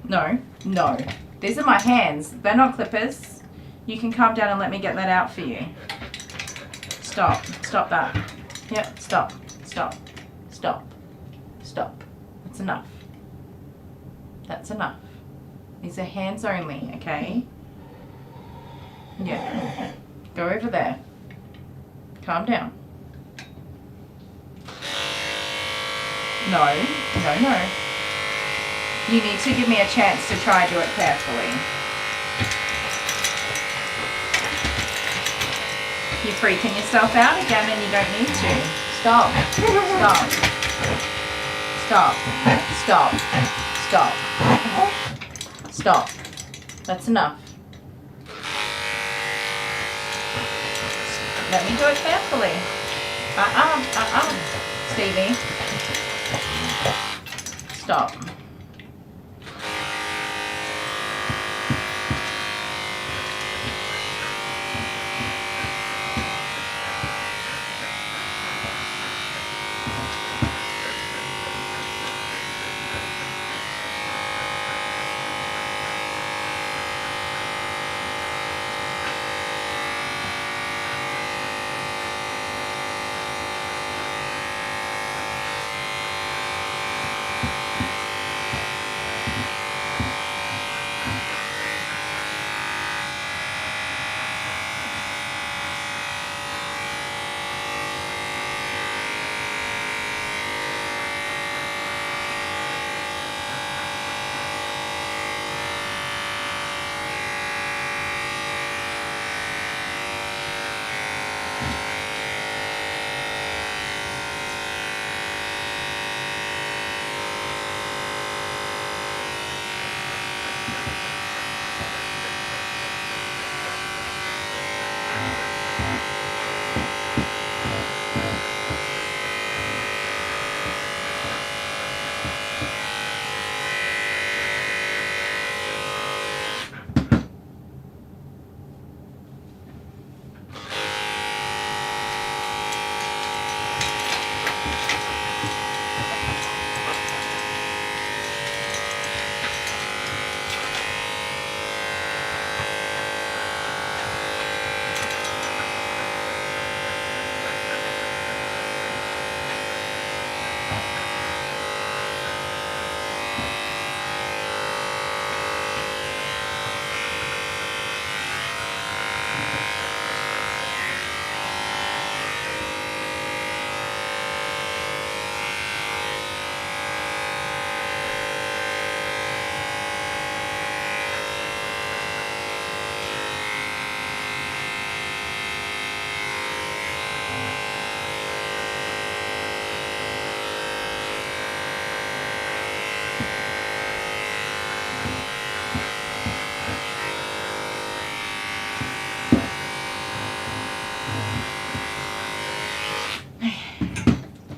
No, no. These are my hands. They're not clippers. You can calm down and let me get that out for you. Stop. Stop that. Yep, stop. Stop. Stop. Stop. That's enough. That's enough. These are hands only, okay? Yeah. Go over there. Calm down. No. No, no. You need to give me a chance to try to do it carefully. You're freaking yourself out again and you don't need to. Stop. Stop. Stop. Stop. Stop. Stop. That's enough. Let me do it carefully. Stevie. Stop.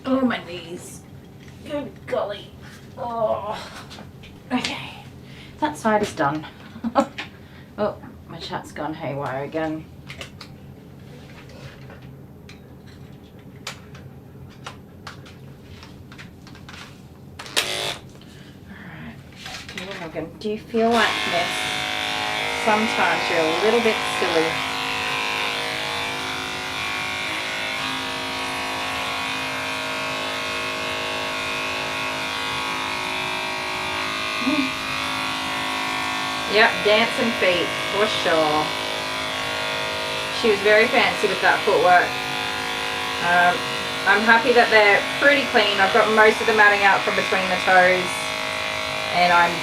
Oh, my knees. Good golly. Oh. Okay. That side is done. Oh, my chat's gone haywire again. Alright. Morgan, do you feel like this? Sometimes you're a little bit silly. Yep, dancing feet, for sure. She was very fancy with that footwork. I'm happy that they're pretty clean. I've got most of the matting out from between the toes. And I'm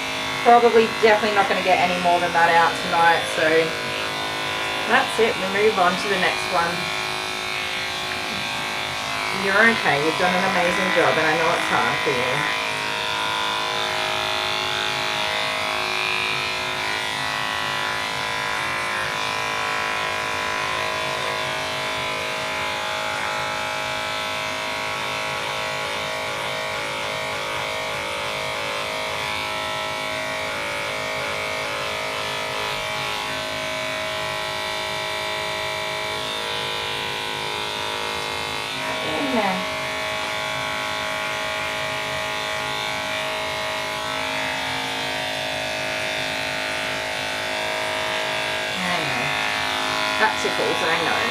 probably definitely not going to get any more than that out tonight, so that's it. We move on to the next one. You're okay. You've done an amazing job, and I know it's hard for you. In there. That tickles, I know.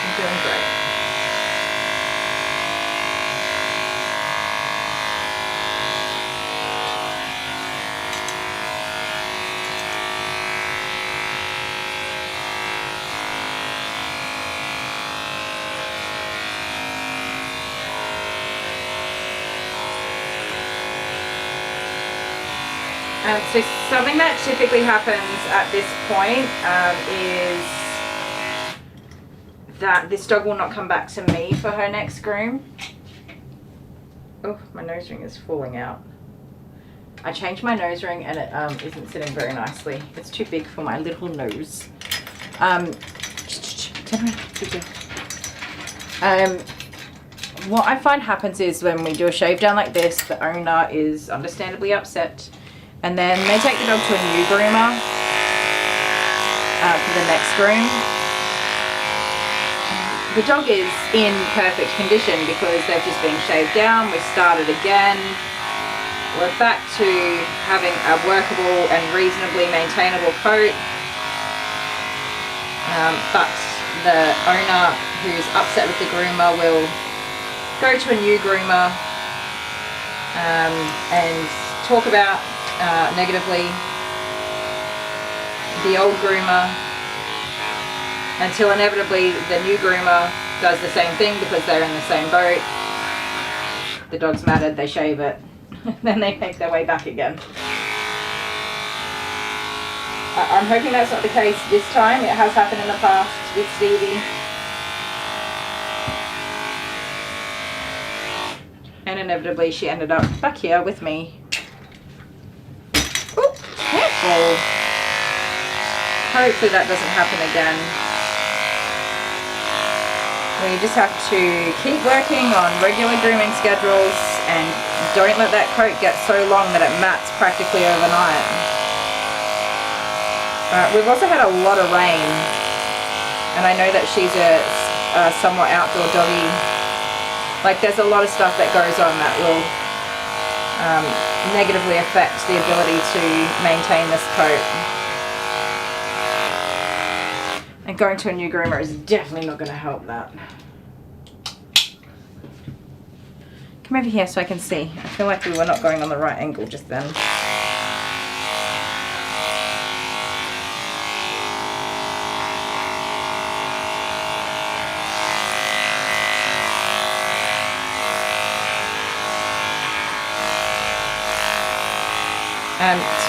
You're doing great. So something that typically happens at this point is that this dog will not come back to me for her next groom. Oh, my nose ring is falling out. I changed my nose ring and it isn't sitting very nicely. It's too big for my little nose. What I find happens is when we do a shave down like this, the owner is understandably upset, and then they take the dog to a new groomer for the next groom. The dog is in perfect condition because they've just been shaved down. We've started again. We're back to having a workable and reasonably maintainable coat. But the owner who's upset with the groomer will go to a new groomer and talk about negatively the old groomer until inevitably the new groomer does the same thing because they're in the same boat. The dog's matted, they shave it, then they make their way back again. I'm hoping that's not the case this time. It has happened in the past with Stevie. And inevitably she ended up back here with me. Ooh, careful. Hopefully that doesn't happen again. We just have to keep working on regular grooming schedules and don't let that coat get so long that it mats practically overnight. We've also had a lot of rain, and I know that she's a somewhat outdoor doggy. Like, there's a lot of stuff that goes on that will negatively affect the ability to maintain this coat. And going to a new groomer is definitely not going to help that. Come over here so I can see. I feel like we were not going on the right angle just then.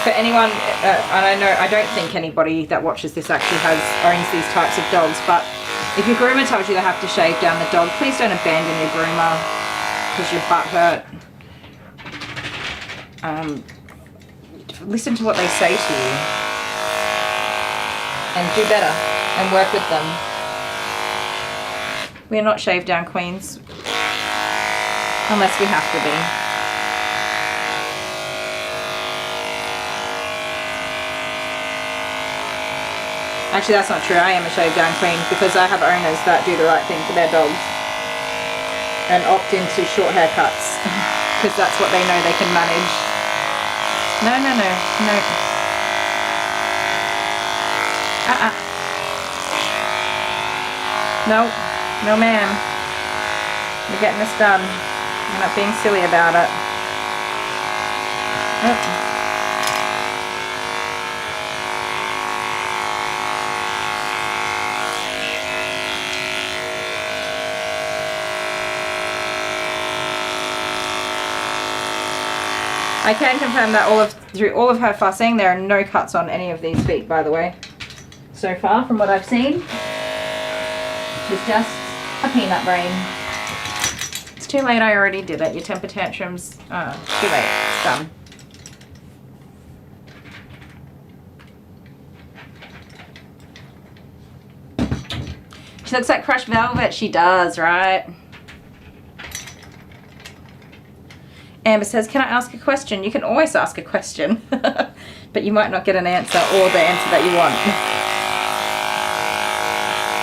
For anyone, and I don't think anybody that watches this actually owns these types of dogs, but if your groomer tells you they have to shave down the dog, please don't abandon your groomer because your butt hurt. Listen to what they say to you and do better and work with them. We are not shave down queens unless we have to be. Actually, that's not true. I am a shave down queen because I have owners that do the right thing for their dogs and opt into short haircuts because that's what they know they can manage. No, no, no, no. No, no ma'am. You're getting this done. You're not being silly about it. Oh. I can confirm that through all of her fussing, there are no cuts on any of these feet, by the way. So far, from what I've seen, she's just a peanut brain. It's too late, I already did it. Your temper tantrums, too late, it's done. She looks like crushed velvet. She does, right? Amber says, can I ask a question? You can always ask a question, but you might not get an answer or the answer that you want.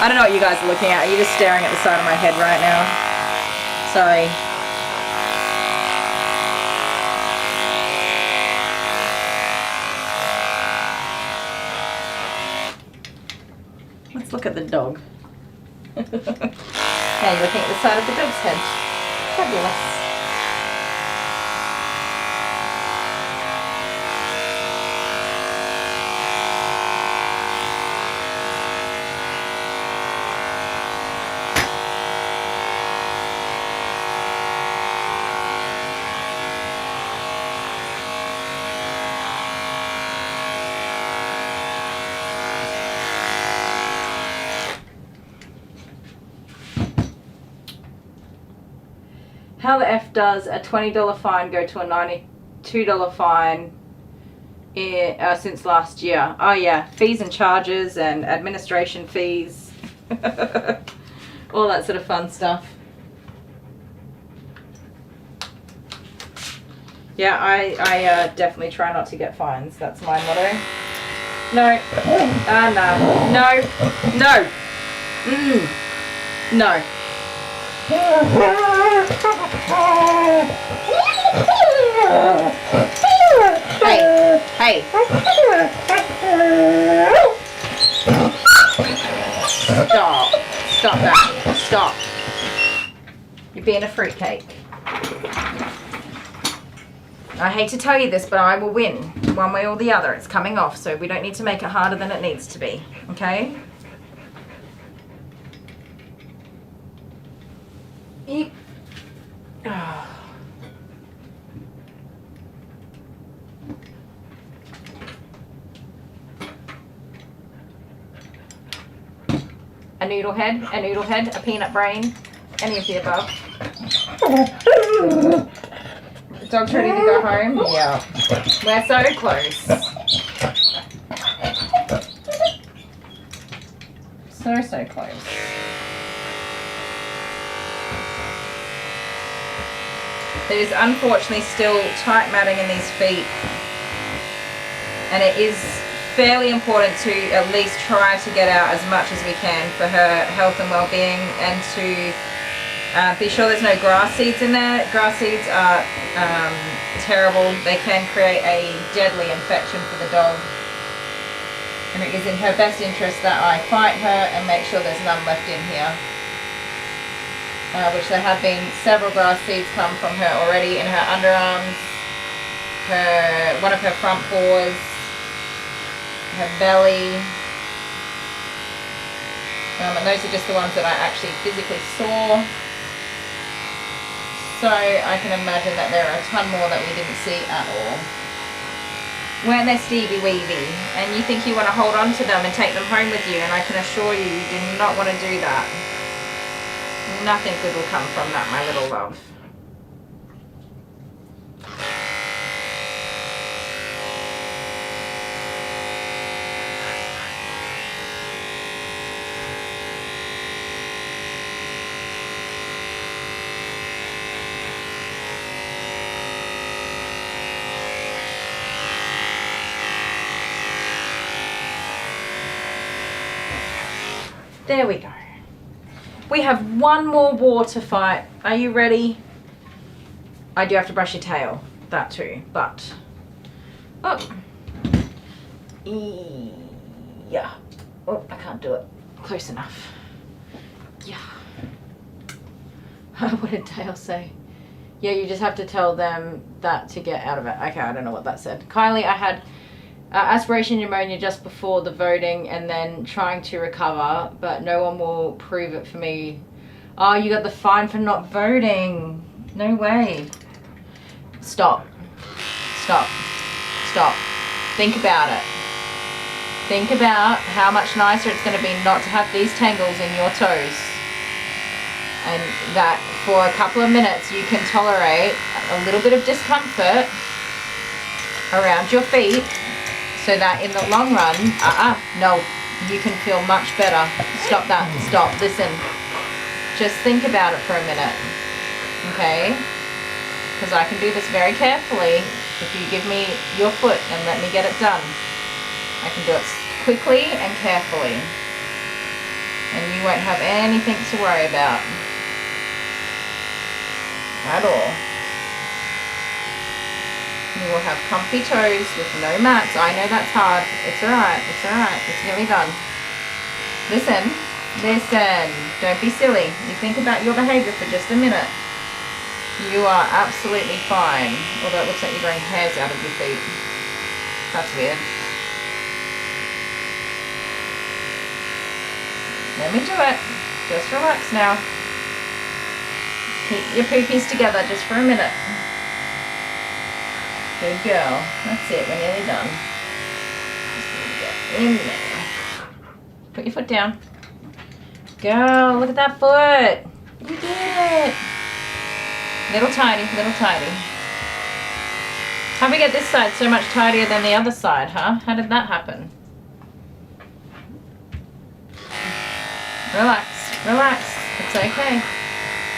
I don't know what you guys are looking at. You're just staring at the side of my head right now. Sorry. Let's look at the dog. Now you're looking at the side of the dog's head. Fabulous. How the F does a $20 fine go to a $92 fine since last year? Oh yeah, fees and charges and administration fees. All that sort of fun stuff. Yeah, I definitely try not to get fines. That's my motto. No. No. No. No. No. Hey, hey. Stop. Stop that. Stop. You're being a fruitcake. I hate to tell you this, but I will win one way or the other. It's coming off, so we don't need to make it harder than it needs to be. Okay? A noodle head, a peanut brain, any of the above. The dog's ready to go home? Yeah. We're so close. So close. There's unfortunately still tight matting in these feet, and it is fairly important to at least try to get out as much as we can for her health and well-being, and to be sure there's no grass seeds in there. Grass seeds are terrible. They can create a deadly infection for the dog, and it is in her best interest that I fight her and make sure there's none left in here. Which there have been several grass seeds come from her already in her underarms, one of her front paws, her belly, and those are just the ones that I actually physically saw. So I can imagine that there are a ton more that we didn't see at all. Weren't they Stevie Weevy? And you think you want to hold on to them and take them home with you, and I can assure you, you do not want to do that. Nothing good will come from that, my little love. There we go. We have one more war to fight. Are you ready? I do have to brush your tail, that too, but Oh. Yeah. Oh, I can't do it. Close enough. Yeah. What did Dale say? Yeah, you just have to tell them that to get out of it. Okay, I don't know what that said. Kylie, I had aspiration pneumonia just before the voting and then trying to recover, but no one will prove it for me. Oh, you got the fine for not voting. No way. Stop. Stop. Stop. Think about it. Think about how much nicer it's going to be not to have these tangles in your toes. And that for a couple of minutes you can tolerate a little bit of discomfort around your feet so that in the long run, no, you can feel much better. Stop that. Stop. Listen. Just think about it for a minute. Okay? Because I can do this very carefully if you give me your foot and let me get it done. I can do it quickly and carefully. And you won't have anything to worry about. At all. You will have comfy toes with no mats. I know that's hard. It's alright. It's alright. It's nearly done. Listen. Listen. Don't be silly. You think about your behavior for just a minute. You are absolutely fine. Although it looks like you're growing hairs out of your feet. That's weird. Let me do it. Just relax now. Keep your poopies together just for a minute. Good girl. That's it. We're nearly done. Just gonna get in there. Put your foot down. Girl, look at that foot. You did it. Little tidy, little tidy. How'd we get this side so much tidier than the other side, huh? How did that happen? Relax, relax. It's okay.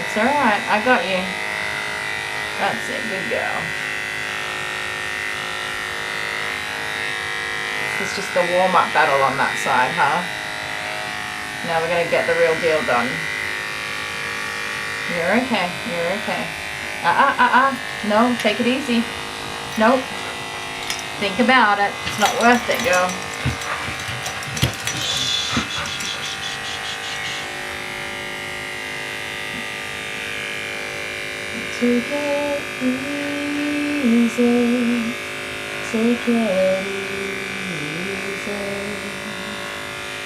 It's alright. I got you. That's it. Good girl. This is just the warm-up battle on that side, huh? Now we're going to get the real deal done. You're okay. You're okay. No, take it easy. Nope. Think about it. It's not worth it, girl. Take it easy. Take it easy.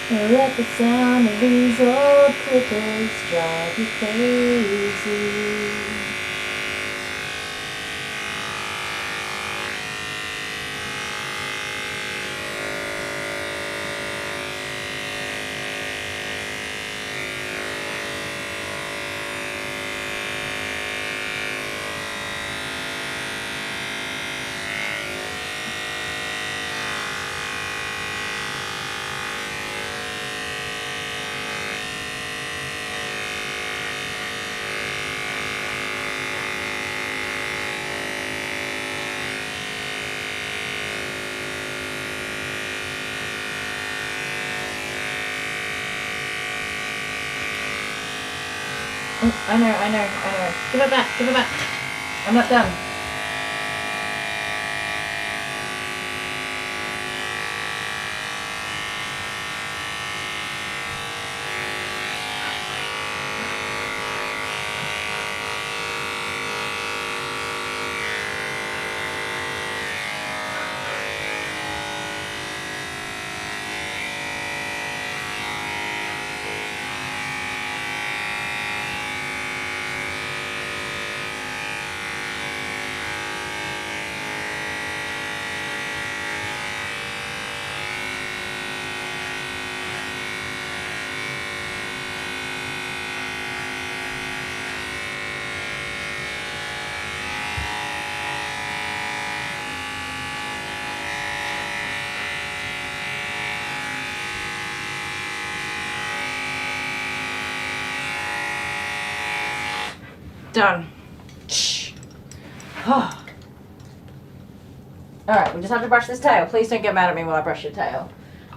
Let the sound of these old clippers drive you crazy. Oh, I know. Give it back, give it back. I'm not done. Done. Oh. Alright, we just have to brush this tail. Please don't get mad at me while I brush your tail.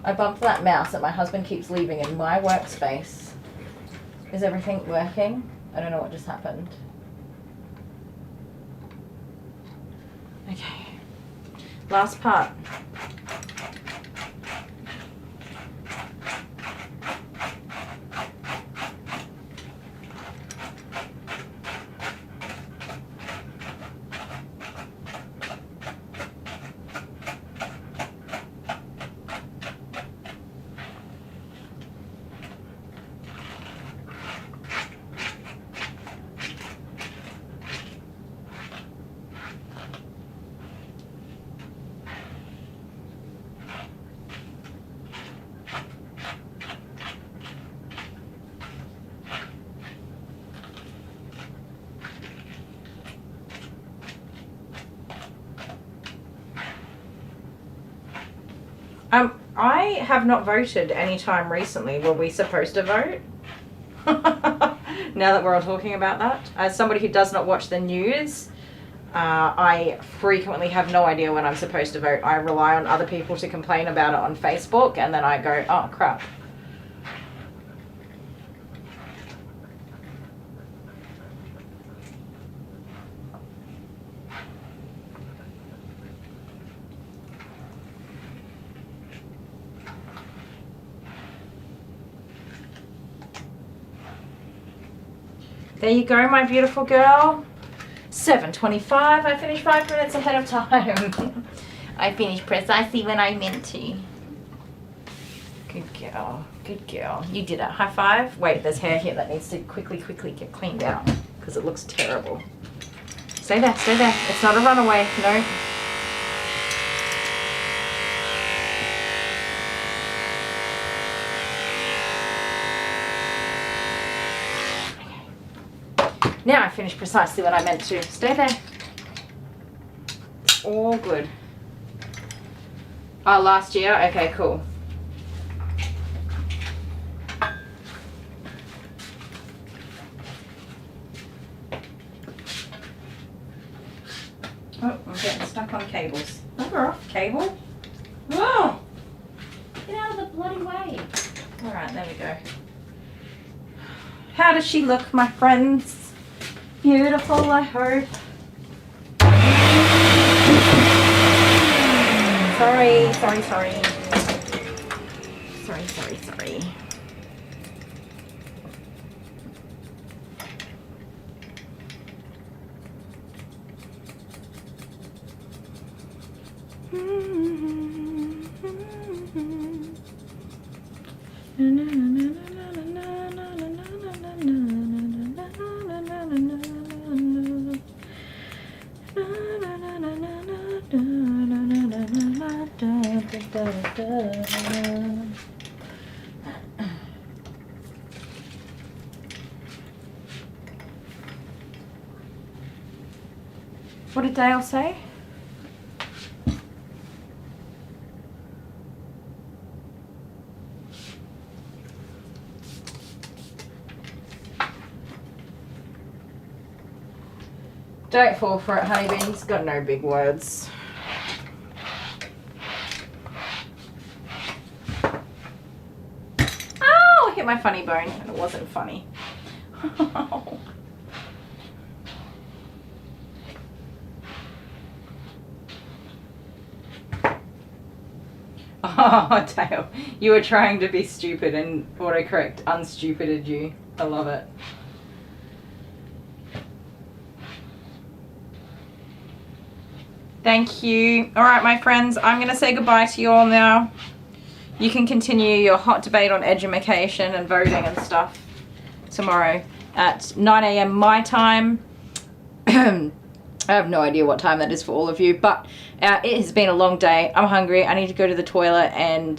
I bumped that mouse that my husband keeps leaving in my workspace. Is everything working? I don't know what just happened. Okay. Last part. I have not voted any time recently. Were we supposed to vote? Now that we're all talking about that. As somebody who does not watch the news, I frequently have no idea when I'm supposed to vote. I rely on other people to complain about it on Facebook, and then I go, oh crap. There you go, my beautiful girl. 7:25. I finished 5 minutes ahead of time. I finished precisely when I meant to. Good girl. Good girl. You did it. High five. Wait, there's hair here that needs to quickly get cleaned out because it looks terrible. Stay there. Stay there. It's not a runaway. No. Now I finished precisely when I meant to. Stay there. All good. Oh, last year? Okay, cool. Oh, I'm getting stuck on cables. Bugger off, cable. Oh! Get out of the bloody way. Alright, there we go. How does she look, my friends? Beautiful, I hope. Sorry. Sorry. What did Dale say? Don't fall for it, honeybee. He's got no big words. Oh, I hit my funny bone and it wasn't funny. Oh, Dale, you were trying to be stupid and autocorrect unstupided you. I love it. Thank you. All right, my friends, I'm going to say goodbye to you all now. You can continue your hot debate on education and voting and stuff tomorrow at 9 a.m. my time. I have no idea what time that is for all of you, but it has been a long day. I'm hungry. I need to go to the toilet, and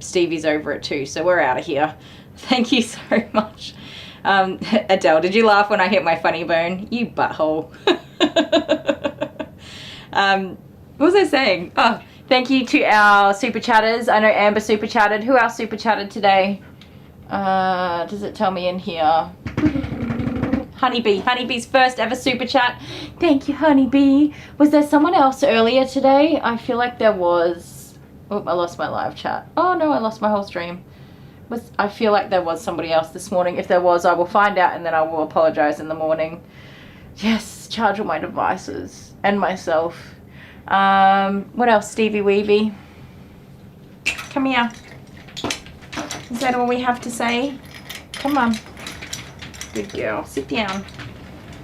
Stevie's over it too, so we're out of here. Thank you so much. Adele, did you laugh when I hit my funny bone? You butthole. What was I saying? Oh, thank you to our super chatters. I know Amber super chatted. Who else super chatted today? Does it tell me in here? Honeybee's first ever super chat. Thank you, Honeybee. Was there someone else earlier today? I feel like there was. Oh, I lost my live chat. Oh no, I lost my whole stream. I feel like there was somebody else this morning. If there was, I will find out and then I will apologize in the morning. Yes, charge all my devices and myself. What else, Stevie Weevy? Come here. Is that all we have to say? Come on. Good girl. Sit down.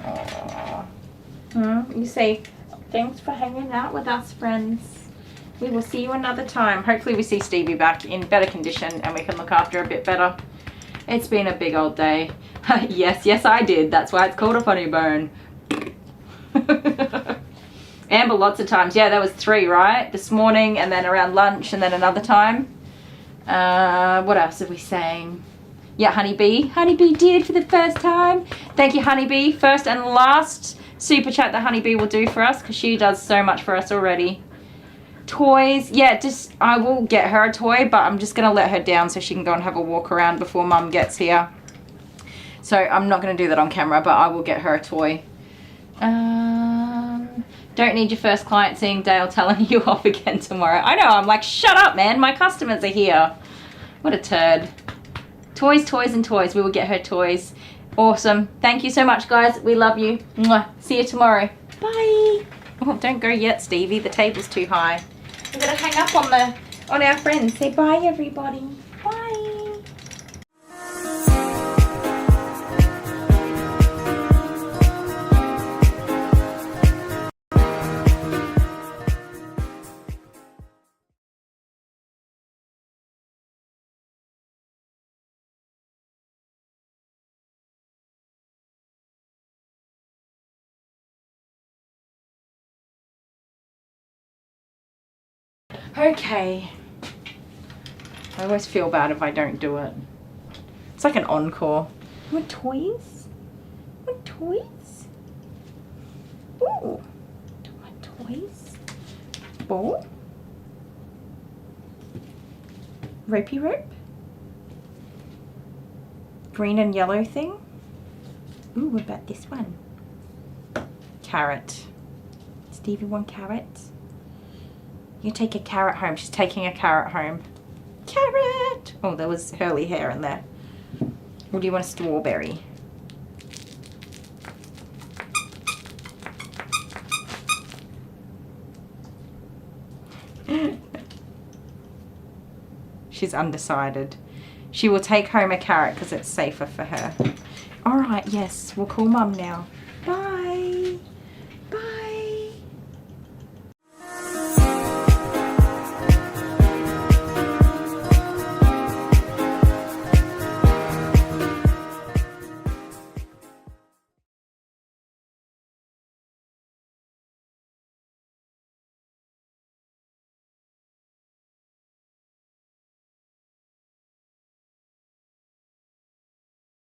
Aww. You say, thanks for hanging out with us, friends. We will see you another time. Hopefully we see Stevie back in better condition and we can look after her a bit better. It's been a big old day. Yes, I did. That's why it's called a funny bone. Amber, lots of times. Yeah, there was 3, right? This morning and then around lunch and then another time. What else are we saying? Yeah, Honeybee. Honeybee did for the first time. Thank you, Honeybee. First and last super chat that Honeybee will do for us because she does so much for us already. Toys. Yeah, just I will get her a toy, but I'm just going to let her down so she can go and have a walk around before Mum gets here. So I'm not going to do that on camera, but I will get her a toy. Don't need your first client seeing Dale telling you off again tomorrow. I know, I'm like, shut up, man. My customers are here. What a turd. Toys, toys, and toys. We will get her toys. Awesome. Thank you so much, guys. We love you. Mwah. See you tomorrow. Bye. Oh, don't go yet, Stevie. The table's too high. We're going to hang up on our friends. Say bye, everybody. Bye. Okay. I always feel bad if I don't do it. It's like an encore. Want toys? Want toys? Ooh. Want toys? Ball? Ropey rope? Green and yellow thing? Ooh, what about this one? Carrot. Stevie, want carrot? You take a carrot home. She's taking a carrot home. Carrot! Oh, there was curly hair in there. Or do you want a strawberry? She's undecided. She will take home a carrot because it's safer for her. All right, yes. We'll call Mum now. Bye.